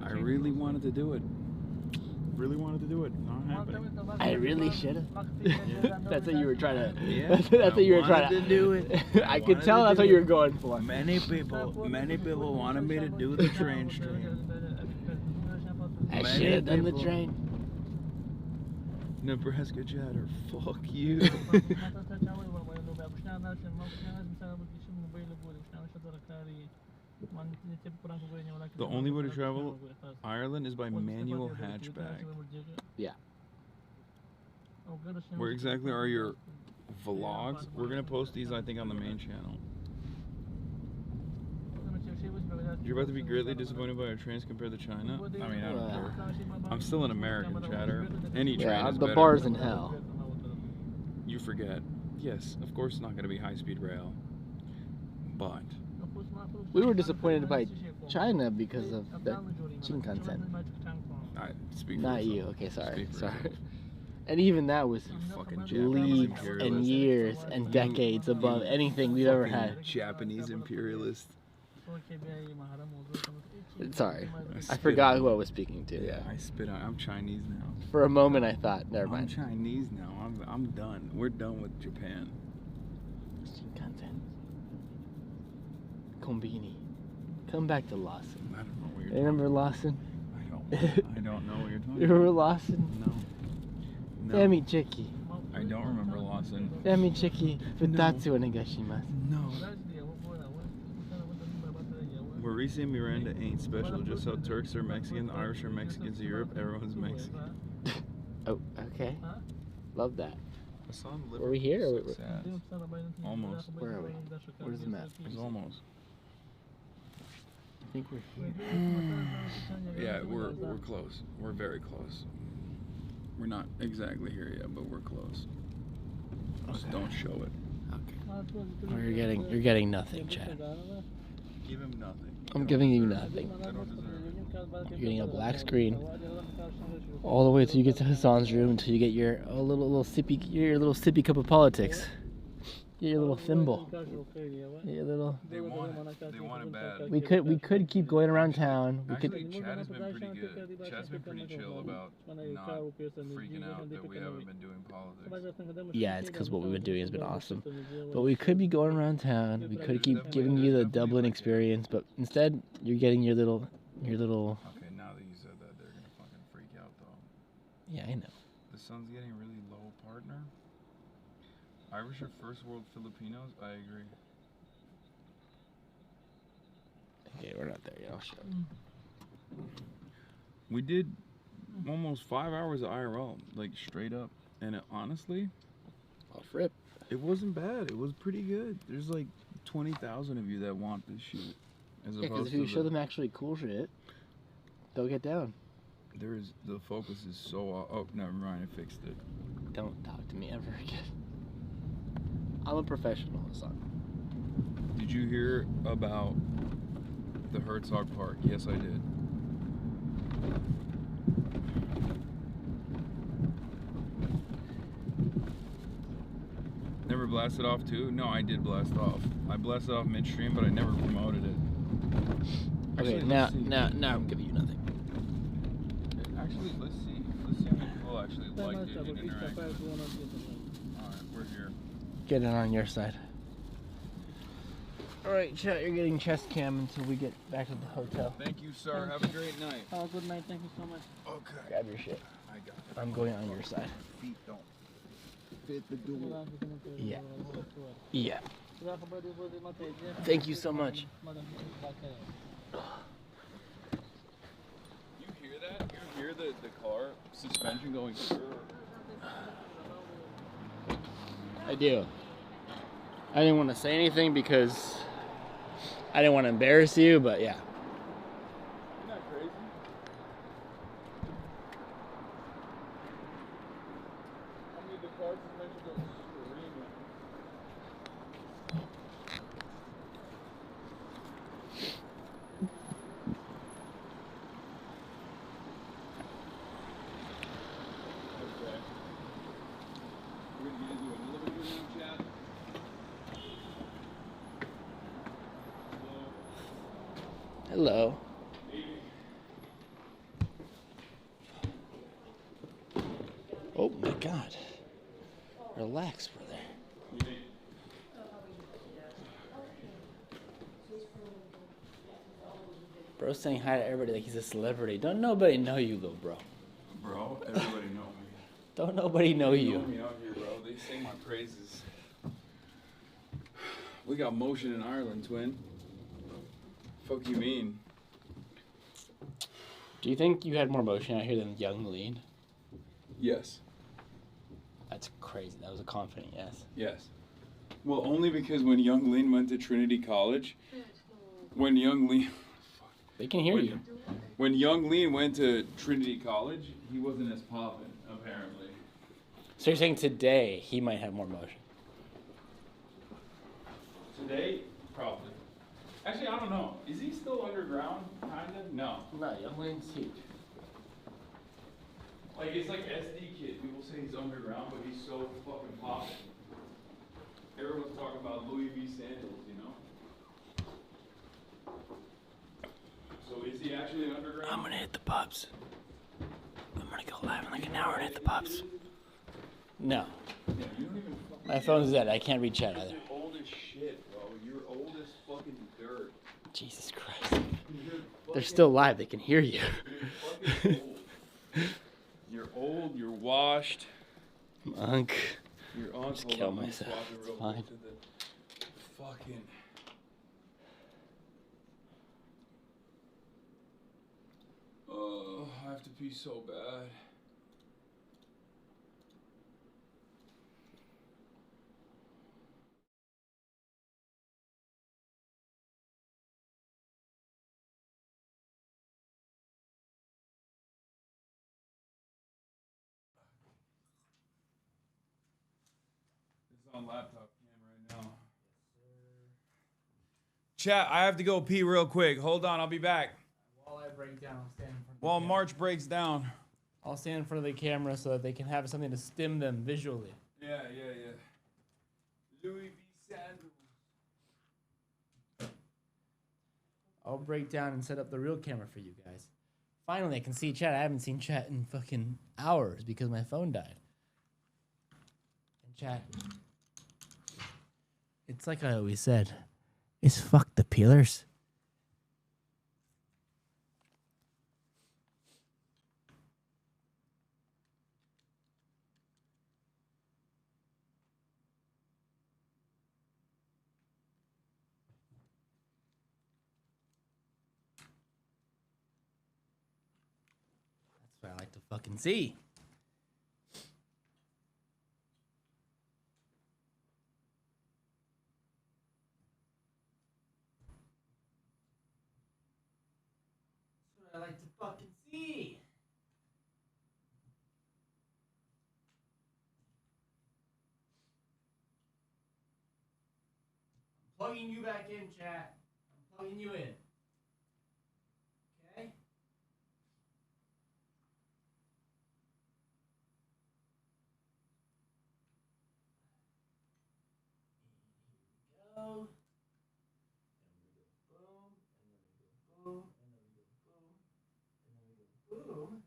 I really wanted to do it. Really wanted to do it. Not happening. I really should have. That's what you were trying to. Yeah. That's what you were trying to do it. I could tell that's what you were going for. Many people wanted me to do the train stream. I should have done the train. Nebraska chatter, fuck you. The only way to travel Ireland is by manual hatchback. Yeah. Where exactly are your vlogs? We're gonna post these, I think, on the main channel. You're about to be greatly disappointed by our trains compared to China? I mean, I don't care. I'm still an American chatter. Any train is the better. bar's in hell. You forget. Yes, of course it's not going to be high-speed rail. But We were disappointed by China because of the Shinkansen. I speak for Not yourself. you. Okay, sorry. Speak for Sorry. yourself. And even that was Fucking Japanese leagues and imperialist. years and decades above anything we've ever had. Japanese imperialist. Sorry, I forgot who I was speaking to. Yeah, I spit on. I'm Chinese now. For a moment, I thought, never mind. I'm Chinese now. I'm done. We're done with Japan. Shinkansen. Kombini. Come back to Lawson. I don't know what you're Remember Lawson? I don't know what you're talking You remember Lawson? No. Femi Chiki. I don't remember Lawson. Femi Chiki. Futatsu onegashimasu. No. Mauricio Miranda ain't special. Just how Turks are Mexican, Irish are Mexicans, Europe, everyone's Mexican. Oh, okay. Love that. Hasan Were we here? Or Almost. Where are we? Where's the map? It's almost. I think we're here. Yeah, we're close. We're very close. We're not exactly here yet, but we're close. Just don't show it. Okay. Oh, you're getting nothing, Chad. Give him nothing. I'm giving you nothing. I don't deserve it. You're getting a black screen all the way till you get to Hasan's room until you get your little sippy cup of politics. Get your little thimble. Get your little. They want it. They want it bad. We could keep going around town. We Actually, could. Chad has been pretty good. Chad's been pretty chill about not freaking out that we haven't been doing politics. Yeah, it's because what we've been doing has been awesome. But we could be going around town. We could keep giving you the Dublin experience, but instead you're getting your little. Okay, now that you said that, they're gonna fucking freak out though. Yeah, I know. The sun's getting really low, partner. Irish are first world Filipinos? I agree. Okay, we're not there yet. I'll show. We did almost 5 hours of IRL, like straight up. And it, honestly, off rip, it wasn't bad. It was pretty good. There's like 20,000 of you that want this shit. As Yeah, because if you show them actually cool shit, they'll get down. The focus is so. Oh, never mind. I fixed it. Don't talk to me ever again. I'm a professional, Hasan. Did you hear about the Herzog Park? Yes, I did. Never blasted off too? No, I did blast off. I blasted off midstream, but I never promoted it. Okay, Actually, now let's see. I'm giving you nothing. Actually, let's see. Let's see how many people actually liked it and interacted with it. Alright, we're here. Get it on your side. Alright, chat, you're getting chest cam until we get back to the hotel. Thank you, sir. Have a great night. Oh, good night. Thank you so much. Okay. Grab your shit. I got it. I'm going on your side. Feet don't fit the door. Yeah. Yeah. Thank you so much. You hear that? You hear the car suspension going through? I do. I didn't want to say anything because I didn't want to embarrass you, but yeah. Isn't that crazy? I mean, the car suspension goes screaming. Okay. We're gonna get into an elevator now, chat. Hello. Oh my god. Relax, brother. Bro's saying hi to everybody like he's a celebrity. Don't nobody know you though, bro. Bro, everybody know me. Don't nobody know They you. know me out here, bro. They sing my praises. We got motion in Ireland, twin. Fuck you mean? Do you think you had more motion out here than Young Lean? Yes. That's crazy. That was a confident yes. Yes. Well, only because when Young Lean went to Trinity College, when Young Lean... They can hear you. When Young Lean went to Trinity College, he wasn't as poppin', apparently. So you're saying today he might have more motion? Today, probably. Actually, I don't know. Is he still underground, kind of? No. No, Young Lean's huge. Like, it's like SD Kid. People say he's underground, but he's so fucking poppin'. Everyone's talking about Louis V. Sandals, you know? So is he actually underground? I'm gonna hit the pubs. I'm gonna go live in like an hour and hit the pubs. No. Yeah, you don't even fucking... My phone's dead. I can't read chat either. You're old as shit, bro. You're old as fucking dirt. Jesus Christ. They're still live. They can hear you. You're fucking old. You're old. You're washed. Monk. You're on. Just kill myself. It's fine. Fucking. Oh, I have to pee so bad. It's on laptop cam right now. Chat, I have to go pee real quick. Hold on, I'll be back. While I break down, I'll stand in front of While March breaks down. I'll stand in front of the camera so that they can have something to stim them visually. Yeah. Louis V. Sandals. I'll break down and set up the real camera for you guys. Finally, I can see chat. I haven't seen chat in fucking hours because my phone died. And chat, it's like I always said, it's fuck the peelers. That's what I like to fucking see. That's what I like to fucking see. plugging you back in, chat. I'm plugging you in. Okay? Go. Boom, and then we go boom, and then we go boom.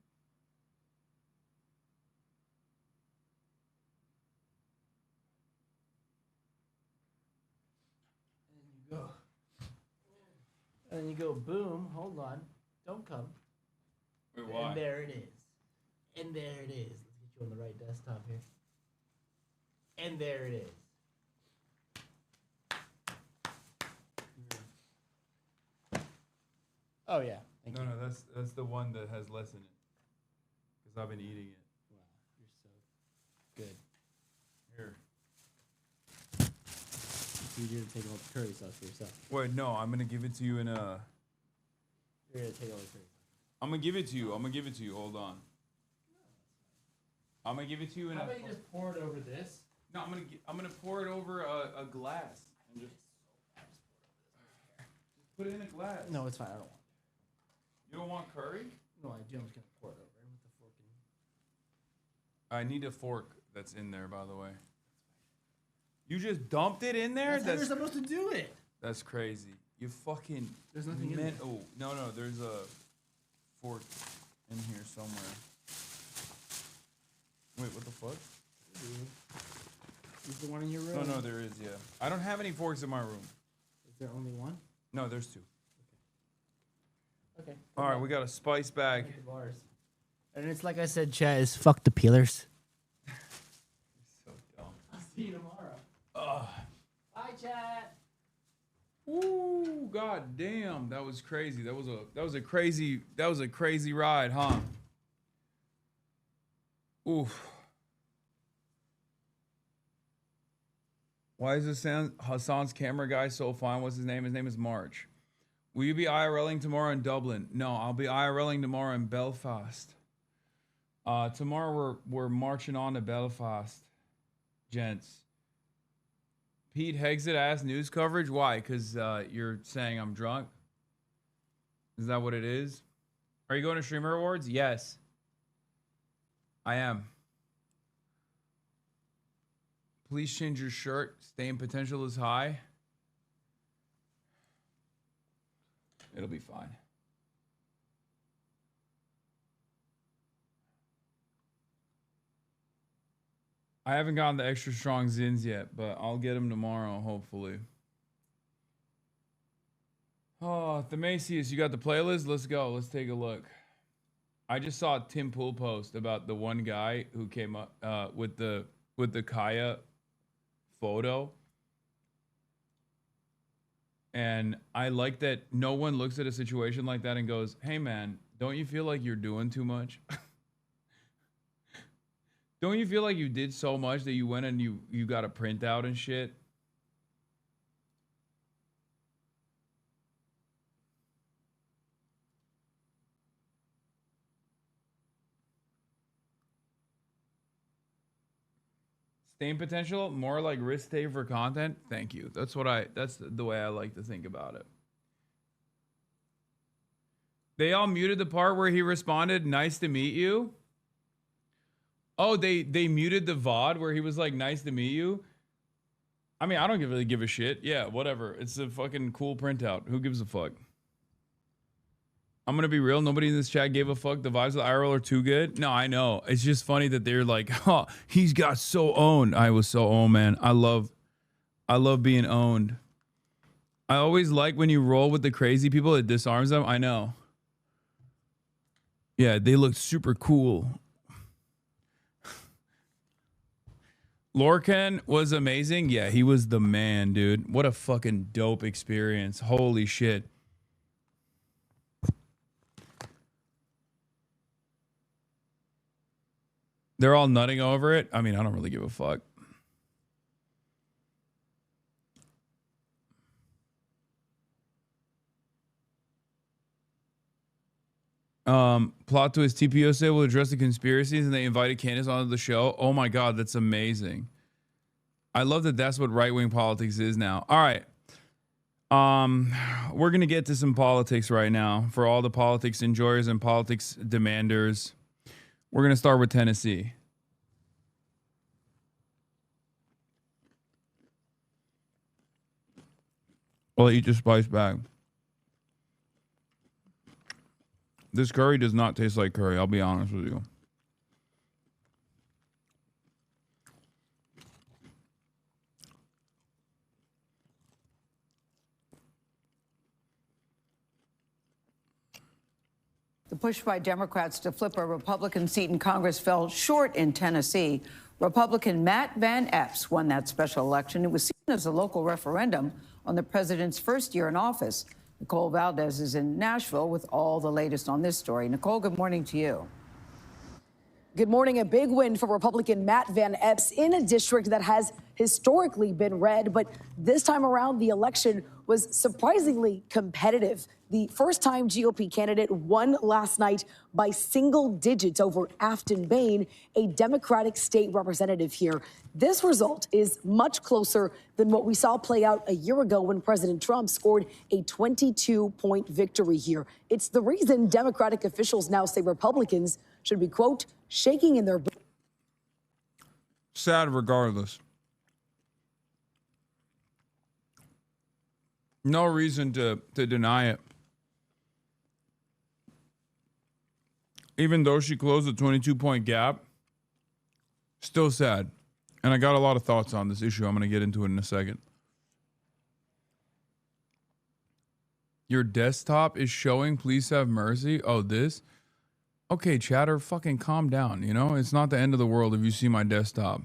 And then you go boom, hold on, don't come. Wait, why? And there it is. And there it is. Let's get you on the right desktop here. And there it is. Oh yeah. No, that's the one that has less in it. Because I've been eating it. Wow, you're so good. Here. It's easier to take all the curry sauce for yourself. Wait, no, I'm gonna give it to you in a. You're gonna take all the curry sauce. I'm gonna give it to you. I'm gonna give it to you. Hold on. I'm gonna give it to you in How a. about you just pour it over this? No, I'm gonna pour it over a glass and just put it in a glass. No, it's fine. I don't want. You don't want curry? No, I do. I'm just gonna pour it over with the fork. I need a fork that's in there, by the way. You just dumped it in there? That's how you're supposed to do it. That's crazy. You fucking. There's nothing in there. Oh, no, there's a fork in here somewhere. Wait, what the fuck? Is the one in your room? No, there is, yeah. I don't have any forks in my room. Is there only one? No, there's two. Okay. All right, we got a spice bag. And it's like I said, chat is fuck the peelers. So dumb. I'll see you tomorrow. Ugh. Bye, chat. Ooh, god damn, that was crazy. That was a crazy ride, huh? Oof. Why is this Hasan's camera guy so fine? What's his name? His name is March. Will you be IRLing tomorrow in Dublin? No, I'll be IRLing tomorrow in Belfast. Tomorrow we're marching on to Belfast, gents. Pete Hexit asked news coverage. Why? Because you're saying I'm drunk? Is that what it is? Are you going to Streamer Awards? Yes. I am. Please change your shirt. Staying potential is high. It'll be fine. I haven't gotten the extra strong zins yet, but I'll get them tomorrow, hopefully. Oh, Themasius, you got the playlist? Let's go. Let's take a look. I just saw Tim Pool post about the one guy who came up with the Kaya photo. And I like that no one looks at a situation like that and goes, hey man, don't you feel like you're doing too much? Don't you feel like you did so much that you went and you got a printout and shit? Stain potential, more like risk take for content. Thank you. That's the way I like to think about it. They all muted the part where he responded, nice to meet you. Oh, they muted the VOD where he was like, nice to meet you. I mean, I don't really give a shit. Yeah, whatever. It's a fucking cool printout. Who gives a fuck? I'm gonna be real. Nobody in this chat gave a fuck. The vibes of the IRL are too good. No, I know. It's just funny that they're like, oh, he's got so owned. I was so owned, man. I love being owned. I always like when you roll with the crazy people, it disarms them. I know. Yeah, they look super cool. Lorcan was amazing. Yeah, he was the man, dude. What a fucking dope experience. Holy shit. They're all nutting over it. I mean, I don't really give a fuck. Plot twist, TPOSA will address the conspiracies and they invited Candace onto the show. Oh my God, that's amazing. I love that that's what right-wing politics is now. All right. We're going to get to some politics right now for all the politics enjoyers and politics demanders. We're going to start with Tennessee. I'll eat the spice bag. This curry does not taste like curry, I'll be honest with you. The push by Democrats to flip a Republican seat in Congress fell short in Tennessee. Republican Matt Van Epps won that special election. It was seen as a local referendum on the president's first year in office. Nicole Valdez is in Nashville with all the latest on this story. Nicole, good morning to you. Good morning. A big win for Republican Matt Van Epps in a district that has historically been red, but this time around the election was surprisingly competitive. The first-time GOP candidate won last night by single digits over Afton Bain, a Democratic state representative here. This result is much closer than what we saw play out a year ago when President Trump scored a 22-point victory here. It's the reason Democratic officials now say Republicans should be, quote, shaking in their boots. Sad regardless. No reason to deny it. Even though she closed a 22-point gap, still sad. And I got a lot of thoughts on this issue. I'm going to get into it in a second. Your desktop is showing please have mercy. Oh, this? Okay, chatter, fucking calm down. You know, it's not the end of the world if you see my desktop.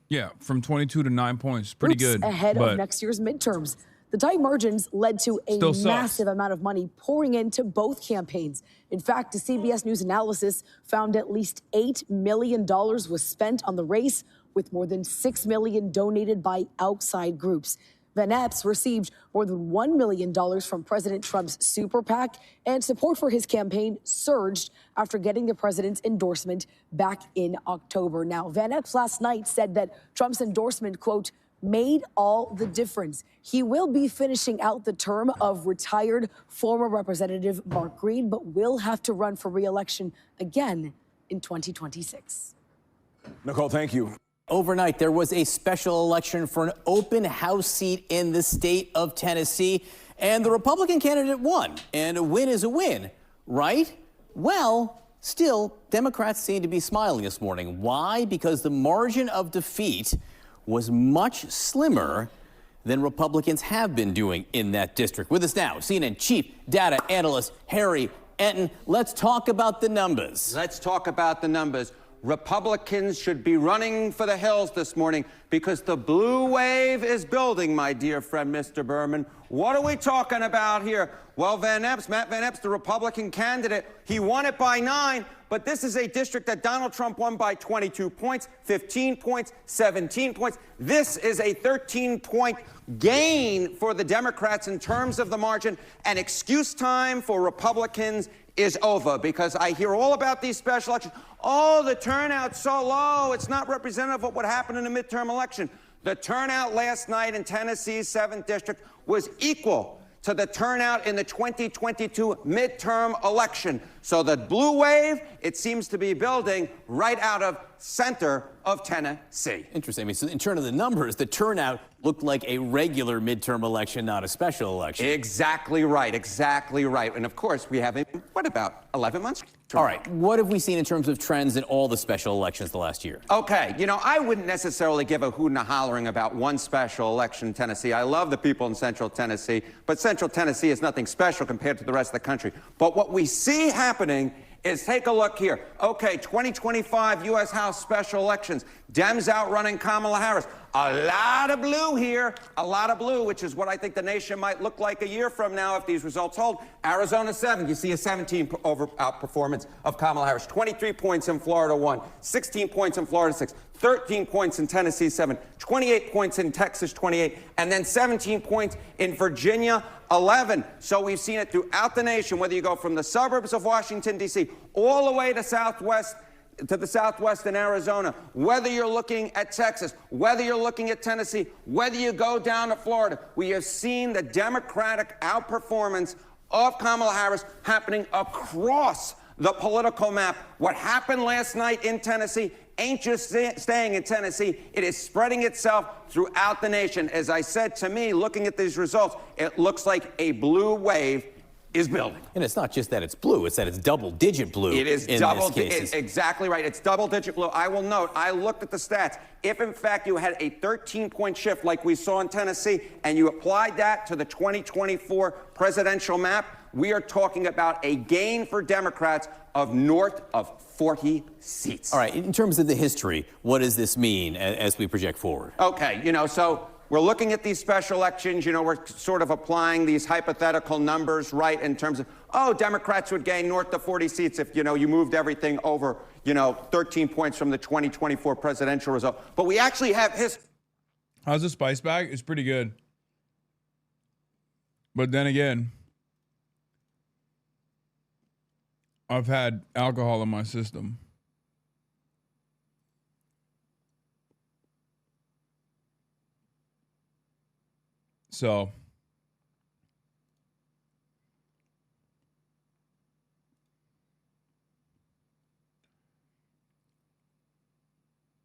Yeah, from 22 to 9 points. Pretty good. Ahead of next year's midterms. The tight margins led to a massive amount of money pouring into both campaigns. In fact, a CBS News analysis found at least $8 million was spent on the race, with more than $6 million donated by outside groups. Van Epps received more than $1 million from President Trump's super PAC, and support for his campaign surged after getting the president's endorsement back in October. Now, Van Epps last night said that Trump's endorsement, quote, made all the difference. He will be finishing out the term of retired former Representative Mark Green, but will have to run for re-election again in 2026. Nicole, thank you. Overnight, there was a special election for an open house seat in the state of Tennessee, and the Republican candidate won. And a win is a win, right? Well, still, Democrats seem to be smiling this morning. Why? Because the margin of defeat was much slimmer than Republicans have been doing in that district. With us now, CNN chief data analyst Harry Enton. Let's talk about the numbers. Let's talk about the numbers. Republicans should be running for the hills this morning because the blue wave is building, my dear friend, Mr. Berman. What are we talking about here? Well, Matt Van Epps, the Republican candidate, he won it by 9, but this is a district that Donald Trump won by 22 points, 15 points, 17 points. This is a 13-point gain for the Democrats in terms of the margin, and excuse time for Republicans is over, because I hear all about these special elections. Oh, the turnout's so low. It's not representative of what happened in a midterm election. The turnout last night in Tennessee's 7th district was equal to the turnout in the 2022 midterm election. So the blue wave, it seems to be building right out of center of Tennessee. Interesting. I mean, so in terms of the numbers, the turnout looked like a regular midterm election, not a special election. Exactly right. Exactly right. And of course, we have, what, about 11 months? All right. What have we seen in terms of trends in all the special elections the last year? Okay. You know, I wouldn't necessarily give a hooting and hollering about one special election in Tennessee. I love the people in Central Tennessee, but Central Tennessee is nothing special compared to the rest of the country. But what we see happening is, take a look here. Okay, 2025 U.S. House special elections. Dems outrunning Kamala Harris. A lot of blue here, a lot of blue, which is what I think the nation might look like a year from now if these results hold. Arizona 7, you see a 17 outperformance of Kamala Harris. 23 points in Florida 1, 16 points in Florida 6, 13 points in Tennessee 7, 28 points in Texas 28, and then 17 points in Virginia 11. So we've seen it throughout the nation, whether you go from the suburbs of Washington, D.C., all the way to the southwest in Arizona, whether you're looking at Texas, whether you're looking at Tennessee, whether you go down to Florida, we have seen the Democratic outperformance of Kamala Harris happening across the political map. What happened last night in Tennessee ain't just staying in Tennessee. It is spreading itself throughout the nation. As I said, to me, looking at these results, it looks like a blue wave is building. And it's not just that it's blue, it's that it's double-digit blue. It is cases. exactly right. It's double-digit blue. I will note, I looked at the stats. If, in fact, you had a 13-point shift like we saw in Tennessee, and you applied that to the 2024 presidential map, we are talking about a gain for Democrats of north of 40 seats. All right, in terms of the history, what does this mean as we project forward? Okay, so we're looking at these special elections, we're sort of applying these hypothetical numbers, right, in terms of, Democrats would gain north of 40 seats if, you moved everything over, 13 points from the 2024 presidential result. But we actually have How's the spice bag? It's pretty good. But then again, I've had alcohol in my system. So,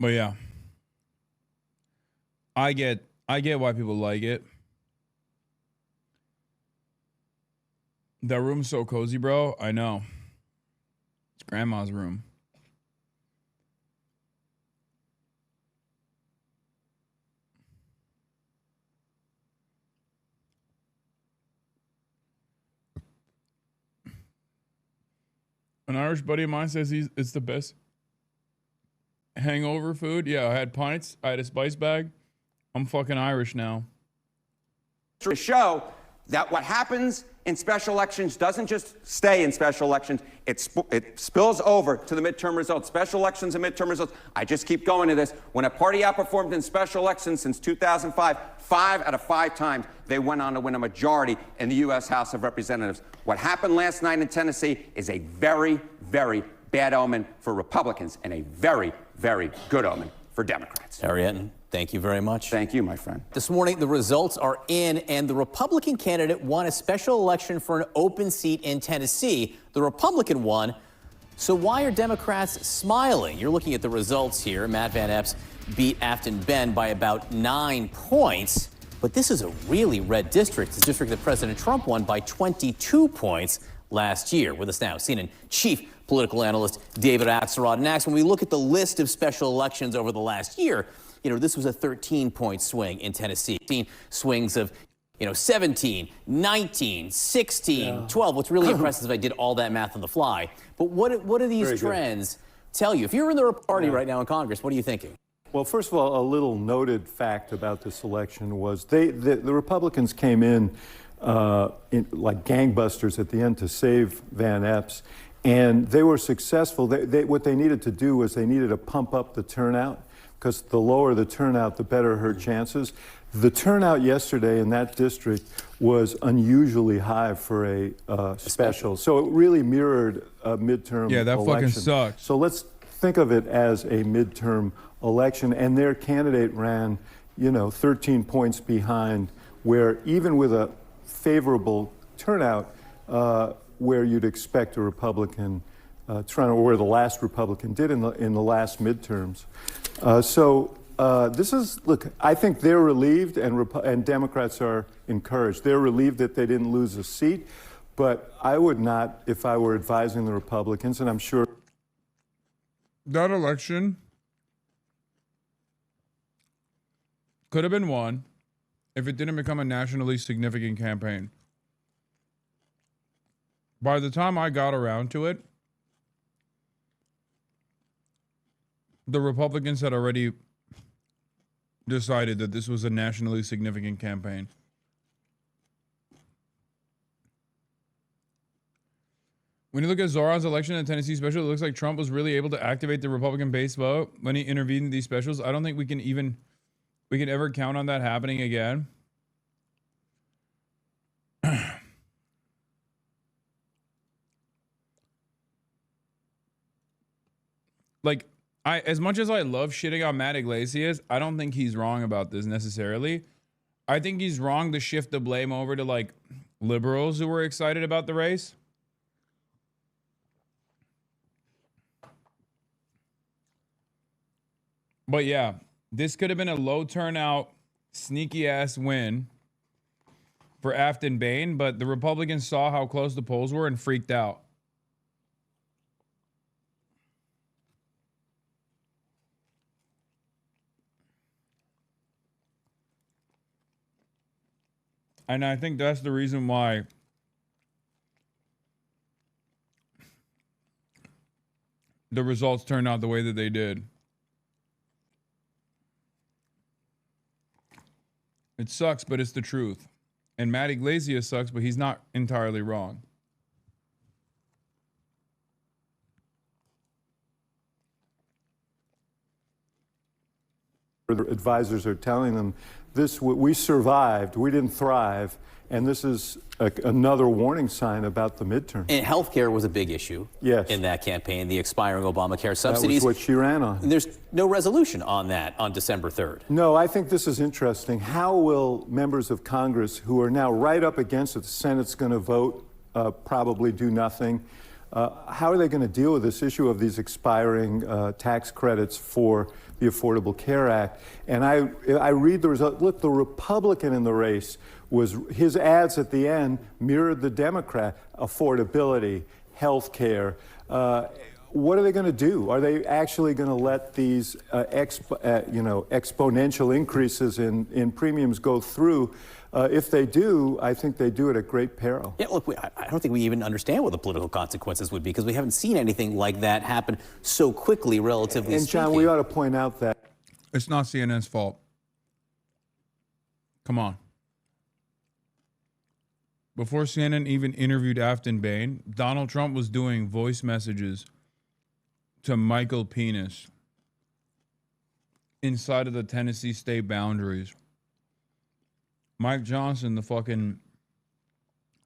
but yeah, I get why people like it. That room's so cozy, bro. I know. It's grandma's room. An Irish buddy of mine says it's the best hangover food. Yeah, I had pints. I had a spice bag. I'm fucking Irish now. To show that what happens in special elections doesn't just stay in special elections. It spills over to the midterm results. Special elections and midterm results. I just keep going to this. When a party outperformed in special elections since 2005, 5 out of 5 times, they went on to win a majority in the U.S. House of Representatives. What happened last night in Tennessee is a very, very bad omen for Republicans and a very, very good omen for Democrats. Harry, thank you very much. Thank you, my friend. This morning, the results are in, and the Republican candidate won a special election for an open seat in Tennessee. The Republican won. So why are Democrats smiling? You're looking at the results here. Matt Van Epps beat Afton Ben by about 9 points. But this is a really red district. It's a district that President Trump won by 22 points last year. With us now, CNN chief political analyst David Axelrod. And Ax, when we look at the list of special elections over the last year, this was a 13-point swing in Tennessee. Swings of, 17, 19, 16, 12. What's really impressive is I did all that math on the fly. But what do these trends tell you? If you're in the party right now in Congress, what are you thinking? Well, first of all, a little noted fact about this election was the Republicans came in like gangbusters at the end to save Van Epps, and they were successful. What they needed to do was they needed to pump up the turnout, because the lower the turnout, the better her chances. The turnout yesterday in that district was unusually high for a special. So it really mirrored a midterm election. Yeah, that fucking sucked. So let's think of it as a midterm election, and their candidate ran, 13 points behind, where even with a favorable turnout, where you'd expect a Republican or where the last Republican did in the last midterms. This is, look, I think they're relieved, and Democrats are encouraged. They're relieved that they didn't lose a seat, but I would not, if I were advising the Republicans, and I'm sure that election could have been won if it didn't become a nationally significant campaign. By the time I got around to it, the Republicans had already decided that this was a nationally significant campaign. When you look at Zoran's election in Tennessee special, it looks like Trump was really able to activate the Republican base vote when he intervened in these specials. I don't think we can ever count on that happening again. Like, as much as I love shitting on Matt Iglesias, I don't think he's wrong about this necessarily. I think he's wrong to shift the blame over to like liberals who were excited about the race. But yeah, this could have been a low turnout, sneaky ass win for Afton Bain, but the Republicans saw how close the polls were and freaked out. And I think that's the reason why the results turned out the way that they did. It sucks, but it's the truth. And Matt Iglesias sucks, but he's not entirely wrong. Advisors are telling them this: we survived, we didn't thrive, and this is another warning sign about the midterm. And healthcare was a big issue in that campaign, the expiring Obamacare subsidies. That was what she ran on. There's no resolution on that on December 3rd. No, I think this is interesting. How will members of Congress who are now right up against it, the Senate's going to vote, probably do nothing, how are they going to deal with this issue of these expiring tax credits for the Affordable Care Act? And I read the result. Look, the Republican in the race was, his ads at the end mirrored the Democrat: affordability, health care. What are they going to do? Are they actually going to let these exponential increases in premiums go through? If they do, I think they do it at great peril. Yeah, look, I don't think we even understand what the political consequences would be, because we haven't seen anything like that happen so quickly, relatively speaking. And John, we ought to point out that it's not CNN's fault. Come on. Before CNN even interviewed Afton Bain, Donald Trump was doing voice messages to Michael Penis inside of the Tennessee state boundaries. Mike Johnson, the fucking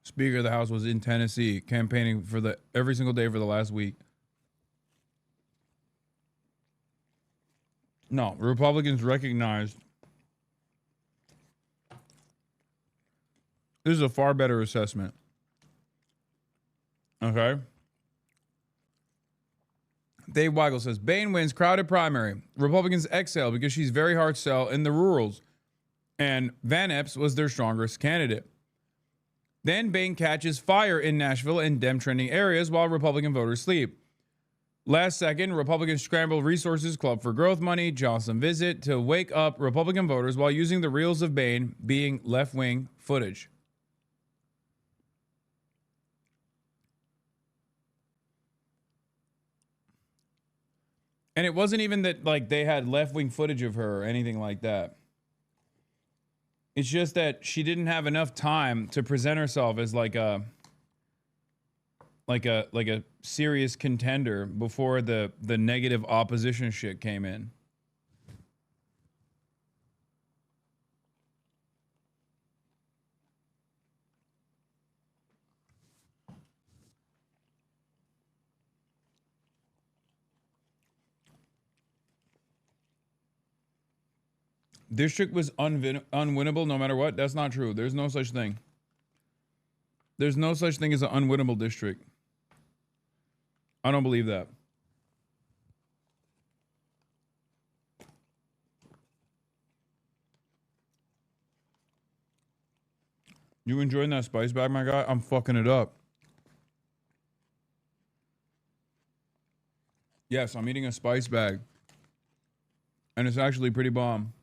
Speaker of the House, was in Tennessee campaigning for every single day for the last week. No, Republicans recognized this is a far better assessment. Okay? Dave Weigel says, Bain wins crowded primary. Republicans exhale because she's very hard sell in the rurals. And Van Epps was their strongest candidate. Then Bain catches fire in Nashville and Dem trending areas while Republican voters sleep. Last second, Republicans scramble resources, Club for Growth money, Johnson visit to wake up Republican voters while using the reels of Bain being left-wing footage. And it wasn't even that like they had left-wing footage of her or anything like that. It's just that she didn't have enough time to present herself as like a serious contender before the negative opposition shit came in. District was unwinnable no matter what. That's not true. There's no such thing. There's no such thing as an unwinnable district. I don't believe that. You enjoying that spice bag, my guy? I'm fucking it up. Yes, I'm eating a spice bag. And it's actually pretty bomb.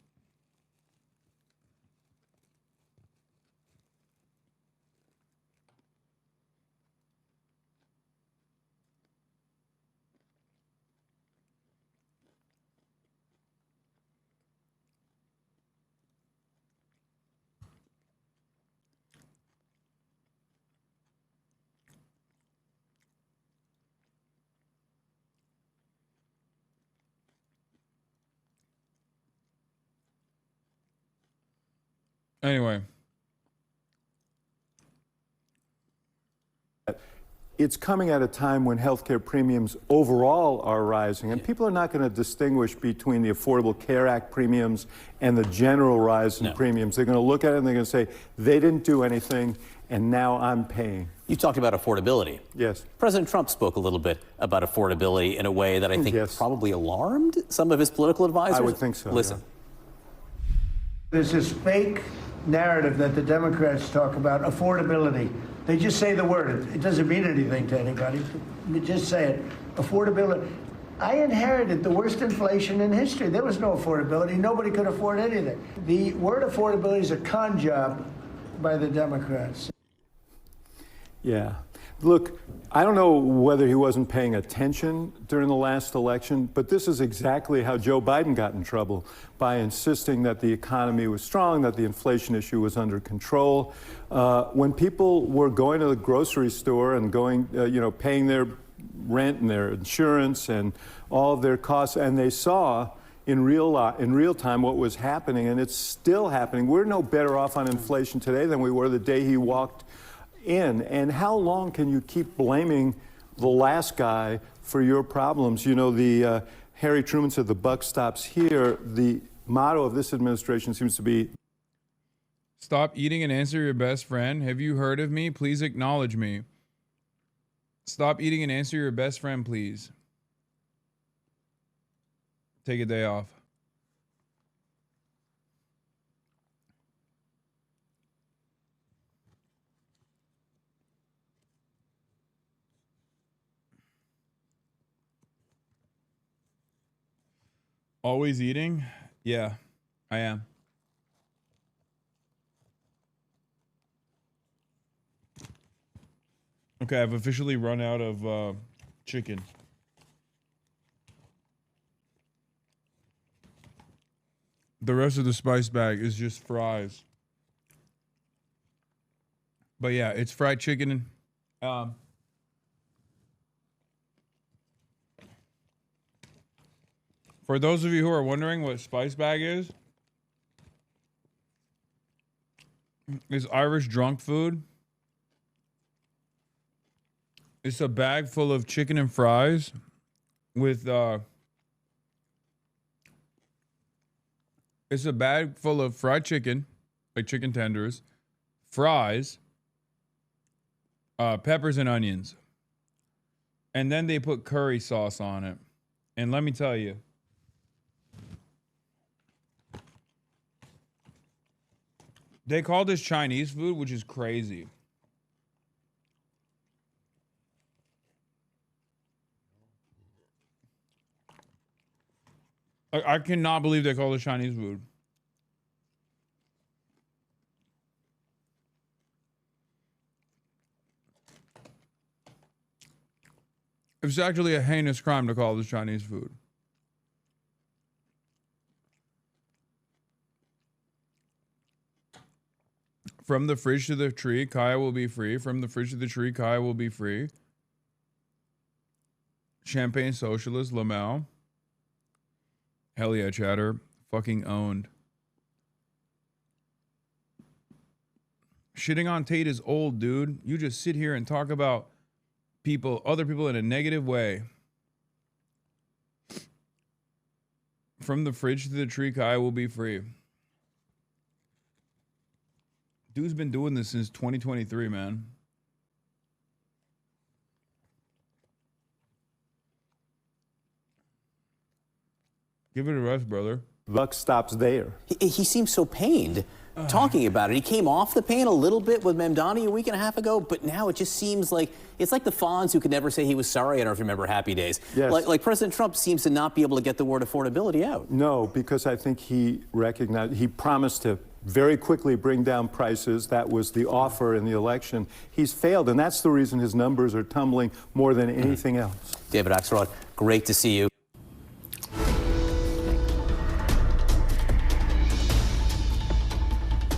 Anyway. It's coming at a time when healthcare premiums overall are rising, and people are not going to distinguish between the Affordable Care Act premiums and the general rise in premiums. They're going to look at it and they're going to say, they didn't do anything, and now I'm paying. You talked about affordability. Yes. President Trump spoke a little bit about affordability in a way that I think probably alarmed some of his political advisors. I would think so. Listen. There's this fake narrative that the Democrats talk about, affordability. They just say the word. It doesn't mean anything to anybody. They just say it. Affordability. I inherited the worst inflation in history. There was no affordability. Nobody could afford anything. The word affordability is a con job by the Democrats. Yeah. Look, I don't know whether he wasn't paying attention during the last election, but this is exactly how Joe Biden got in trouble, by insisting that the economy was strong, that the inflation issue was under control. When people were going to the grocery store and going, paying their rent and their insurance and all of their costs, and they saw in real time what was happening, and it's still happening. We're no better off on inflation today than we were the day he walked in. And how long can you keep blaming the last guy for your problems? You know, Harry Truman said the buck stops here. The motto of this administration seems to be, stop eating and answer your best friend. Have you heard of me? Please acknowledge me. Stop eating and answer your best friend, please. Take a day off. Always eating? Yeah, I am. Okay, I've officially run out of chicken. The rest of the spice bag is just fries. But yeah, it's fried chicken. For those of you who are wondering what spice bag is, it's Irish drunk food. It's a bag full of chicken and fries with it's a bag full of fried chicken, like chicken tenders, fries, peppers and onions. And then they put curry sauce on it. And let me tell you, they call this Chinese food, which is crazy. I cannot believe they call this Chinese food. It's actually a heinous crime to call this Chinese food. From the fridge to the tree, Kaya will be free. From the fridge to the tree, Kaya will be free. Champagne Socialist, Lamau. Hell yeah, chatter. Fucking owned. Shitting on Tate is old, dude. You just sit here and talk about other people in a negative way. From the fridge to the tree, Kaya will be free. Dude's been doing this since 2023, man. Give it a rest, brother. Buck stops there. He seems so pained talking about it. He came off the pain a little bit with Mamdani a week and a half ago, but now it just seems like it's like the Fonz who could never say he was sorry. I don't know if you remember Happy Days. Yes. Like President Trump seems to not be able to get the word affordability out. No, because I think he promised to very quickly bring down prices. That was the offer in the election. He's failed, and that's the reason his numbers are tumbling more than anything else. David Axelrod, great to see you.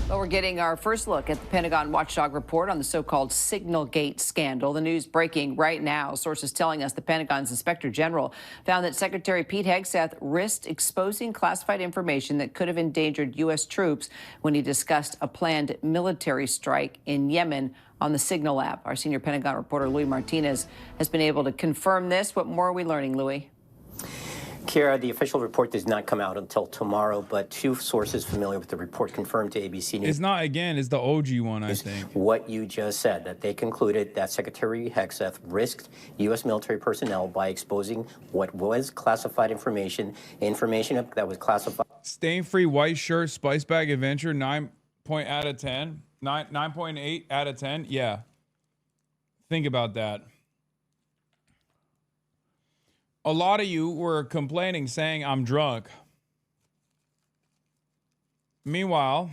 Lower getting our first look at the Pentagon watchdog report on the so-called Signalgate scandal. The news breaking right now. Sources telling us the Pentagon's Inspector General found that Secretary Pete Hegseth risked exposing classified information that could have endangered U.S. troops when he discussed a planned military strike in Yemen on the Signal Lab. Our senior Pentagon reporter, Louis Martinez, has been able to confirm this. What more are we learning, Louis? Kira, the official report does not come out until tomorrow, but two sources familiar with the report confirmed to ABC News. It's not, again, it's the OG one, I think. What you just said, that they concluded that Secretary Hegseth risked U.S. military personnel by exposing what was classified information that was classified. Stain-free white shirt, spice bag adventure, 9.8 out of 10. 9.8 out of 10. Yeah. Think about that. A lot of you were complaining, saying I'm drunk. Meanwhile,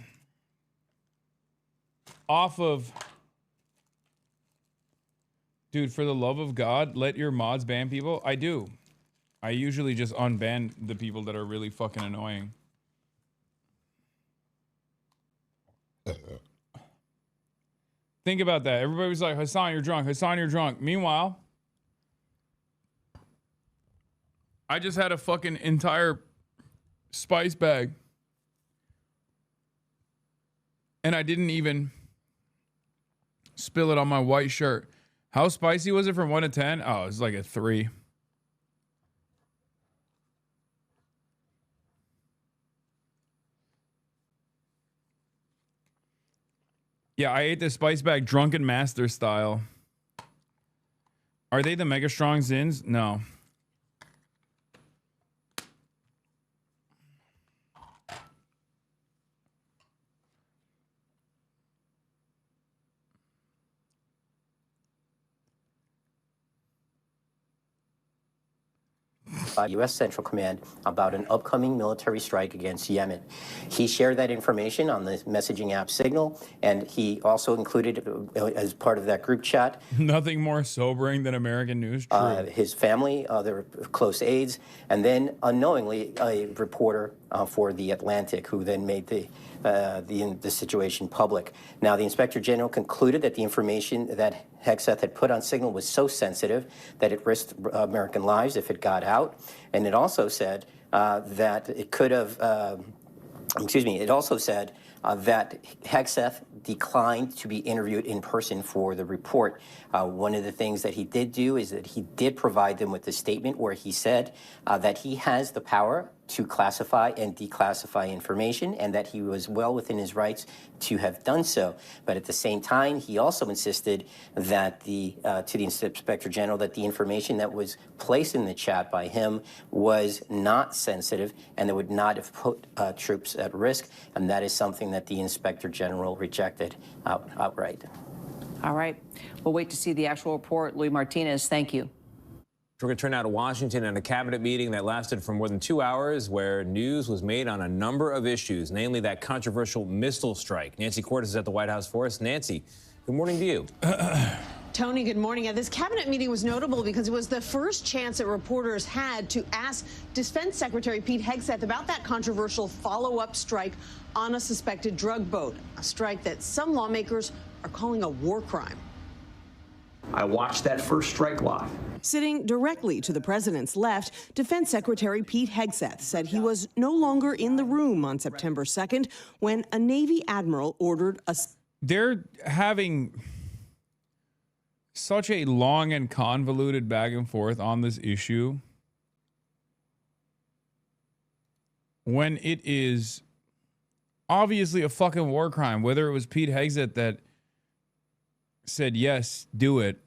off of, dude, for the love of God, let your mods ban people. I do. I usually just unban the people that are really fucking annoying. Think about that. Everybody was like, Hasan, you're drunk. Hasan, you're drunk. Meanwhile, I just had a fucking entire spice bag. And I didn't even spill it on my white shirt. How spicy was it from 1 to 10? Oh, it was like a 3. Yeah, I ate the spice bag drunken master style. Are they the mega strong Zins? No. U.S. Central Command about an upcoming military strike against Yemen. He shared that information on the messaging app Signal, and he also included, as part of that group chat, nothing more sobering than American news. His family, other close aides, and then unknowingly a reporter for The Atlantic, who then made the situation public. Now, the Inspector General concluded that the information that Hegseth had put on Signal was so sensitive that it risked American lives if it got out. And it also said that it could have, it also said that Hegseth declined to be interviewed in person for the report. One of the things that he did do is that he did provide them with a statement where he said that he has the power to classify and declassify information, and that he was well within his rights to have done so. But at the same time, he also insisted that to the Inspector General that the information that was placed in the chat by him was not sensitive and that would not have put troops at risk, and that is something that the Inspector General rejected outright. All right. We'll wait to see the actual report. Louis Martinez, thank you. We're going to turn out to Washington and a cabinet meeting that lasted for more than 2 hours, where news was made on a number of issues, namely that controversial missile strike. Nancy Cordes is at the White House for us. Nancy, good morning to you. Tony, good morning. This cabinet meeting was notable because it was the first chance that reporters had to ask Defense Secretary Pete Hegseth about that controversial follow-up strike on a suspected drug boat, a strike that some lawmakers are calling a war crime. I watched that first strike live. Sitting directly to the president's left, Defense Secretary Pete Hegseth said he was no longer in the room on September 2nd when a Navy admiral ordered a... They're having such a long and convoluted back and forth on this issue when it is obviously a fucking war crime, whether it was Pete Hegseth that said, yes, do it,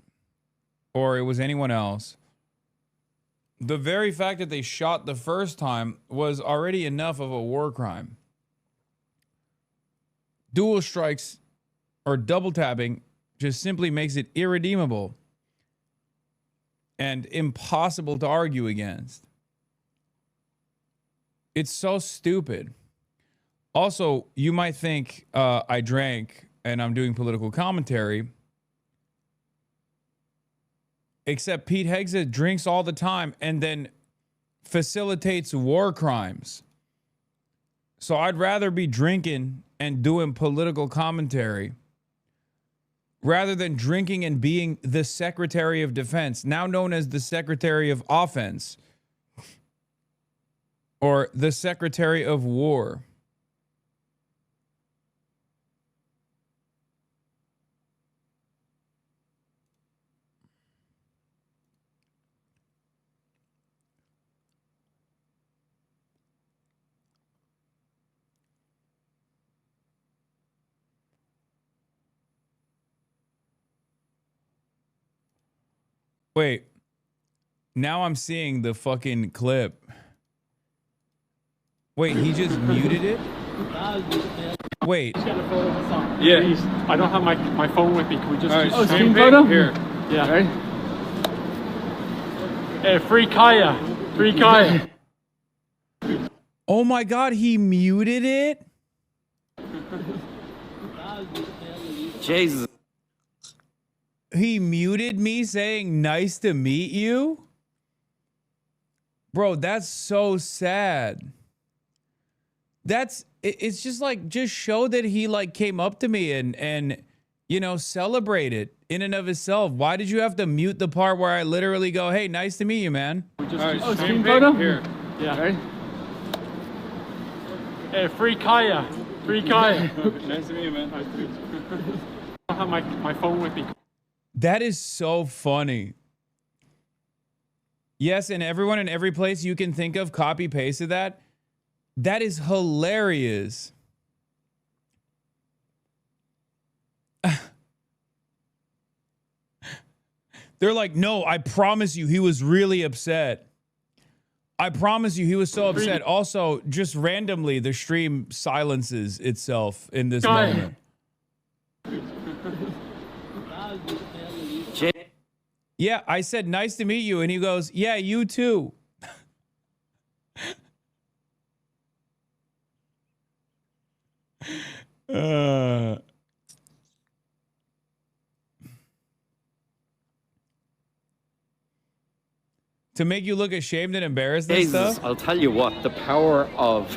or it was anyone else. The very fact that they shot the first time was already enough of a war crime. Dual strikes or double tapping just simply makes it irredeemable and impossible to argue against. It's so stupid. Also, you might think I drank and I'm doing political commentary, except Pete Hegseth drinks all the time and then facilitates war crimes. So I'd rather be drinking and doing political commentary rather than drinking and being the Secretary of Defense, now known as the Secretary of Offense or the Secretary of War. Wait, now I'm seeing the fucking clip. Wait, he just muted it? Wait. Yeah. Please, I don't have my phone with me. Can we just All right, do screen photo? Here. Yeah. Right. Free Kaya. Free Kaya. Oh my God, he muted it? Jesus. He muted me saying, nice to meet you? Bro, that's so sad. It's just like, just show that he like came up to me and you know, celebrate it in and of itself. Why did you have to mute the part where I literally go, hey, nice to meet you, man? Screen photo? Here. Yeah. Right. Free Kaya. Free Kaya. Nice to meet you, man. Nice to meet you. I don't have my phone with me. That is so funny. Yes, and everyone in every place you can think of, copy pasted that. That is hilarious. They're like, no, I promise you, he was really upset. I promise you, he was so upset. Also, just randomly, the stream silences itself in this moment. Yeah, I said, nice to meet you. And he goes, yeah, you too. To make you look ashamed and embarrassed and Jesus, stuff? I'll tell you what, the power of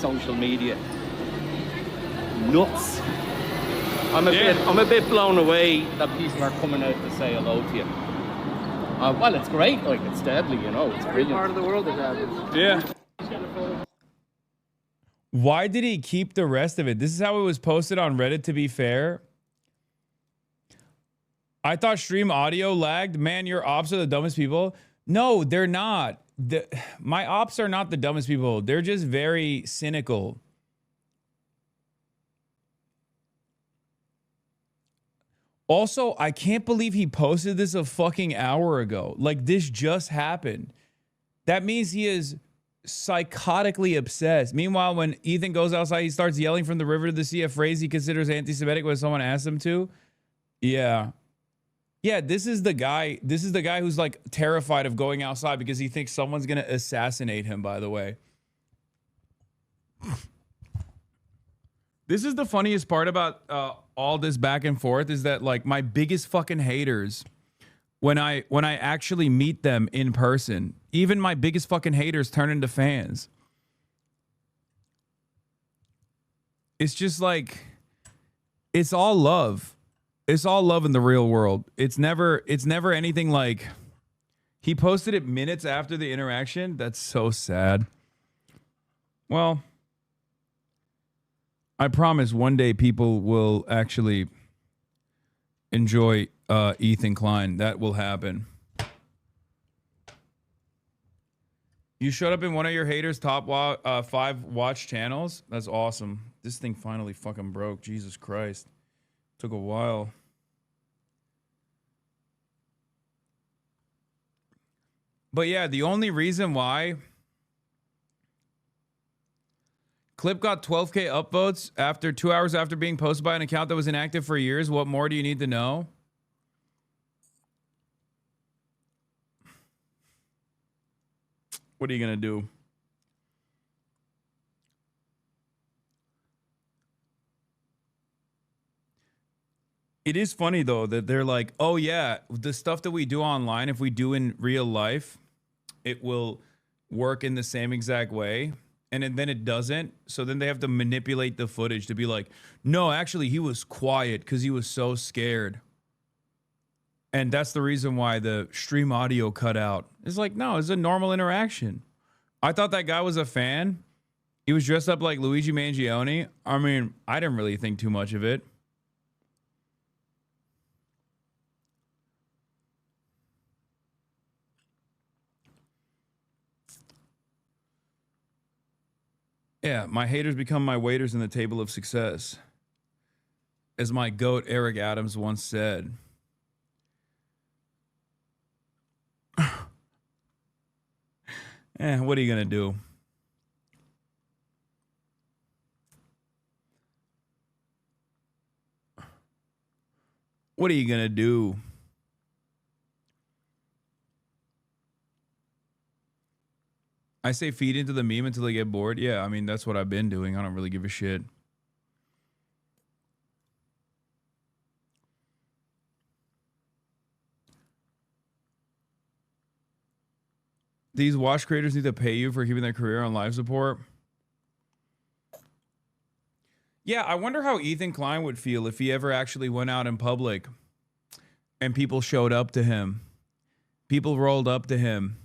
social media. Nuts. I'm a bit blown away that people are coming out to say hello to you. Well, it's great, like, it's deadly, you know, it's brilliant. Part of the world that happens. Yeah. Why did he keep the rest of it? This is how it was posted on Reddit, to be fair. I thought stream audio lagged. Man, your ops are the dumbest people. No, they're not. My ops are not the dumbest people. They're just very cynical. Also, I can't believe he posted this a fucking hour ago. Like, this just happened. That means he is psychotically obsessed. Meanwhile, when Ethan goes outside, he starts yelling from the river to the sea a phrase he considers anti-Semitic when someone asks him to. Yeah. Yeah, this is the guy who's like terrified of going outside because he thinks someone's going to assassinate him, by the way. This is the funniest part about all this back and forth is that like my biggest fucking haters, when I actually meet them in person, even my biggest fucking haters turn into fans. It's just like, it's all love. It's all love in the real world. It's never anything like, he posted it minutes after the interaction. That's so sad. Well, I promise one day people will actually enjoy Ethan Klein. That will happen. You showed up in one of your haters' top 5 watch channels? That's awesome. This thing finally fucking broke. Jesus Christ. Took a while. But yeah, the only reason why clip got 12K upvotes after 2 hours after being posted by an account that was inactive for years. What more do you need to know? What are you going to do? It is funny, though, that they're like, oh, yeah, the stuff that we do online, if we do in real life, it will work in the same exact way. and then it doesn't. So then they have to manipulate the footage to be like, no, actually he was quiet because he was so scared. And that's the reason why the stream audio cut out. It's like, no, it's a normal interaction. I thought that guy was a fan. He was dressed up like Luigi Mangione. I mean, I didn't really think too much of it. Yeah, my haters become my waiters in the table of success. As my goat Eric Adams once said. What are you gonna do? What are you gonna do? I say feed into the meme until they get bored. Yeah, I mean, that's what I've been doing. I don't really give a shit. These watch creators need to pay you for keeping their career on live support. Yeah, I wonder how Ethan Klein would feel if he ever actually went out in public and people showed up to him. People rolled up to him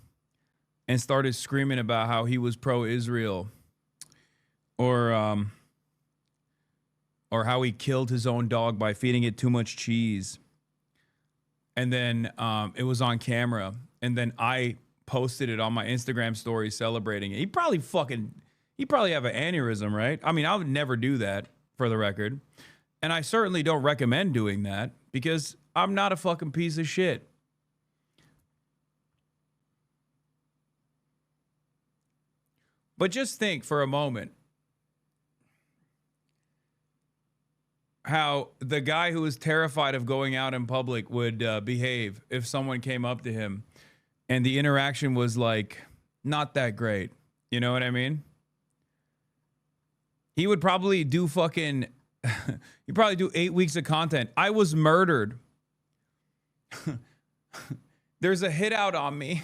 and started screaming about how he was pro-Israel or how he killed his own dog by feeding it too much cheese. And then it was on camera. And then I posted it on my Instagram story celebrating it. He'd probably have an aneurysm, right? I mean, I would never do that, for the record. And I certainly don't recommend doing that because I'm not a fucking piece of shit. But just think for a moment how the guy who was terrified of going out in public would behave if someone came up to him and the interaction was like not that great. You know what I mean? He would probably do fucking he'd probably do 8 weeks of content. I was murdered. There's a hit out on me.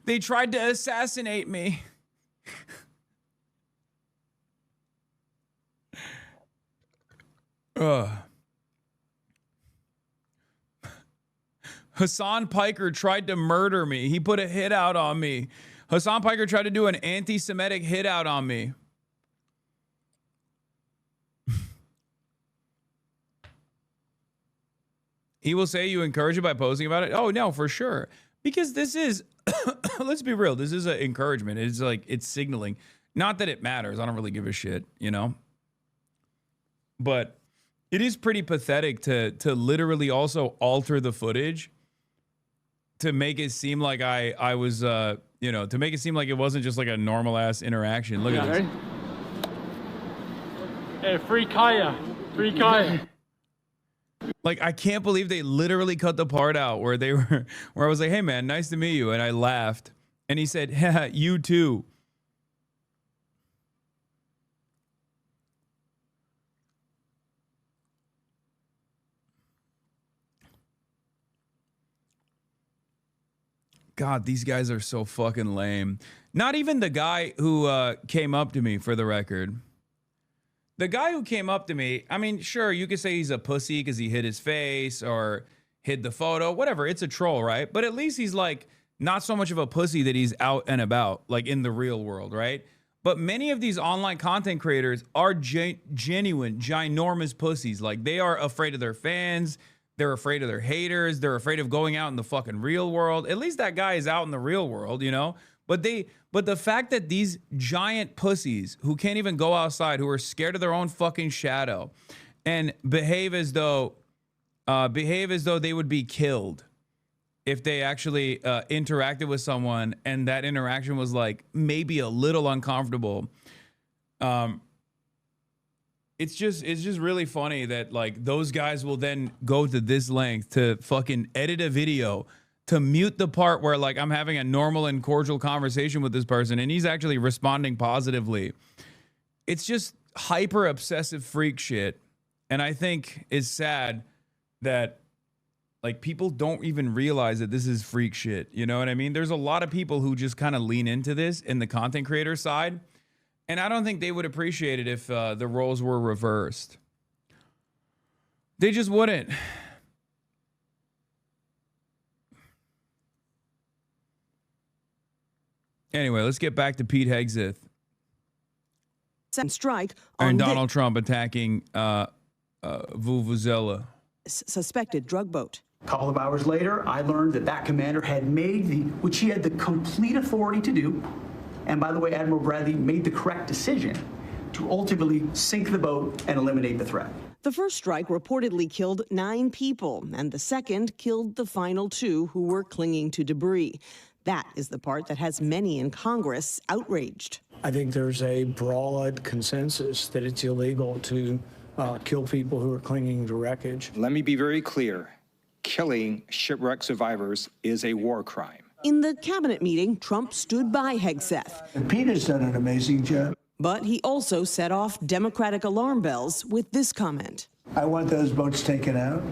They tried to assassinate me. Hasan Piker tried to murder me. He put a hit out on me. Hasan Piker tried to do an anti-Semitic hit out on me. He will say you encourage it by posting about it. Oh, no, for sure. Because this is, let's be real, this is an encouragement. It's like, it's signaling. Not that it matters. I don't really give a shit, you know? But it is pretty pathetic to literally also alter the footage to make it seem like I was, you know, to make it seem like it wasn't just like a normal ass interaction. Look at this. Hey, free Kaya. Free Kaya. Like, I can't believe they literally cut the part out where they were, where I was like, hey man, nice to meet you. And I laughed. And he said, yeah, you too. God, these guys are so fucking lame. Not even the guy who came up to me, for the record. The guy who came up to me, I mean, sure, you could say he's a pussy because he hid his face or hid the photo, whatever. It's a troll, right? But at least he's like not so much of a pussy that he's out and about, like in the real world, right? But many of these online content creators are genuine, ginormous pussies. Like, they are afraid of their fans. They're afraid of their haters. They're afraid of going out in the fucking real world. At least that guy is out in the real world, you know? But the fact that these giant pussies who can't even go outside, who are scared of their own fucking shadow and behave as though they would be killed if they actually interacted with someone and that interaction was like maybe a little uncomfortable. It's just really funny that like those guys will then go to this length to fucking edit a video to mute the part where like I'm having a normal and cordial conversation with this person and he's actually responding positively. It's just hyper obsessive freak shit. And I think it's sad that Like, people don't even realize that this is freak shit. You know what I mean? There's a lot of people who just kind of lean into this in the content creator side. And I don't think they would appreciate it if the roles were reversed. They just wouldn't. Anyway, let's get back to Pete Hegseth. Strike and Donald Trump attacking Vuvuzela. Suspected drug boat. A couple of hours later, I learned that that commander had made which he had the complete authority to do. And by the way, Admiral Bradley made the correct decision to ultimately sink the boat and eliminate the threat. The first strike reportedly killed 9 people, and the second killed the final 2 who were clinging to debris. That is the part that has many in Congress outraged. I think there's a broad consensus that it's illegal to kill people who are clinging to wreckage. Let me be very clear. Killing shipwreck survivors is a war crime. In the cabinet meeting, Trump stood by Hegseth. And Pete has done an amazing job. But he also set off Democratic alarm bells with this comment. I want those boats taken out.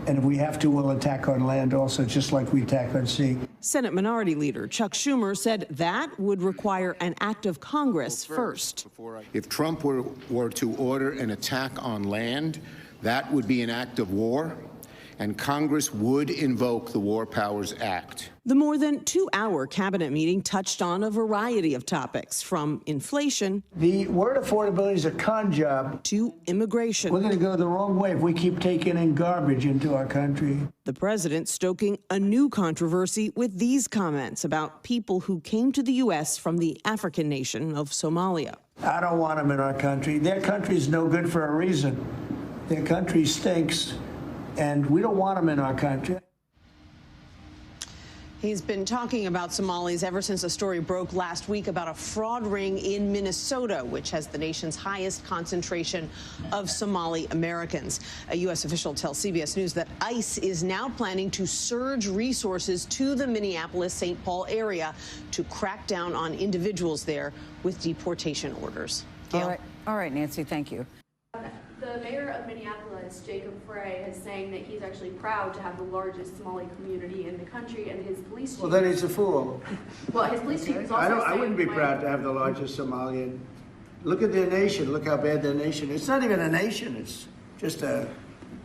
And if we have to, we'll attack on land also, just like we attack on sea. Senate Minority Leader Chuck Schumer said that would require an act of Congress first. If Trump were to order an attack on land, that would be an act of war, and Congress would invoke the War Powers Act. The more than 2-hour cabinet meeting touched on a variety of topics, from inflation. The word affordability is a con job. To immigration. We're going to go the wrong way if we keep taking in garbage into our country. The president stoking a new controversy with these comments about people who came to the U.S. from the African nation of Somalia. I don't want them in our country. Their country's no good for a reason. Their country stinks, and we don't want them in our country. He's been talking about Somalis ever since a story broke last week about a fraud ring in Minnesota, which has the nation's highest concentration of Somali Americans. A U.S. official tells CBS News that ICE is now planning to surge resources to the Minneapolis-St. Paul area to crack down on individuals there with deportation orders. Gail? All right, Nancy, thank you. The mayor of Minneapolis, Jacob Frey, is saying that he's actually proud to have the largest Somali community in the country, and his police chief... Well, then he's a fool. Well, his police chief is also I wouldn't be proud to have the largest Somalian. Look at their nation. Look how bad their nation is. It's not even a nation. It's just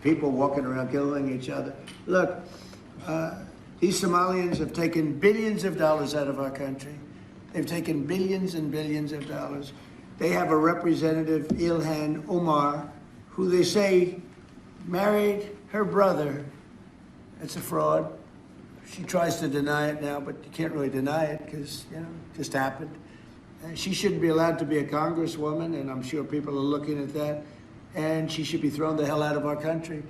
people walking around killing each other. Look, these Somalians have taken billions of dollars out of our country. They've taken billions and billions of dollars. They have a representative, Ilhan Omar, who they say married her brother. It's a fraud. She tries to deny it now, but you can't really deny it because, you know, it just happened. And she shouldn't be allowed to be a congresswoman, and I'm sure people are looking at that. And she should be thrown the hell out of our country.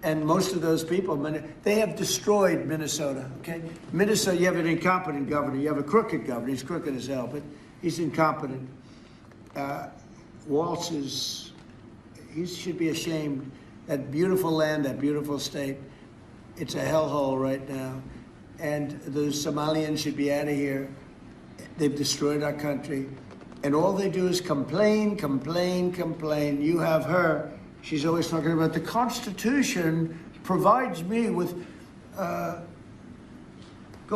And most of those people, they have destroyed Minnesota, okay? Minnesota, you have an incompetent governor. You have a crooked governor. He's crooked as hell, but he's incompetent. Waltz he should be ashamed. That beautiful land, that beautiful state, it's a hellhole right now. And the Somalians should be out of here. They've destroyed our country. And all they do is complain, complain, complain. You have her. She's always talking about the Constitution provides me with, go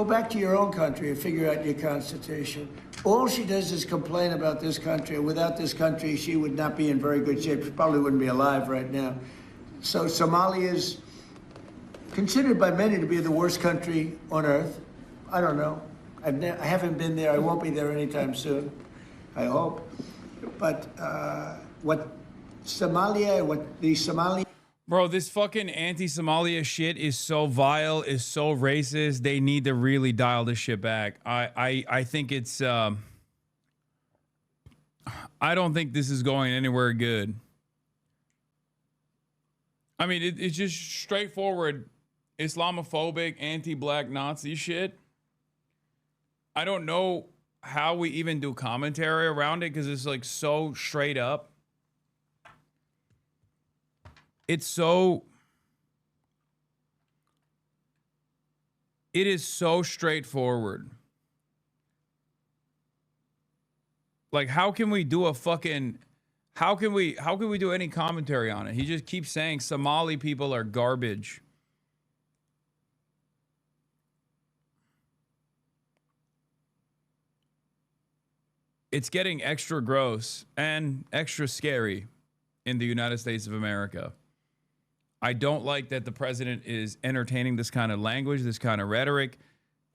back to your own country and figure out your Constitution. All she does is complain about this country. Without this country, she would not be in very good shape. She probably wouldn't be alive right now. So Somalia is considered by many to be the worst country on earth. I don't know. I haven't been there. I won't be there anytime soon. I hope. But what the Somali... Bro, this fucking anti-Somalia shit is so vile, is so racist. They need to really dial this shit back. I think it's... I don't think this is going anywhere good. I mean, it's just straightforward Islamophobic, anti-black Nazi shit. I don't know how we even do commentary around it because it's like so straight up. It's so... It is so straightforward. Like, how can we do a fucking... How can we do any commentary on it? He just keeps saying Somali people are garbage. it's getting extra gross and extra scary in the United States of America. I don't like that the president is entertaining this kind of language, this kind of rhetoric,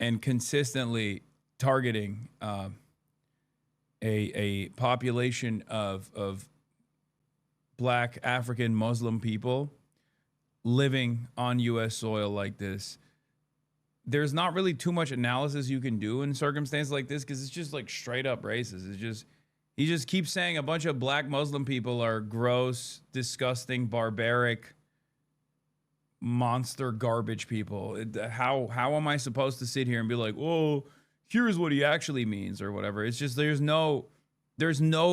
and consistently targeting a population of Black, African, Muslim people living on U.S. soil like this. There's not really too much analysis you can do in circumstances like this because it's just like straight up racist. It's just, he just keeps saying a bunch of Black Muslim people are gross, disgusting, barbaric, monster garbage people. How am I supposed to sit here and be like, oh, here's what he actually means or whatever? It's just, there's no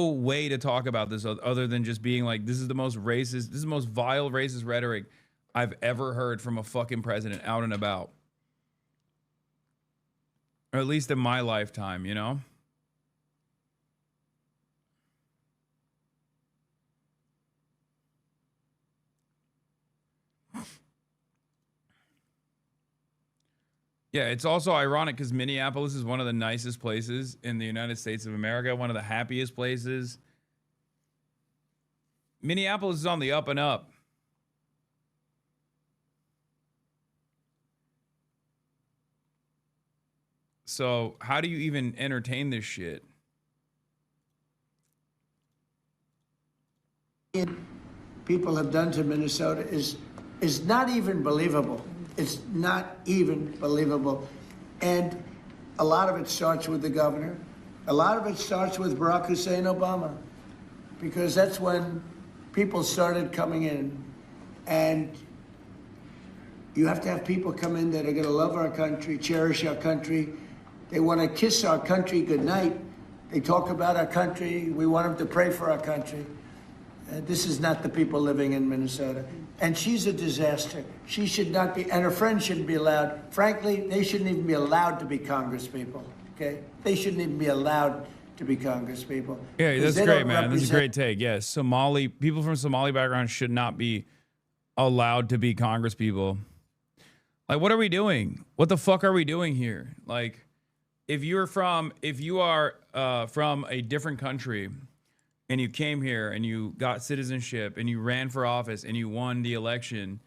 way to talk about this other than just being like, this is the most racist, this is the most vile racist rhetoric I've ever heard from a fucking president out and about. Or at least in my lifetime, you know? Yeah, it's also ironic because Minneapolis is one of the nicest places in the United States of America, one of the happiest places. Minneapolis is on the up and up. So how do you even entertain this shit? People have done to Minnesota is not even believable. It's not even believable. And a lot of it starts with the governor. A lot of it starts with Barack Hussein Obama, because that's when people started coming in. And you have to have people come in that are going to love our country, cherish our country. They want to kiss our country goodnight. They talk about our country. We want them to pray for our country. This is not the people living in Minnesota. And she's a disaster. She should not be, and her friends shouldn't be allowed. Frankly, they shouldn't even be allowed to be congresspeople, okay? They shouldn't even be allowed to be congresspeople. Yeah, that's great, man. That's a great take. Yes, people from Somali backgrounds should not be allowed to be congresspeople. Like, what are we doing? What the fuck are we doing here? Like, if you are from a different country and you came here and you got citizenship and you ran for office and you won the election,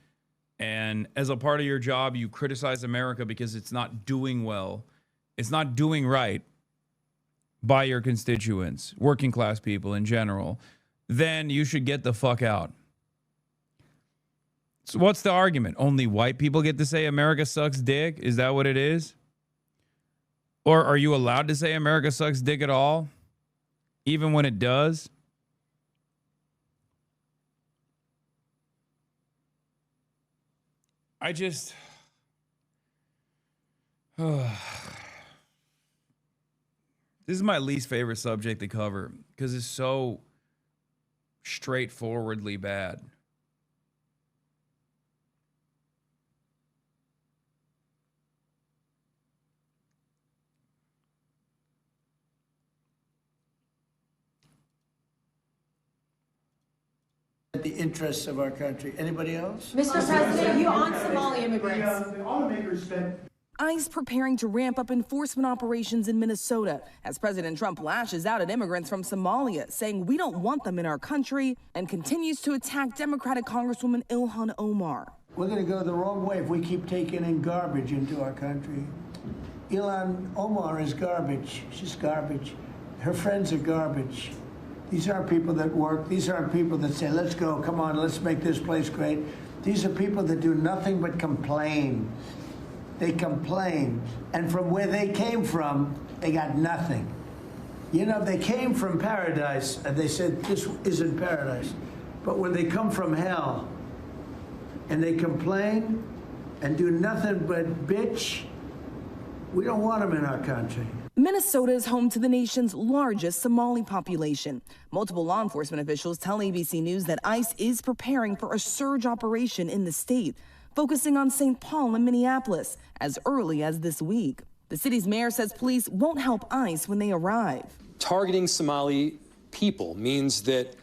and as a part of your job you criticize America because it's not doing well, it's not doing right by your constituents, working class people in general, then you should get the fuck out. So what's the argument? Only white people get to say America sucks dick? Is that what it is? Or are you allowed to say America sucks dick at all? Even when it does? I just... This is my least favorite subject to cover because it's so straightforwardly bad. The interests of our country. Anybody else? Mr. President, you on Somali immigrants. The automakers spent ICE preparing to ramp up enforcement operations in Minnesota as President Trump lashes out at immigrants from Somalia, saying we don't want them in our country, and continues to attack Democratic Congresswoman Ilhan Omar. We're going to go the wrong way if we keep taking in garbage into our country. Ilhan Omar is garbage. She's garbage. Her friends are garbage. These aren't people that work. These aren't people that say, let's go, come on, let's make this place great. These are people that do nothing but complain. They complain. And from where they came from, they got nothing. You know, they came from paradise, and they said, this isn't paradise. But when they come from hell, and they complain and do nothing but bitch, we don't want them in our country. Minnesota is home to the nation's largest Somali population. Multiple law enforcement officials tell ABC News that ICE is preparing for a surge operation in the state, focusing on St. Paul and Minneapolis as early as this week. The city's mayor says police won't help ICE when they arrive. Targeting Somali people means that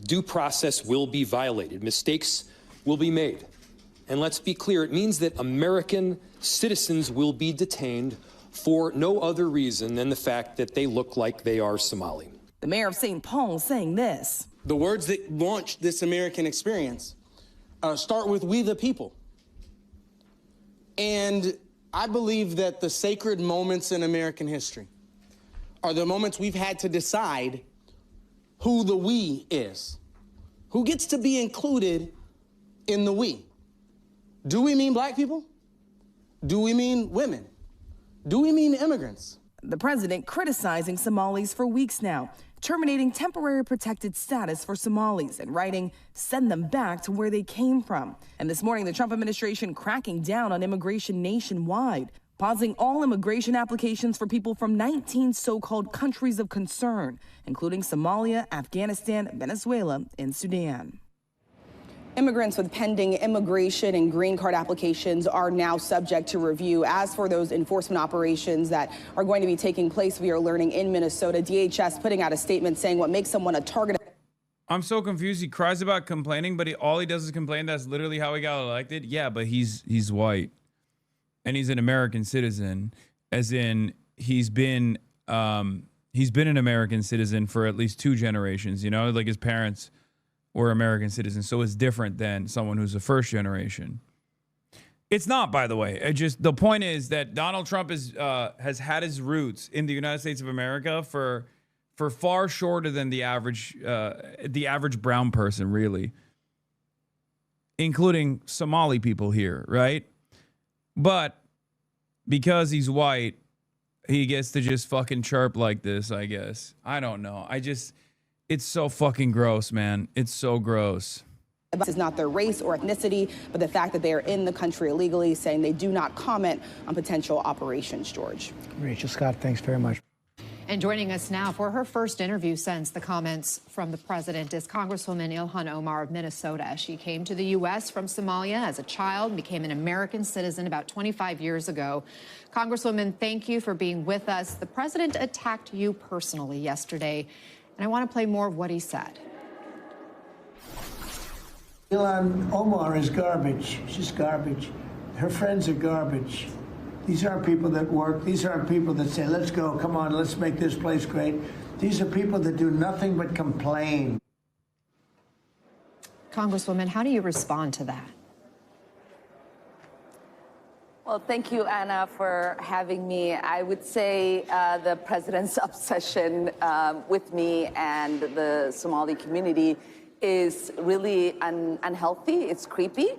due process will be violated. Mistakes will be made. And let's be clear, it means that American citizens will be detained for no other reason than the fact that they look like they are Somali. The mayor of St. Paul saying this. The words that launched this American experience start with "we the people." And I believe that the sacred moments in American history are the moments we've had to decide who the we is, who gets to be included in the we. Do we mean black people? Do we mean women? Do we mean immigrants? The president criticizing Somalis for weeks now, terminating temporary protected status for Somalis and writing, "Send them back to where they came from." And this morning, the Trump administration cracking down on immigration nationwide, pausing all immigration applications for people from 19 so-called countries of concern, including Somalia, Afghanistan, Venezuela, and Sudan. Immigrants with pending immigration and green card applications are now subject to review. As for those enforcement operations that are going to be taking place, we are learning in Minnesota, DHS putting out a statement saying what makes someone a target. I'm so confused. He cries about complaining, but all he does is complain. That's literally how he got elected. Yeah, but he's white, and he's an American citizen, as in he's been an American citizen for at least 2 generations. You know, like his parents were American citizens, so it's different than someone who's a first generation. It's not, by the way. The point is that Donald Trump has had his roots in the United States of America for far shorter than the average brown person, really, including Somali people here, right? But because he's white, he gets to just fucking chirp like this, I guess. I don't know. It's so fucking gross, man. It's so gross. This is not their race or ethnicity, but the fact that they are in the country illegally, saying they do not comment on potential operations, George. Rachel Scott, thanks very much. And joining us now for her first interview since the comments from the president is Congresswoman Ilhan Omar of Minnesota. She came to the U.S. from Somalia as a child, became an American citizen about 25 years ago. Congresswoman, thank you for being with us. The president attacked you personally yesterday, and I want to play more of what he said. Ilhan Omar is garbage. She's garbage. Her friends are garbage. These aren't people that work. These aren't people that say, let's go, come on, let's make this place great. These are people that do nothing but complain. Congresswoman, how do you respond to that? Well, thank you, Anna, for having me. I would say the president's obsession with me and the Somali community is really unhealthy. It's creepy.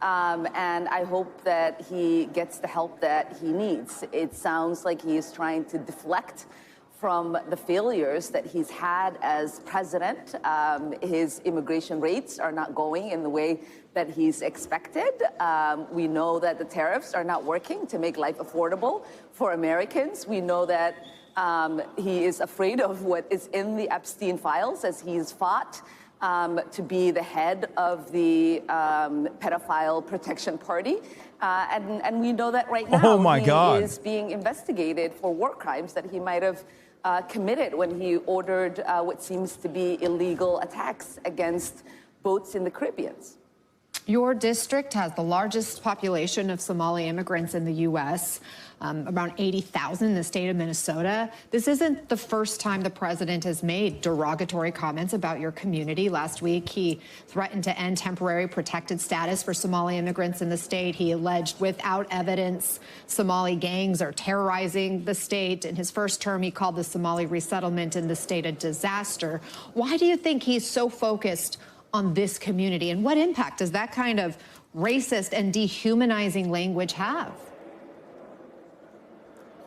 And I hope that he gets the help that he needs. It sounds like he is trying to deflect from the failures that he's had as president. His immigration rates are not going in the way that he's expected. We know that the tariffs are not working to make life affordable for Americans. We know that he is afraid of what is in the Epstein files as he's fought to be the head of the pedophile protection party. And we know that right now he is being investigated for war crimes that he might have committed when he ordered what seems to be illegal attacks against boats in the Caribbean. Your district has the largest population of Somali immigrants in the U.S., around 80,000 in the state of Minnesota. This isn't the first time the president has made derogatory comments about your community. Last week, he threatened to end temporary protected status for Somali immigrants in the state. He alleged, without evidence, Somali gangs are terrorizing the state. In his first term, he called the Somali resettlement in the state a disaster. Why do you think he's so focused on this community, and what impact does that kind of racist and dehumanizing language have?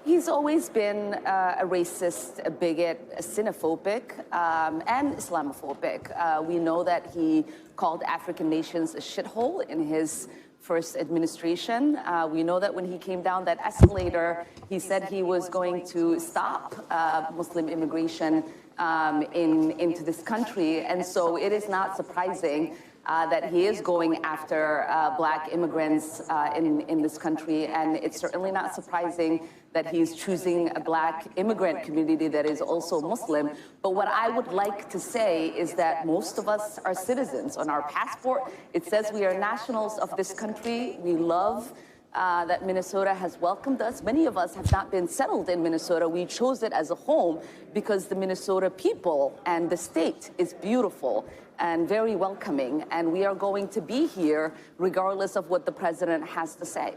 He's always been a racist, a bigot, a xenophobic, and Islamophobic. We know that he called African nations a shithole in his first administration. We know that when he came down that escalator, he said he was going to stop Muslim immigration into this country. And so it is not surprising that he is going after black immigrants in this country. And it's certainly not surprising that he's choosing a black immigrant community that is also Muslim. But what I would like to say is that most of us are citizens. On our passport, it says we are nationals of this country. We love that Minnesota has welcomed us. Many of us have not been settled in Minnesota. We chose it as a home because the Minnesota people and the state is beautiful and very welcoming. And we are going to be here regardless of what the president has to say.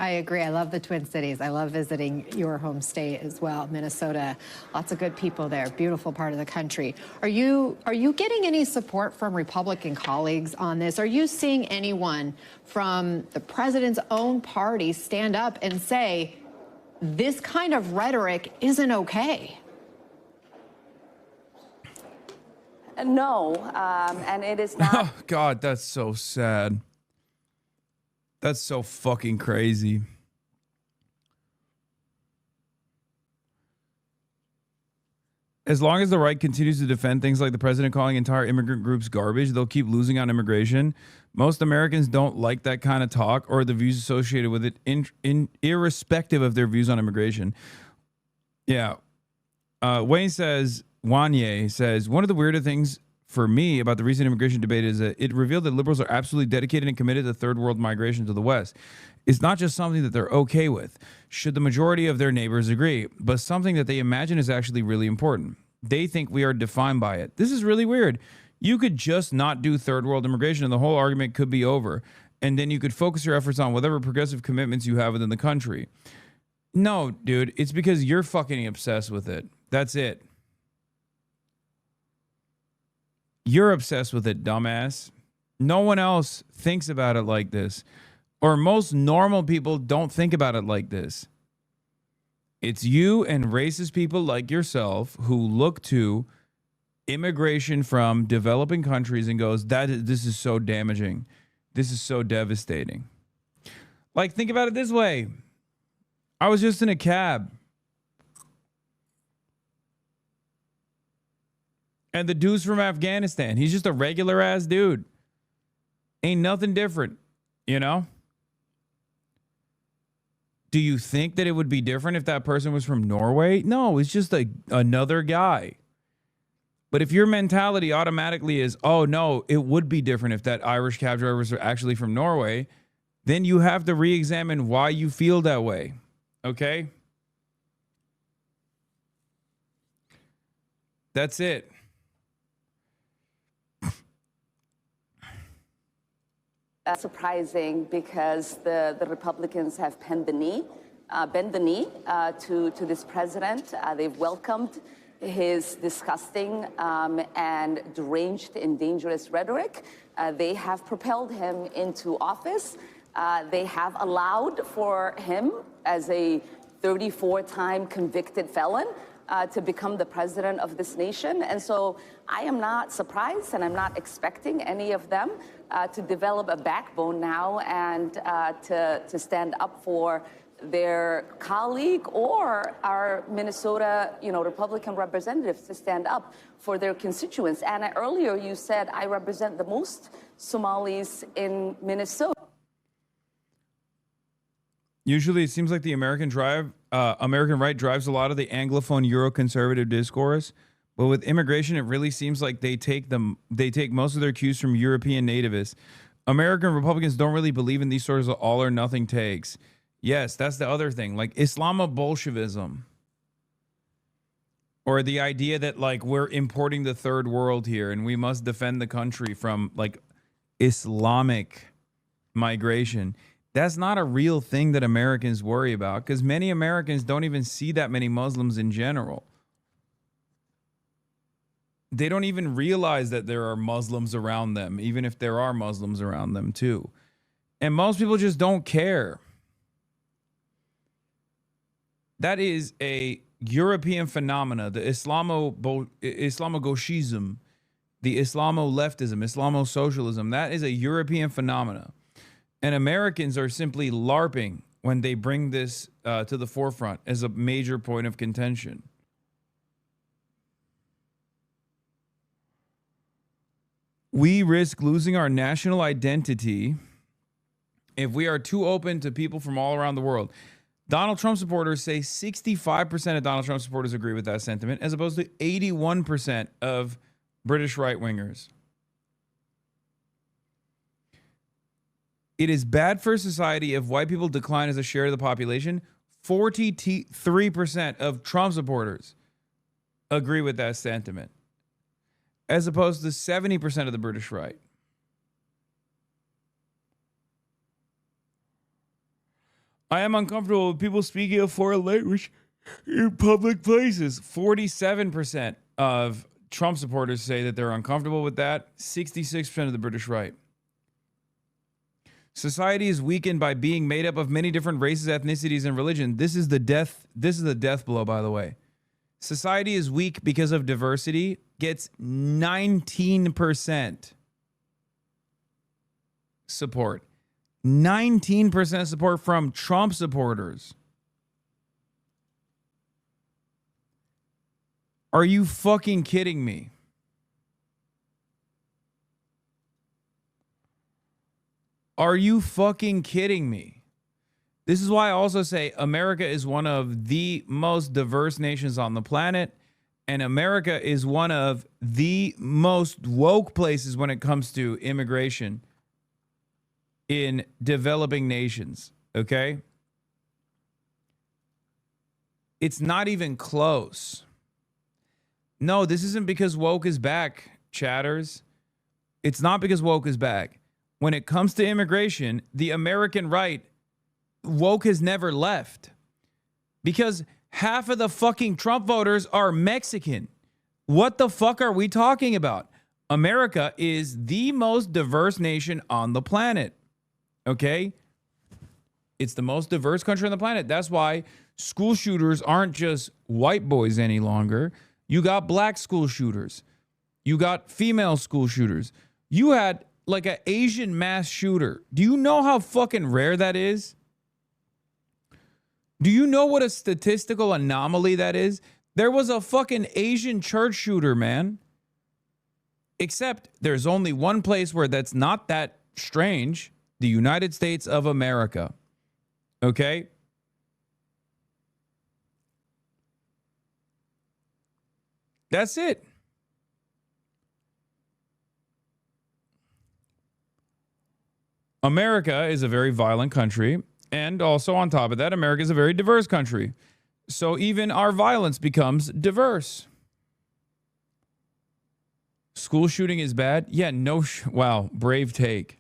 I agree. I love the Twin Cities. I love visiting your home state as well, Minnesota. Lots of good people there. Beautiful part of the country. Are you getting any support from Republican colleagues on this? Are you seeing anyone from the president's own party stand up and say, this kind of rhetoric isn't okay? No, and it is not. Oh, God, that's so sad. That's so fucking crazy. As long as the right continues to defend things like the president calling entire immigrant groups garbage, they'll keep losing on immigration. Most Americans don't like that kind of talk or the views associated with it, irrespective of their views on immigration. Yeah. Wanye says, one of the weirder things for me about the recent immigration debate is that it revealed that liberals are absolutely dedicated and committed to third world migration to the West. It's not just something that they're okay with, should the majority of their neighbors agree, but something that they imagine is actually really important. They think we are defined by it. This is really weird. You could just not do third world immigration and the whole argument could be over. And then you could focus your efforts on whatever progressive commitments you have within the country. No, dude, it's because you're fucking obsessed with it. That's it. You're obsessed with it, dumbass. No one else thinks about it like this. Or most normal people don't think about it like this. It's you and racist people like yourself who look to immigration from developing countries and goes, this is so damaging. This is so devastating. Like, think about it this way. I was just in a cab. And the dude's from Afghanistan. He's just a regular ass dude. Ain't nothing different, you know? Do you think that it would be different if that person was from Norway? No, it's just another guy. But if your mentality automatically is, oh no, it would be different if that Irish cab driver was actually from Norway, then you have to re-examine why you feel that way. Okay? That's it. Surprising because the Republicans have bent the knee to this president. They've welcomed his disgusting and deranged and dangerous rhetoric. They have propelled him into office. They have allowed for him, as a 34-time convicted felon, to become the president of this nation. And so I am not surprised, and I'm not expecting any of them to develop a backbone now and to stand up for their colleague or our Minnesota, Republican representatives to stand up for their constituents. Anna, earlier you said I represent the most Somalis in Minnesota. Usually it seems like the American right drives a lot of the Anglophone Euro-conservative discourse. But with immigration, it really seems like they take most of their cues from European nativists. American Republicans don't really believe in these sorts of all or nothing takes. Yes, that's the other thing. Like Islamo-Bolshevism. Or the idea that like we're importing the third world here and we must defend the country from like Islamic migration. That's not a real thing that Americans worry about because many Americans don't even see that many Muslims in general. They don't even realize that there are Muslims around them, even if there are Muslims around them too. And most people just don't care. That is a European phenomena, the Islamo-Gauchism, the Islamo-leftism, Islamo-socialism. That is a European phenomena. And Americans are simply LARPing when they bring this to the forefront as a major point of contention. We risk losing our national identity if we are too open to people from all around the world. Donald Trump supporters say 65% of Donald Trump supporters agree with that sentiment, as opposed to 81% of British right-wingers. It is bad for society if white people decline as a share of the population. 43% of Trump supporters agree with that sentiment, as opposed to 70% of the British right. I am uncomfortable with people speaking a foreign language in public places. 47% of Trump supporters say that they're uncomfortable with that. 66% of the British right. Society is weakened by being made up of many different races, ethnicities, and religion. This is the death blow, by the way. Society is weak because of diversity. Gets 19% support. 19% support from Trump supporters. Are you fucking kidding me? Are you fucking kidding me? This is why I also say America is one of the most diverse nations on the planet, and America is one of the most woke places when it comes to immigration in developing nations, okay? It's not even close. No, this isn't because woke is back, chatters. It's not because woke is back. When it comes to immigration, the American right, woke has never left. Because half of the fucking Trump voters are Mexican. What the fuck are we talking about? America is the most diverse nation on the planet. Okay? It's the most diverse country on the planet. That's why school shooters aren't just white boys any longer. You got black school shooters. You got female school shooters. You had like an Asian mass shooter. Do you know how fucking rare that is? Do you know what a statistical anomaly that is? There was a fucking Asian church shooter, man. Except there's only one place where that's not that strange. The United States of America. Okay? That's it. America is a very violent country. And also on top of that, America is a very diverse country. So even our violence becomes diverse. School shooting is bad? Yeah, no. Wow, brave take.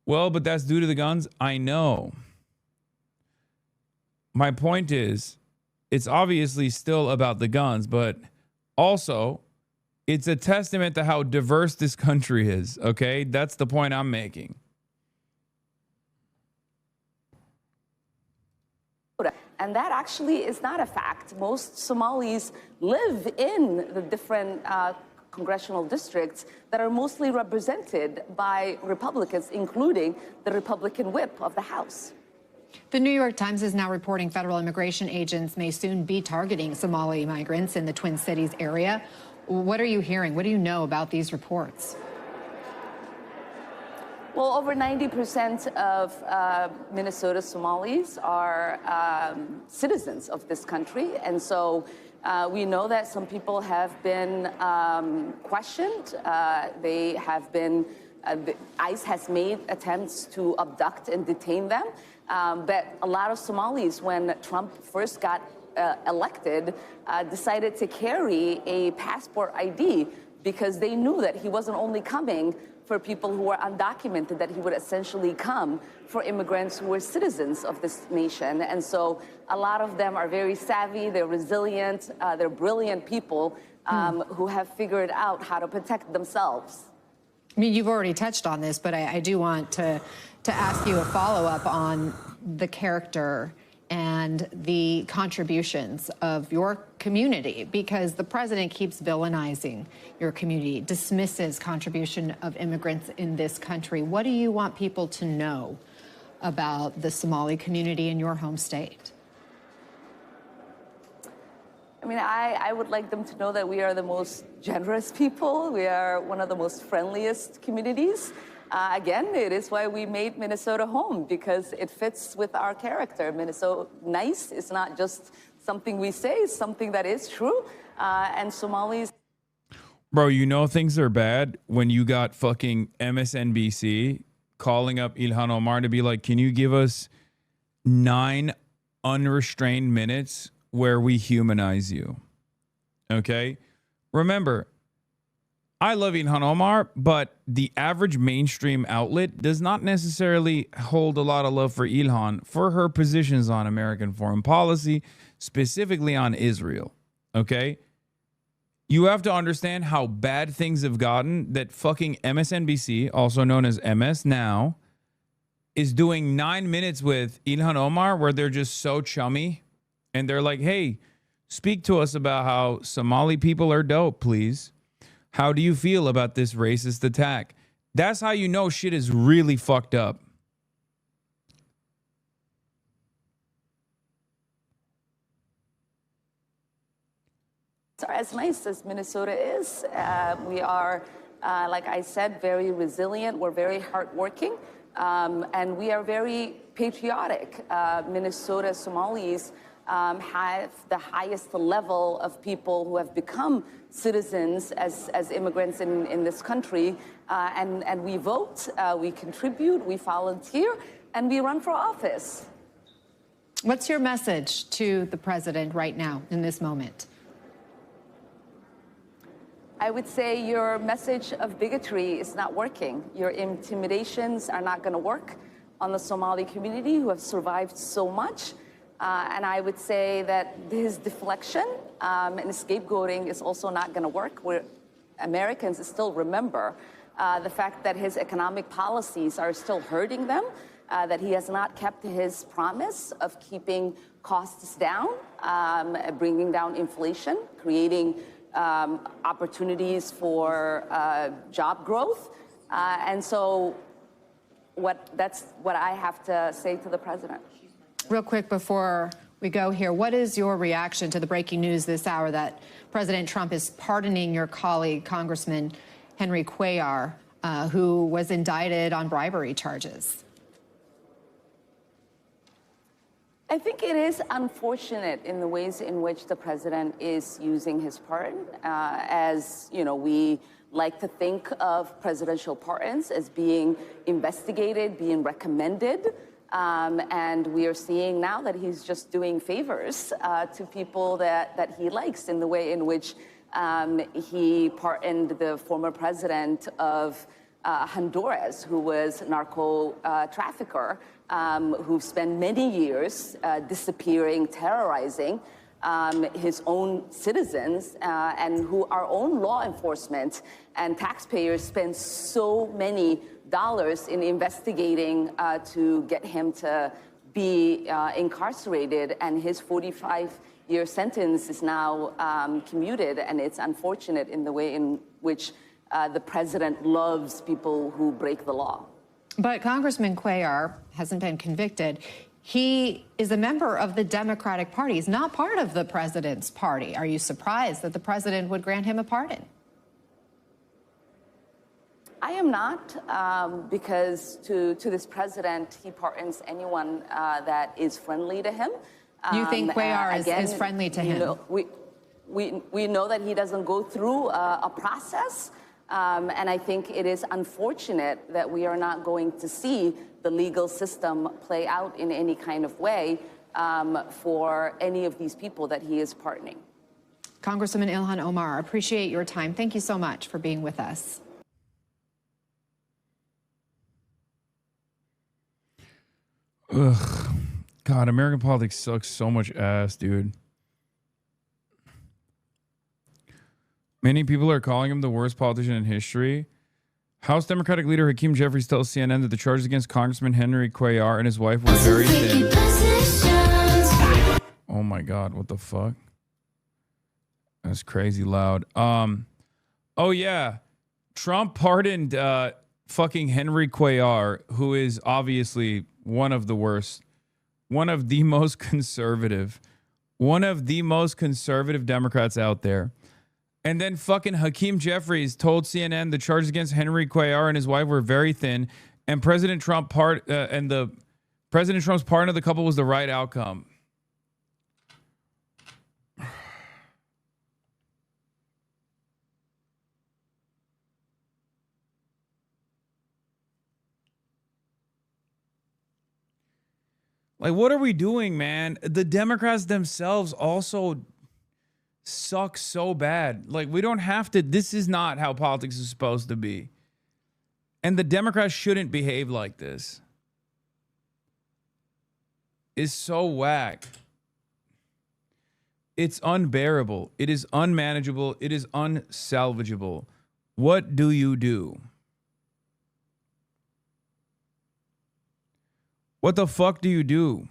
Well, but that's due to the guns. I know. My point is, it's obviously still about the guns, but also it's a testament to how diverse this country is, okay? That's the point I'm making. And that actually is not a fact. Most Somalis live in the different congressional districts that are mostly represented by Republicans, including the Republican whip of the House. The New York Times is now reporting federal immigration agents may soon be targeting Somali migrants in the Twin Cities area. What are you hearing? What do you know about these reports? Well, over 90% of Minnesota Somalis are citizens of this country. And so we know that some people have been questioned. They have been, ICE has made attempts to abduct and detain them. But a lot of Somalis, when Trump first got elected, decided to carry a passport ID because they knew that he wasn't only coming for people who were undocumented, that he would essentially come for immigrants who were citizens of this nation. And so a lot of them are very savvy, they're resilient, they're brilliant people who have figured out how to protect themselves. I mean, you've already touched on this, but I do want to ask you a follow-up on the character and the contributions of your community, because the president keeps villainizing your community, dismisses contribution of immigrants in this country. What do you want people to know about the Somali community in your home state? I mean, I would like them to know that we are the most generous people. We are one of the most friendliest communities. Again, it is why we made Minnesota home, because it fits with our character. Minnesota nice is not just something we say, it's something that is true. And Somalis. Bro, you know things are bad when you got fucking MSNBC calling up Ilhan Omar to be like, can you give us 9 unrestrained minutes where we humanize you? Okay? Remember, I love Ilhan Omar, but the average mainstream outlet does not necessarily hold a lot of love for Ilhan for her positions on American foreign policy, specifically on Israel. Okay? You have to understand how bad things have gotten that fucking MSNBC, also known as MS Now, is doing 9 minutes with Ilhan Omar where they're just so chummy and they're like, hey, speak to us about how Somali people are dope, please. How do you feel about this racist attack? That's how you know shit is really fucked up. So as nice as Minnesota is, we are, like I said, very resilient. We're very hardworking, and we are very patriotic. Minnesota Somalis have the highest level of people who have become citizens as immigrants in this country, and we vote, we contribute, we volunteer, and we run for office. What's your message to the president right now in this moment? I would say your message of bigotry is not working. Your intimidations are not going to work on the Somali community who have survived so much. And I would say that his deflection and scapegoating is also not going to work. Americans still remember the fact that his economic policies are still hurting them, that he has not kept his promise of keeping costs down, bringing down inflation, creating opportunities for job growth. And so that's what I have to say to the president. Real quick before we go here, what is your reaction to the breaking news this hour that President Trump is pardoning your colleague, Congressman Henry Cuellar, who was indicted on bribery charges? I think it is unfortunate in the ways in which the president is using his pardon. As you know, we like to think of presidential pardons as being investigated, being recommended. And we are seeing now that he's just doing favors to people that he likes in the way in which he pardoned the former president of Honduras, who was a narco trafficker, who spent many years disappearing, terrorizing his own citizens, and who our own law enforcement and taxpayers spend so many dollars in investigating to get him to be incarcerated, and his 45-year sentence is now commuted, and it's unfortunate in the way in which the president loves people who break the law. But Congressman Cuellar hasn't been convicted. He is a member of the Democratic Party. He's not part of the president's party. Are you surprised that the president would grant him a pardon? I am not, because to this president, he pardons anyone that is friendly to him. You think Cuellar is friendly to him? Know, we know that he doesn't go through a process. And I think it is unfortunate that we are not going to see the legal system play out in any kind of way for any of these people that he is pardoning. Congresswoman Ilhan Omar, appreciate your time. Thank you so much for being with us. Ugh. God, American politics sucks so much ass, dude. Many people are calling him the worst politician in history. House Democratic leader Hakeem Jeffries tells CNN that the charges against Congressman Henry Cuellar and his wife were very thin. Oh my God, what the fuck? That's crazy loud. Oh yeah, Trump pardoned fucking Henry Cuellar, who is obviously one of the worst, one of the most conservative Democrats out there. And then fucking Hakeem Jeffries told CNN the charges against Henry Cuellar and his wife were very thin, and President Trump's pardon of the couple was the right outcome. Like, what are we doing, man? The Democrats themselves also suck so bad. Like, we don't have to. This is not how politics is supposed to be. And the Democrats shouldn't behave like this. It's so whack. It's unbearable. It is unmanageable. It is unsalvageable. What do you do? What the fuck do you do?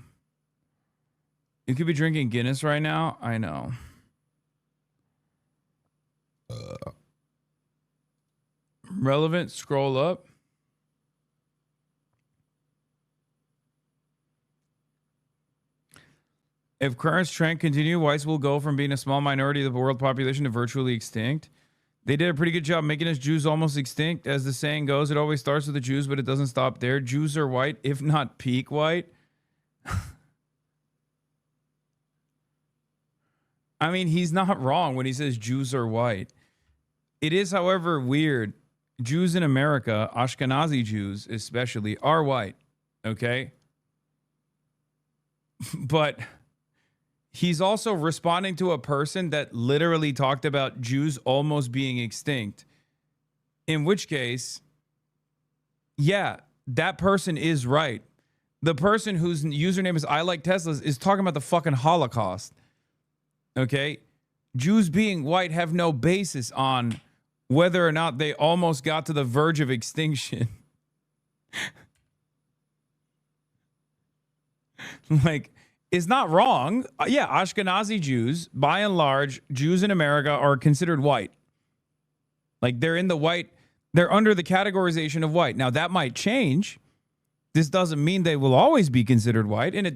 You could be drinking Guinness right now. I know. Relevant, scroll up. If current trend continue, whites will go from being a small minority of the world population to virtually extinct. They did a pretty good job making us Jews almost extinct. As the saying goes, it always starts with the Jews, but it doesn't stop there. Jews are white, if not peak white. I mean, he's not wrong when he says Jews are white. It is, however, weird. Jews in America, Ashkenazi Jews especially, are white. Okay? But he's also responding to a person that literally talked about Jews almost being extinct. In which case, yeah, that person is right. The person whose username is I like Teslas is talking about the fucking Holocaust. Okay? Jews being white have no basis on whether or not they almost got to the verge of extinction. Like, it's not wrong. Yeah, Ashkenazi Jews, by and large, Jews in America are considered white. Like, they're in the white, they're under the categorization of white. Now, that might change. This doesn't mean they will always be considered white, and it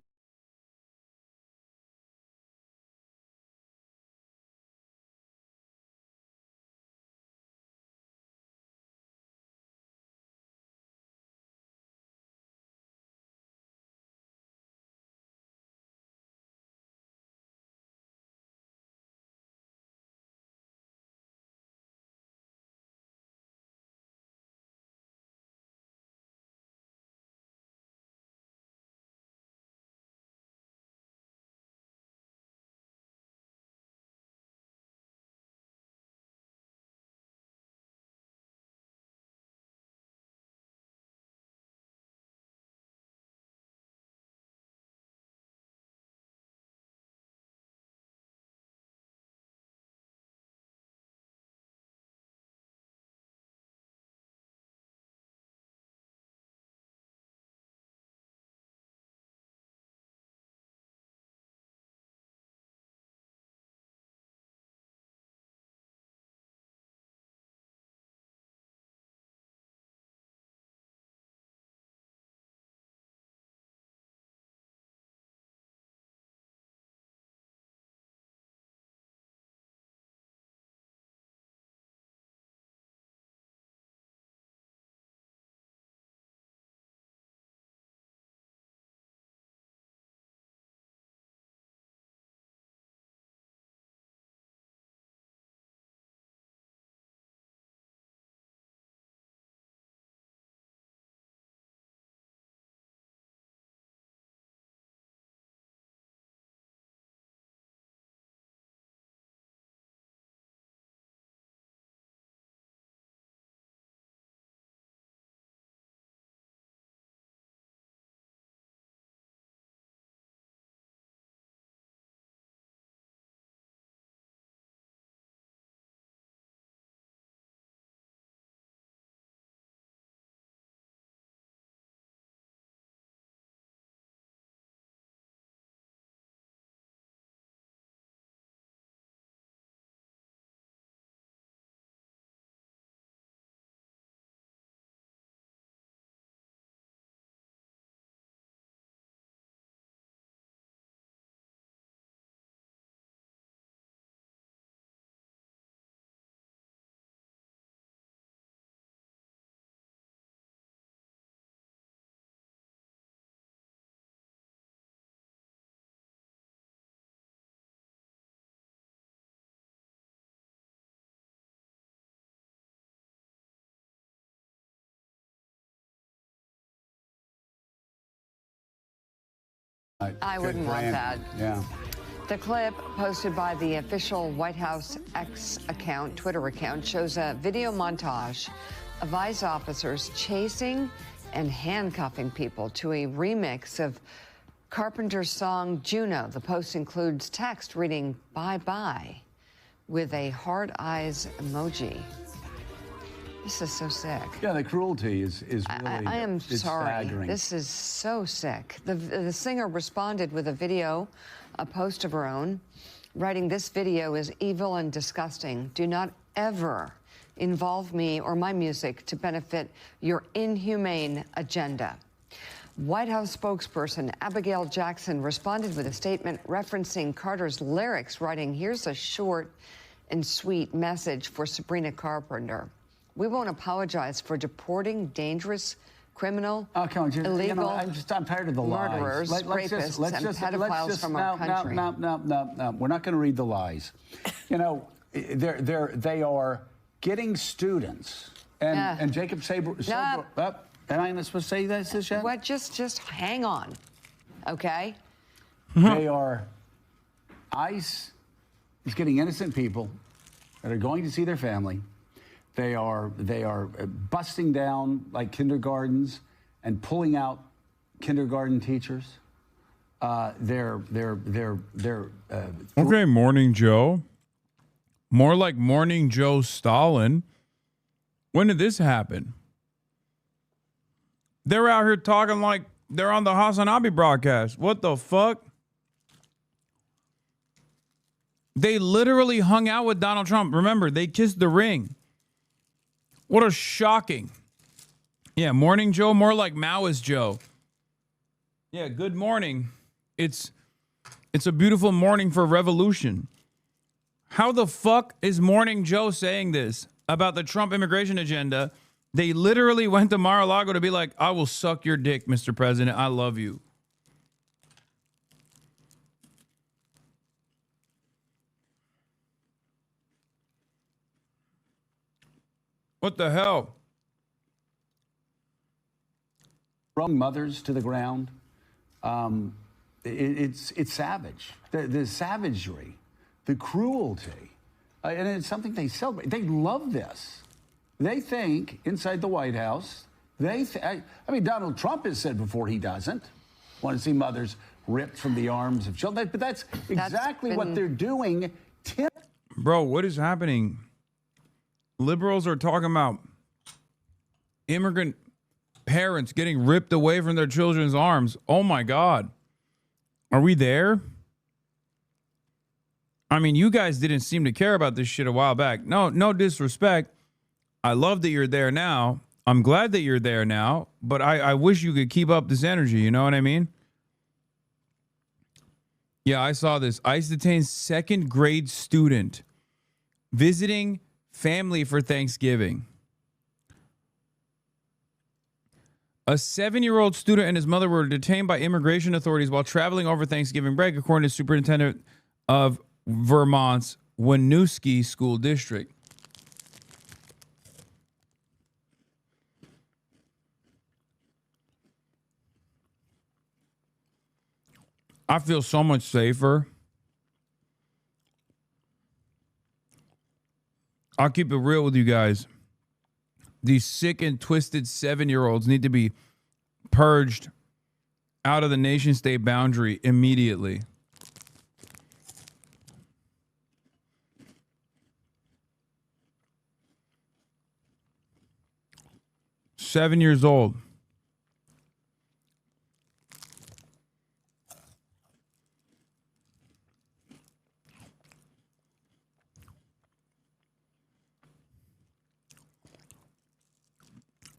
I wouldn't want that. Yeah. The clip posted by the official White House X account, Twitter account, shows a video montage of ICE officers chasing and handcuffing people to a remix of Carpenter's song Juno. The post includes text reading "bye bye" with a heart eyes emoji. This is so sick. Yeah, the cruelty is really. I am it's sorry. staggering. This is so sick. The singer responded with a video, a post of her own, writing, "This video is evil and disgusting. Do not ever involve me or my music to benefit your inhumane agenda." White House spokesperson Abigail Jackson responded with a statement referencing Carter's lyrics, writing, "Here's a short and sweet message for Sabrina Carpenter. We won't apologize for deporting dangerous, criminal, illegal, I'm tired of the murderers, lies. rapists, and pedophiles from our country." No. We're not going to read the lies. You know, they are getting students, and Jacob Saber. Am I not supposed to say this yet? What? Just hang on, okay? They are. ICE is getting innocent people that are going to see their family. They are busting down like kindergartens and pulling out kindergarten teachers. They're Okay, Morning Joe. More like Morning Joe Stalin. When did this happen? They're out here talking like they're on the HasanAbi broadcast. What the fuck? They literally hung out with Donald Trump. Remember, they kissed the ring. What a shocking. Yeah, Morning Joe, more like Maoist Joe. Yeah, good morning. It's a beautiful morning for revolution. How the fuck is Morning Joe saying this about the Trump immigration agenda? They literally went to Mar-a-Lago to be like, "I will suck your dick, Mr. President. I love you." What the hell? Throwing mothers to the ground. It's savage. The savagery, the cruelty, and it's something they celebrate. They love this. They think inside the White House. I mean, Donald Trump has said before he doesn't want to see mothers ripped from the arms of children. But that's exactly what they're doing. Bro, what is happening? Liberals are talking about immigrant parents getting ripped away from their children's arms. Oh my God. Are we there? I mean, you guys didn't seem to care about this shit a while back. No disrespect. I love that you're there now. I'm glad that you're there now, but I wish you could keep up this energy. You know what I mean? Yeah, I saw this. ICE detains second grade student visiting family for Thanksgiving. A 7-year-old student and his mother were detained by immigration authorities while traveling over Thanksgiving break, according to Superintendent of Vermont's Winooski School District. I feel so much safer. I'll keep it real with you guys. These sick and twisted 7-year-olds need to be purged out of the nation-state boundary immediately. Seven years old.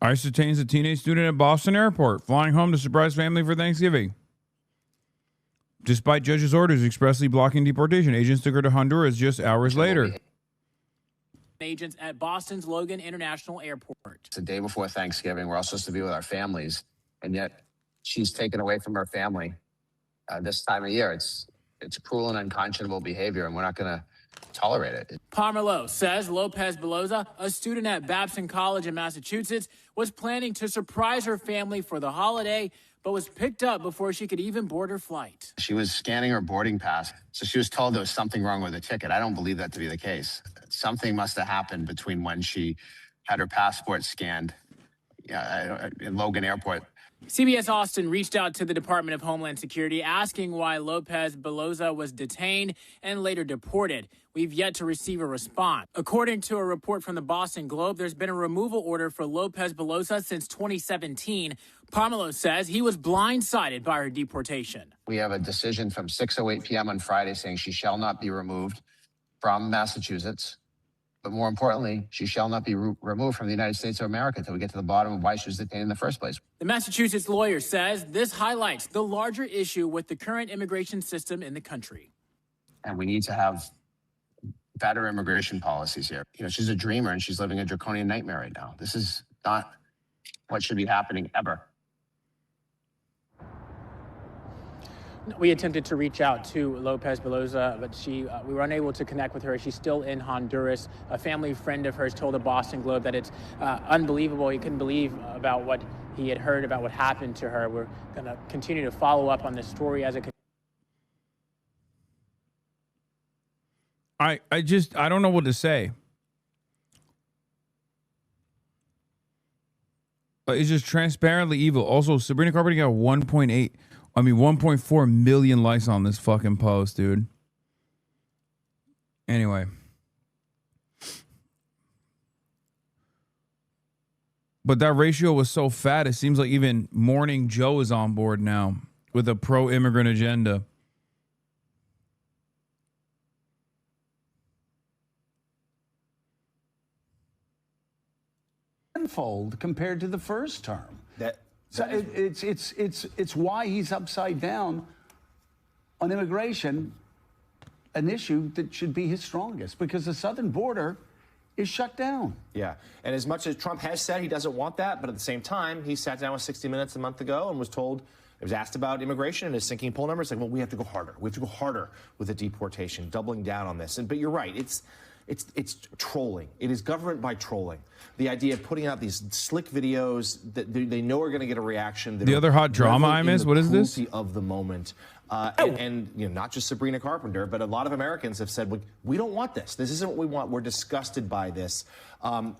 ICE detains a teenage student at Boston Airport, flying home to surprise family for Thanksgiving. Despite judge's orders expressly blocking deportation, agents took her to Honduras just hours later. Agents at Boston's Logan International Airport. It's the day before Thanksgiving. We're all supposed to be with our families, and yet she's taken away from her family this time of year. It's cruel and unconscionable behavior, and we're not going to tolerate it. Parmelo says Lopez Beloza, a student at Babson College in Massachusetts, was planning to surprise her family for the holiday, but was picked up before she could even board her flight. She was scanning her boarding pass, so she was told there was something wrong with the ticket. I don't believe that to be the case. Something must have happened between when she had her passport scanned in Logan Airport. CBS Austin reached out to the Department of Homeland Security asking why Lopez Beloza was detained and later deported. We've yet to receive a response. According to a report from the Boston Globe, there's been a removal order for Lopez Beloza since 2017. Pomelo says he was blindsided by her deportation. We have a decision from 6:08 p.m. on Friday saying she shall not be removed from Massachusetts. But more importantly, she shall not be removed from the United States of America until we get to the bottom of why she was detained in the first place. The Massachusetts lawyer says this highlights the larger issue with the current immigration system in the country. And we need to have better immigration policies here. You know, she's a dreamer and she's living a draconian nightmare right now. This is not what should be happening ever. We attempted to reach out to Lopez Beloza, but we were unable to connect with her. She's still in Honduras. A family friend of hers told the Boston Globe that it's unbelievable. He couldn't believe about what he had heard about what happened to her. We're going to continue to follow up on this story as it continues. I don't know what to say. It's just transparently evil. Also, Sabrina Carpenter got 1.4 million likes on this fucking post, dude. Anyway. But that ratio was so fat, it seems like even Morning Joe is on board now with a pro-immigrant agenda. Tenfold compared to the first term. So it's why he's upside down on immigration, an issue that should be his strongest, because the southern border is shut down. Yeah, and as much as Trump has said he doesn't want that, but at the same time, he sat down with 60 Minutes a month ago and was told, it was asked about immigration and his sinking poll numbers, like, well, we have to go harder. We have to go harder with the deportation, doubling down on this. But you're right, it's trolling. It is government by trolling. The idea of putting out these slick videos that they know are going to get a reaction. The other hot drama I miss, what is this? Of the moment. And you know, not just Sabrina Carpenter, but a lot of Americans have said, we don't want this. This isn't what we want. We're disgusted by this.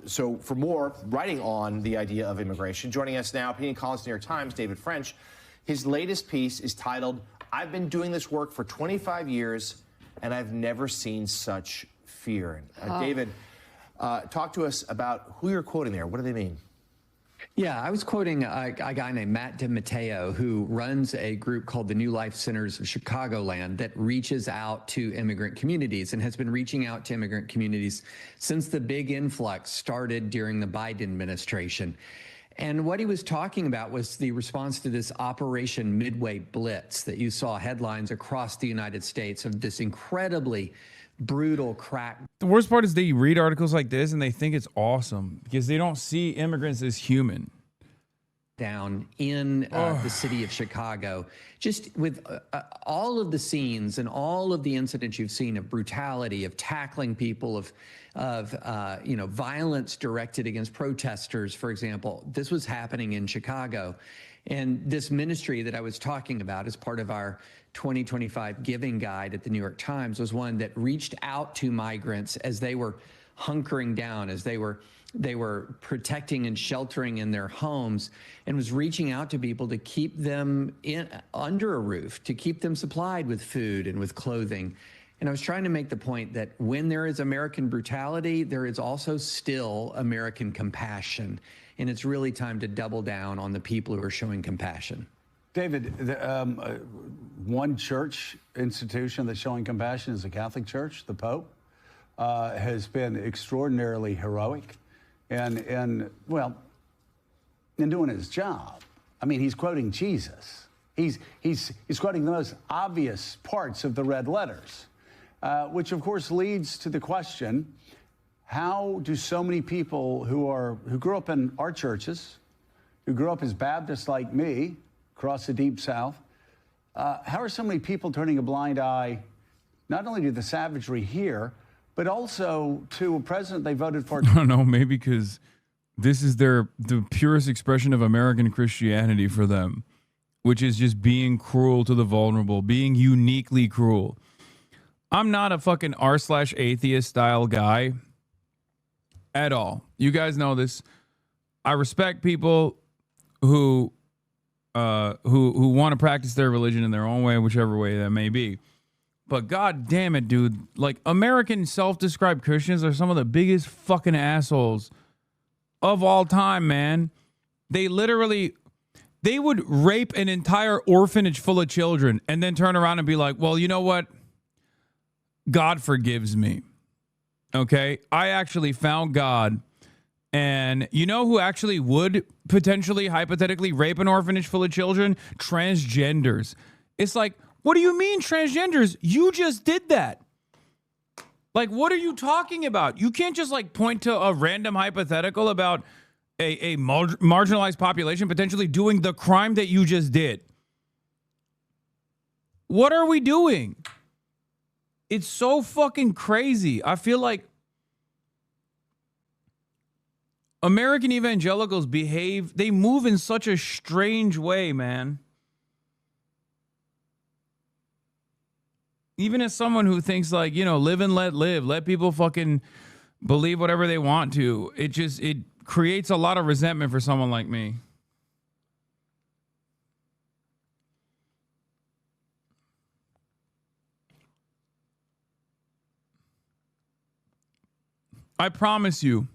So for more writing on the idea of immigration, joining us now, opinion columnist, New York Times, David French. His latest piece is titled, "I've been doing this work for 25 years, and I've never seen such fear." David, talk to us about who you're quoting there. What do they mean? Yeah, I was quoting a guy named Matt DiMatteo, who runs a group called the New Life Centers of Chicagoland that reaches out to immigrant communities and has been reaching out to immigrant communities since the big influx started during the Biden administration. And what he was talking about was the response to this Operation Midway Blitz that you saw headlines across the United States of this incredibly brutal crack. The worst part is they read articles like this and they think it's awesome because they don't see immigrants as human. Down in the city of Chicago, just with all of the scenes and all of the incidents you've seen of brutality, of tackling people, of violence directed against protesters, for example. This was happening in Chicago. And this ministry that I was talking about as part of our 2025 giving guide at the New York Times was one that reached out to migrants as they were hunkering down, as they were protecting and sheltering in their homes, and was reaching out to people to keep them under a roof, to keep them supplied with food and with clothing. And I was trying to make the point that when there is American brutality, there is also still American compassion. And it's really time to double down on the people who are showing compassion. David, one church institution that's showing compassion is the Catholic Church. The Pope has been extraordinarily heroic and in doing his job. I mean, he's quoting Jesus. He's quoting the most obvious parts of the red letters, which of course leads to the question: how do so many people who grew up in our churches, who grew up as Baptists like me, across the Deep South, how are so many people turning a blind eye, not only to the savagery here, but also to a president they voted for? I don't know, maybe because this is the purest expression of American Christianity for them. which is just being cruel to the vulnerable, being uniquely cruel. I'm not a fucking r/atheist style guy at all. You guys know this. I respect people who want to practice their religion in their own way, whichever way that may be. But god damn it, dude. Like, American self-described Christians are some of the biggest fucking assholes of all time, man. They would rape an entire orphanage full of children and then turn around and be like, well, you know what? God forgives me. Okay? I actually found God. And you know who actually would potentially, hypothetically, rape an orphanage full of children? Transgenders. It's like, what do you mean transgenders? You just did that. Like, what are you talking about? You can't just like point to a random hypothetical about a marginalized population potentially doing the crime that you just did. What are we doing? It's so fucking crazy. I feel like American evangelicals they move in such a strange way, man. Even as someone who thinks like, you know, live and let live, let people fucking believe whatever they want to. It creates a lot of resentment for someone like me. I promise you,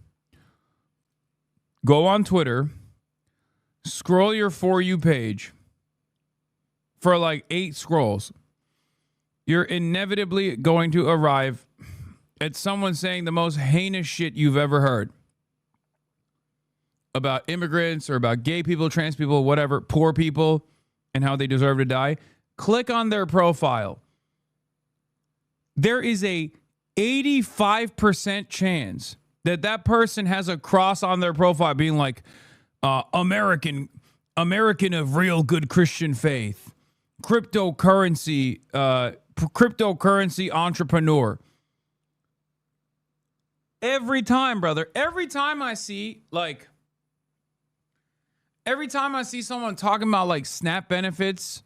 go on Twitter, scroll your For You page for like 8 scrolls. You're inevitably going to arrive at someone saying the most heinous shit you've ever heard about immigrants or about gay people, trans people, whatever, poor people, and how they deserve to die. Click on their profile. There is a 85% chance that that person has a cross on their profile being like, American of real good Christian faith, cryptocurrency entrepreneur. Every time, brother, every time I see someone talking about like SNAP benefits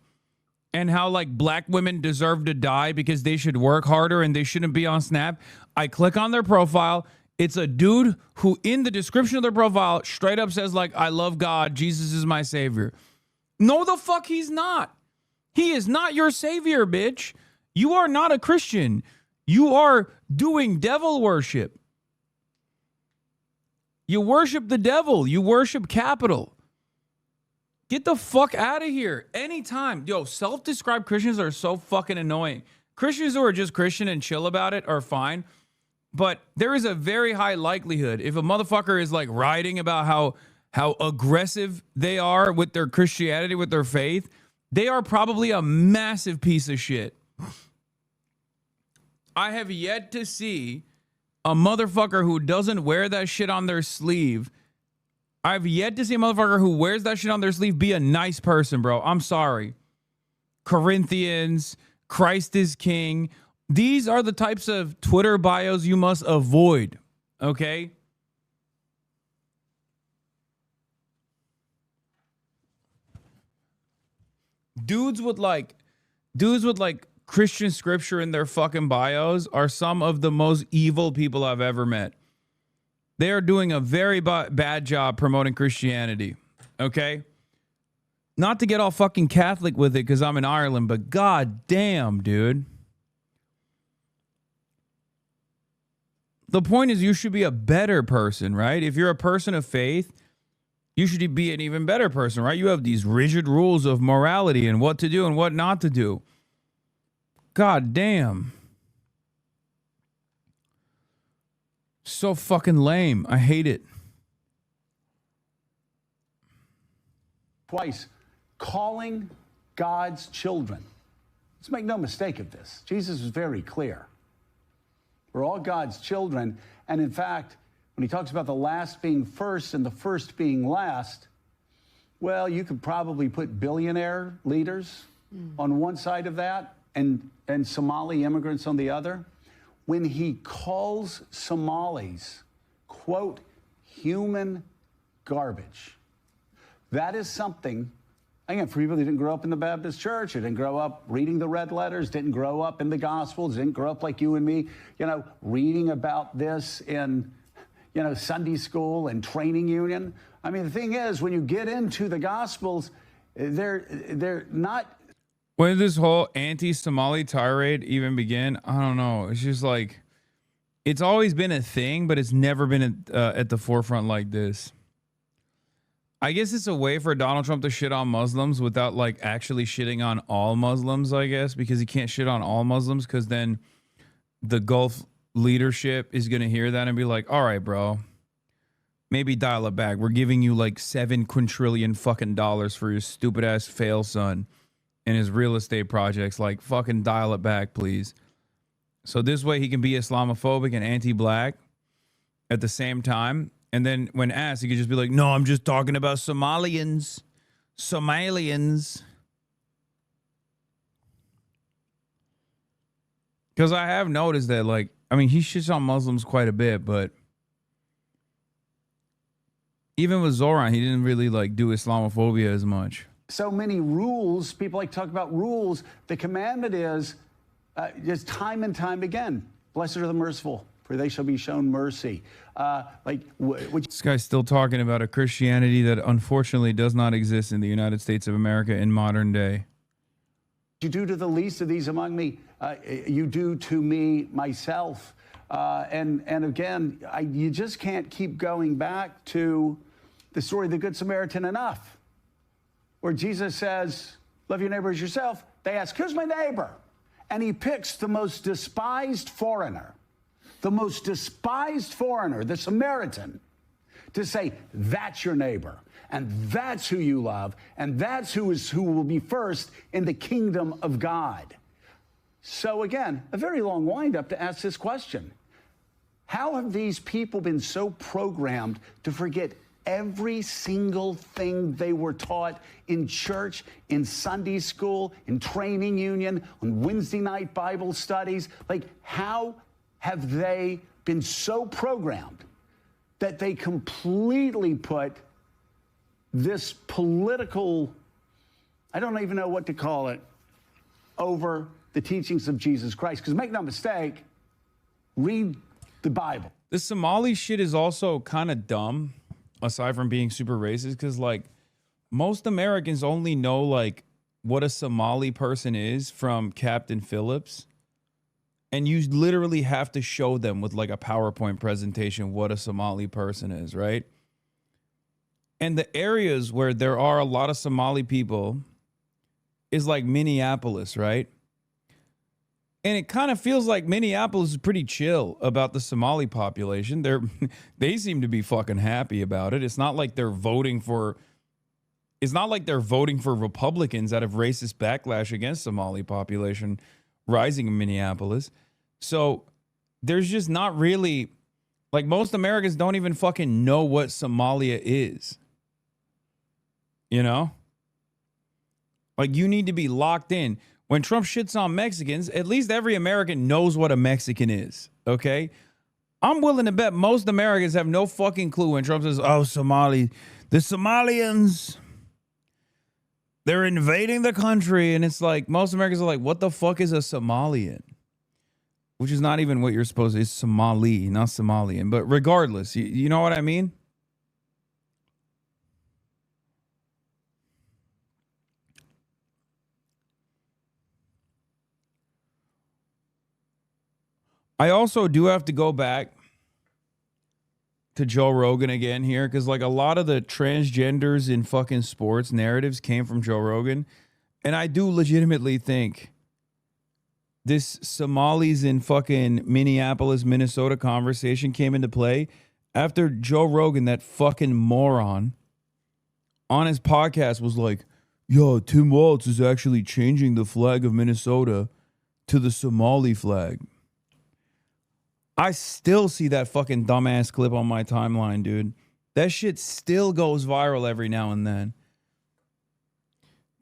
and how like black women deserve to die because they should work harder and they shouldn't be on SNAP, I click on their profile. It's a dude who in the description of their profile straight up says like, I love God, Jesus is my savior. No, the fuck he's not. He is not your savior, bitch. You are not a Christian. You are doing devil worship. You worship the devil. You worship capital. Get the fuck out of here. Anytime. Yo, self-described Christians are so fucking annoying. Christians who are just Christian and chill about it are fine. But there is a very high likelihood if a motherfucker is like writing about how aggressive they are with their Christianity, with their faith, they are probably a massive piece of shit. I have yet to see a motherfucker who doesn't wear that shit on their sleeve. I've yet to see a motherfucker who wears that shit on their sleeve be a nice person, bro. I'm sorry. Corinthians, Christ is King. These are the types of Twitter bios you must avoid, okay? Dudes with like Christian scripture in their fucking bios are some of the most evil people I've ever met. They are doing a very bad job promoting Christianity, okay? Not to get all fucking Catholic with it because I'm in Ireland, but god damn, dude. The point is you should be a better person, right? If you're a person of faith, you should be an even better person, right? You have these rigid rules of morality and what to do and what not to do. God damn. So fucking lame. I hate it. Twice, calling God's children. Let's make no mistake of this. Jesus was very clear. We're all God's children. And in fact, when he talks about the last being first and the first being last, well, you could probably put billionaire leaders on one side of that and Somali immigrants on the other. When he calls Somalis, quote, human garbage, that is something, Again, for people that didn't grow up in the Baptist church, or didn't grow up reading the red letters, didn't grow up in the Gospels, didn't grow up like you and me, reading about this in, Sunday school and training union. I mean, the thing is, when you get into the Gospels, they're not. When did this whole anti-Somali tirade even begin? I don't know. It's just like, it's always been a thing, but it's never been at the forefront like this. I guess it's a way for Donald Trump to shit on Muslims without like actually shitting on all Muslims, I guess, because he can't shit on all Muslims because then the Gulf leadership is going to hear that and be like, all right, bro, maybe dial it back. We're giving you like $7 quintillion fucking dollars for your stupid ass fail son and his real estate projects. Like, fucking dial it back, please. So this way he can be Islamophobic and anti-black at the same time. And then when asked, he could just be like, no, I'm just talking about Somalians. Because I have noticed that, like, I mean, he shits on Muslims quite a bit, but even with Zoran, he didn't really, like, do Islamophobia as much. So many rules, people like to talk about rules. The commandment is just time and time again, blessed are the merciful, for they shall be shown mercy. This guy's still talking about a Christianity that unfortunately does not exist in the United States of America in modern day. You do to the least of these among me, you do to me myself. And again, you just can't keep going back to the story of the Good Samaritan enough, where Jesus says, love your neighbor as yourself. They ask, who's my neighbor? And he picks the most despised foreigner, the Samaritan, to say, that's your neighbor, and that's who you love, and that's who will be first in the kingdom of God. So again, a very long windup to ask this question. How have these people been so programmed to forget every single thing they were taught in church, in Sunday school, in training union, on Wednesday night Bible studies? Like, how have they been so programmed that they completely put this political, I don't even know what to call it, over the teachings of Jesus Christ? Because make no mistake, read the Bible. The Somali shit is also kind of dumb, aside from being super racist, because like most Americans only know like what a Somali person is from Captain Phillips. And you literally have to show them with like a PowerPoint presentation what a Somali person is, right? And the areas where there are a lot of Somali people is like Minneapolis, right? And it kind of feels like Minneapolis is pretty chill about the Somali population. They seem to be fucking happy about it. It's not like they're voting for Republicans out of racist backlash against Somali population rising in Minneapolis. So there's just not really, like, most Americans don't even fucking know what Somalia is. You know? Like, you need to be locked in. When Trump shits on Mexicans, at least every American knows what a Mexican is, okay? I'm willing to bet most Americans have no fucking clue when Trump says, oh, the Somalians, they're invading the country. And it's like, most Americans are like, what the fuck is a Somalian? Which is not even what you're supposed to. It's Somali, not Somalian. But regardless, you know what I mean? I also do have to go back to Joe Rogan again here, because like a lot of the transgenders in fucking sports narratives came from Joe Rogan. And I do legitimately think this Somalis in fucking Minneapolis, Minnesota conversation came into play after Joe Rogan, that fucking moron, on his podcast was like, yo, Tim Walz is actually changing the flag of Minnesota to the Somali flag. I still see that fucking dumbass clip on my timeline, dude. That shit still goes viral every now and then.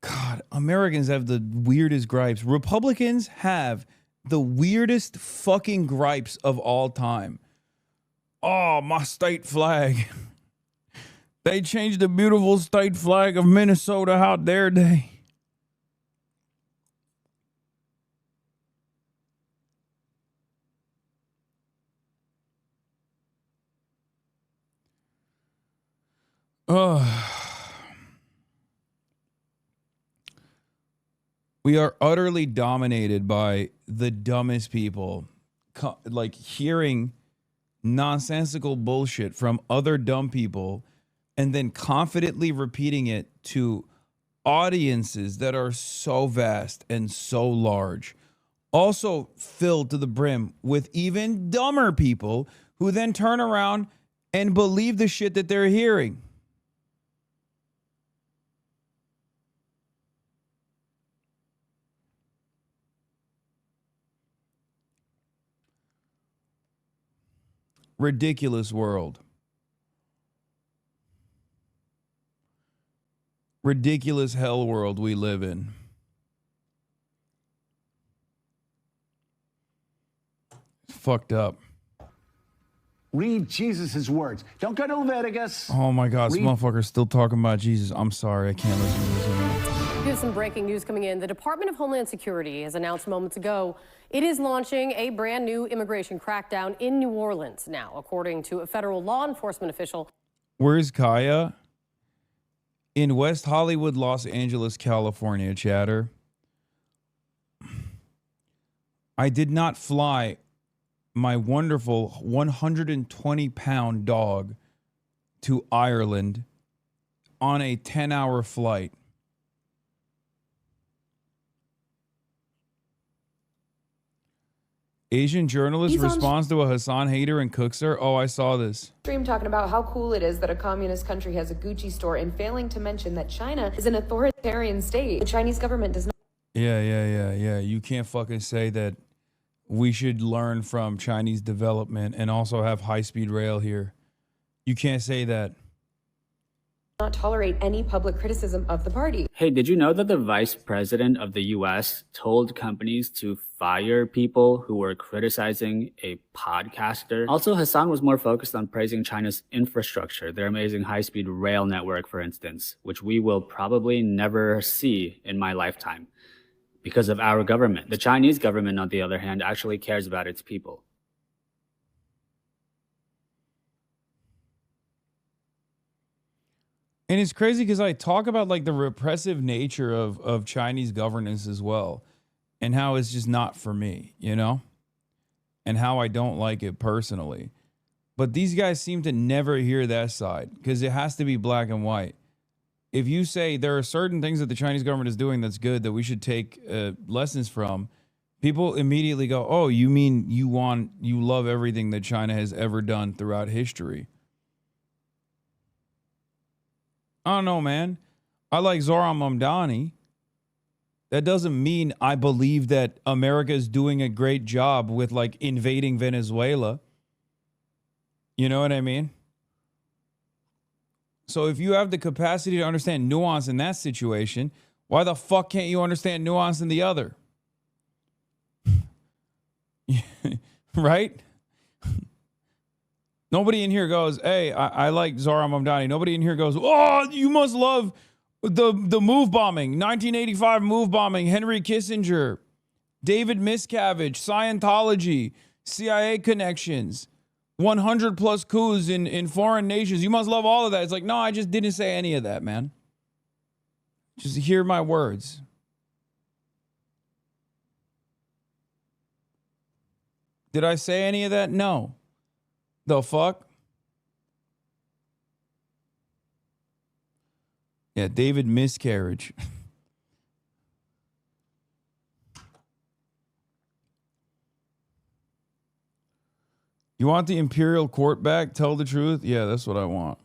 God, Americans have the weirdest gripes. Republicans have the weirdest fucking gripes of all time. Oh, my state flag. They changed the beautiful state flag of Minnesota. How dare they? We are utterly dominated by the dumbest people, like hearing nonsensical bullshit from other dumb people and then confidently repeating it to audiences that are so vast and so large, also filled to the brim with even dumber people who then turn around and believe the shit that they're hearing. Ridiculous world. Ridiculous hell world we live in. Fucked up. Read Jesus' words. Don't go to Leviticus. Oh my God, this motherfucker's still talking about Jesus. I'm sorry, I can't listen to this anymore. We have some breaking news coming in. The Department of Homeland Security has announced moments ago it is launching a brand new immigration crackdown in New Orleans now, according to a federal law enforcement official. Where's Kaya? In West Hollywood, Los Angeles, California, chatter. I did not fly my wonderful 120-pound dog to Ireland on a 10-hour flight. Asian journalist responds to a Hasan hater and cooks her. Oh, I saw this. Stream talking about how cool it is that a communist country has a Gucci store and failing to mention that China is an authoritarian state. The Chinese government does not. Yeah. You can't fucking say that we should learn from Chinese development and also have high-speed rail here. You can't say that. Not tolerate any public criticism of the party. Hey, did you know that the vice president of the US told companies to fire people who were criticizing a podcaster? Also, Hasan was more focused on praising China's infrastructure, their amazing high-speed rail network, for instance, which we will probably never see in my lifetime because of our government. The Chinese government, on the other hand, actually cares about its people. And it's crazy because I talk about like the repressive nature of Chinese governance as well and how it's just not for me, you know, and how I don't like it personally. But these guys seem to never hear that side because it has to be black and white. If you say there are certain things that the Chinese government is doing that's good that we should take lessons from, people immediately go, oh, you mean you love everything that China has ever done throughout history. I don't know, man. I like Zohran Mamdani. That doesn't mean I believe that America is doing a great job with like invading Venezuela. You know what I mean? So if you have the capacity to understand nuance in that situation, why the fuck can't you understand nuance in the other? Right? Nobody in here goes, hey, I like Zohran Mamdani. Nobody in here goes, oh, you must love the move bombing, 1985 move bombing, Henry Kissinger, David Miscavige, Scientology, CIA connections, 100 plus coups in foreign nations. You must love all of that. It's like, no, I just didn't say any of that, man. Just hear my words. Did I say any of that? No. The fuck? Yeah, David Miscarriage. You want the imperial court back? Tell the truth? Yeah, that's what I want.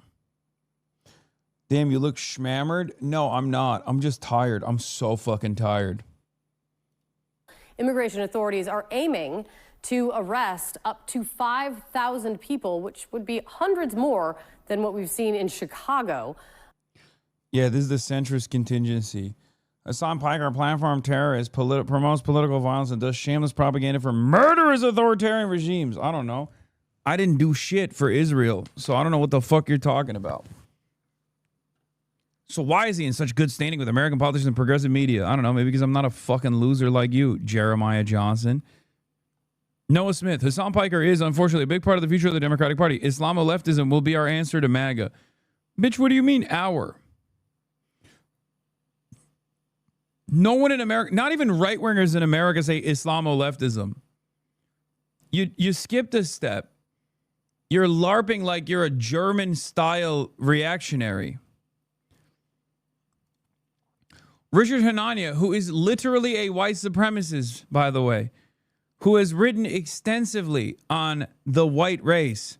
Damn, you look schmammered? No, I'm not. I'm just tired. I'm so fucking tired. Immigration authorities are aiming to arrest up to 5,000 people, which would be hundreds more than what we've seen in Chicago. Yeah, this is the centrist contingency. Hasan Piker, a platform terrorist, promotes political violence and does shameless propaganda for murderous authoritarian regimes. I don't know. I didn't do shit for Israel, so I don't know what the fuck you're talking about. So why is he in such good standing with American politicians and progressive media? I don't know. Maybe because I'm not a fucking loser like you, Jeremiah Johnson. Noah Smith. Hasan Piker is, unfortunately, a big part of the future of the Democratic Party. Islamo-leftism will be our answer to MAGA. Bitch, what do you mean our? No one in America, not even right-wingers in America, say Islamo-leftism. You skipped a step. You're LARPing like you're a German-style reactionary. Richard Hanania, who is literally a white supremacist, by the way, who has written extensively on the white race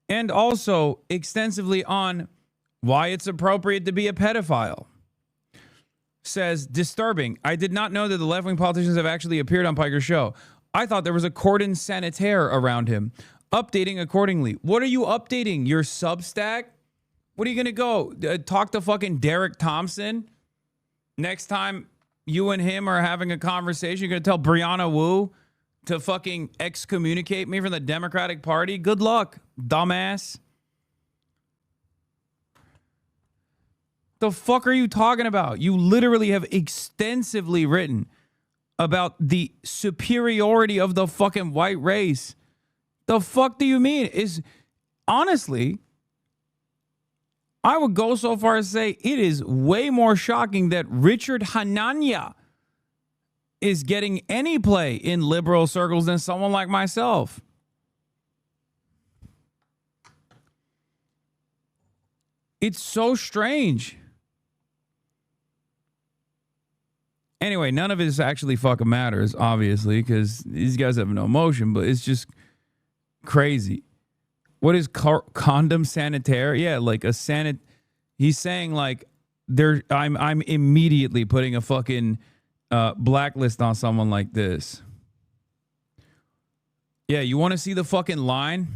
and also extensively on why it's appropriate to be a pedophile, says, disturbing. I did not know that the left-wing politicians have actually appeared on Piker's show. I thought there was a cordon sanitaire around him. Updating accordingly. What are you updating? Your Substack? What are you going to go? Talk to fucking Derek Thompson? Next time you and him are having a conversation, you're going to tell Brianna Wu to fucking excommunicate me from the Democratic Party? Good luck, dumbass. The fuck are you talking about? You literally have extensively written about the superiority of the fucking white race. The fuck do you mean? Is honestly, I would go so far as to say it is way more shocking that Richard Hanania is getting any play in liberal circles than someone like myself. It's so strange. Anyway, none of this actually fucking matters, obviously, because these guys have no emotion, but it's just crazy. What is condom sanitaire? Yeah, like a he's saying like I'm immediately putting a fucking blacklist on someone like this. Yeah, you want to see the fucking line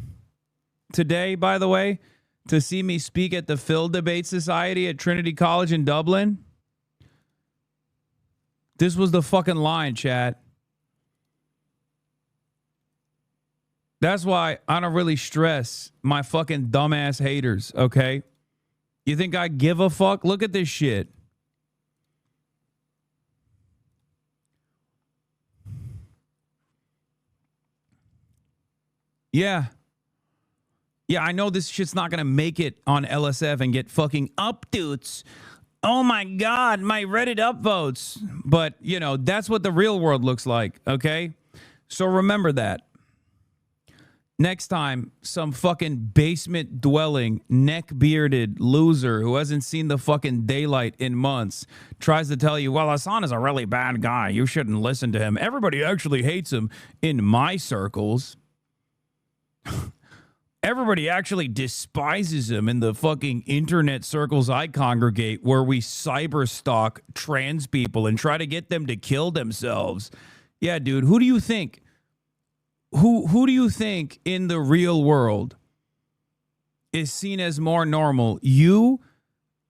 today, by the way, to see me speak at the Phil Debate Society at Trinity College in Dublin? This was the fucking line, chat. That's why I don't really stress my fucking dumbass haters, okay? You think I give a fuck? Look at this shit. Yeah. Yeah, I know this shit's not going to make it on LSF and get fucking updates. Oh my God, my Reddit upvotes. But, you know, that's what the real world looks like, okay? So remember that. Next time, some fucking basement dwelling, neck bearded loser who hasn't seen the fucking daylight in months tries to tell you, well, Hasan is a really bad guy. You shouldn't listen to him. Everybody actually hates him in my circles. Everybody actually despises him in the fucking internet circles I congregate, where we cyberstalk trans people and try to get them to kill themselves. Yeah, dude, who do you think? Who do you think in the real world is seen as more normal? You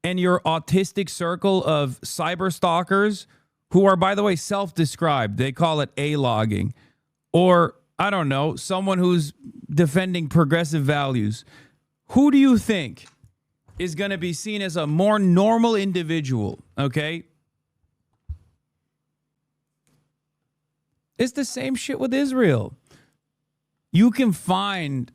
and your autistic circle of cyberstalkers who are, by the way, self-described. They call it A-logging. Or, I don't know, someone who's defending progressive values. Who do you think is going to be seen as a more normal individual, okay? It's the same shit with Israel. You can find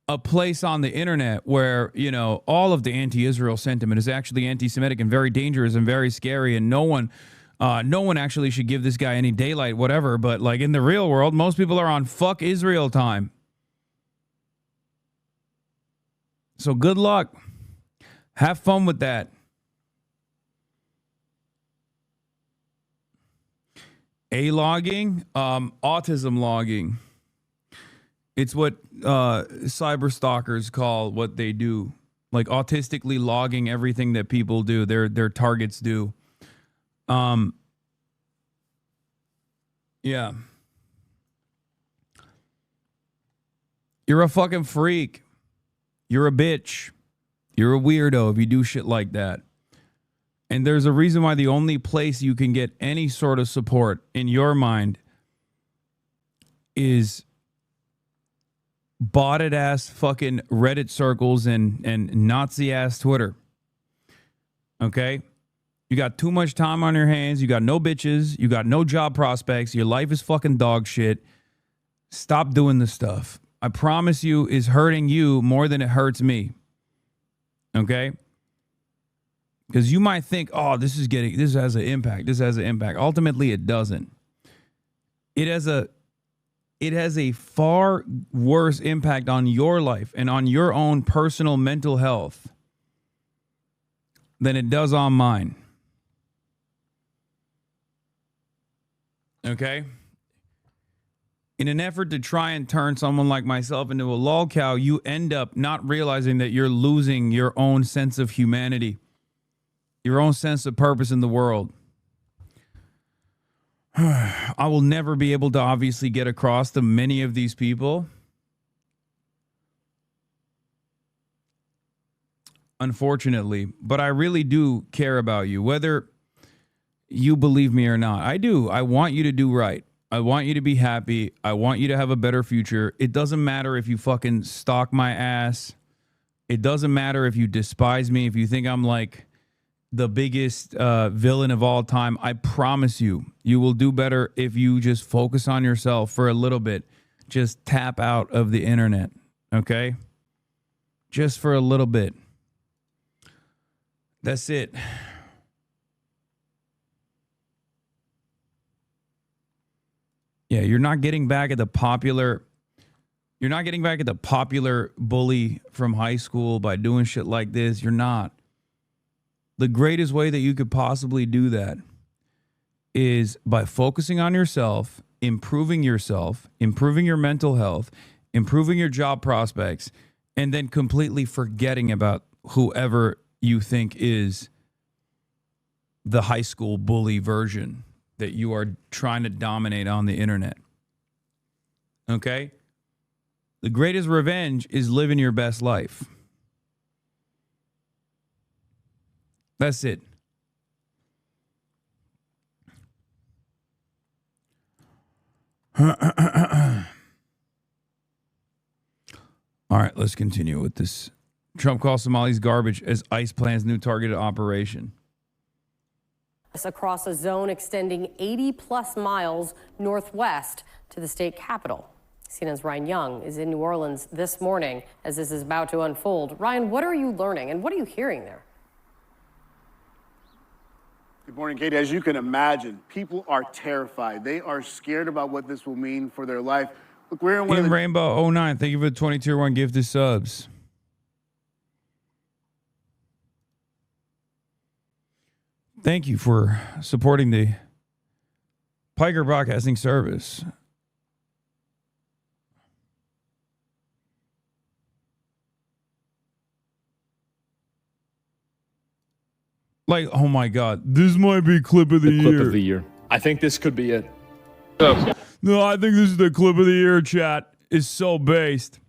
a place on the internet where, you know, all of the anti-Israel sentiment is actually anti-Semitic and very dangerous and very scary, and no one actually should give this guy any daylight, whatever. But like in the real world, most people are on fuck Israel time. So good luck. Have fun with that. A-logging, autism logging. It's what cyberstalkers call what they do. Like autistically logging everything that people do, their targets do. Yeah. You're a fucking freak. You're a bitch. You're a weirdo if you do shit like that. And there's a reason why the only place you can get any sort of support in your mind is botted ass fucking Reddit circles and Nazi ass Twitter. Okay? You got too much time on your hands. You got no bitches. You got no job prospects. Your life is fucking dog shit. Stop doing this stuff. I promise you, it's hurting you more than it hurts me. Okay? Because you might think, oh, this has an impact. This has an impact. Ultimately, it doesn't. It has a far worse impact on your life and on your own personal mental health than it does on mine. Okay? In an effort to try and turn someone like myself into a lol cow, you end up not realizing that you're losing your own sense of humanity, your own sense of purpose in the world. I will never be able to obviously get across to many of these people, unfortunately, but I really do care about you, whether you believe me or not. I do. I want you to do right. I want you to be happy. I want you to have a better future. It doesn't matter if you fucking stalk my ass. It doesn't matter if you despise me, if you think I'm like the biggest villain of all time. I promise you, you will do better if you just focus on yourself for a little bit. Just tap out of the internet, okay? Just for a little bit. That's it. Yeah, you're not getting back at the popular bully from high school by doing shit like this. You're not. The greatest way that you could possibly do that is by focusing on yourself, improving your mental health, improving your job prospects, and then completely forgetting about whoever you think is the high school bully version that you are trying to dominate on the internet. Okay? The greatest revenge is living your best life. That's it. All right, let's continue with this. Trump calls Somalis garbage as ICE plans new targeted operation. Across a zone extending 80 plus miles northwest to the state capital. CNN's Ryan Young is in New Orleans this morning as this is about to unfold. Ryan, what are you learning and what are you hearing there? Good morning, Katie. As you can imagine, people are terrified. They are scared about what this will mean for their life. Look, we're in one of the Rainbow 09, thank you for the 20 tier 1 gifted subs. Thank you for supporting the Piker Broadcasting Service. Like, oh my God, this might be clip of the year. Clip of the year. I think this could be it. No, I think this is the clip of the year, chat. It's so based.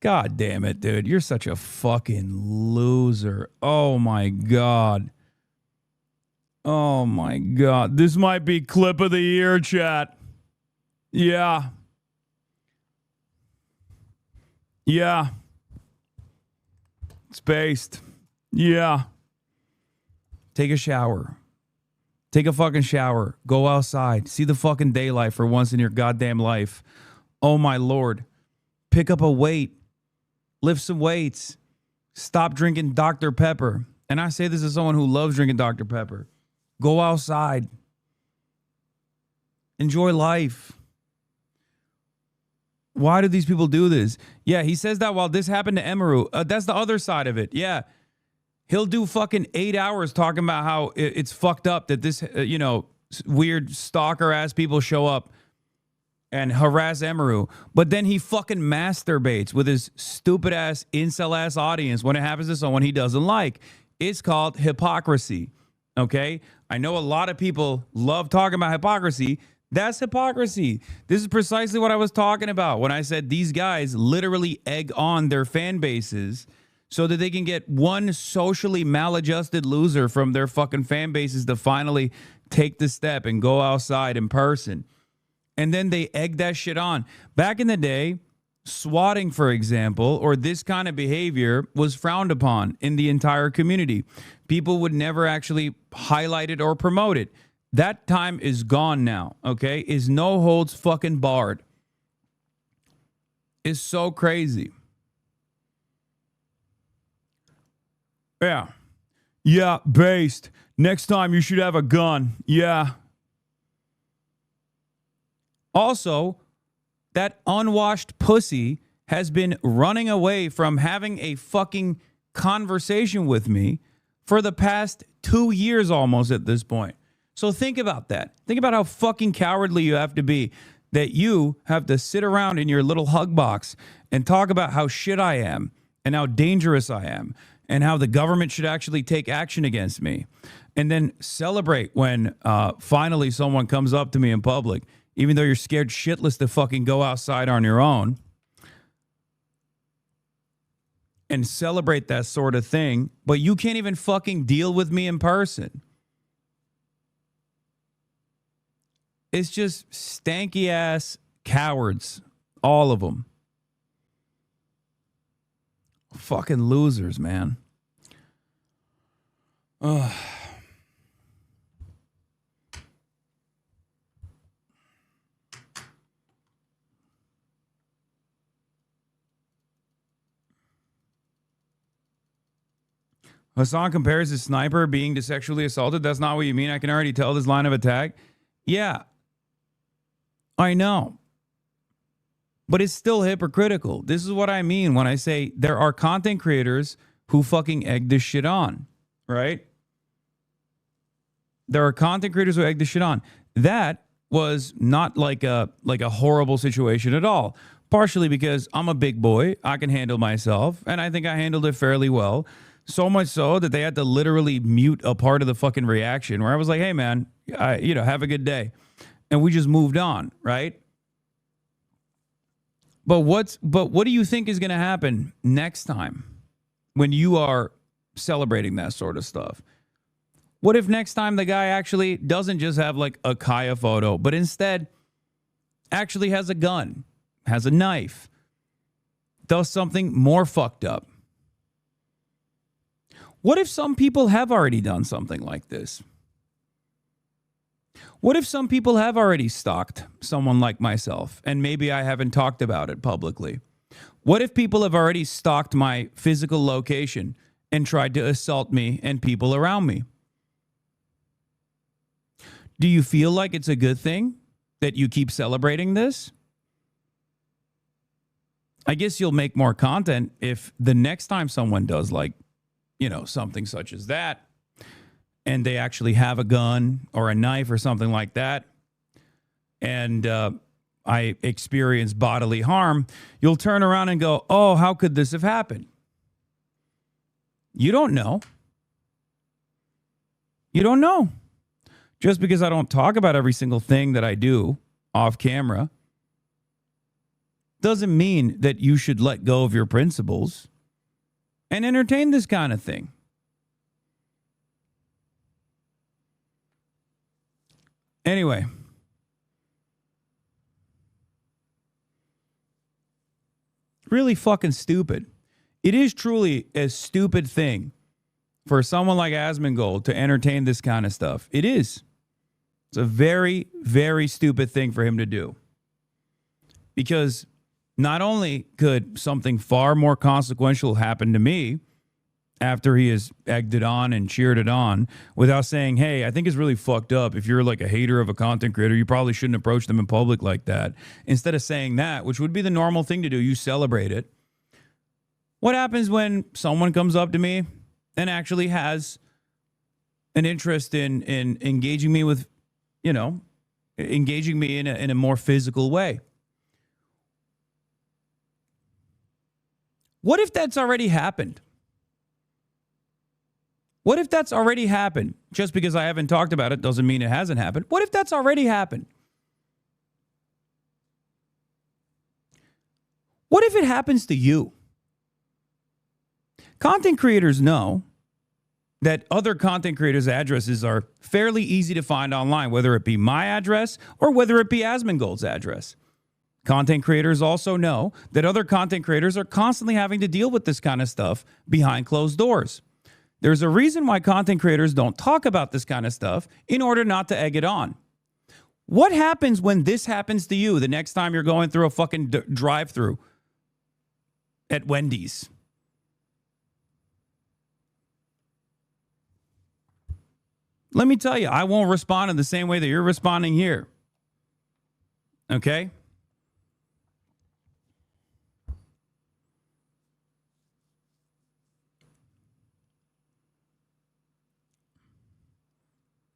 God damn it, dude. You're such a fucking loser. Oh my God. Oh my God. This might be clip of the year, chat. Yeah. Yeah. It's based. Yeah. Take a shower. Take a fucking shower. Go outside. See the fucking daylight for once in your goddamn life. Oh my Lord. Pick up a weight. Lift some weights. Stop drinking Dr. Pepper. And I say this as someone who loves drinking Dr. Pepper. Go outside. Enjoy life. Why do these people do this? Yeah, he says that while this happened to Emaru. That's the other side of it. Yeah. He'll do fucking 8 hours talking about how it's fucked up that this, weird stalker ass people show up and harass Emaru. But then he fucking masturbates with his stupid ass incel ass audience when it happens to someone he doesn't like. It's called hypocrisy. Okay? I know a lot of people love talking about hypocrisy. That's hypocrisy. This is precisely what I was talking about when I said these guys literally egg on their fan bases so that they can get one socially maladjusted loser from their fucking fan bases to finally take the step and go outside in person. And then they egg that shit on. Back in the day, swatting, for example, or this kind of behavior was frowned upon in the entire community. People would never actually highlight it or promote it. That time is gone now, okay? Is no holds fucking barred. It's so crazy. Yeah. Yeah, based. Next time you should have a gun. Yeah. Also, that unwashed pussy has been running away from having a fucking conversation with me for the past 2 years almost at this point. So think about that. Think about how fucking cowardly you have to be that you have to sit around in your little hug box and talk about how shit I am and how dangerous I am and how the government should actually take action against me. And then celebrate when finally someone comes up to me in public, even though you're scared shitless to fucking go outside on your own, and celebrate that sort of thing, but you can't even fucking deal with me in person. It's just stanky ass cowards, all of them. Fucking losers, man. Ugh. Hasan compares his sniper being to sexually assaulted. That's not what you mean. I can already tell this line of attack. Yeah, I know. But it's still hypocritical. This is what I mean when I say there are content creators who fucking egg this shit on, right? There are content creators who egg this shit on. That was not like a horrible situation at all. Partially because I'm a big boy. I can handle myself. And I think I handled it fairly well. So much so that they had to literally mute a part of the fucking reaction where I was like, hey, man, have a good day. And we just moved on, right? But what do you think is going to happen next time when you are celebrating that sort of stuff? What if next time the guy actually doesn't just have like a Kaya photo, but instead actually has a gun, has a knife, does something more fucked up? What if some people have already done something like this? What if some people have already stalked someone like myself and maybe I haven't talked about it publicly? What if people have already stalked my physical location and tried to assault me and people around me? Do you feel like it's a good thing that you keep celebrating this? I guess you'll make more content if the next time someone does something such as that, and they actually have a gun or a knife or something like that, and I experience bodily harm, you'll turn around and go, oh, how could this have happened? You don't know. You don't know. Just because I don't talk about every single thing that I do off camera doesn't mean that you should let go of your principles and entertain this kind of thing. Anyway. Really fucking stupid. It is truly a stupid thing for someone like Asmongold to entertain this kind of stuff. It is. It's a very, very stupid thing for him to do. Because not only could something far more consequential happen to me after he has egged it on and cheered it on without saying, hey, I think it's really fucked up. If you're like a hater of a content creator, you probably shouldn't approach them in public like that. Instead of saying that, which would be the normal thing to do, you celebrate it. What happens when someone comes up to me and actually has an interest in engaging me with, engaging me in a more physical way? What if that's already happened? What if that's already happened? Just because I haven't talked about it doesn't mean it hasn't happened. What if that's already happened? What if it happens to you? Content creators know that other content creators' addresses are fairly easy to find online, whether it be my address or whether it be Asmongold's address. Content creators also know that other content creators are constantly having to deal with this kind of stuff behind closed doors. There's a reason why content creators don't talk about this kind of stuff in order not to egg it on. What happens when this happens to you the next time you're going through a fucking drive-thru at Wendy's? Let me tell you, I won't respond in the same way that you're responding here. Okay?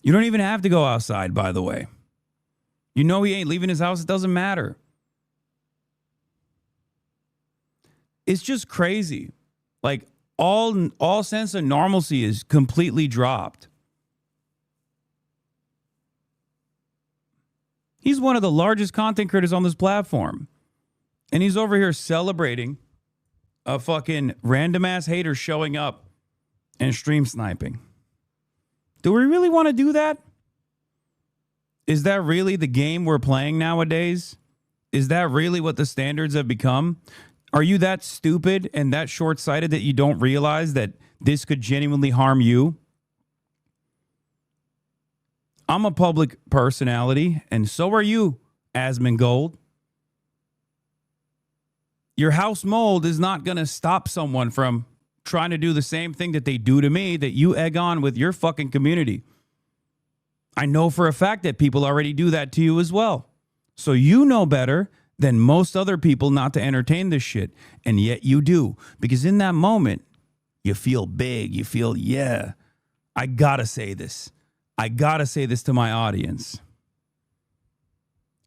You don't even have to go outside, by the way. You know he ain't leaving his house. It doesn't matter. It's just crazy. Like, all sense of normalcy is completely dropped. He's one of the largest content creators on this platform. And he's over here celebrating a fucking random ass hater showing up and stream sniping. Do we really want to do that? Is that really the game we're playing nowadays? Is that really what the standards have become? Are you that stupid and that short-sighted that you don't realize that this could genuinely harm you? I'm a public personality, and so are you, Asmongold. Your house mold is not going to stop someone from trying to do the same thing that they do to me that you egg on with your fucking community. I know for a fact that people already do that to you as well. So you know better than most other people not to entertain this shit. And yet you do. Because in that moment, you feel big. You feel, yeah, I gotta say this. I gotta say this to my audience.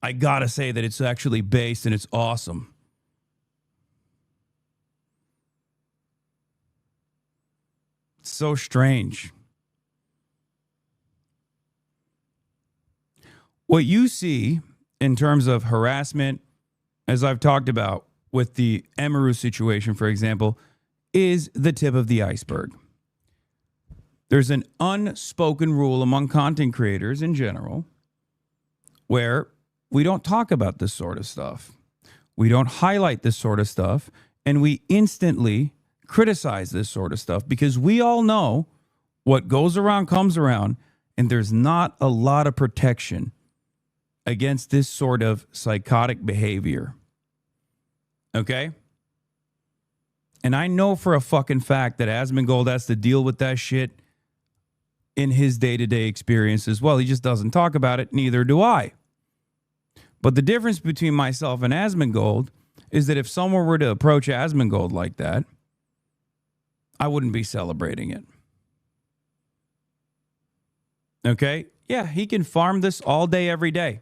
I gotta say that it's actually based and it's awesome. It's so strange. What you see in terms of harassment, as I've talked about with the Emaru situation, for example, is the tip of the iceberg. There's an unspoken rule among content creators in general where we don't talk about this sort of stuff. We don't highlight this sort of stuff, and we instantly criticize this sort of stuff because we all know what goes around comes around, and there's not a lot of protection against this sort of psychotic behavior. Okay? And I know for a fucking fact that Asmongold has to deal with that shit in his day-to-day experience as well. He just doesn't talk about it, neither do I. But the difference between myself and Asmongold is that if someone were to approach Asmongold like that, I wouldn't be celebrating it. Okay? Yeah, he can farm this all day, every day.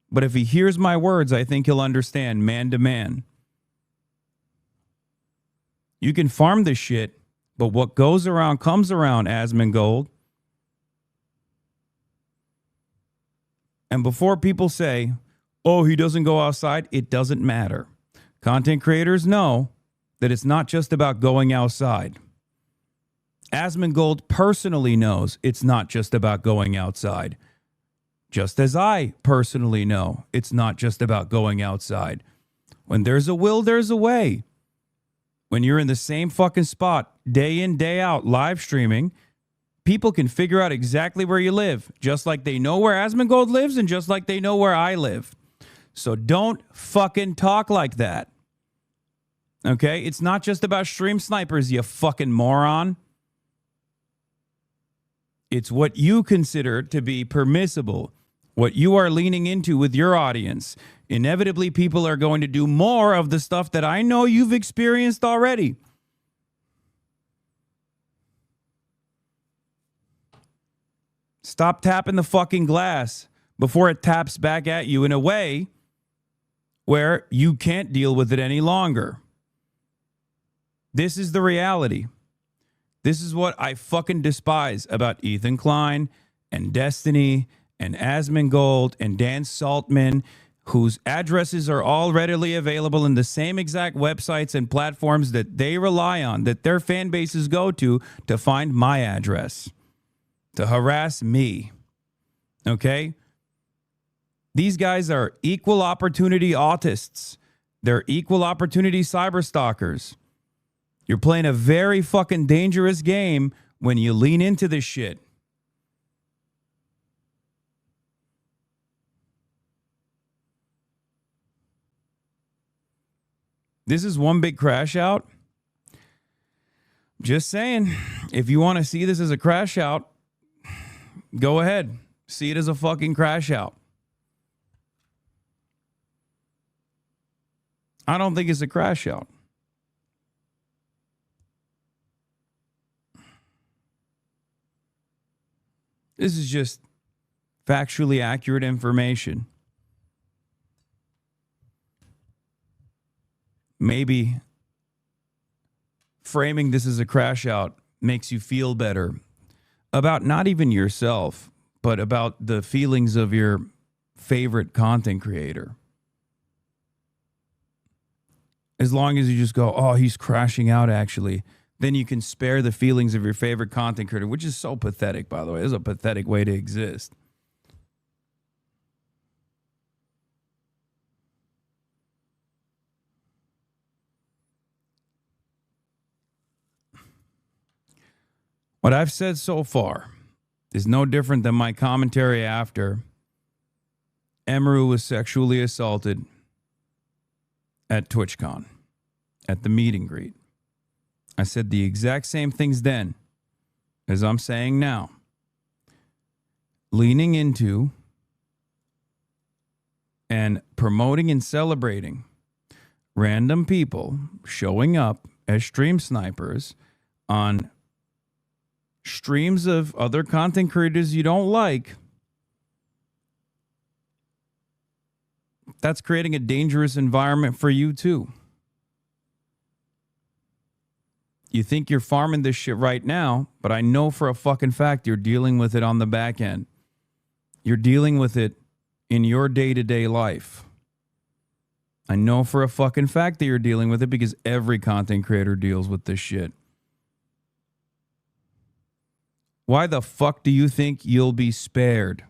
But if he hears my words, I think he'll understand man to man. You can farm this shit, but what goes around comes around, Asmongold. And before people say, oh, he doesn't go outside, it doesn't matter. Content creators know that it's not just about going outside. Asmongold personally knows it's not just about going outside. Just as I personally know it's not just about going outside. When there's a will, there's a way. When you're in the same fucking spot, day in, day out, live streaming, people can figure out exactly where you live, just like they know where Asmongold lives and just like they know where I live. So don't fucking talk like that. Okay? It's not just about stream snipers, you fucking moron. It's what you consider to be permissible, what you are leaning into with your audience. Inevitably, people are going to do more of the stuff that I know you've experienced already. Stop tapping the fucking glass before it taps back at you in a way where you can't deal with it any longer. This is the reality. This is what I fucking despise about Ethan Klein and Destiny and Asmongold and Dan Saltman, whose addresses are all readily available in the same exact websites and platforms that they rely on, that their fan bases go to find my address, to harass me. Okay? These guys are equal opportunity autists. They're equal opportunity cyberstalkers. You're playing a very fucking dangerous game when you lean into this shit. This is one big crash out. Just saying, if you want to see this as a crash out, go ahead. See it as a fucking crash out. I don't think it's a crash out. This is just factually accurate information. Maybe framing this as a crash out makes you feel better about not even yourself, but about the feelings of your favorite content creator. As long as you just go, oh, he's crashing out, actually, then you can spare the feelings of your favorite content creator, which is so pathetic, by the way. It's a pathetic way to exist. What I've said so far is no different than my commentary after Emru was sexually assaulted at TwitchCon, at the meet and greet. I said the exact same things then as I'm saying now. Leaning into and promoting and celebrating random people showing up as stream snipers on streams of other content creators you don't like, that's creating a dangerous environment for you too. You think you're farming this shit right now, but I know for a fucking fact you're dealing with it on the back end. You're dealing with it in your day-to-day life. I know for a fucking fact that you're dealing with it because every content creator deals with this shit. Why the fuck do you think you'll be spared?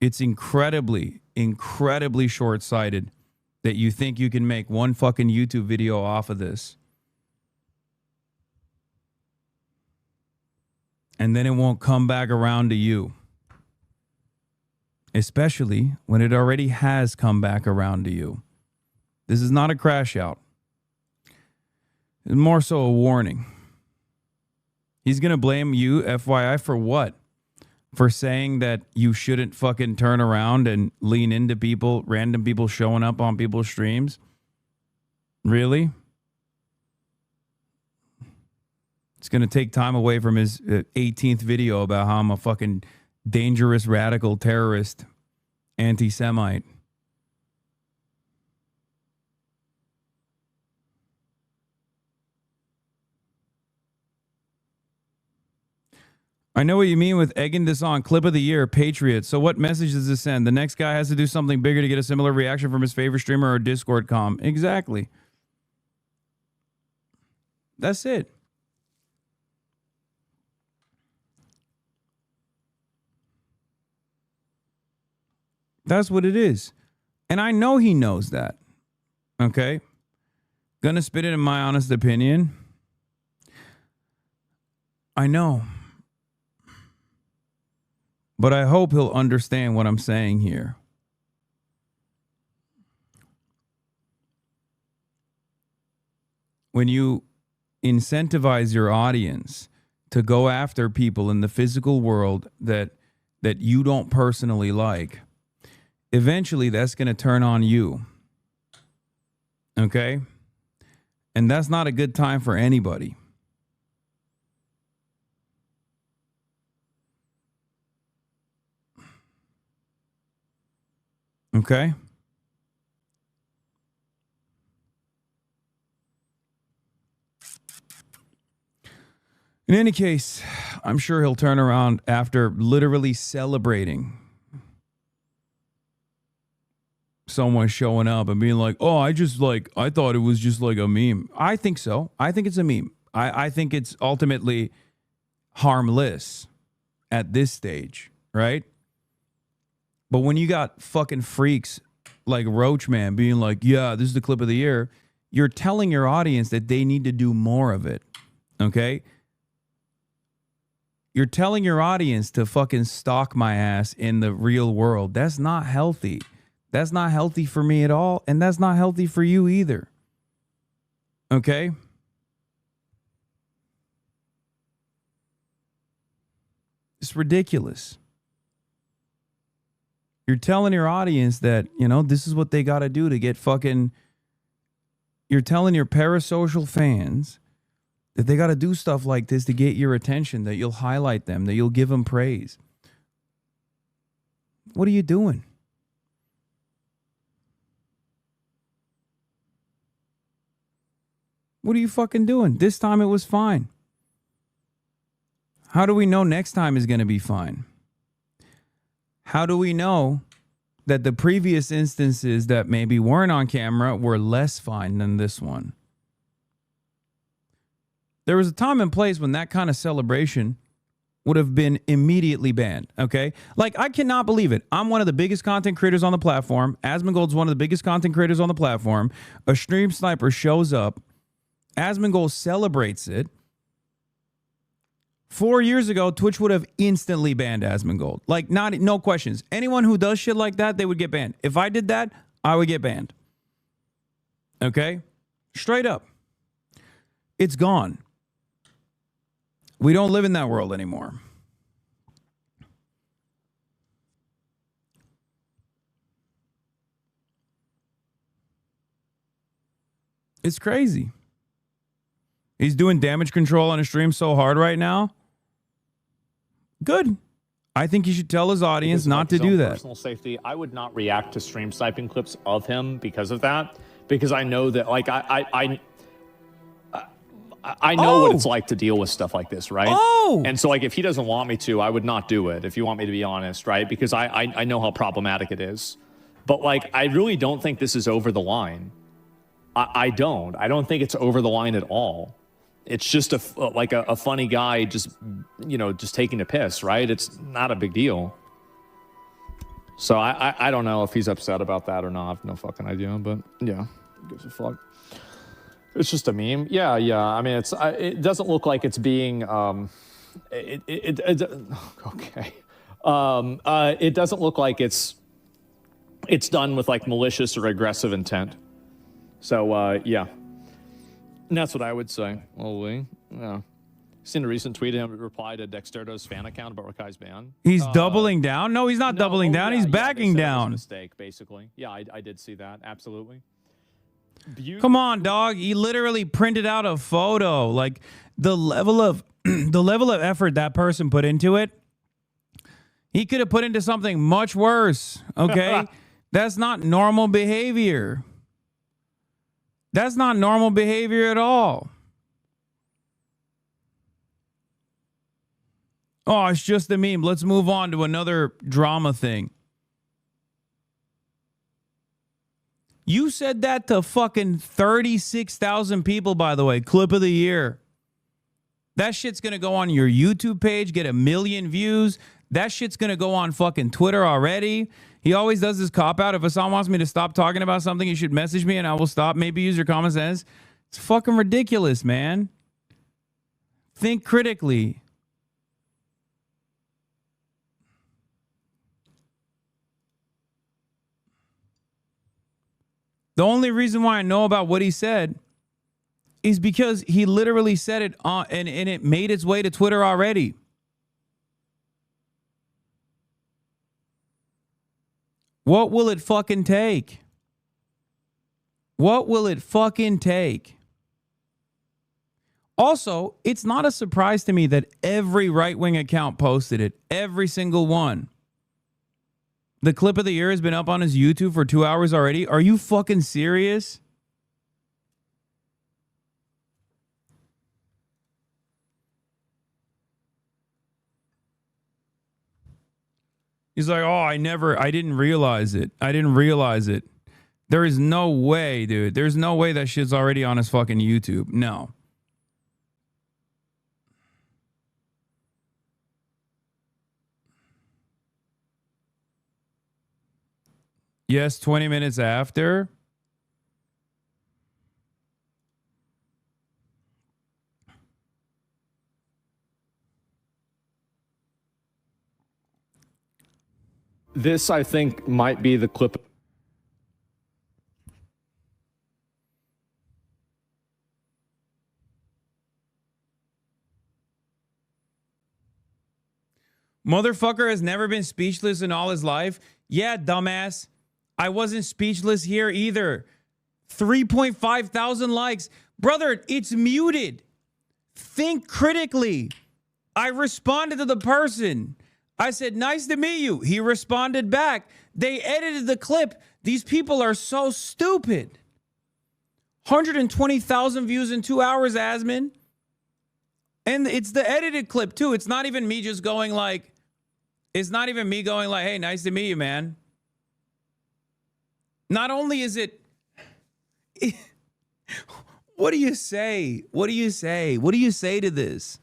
It's incredibly, incredibly short-sighted that you think you can make one fucking YouTube video off of this. And then it won't come back around to you. Especially when it already has come back around to you. This is not a crash out. It's more so a warning. He's going to blame you, FYI, for what? For saying that you shouldn't fucking turn around and lean into people, random people showing up on people's streams? Really? It's going to take time away from his 18th video about how I'm a fucking dangerous, radical, terrorist, anti-Semite. I know what you mean with egging this on. Clip of the year, Patriot. So what message does this send? The next guy has to do something bigger to get a similar reaction from his favorite streamer or Discord comm. Exactly. That's it. That's what it is. And I know he knows that. Okay? Gonna spit it in my honest opinion. I know. But I hope he'll understand what I'm saying here. When you incentivize your audience to go after people in the physical world that you don't personally like, eventually that's going to turn on you. Okay? And that's not a good time for anybody. Okay? In any case, I'm sure he'll turn around after literally celebrating someone showing up and being like, oh, I thought it was just like a meme. I think so. I think it's a meme. I think it's ultimately harmless at this stage, right? But when you got fucking freaks like Roach Man being like, yeah, this is the clip of the year, you're telling your audience that they need to do more of it. Okay? You're telling your audience to fucking stalk my ass in the real world. That's not healthy. That's not healthy for me at all. And that's not healthy for you either. Okay? It's ridiculous. You're telling your audience that, you know, this is what they got to do to get fucking... You're telling your parasocial fans that they got to do stuff like this to get your attention, that you'll highlight them, that you'll give them praise. What are you doing? What are you fucking doing? This time it was fine. How do we know next time is going to be fine? How do we know that the previous instances that maybe weren't on camera were less fine than this one? There was a time and place when that kind of celebration would have been immediately banned, okay? Like, I cannot believe it. I'm one of the biggest content creators on the platform. Asmongold's one of the biggest content creators on the platform. A stream sniper shows up. Asmongold celebrates it. 4 years ago, Twitch would have instantly banned Asmongold. Like, no questions. Anyone who does shit like that, they would get banned. If I did that, I would get banned. Okay? Straight up. It's gone. We don't live in that world anymore. It's crazy. He's doing damage control on his stream so hard right now. Good. I think he should tell his audience not to do that. Personal safety. I would not react to stream sniping clips of him because of that. Because I know that, like, I know what it's like to deal with stuff like this, right? And so, like, if he doesn't want me to, I would not do it, if you want me to be honest, right? Because I know how problematic it is. But, like, I really don't think this is over the line. I don't think it's over the line at all. It's just a funny guy just taking a piss, right? It's not a big deal. So I don't know if he's upset about that or not. I have no fucking idea, but yeah, who gives a fuck. It's just a meme. Yeah. I mean, it doesn't look like it's being okay. It doesn't look like it's done with like malicious or aggressive intent. So yeah. And that's what I would say. Well, yeah. Seen a recent tweet of him reply to Dexterdo's fan account about Rakai's ban. He's doubling down? No, he's not doubling down. He's backing down. It was a mistake, basically. Yeah, I did see that. Absolutely. Come on, dog. He literally printed out a photo. Like, the level of effort that person put into it, he could have put into something much worse. Okay? That's not normal behavior. That's not normal behavior at all. Oh, it's just a meme. Let's move on to another drama thing. You said that to fucking 36,000 people, by the way. Clip of the year. That shit's going to go on your YouTube page, get 1 million views. That shit's going to go on fucking Twitter already. He always does this cop-out. If Hasan wants me to stop talking about something, he should message me and I will stop. Maybe use your common sense. It's fucking ridiculous, man. Think critically. The only reason why I know about what he said is because he literally said it on, and it made its way to Twitter already. What will it fucking take? What will it fucking take? Also, it's not a surprise to me that every right-wing account posted it. Every single one. The clip of the year has been up on his YouTube for 2 hours already. Are you fucking serious? He's like, oh, I didn't realize it. I didn't realize it. There is no way, dude. There's no way that shit's already on his fucking YouTube. No. Yes, 20 minutes after. This, I think, might be the clip. Motherfucker has never been speechless in all his life. Yeah, dumbass. I wasn't speechless here either. 3.5 thousand likes. Brother, it's muted. Think critically. I responded to the person. I said, nice to meet you. He responded back. They edited the clip. These people are so stupid. 120,000 views in 2 hours, Asman. And it's the edited clip, too. It's not even me just going like, it's not even me going like, hey, nice to meet you, man. Not only is it, what do you say? What do you say? What do you say to this?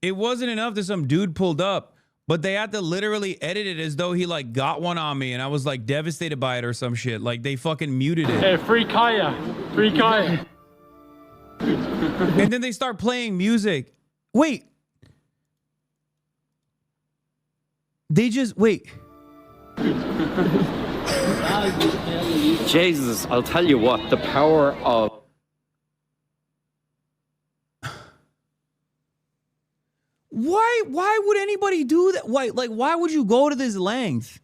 It wasn't enough that some dude pulled up, but they had to literally edit it as though he like got one on me and I was like devastated by it or some shit. Like they fucking muted it. Hey, free Kaya. Free Kaya. And then they start playing music. Wait. They just, wait. Jesus, I'll tell you what, the power of... Why would anybody do that? Why would you go to this length?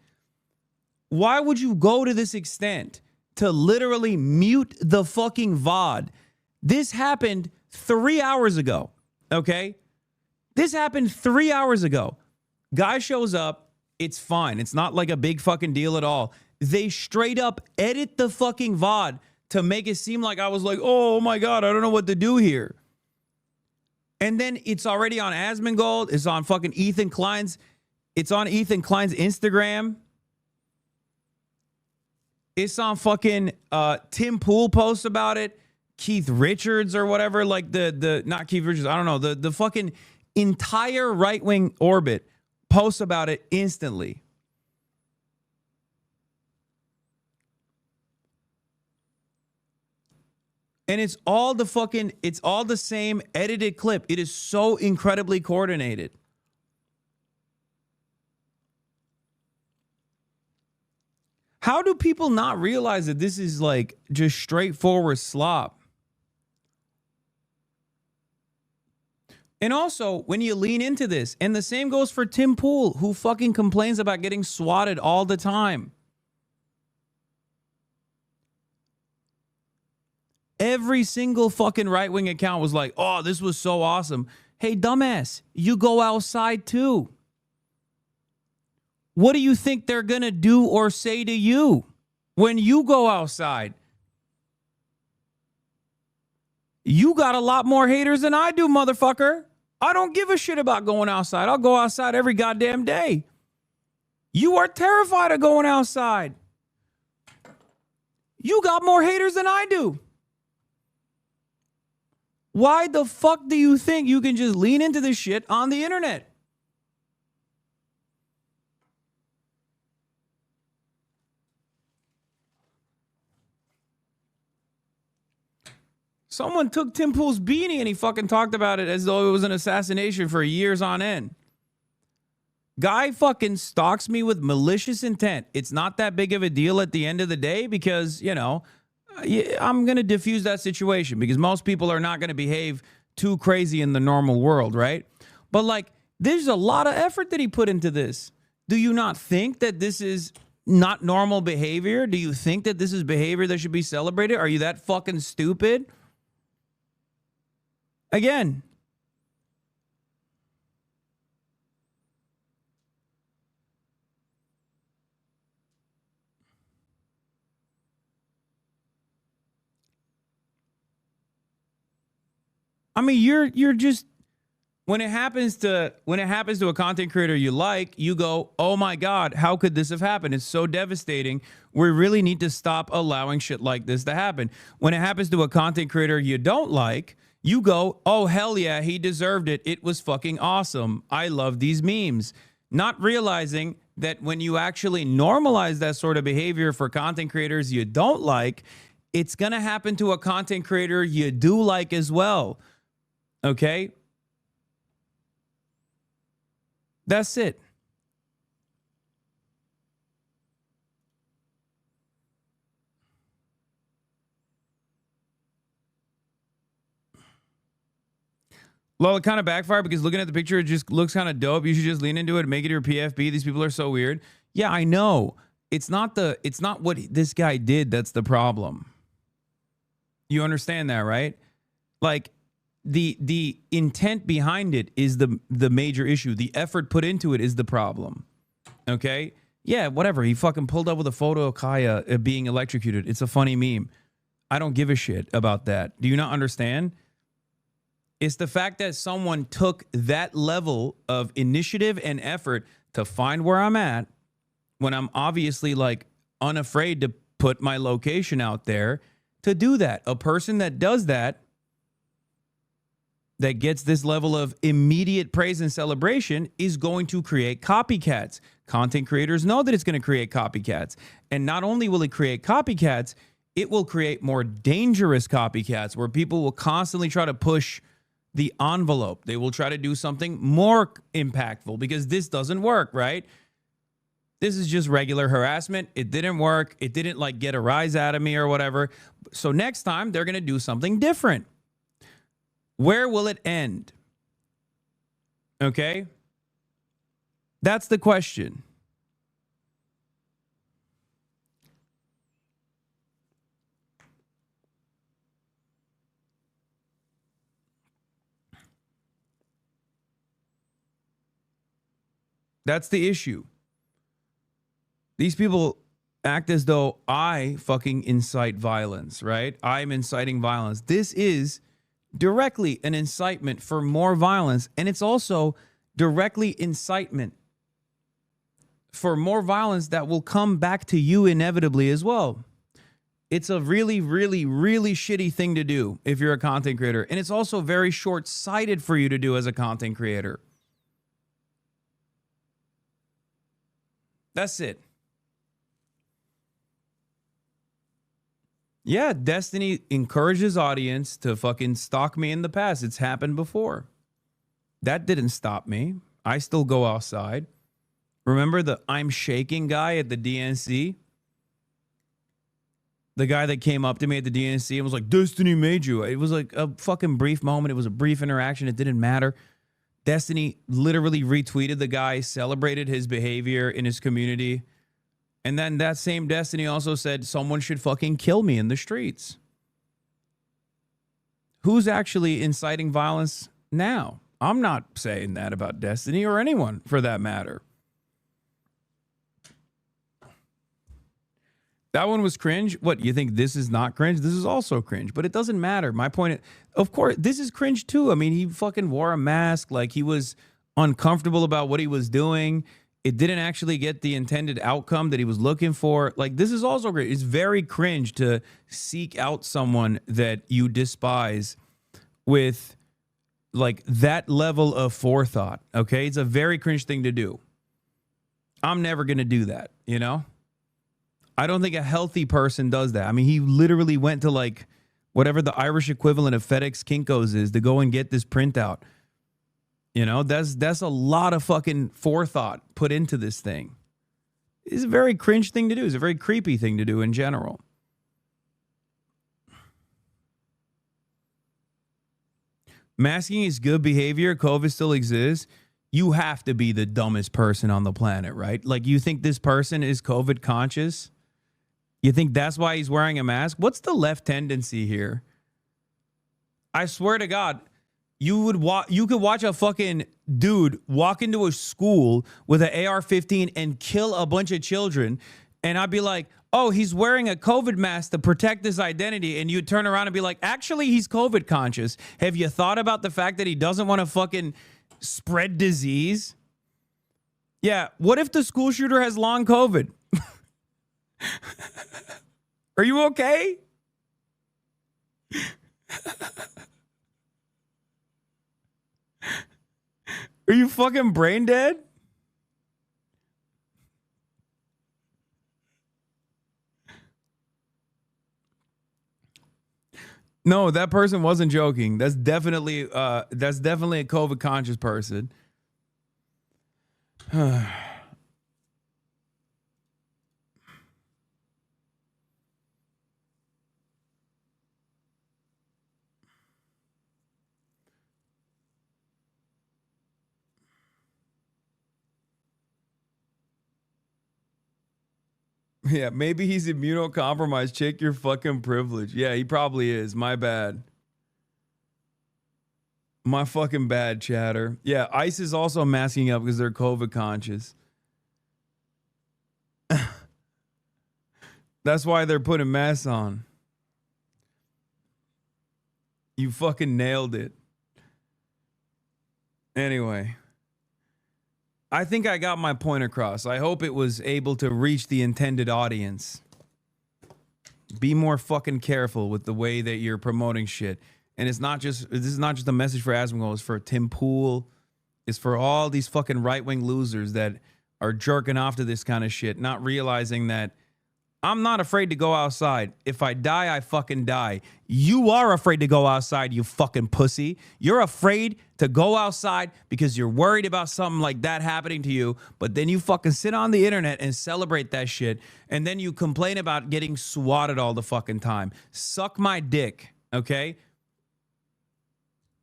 Why would you go to this extent to literally mute the fucking VOD? This happened 3 hours ago, okay? This happened 3 hours ago. Guy shows up, it's fine. It's not like a big fucking deal at all. They straight up edit the fucking VOD to make it seem like I was like, oh my God, I don't know what to do here. And then it's already on Asmongold. It's on fucking Ethan Klein's. It's on Ethan Klein's Instagram. It's on fucking Tim Pool posts about it. Keith Richards or whatever, like the not Keith Richards, I don't know, the fucking entire right-wing orbit posts about it instantly. And it's all the same edited clip. It is so incredibly coordinated. How do people not realize that this is like just straightforward slop? And also, when you lean into this, and the same goes for Tim Pool, who fucking complains about getting swatted all the time. Every single fucking right-wing account was like, oh, this was so awesome. Hey, dumbass, you go outside too. What do you think they're going to do or say to you when you go outside? You got a lot more haters than I do, motherfucker. I don't give a shit about going outside. I'll go outside every goddamn day. You are terrified of going outside. You got more haters than I do. Why the fuck do you think you can just lean into this shit on the internet? Someone took Tim Pool's beanie and he fucking talked about it as though it was an assassination for years on end. Guy fucking stalks me with malicious intent. It's not that big of a deal at the end of the day because, you know, I'm going to diffuse that situation because most people are not going to behave too crazy in the normal world, right? But like, there's a lot of effort that he put into this. Do you not think that this is not normal behavior? Do you think that this is behavior that should be celebrated? Are you that fucking stupid? Again, I mean, you're just When it happens to a content creator you like, you go, "Oh my God, how could this have happened? It's so devastating. We really need to stop allowing shit like this to happen." When it happens to a content creator you don't like, you go, "Oh hell yeah, he deserved it. It was fucking awesome. I love these memes." Not realizing that when you actually normalize that sort of behavior for content creators you don't like, it's going to happen to a content creator you do like as well. Okay? That's it. Well, it kind of backfired because looking at the picture, it just looks kind of dope. You should just lean into it, make it your PFB. These people are so weird. Yeah, I know. It's not what this guy did that's the problem. You understand that, right? Like the intent behind it is the major issue. The effort put into it is the problem. Okay? Yeah, whatever. He fucking pulled up with a photo of Kaya being electrocuted. It's a funny meme. I don't give a shit about that. Do you not understand? It's the fact that someone took that level of initiative and effort to find where I'm at when I'm obviously like unafraid to put my location out there to do that. A person that does that gets this level of immediate praise and celebration is going to create copycats. Content creators know that it's going to create copycats. And not only will it create copycats, it will create more dangerous copycats where people will constantly try to push the envelope. They will try to do something more impactful because this doesn't work, right? This is just regular harassment. It didn't work. It didn't like get a rise out of me or whatever. So next time they're going to do something different. Where will it end? Okay? That's the question. That's the issue. These people act as though I fucking incite violence, right? I'm inciting violence. This is directly an incitement for more violence, and it's also directly incitement for more violence that will come back to you inevitably as well. It's a really, really, really shitty thing to do if you're a content creator, and it's also very short-sighted for you to do as a content creator. That's it. Yeah, Destiny encourages audience to fucking stalk me in the past. It's happened before. That didn't stop me. I still go outside. Remember the I'm shaking guy at the DNC? The guy that came up to me at the DNC and was like, Destiny made you. It was like a fucking brief moment. It was a brief interaction. It didn't matter. Destiny literally retweeted the guy, celebrated his behavior in his community. And then that same Destiny also said someone should fucking kill me in the streets. Who's actually inciting violence now? I'm not saying that about Destiny or anyone for that matter. That one was cringe. What, you think this is not cringe? This is also cringe, but it doesn't matter. My point, of course, this is cringe too. I mean, he fucking wore a mask, like he was uncomfortable about what he was doing. It didn't actually get the intended outcome that he was looking for. Like, this is also great. It's very cringe to seek out someone that you despise with like that level of forethought. Okay. It's a very cringe thing to do. I'm never going to do that, you know? I don't think a healthy person does that. I mean, he literally went to like whatever the Irish equivalent of FedEx Kinko's is to go and get this printout. You know, that's a lot of fucking forethought put into this thing. It's a very cringe thing to do. It's a very creepy thing to do in general. Masking is good behavior. COVID still exists. You have to be the dumbest person on the planet, right? Like, you think this person is COVID conscious? You think that's why he's wearing a mask? What's the left tendency here? I swear to God, you could watch a fucking dude walk into a school with an AR-15 and kill a bunch of children, and I'd be like, oh, he's wearing a COVID mask to protect his identity, and you'd turn around and be like, actually, he's COVID conscious. Have you thought about the fact that he doesn't want to fucking spread disease? Yeah, what if the school shooter has long COVID? Are you okay? Are you fucking brain dead? No, that person wasn't joking. That's definitely a COVID conscious person. Yeah, maybe he's immunocompromised. Check your fucking privilege. Yeah, he probably is. My bad. My fucking bad, chatter. Yeah, ICE is also masking up because they're COVID conscious. That's why they're putting masks on. You fucking nailed it. Anyway. I think I got my point across. I hope it was able to reach the intended audience. Be more fucking careful with the way that you're promoting shit. And this is not just a message for Asmongold, it's for Tim Pool. It's for all these fucking right-wing losers that are jerking off to this kind of shit, not realizing that I'm not afraid to go outside. If I die, I fucking die. You are afraid to go outside, you fucking pussy. You're afraid to go outside because you're worried about something like that happening to you, but then you fucking sit on the internet and celebrate that shit, and then you complain about getting swatted all the fucking time. Suck my dick, okay?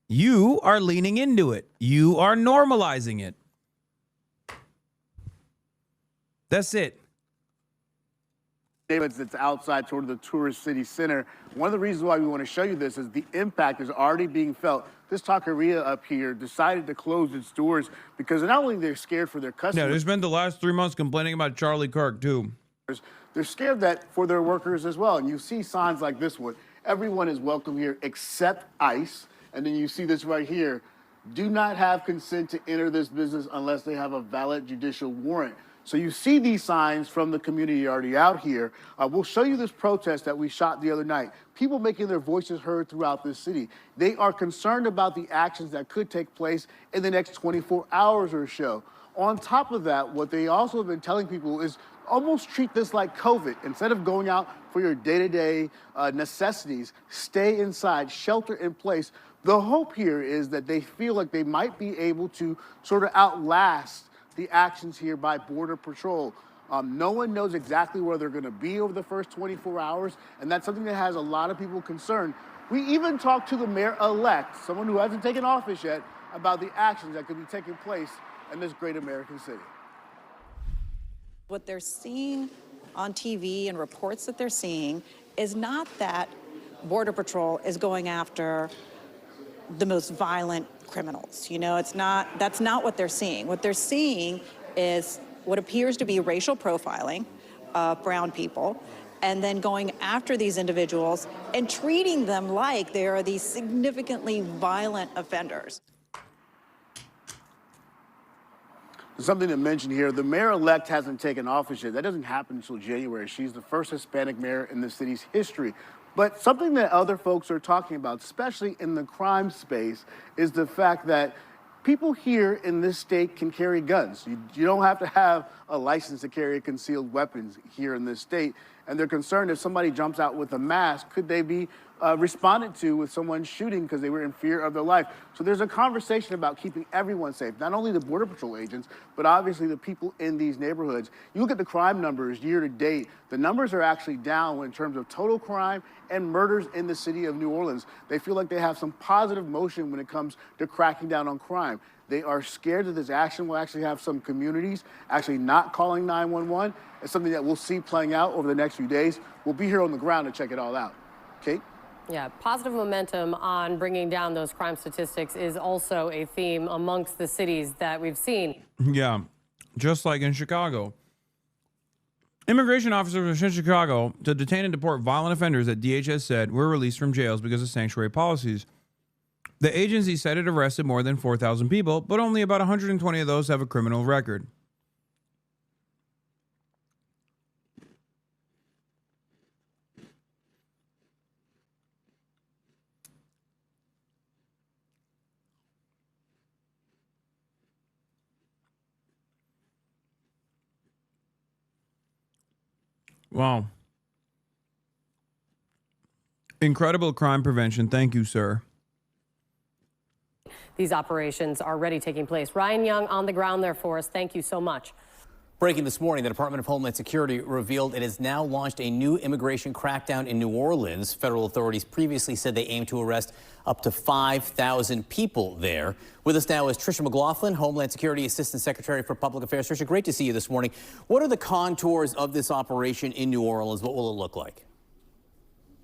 You are leaning into it. You are normalizing it. That's it. Neighborhoods that's outside toward the tourist city center. One of the reasons why we want to show you this is the impact is already being felt. This taqueria up here decided to close its doors because not only they're scared for their customers. Yeah, they spent the last 3 months complaining about Charlie Kirk too. They're scared that for their workers as well. And you see signs like this one. Everyone is welcome here except ICE. And then you see this right here. Do not have consent to enter this business unless they have a valid judicial warrant. So you see these signs from the community already out here. We'll show you this protest that we shot the other night. People making their voices heard throughout this city. They are concerned about the actions that could take place in the next 24 hours or so. On top of that, what they also have been telling people is almost treat this like COVID. Instead of going out for your day-to-day necessities, stay inside, shelter in place. The hope here is that they feel like they might be able to sort of outlast the actions here by Border Patrol. No one knows exactly where they're gonna be over the first 24 hours, and that's something that has a lot of people concerned. We even talked to the mayor-elect, someone who hasn't taken office yet, about the actions that could be taking place in this great American city. What they're seeing on TV and reports that they're seeing is not that Border Patrol is going after the most violent criminals. You know, that's not what they're seeing. What they're seeing is what appears to be racial profiling of brown people, and then going after these individuals and treating them like they are these significantly violent offenders. Something to mention here, the mayor-elect hasn't taken office yet. That doesn't happen until January. She's the first Hispanic mayor in the city's history. But something that other folks are talking about, especially in the crime space, is the fact that people here in this state can carry guns. You don't have to have a license to carry concealed weapons here in this state. And they're concerned if somebody jumps out with a mask, could they be responded to with someone shooting because they were in fear of their life? So there's a conversation about keeping everyone safe, not only the Border Patrol agents, but obviously the people in these neighborhoods. You look at the crime numbers year to date, the numbers are actually down in terms of total crime and murders in the city of New Orleans. They feel like they have some positive motion when it comes to cracking down on crime. They are scared that this action will actually have some communities actually not calling 911. It's something that we'll see playing out over the next few days. We'll be here on the ground to check it all out. Kate? Yeah, positive momentum on bringing down those crime statistics is also a theme amongst the cities that we've seen. Yeah, just like in Chicago. Immigration officers were sent to Chicago to detain and deport violent offenders that DHS said were released from jails because of sanctuary policies. The agency said it arrested more than 4,000 people, but only about 120 of those have a criminal record. Wow. Incredible crime prevention. Thank you, sir. These operations are already taking place. Ryan Young on the ground there for us. Thank you so much. Breaking this morning, the Department of Homeland Security revealed it has now launched a new immigration crackdown in New Orleans. Federal authorities previously said they aim to arrest up to 5,000 people there. With us now is Tricia McLaughlin, Homeland Security Assistant Secretary for Public Affairs. Tricia, great to see you this morning. What are the contours of this operation in New Orleans? What will it look like?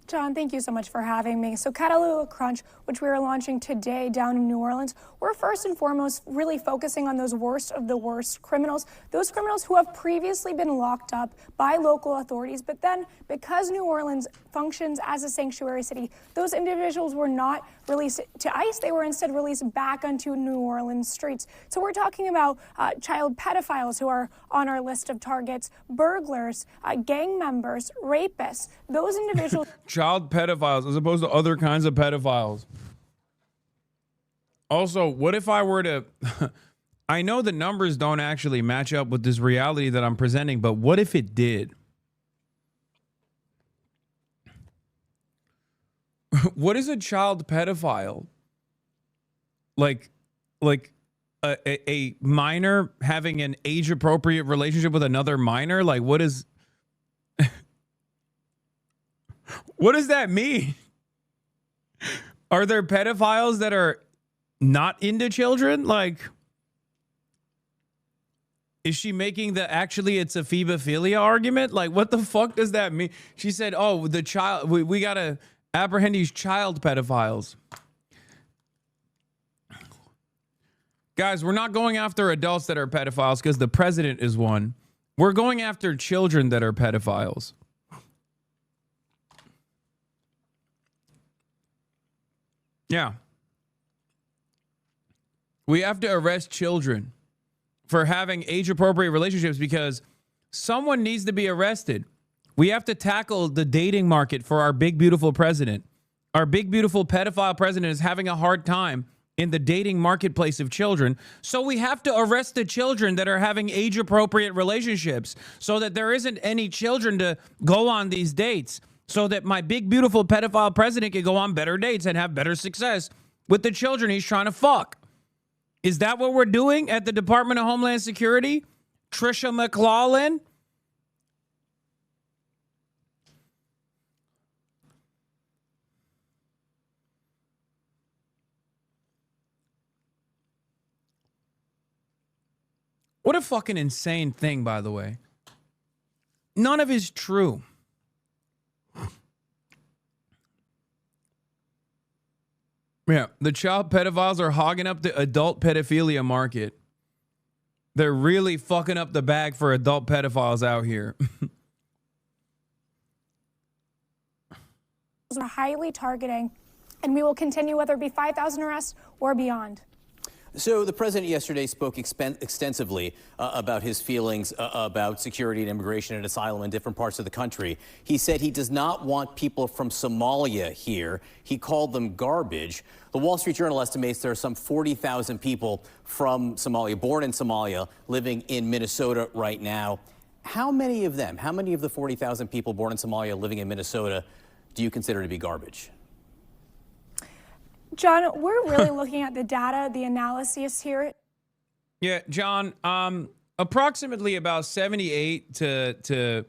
John, thank you so much for having me. So Catalina Crunch, which we are launching today down in New Orleans, we're first and foremost really focusing on those worst of the worst criminals, those criminals who have previously been locked up by local authorities. But then because New Orleans functions as a sanctuary city, those individuals were not released to ICE. They were instead released back onto New Orleans streets. So we're talking about child pedophiles who are on our list of targets, burglars, gang members, rapists, those individuals. Child pedophiles as opposed to other kinds of pedophiles. Also, what if I were to... I know the numbers don't actually match up with this reality that I'm presenting, but what if it did? What is a child pedophile? Like a minor having an age-appropriate relationship with another minor? Like, what is... What does that mean? Are there pedophiles that are not into children? Like, is she making the actually it's a phebophilia argument? Like, what the fuck does that mean? She said, oh, the child, we got to apprehend these child pedophiles. Guys, we're not going after adults that are pedophiles because the president is one. We're going after children that are pedophiles. Yeah. We have to arrest children for having age-appropriate relationships because someone needs to be arrested. We have to tackle the dating market for our big, beautiful president. Our big, beautiful pedophile president is having a hard time in the dating marketplace of children. So we have to arrest the children that are having age-appropriate relationships so that there isn't any children to go on these dates. So that my big, beautiful pedophile president can go on better dates and have better success with the children he's trying to fuck. Is that what we're doing at the Department of Homeland Security? Tricia McLaughlin? What a fucking insane thing, by the way. None of it is true. Yeah, the child pedophiles are hogging up the adult pedophilia market. They're really fucking up the bag for adult pedophiles out here. We're highly targeting, and we will continue whether it be 5,000 arrests or beyond. So the president yesterday spoke extensively about his feelings about security and immigration and asylum in different parts of the country. He said he does not want people from Somalia here. He called them garbage. The Wall Street Journal estimates there are some 40,000 people from Somalia, born in Somalia, living in Minnesota right now. How many of them, how many of the 40,000 people born in Somalia living in Minnesota do you consider to be garbage? John, we're really looking at the data, the analysis here. Yeah, John, approximately about 78 to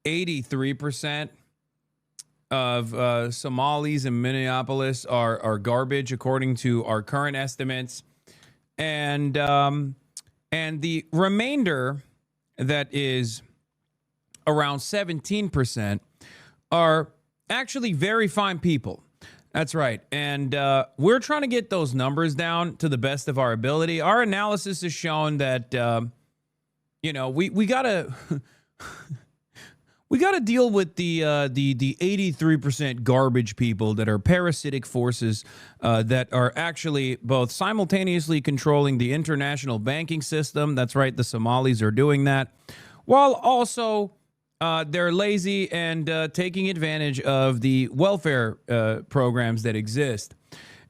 83% of Somalis in Minneapolis are garbage, according to our current estimates. And the remainder, that is around 17%, are actually very fine people. That's right. And we're trying to get those numbers down to the best of our ability. Our analysis has shown that, we got to We got to deal with the 83% garbage people that are parasitic forces that are actually both simultaneously controlling the international banking system. That's right, the Somalis are doing that, while also they're lazy and taking advantage of the welfare programs that exist.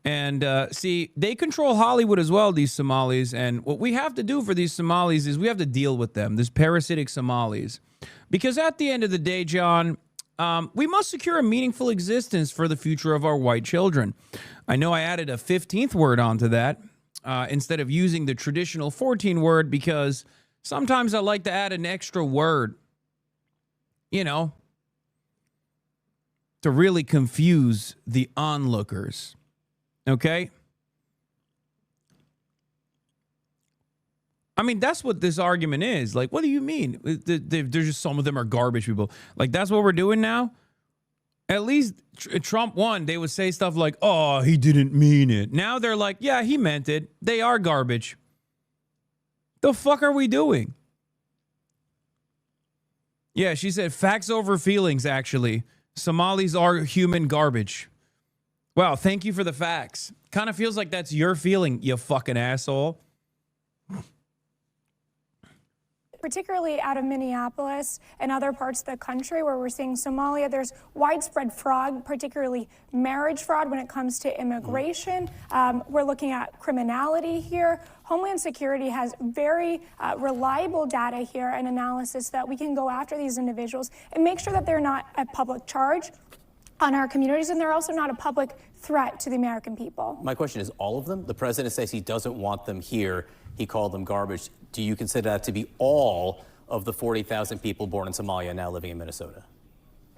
And see, they control Hollywood as well, these Somalis. And what we have to do for these Somalis is we have to deal with them, these parasitic Somalis. Because at the end of the day, John, we must secure a meaningful existence for the future of our white children. I know I added a 15th word onto that instead of using the traditional 14 word because sometimes I like to add an extra word, you know, to really confuse the onlookers. Okay? I mean, that's what this argument is. Like, what do you mean? There's just some of them are garbage people. Like, that's what we're doing now? At least Trump won. They would say stuff like, oh, he didn't mean it. Now they're like, yeah, he meant it. They are garbage. The fuck are we doing? Yeah, she said facts over feelings, actually. Somalis are human garbage. Wow, thank you for the facts. Kind of feels like that's your feeling, you fucking asshole. Particularly out of Minneapolis and other parts of the country where we're seeing Somalia, there's widespread fraud, particularly marriage fraud when it comes to immigration. We're looking at criminality here. Homeland Security has very reliable data here and analysis that we can go after these individuals and make sure that they're not a public charge on our communities, and they're also not a public threat to the American people. My question is, all of them? The president says he doesn't want them here. He called them garbage. Do you consider that to be all of the 40,000 people born in Somalia now living in Minnesota?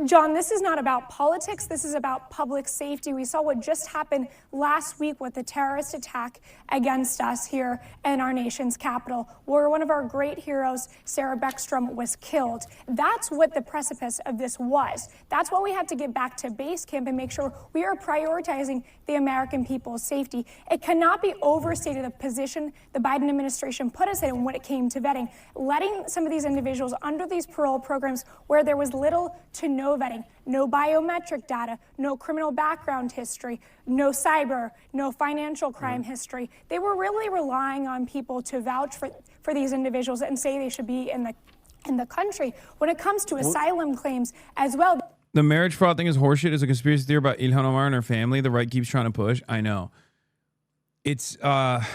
John, this is not about politics. This is about public safety. We saw what just happened last week with the terrorist attack against us here in our nation's capital, where one of our great heroes, Sarah Beckstrom, was killed. That's what the precipice of this was. That's why we have to get back to base camp and make sure we are prioritizing the American people's safety. It cannot be overstated the position the Biden administration put us in when it came to vetting, letting some of these individuals under these parole programs where there was little to no vetting, no biometric data, no criminal background history, no cyber, no financial crime history. They were really relying on people to vouch for these individuals and say they should be in the country. When it comes to asylum claims as well. The marriage fraud thing is horseshit. It's a conspiracy theory about Ilhan Omar and her family. The right keeps trying to push. I know. It's, I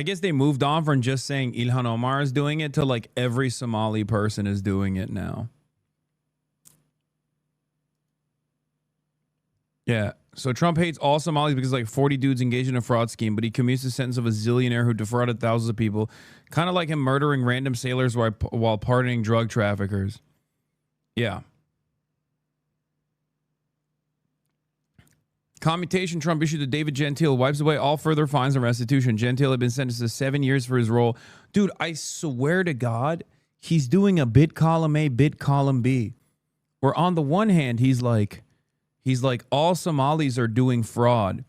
guess they moved on from just saying Ilhan Omar is doing it to like every Somali person is doing it now. Yeah. So Trump hates all Somalis because like 40 dudes engaged in a fraud scheme, but he commutes the sentence of a zillionaire who defrauded thousands of people. Kind of like him murdering random sailors while pardoning drug traffickers. Yeah. Commutation Trump issued to David Gentile wipes away all further fines and restitution. Gentile had been sentenced to 7 years for his role. Dude, I swear to God, he's doing a bit column A, bit column B. Where on the one hand, he's like, all Somalis are doing fraud.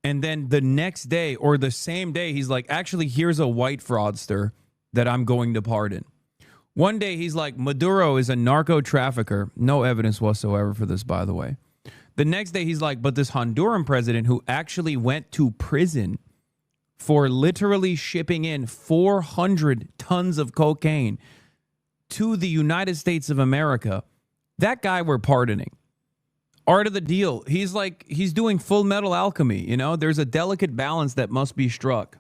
And then the next day or the same day, he's like, actually, here's a white fraudster that I'm going to pardon. One day, he's like, Maduro is a narco trafficker. No evidence whatsoever for this, by the way. The next day, he's like, but this Honduran president who actually went to prison for literally shipping in 400 tons of cocaine to the United States of America, that guy we're pardoning. Art of the deal. He's like, he's doing Full Metal Alchemy. You know, there's a delicate balance that must be struck.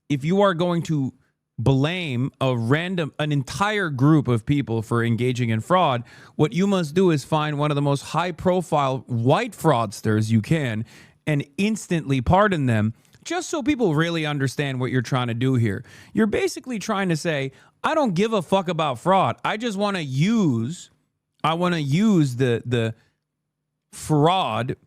If you are going to blame an entire group of people for engaging in fraud, what you must do is find one of the most high profile white fraudsters you can and instantly pardon them, just so people really understand what you're trying to do here. You're basically trying to say, I don't give a fuck about fraud. I just want to use the fraud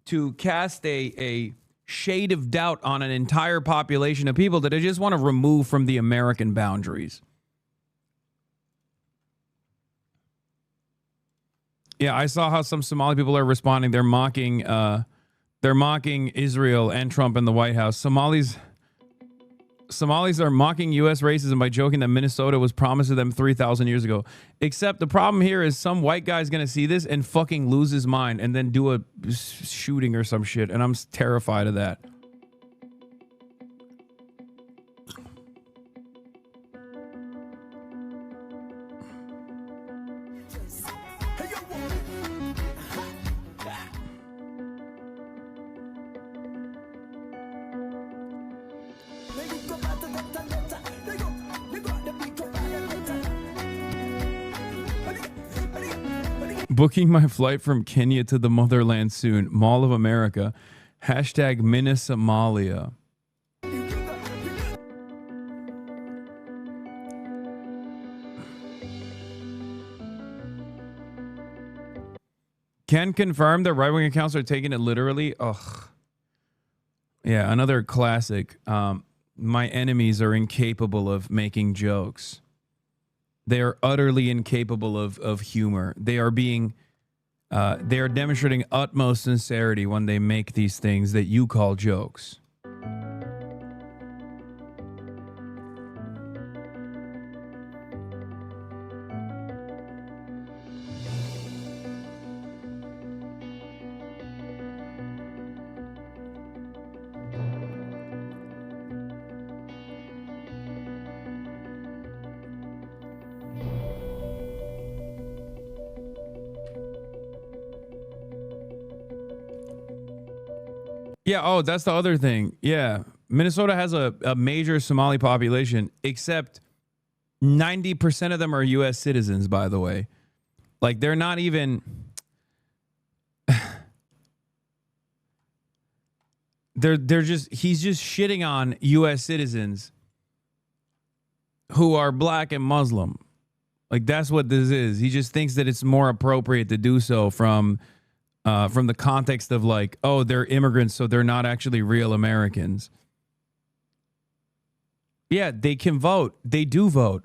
to cast a shade of doubt on an entire population of people that I just want to remove from the American boundaries. Yeah, I saw how some Somali people are responding. They're mocking Israel and Trump in the White House. Somalis Somalis are mocking U.S. racism by joking that Minnesota was promised to them 3,000 years ago. Except the problem here is some white guy's going to see this and fucking lose his mind and then do a shooting or some shit. And I'm terrified of that. Booking my flight from Kenya to the motherland soon. Mall of America. Hashtag Minnesomalia. Can confirm that right-wing accounts are taking it literally. Ugh. Yeah, another classic. My enemies are incapable of making jokes. They are utterly incapable of humor. They are demonstrating utmost sincerity when they make these things that you call jokes. Yeah, oh, that's the other thing. Yeah, Minnesota has a major Somali population, except 90% of them are U.S. citizens, by the way. Like, they're not even... he's just shitting on U.S. citizens who are black and Muslim. Like, that's what this is. He just thinks that it's more appropriate to do so from the context of like, oh, they're immigrants, so they're not actually real Americans. Yeah, they can vote. They do vote.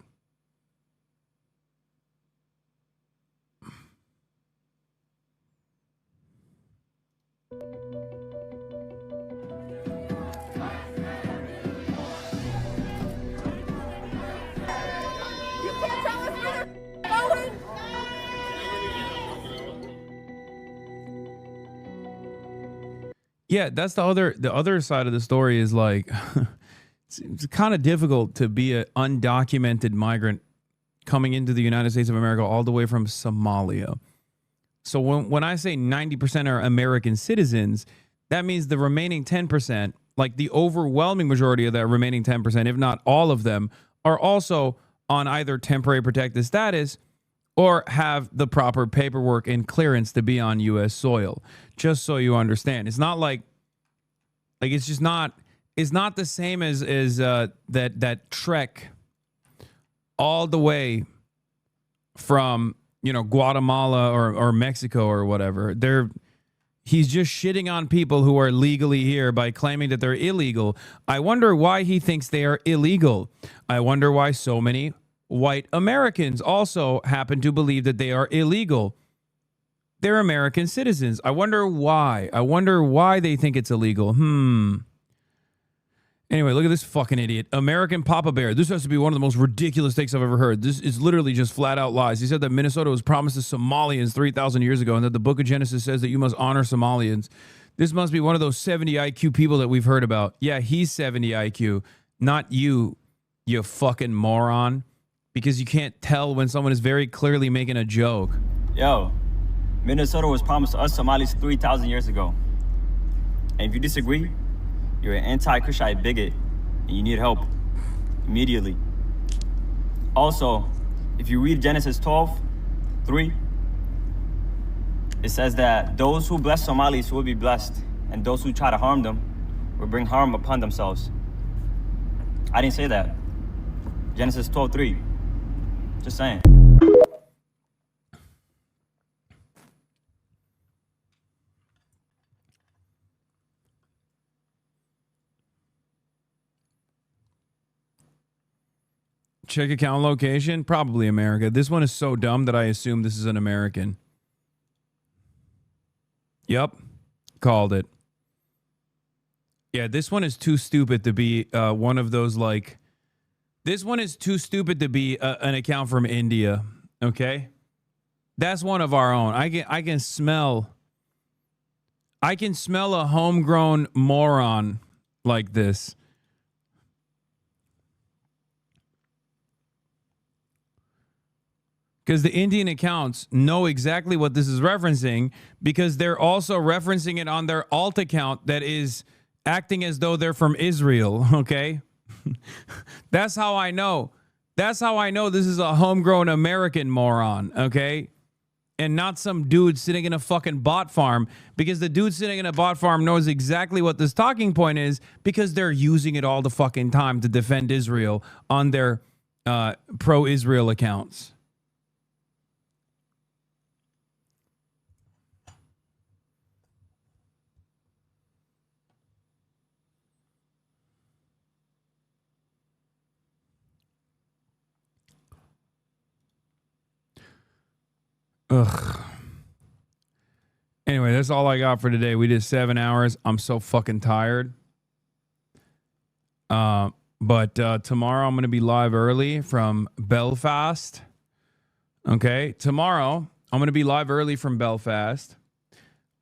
Yeah, that's the other side of the story is like, it's kind of difficult to be an undocumented migrant coming into the United States of America all the way from Somalia. So when I say 90% are American citizens, that means the remaining 10%, like the overwhelming majority of that remaining 10%, if not all of them, are also on either temporary protected status or have the proper paperwork and clearance to be on U.S. soil. Just so you understand, it's not like it's just not. It's not the same as that trek all the way from Guatemala or Mexico or whatever. He's just shitting on people who are legally here by claiming that they're illegal. I wonder why he thinks they are illegal. I wonder why so many white Americans also happen to believe that they are illegal. They're American citizens. I wonder why. I wonder why they think it's illegal. Anyway, look at this fucking idiot. American Papa Bear. This has to be one of the most ridiculous takes I've ever heard. This is literally just flat out lies. He said that Minnesota was promised to Somalians 3,000 years ago and that the book of Genesis says that you must honor Somalians. This must be one of those 70 IQ people that we've heard about. Yeah, he's 70 IQ. Not you, you fucking moron. Because you can't tell when someone is very clearly making a joke. Yo, Minnesota was promised to us Somalis 3,000 years ago. And if you disagree, you're an anti-Kushite bigot and you need help immediately. Also, if you read Genesis 12:3, it says that those who bless Somalis will be blessed, and those who try to harm them will bring harm upon themselves. I didn't say that. Genesis 12:3. Just saying. Check account location, probably America. This one is so dumb that I assume this is an American. Yep, called it. Yeah, this one is too stupid to be one of those like. This one is too stupid to be an account from India. Okay, that's one of our own. I can smell a homegrown moron like this. Because the Indian accounts know exactly what this is referencing, because they're also referencing it on their alt account that is acting as though they're from Israel, okay? That's how I know. That's how I know this is a homegrown American moron, okay? And not some dude sitting in a fucking bot farm, because the dude sitting in a bot farm knows exactly what this talking point is, because they're using it all the fucking time to defend Israel on their pro-Israel accounts. Ugh. Anyway, that's all I got for today. We did 7 hours. I'm so fucking tired. But tomorrow I'm going to be live early from Belfast. Okay, tomorrow I'm going to be live early from Belfast.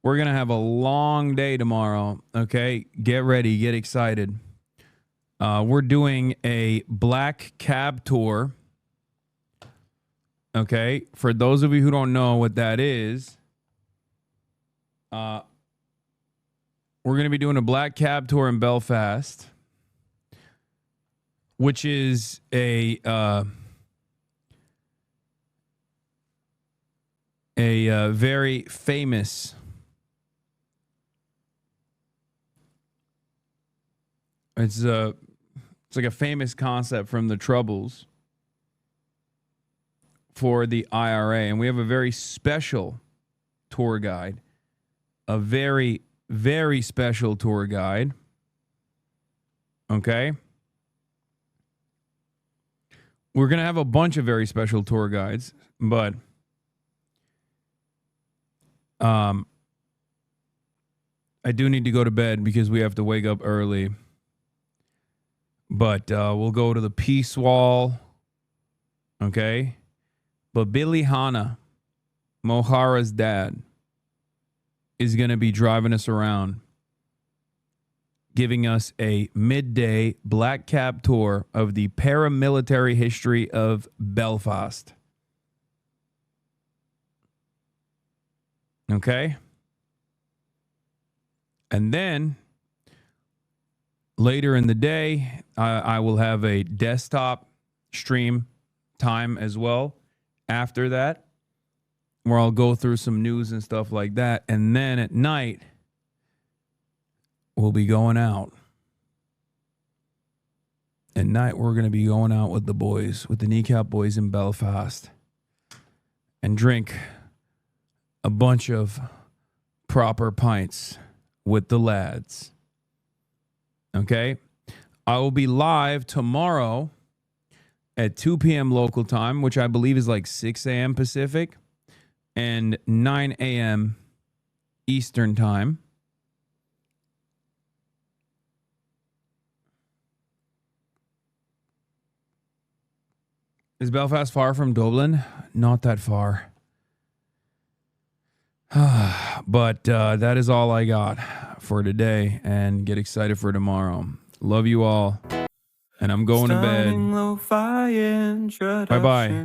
We're going to have a long day tomorrow. Okay, get ready, get excited. We're doing a black cab tour. Okay, for those of you who don't know what that is, we're going to be doing a black cab tour in Belfast, which is a very famous it's like a famous concept from the Troubles for the IRA, and we have a very special tour guide, a very, very special tour guide. Okay. We're going to have a bunch of very special tour guides, but I do need to go to bed because we have to wake up early. But we'll go to the Peace Wall. Okay. But Billy Hanna, Mohara's dad, is going to be driving us around, giving us a midday black cab tour of the paramilitary history of Belfast. Okay? And then later in the day, I will have a desktop stream time as well. After that, where I'll go through some news and stuff like that. And then at night, we'll be going out. At night, we're going to be going out with the boys, with the Kneecap Boys in Belfast, and drink a bunch of proper pints with the lads. Okay? I will be live tomorrow at 2 p.m. local time, which I believe is like 6 a.m. Pacific, and 9 a.m. Eastern time. Is Belfast far from Dublin? Not that far. But that is all I got for today, and get excited for tomorrow. Love you all. And I'm going to bed. Bye-bye.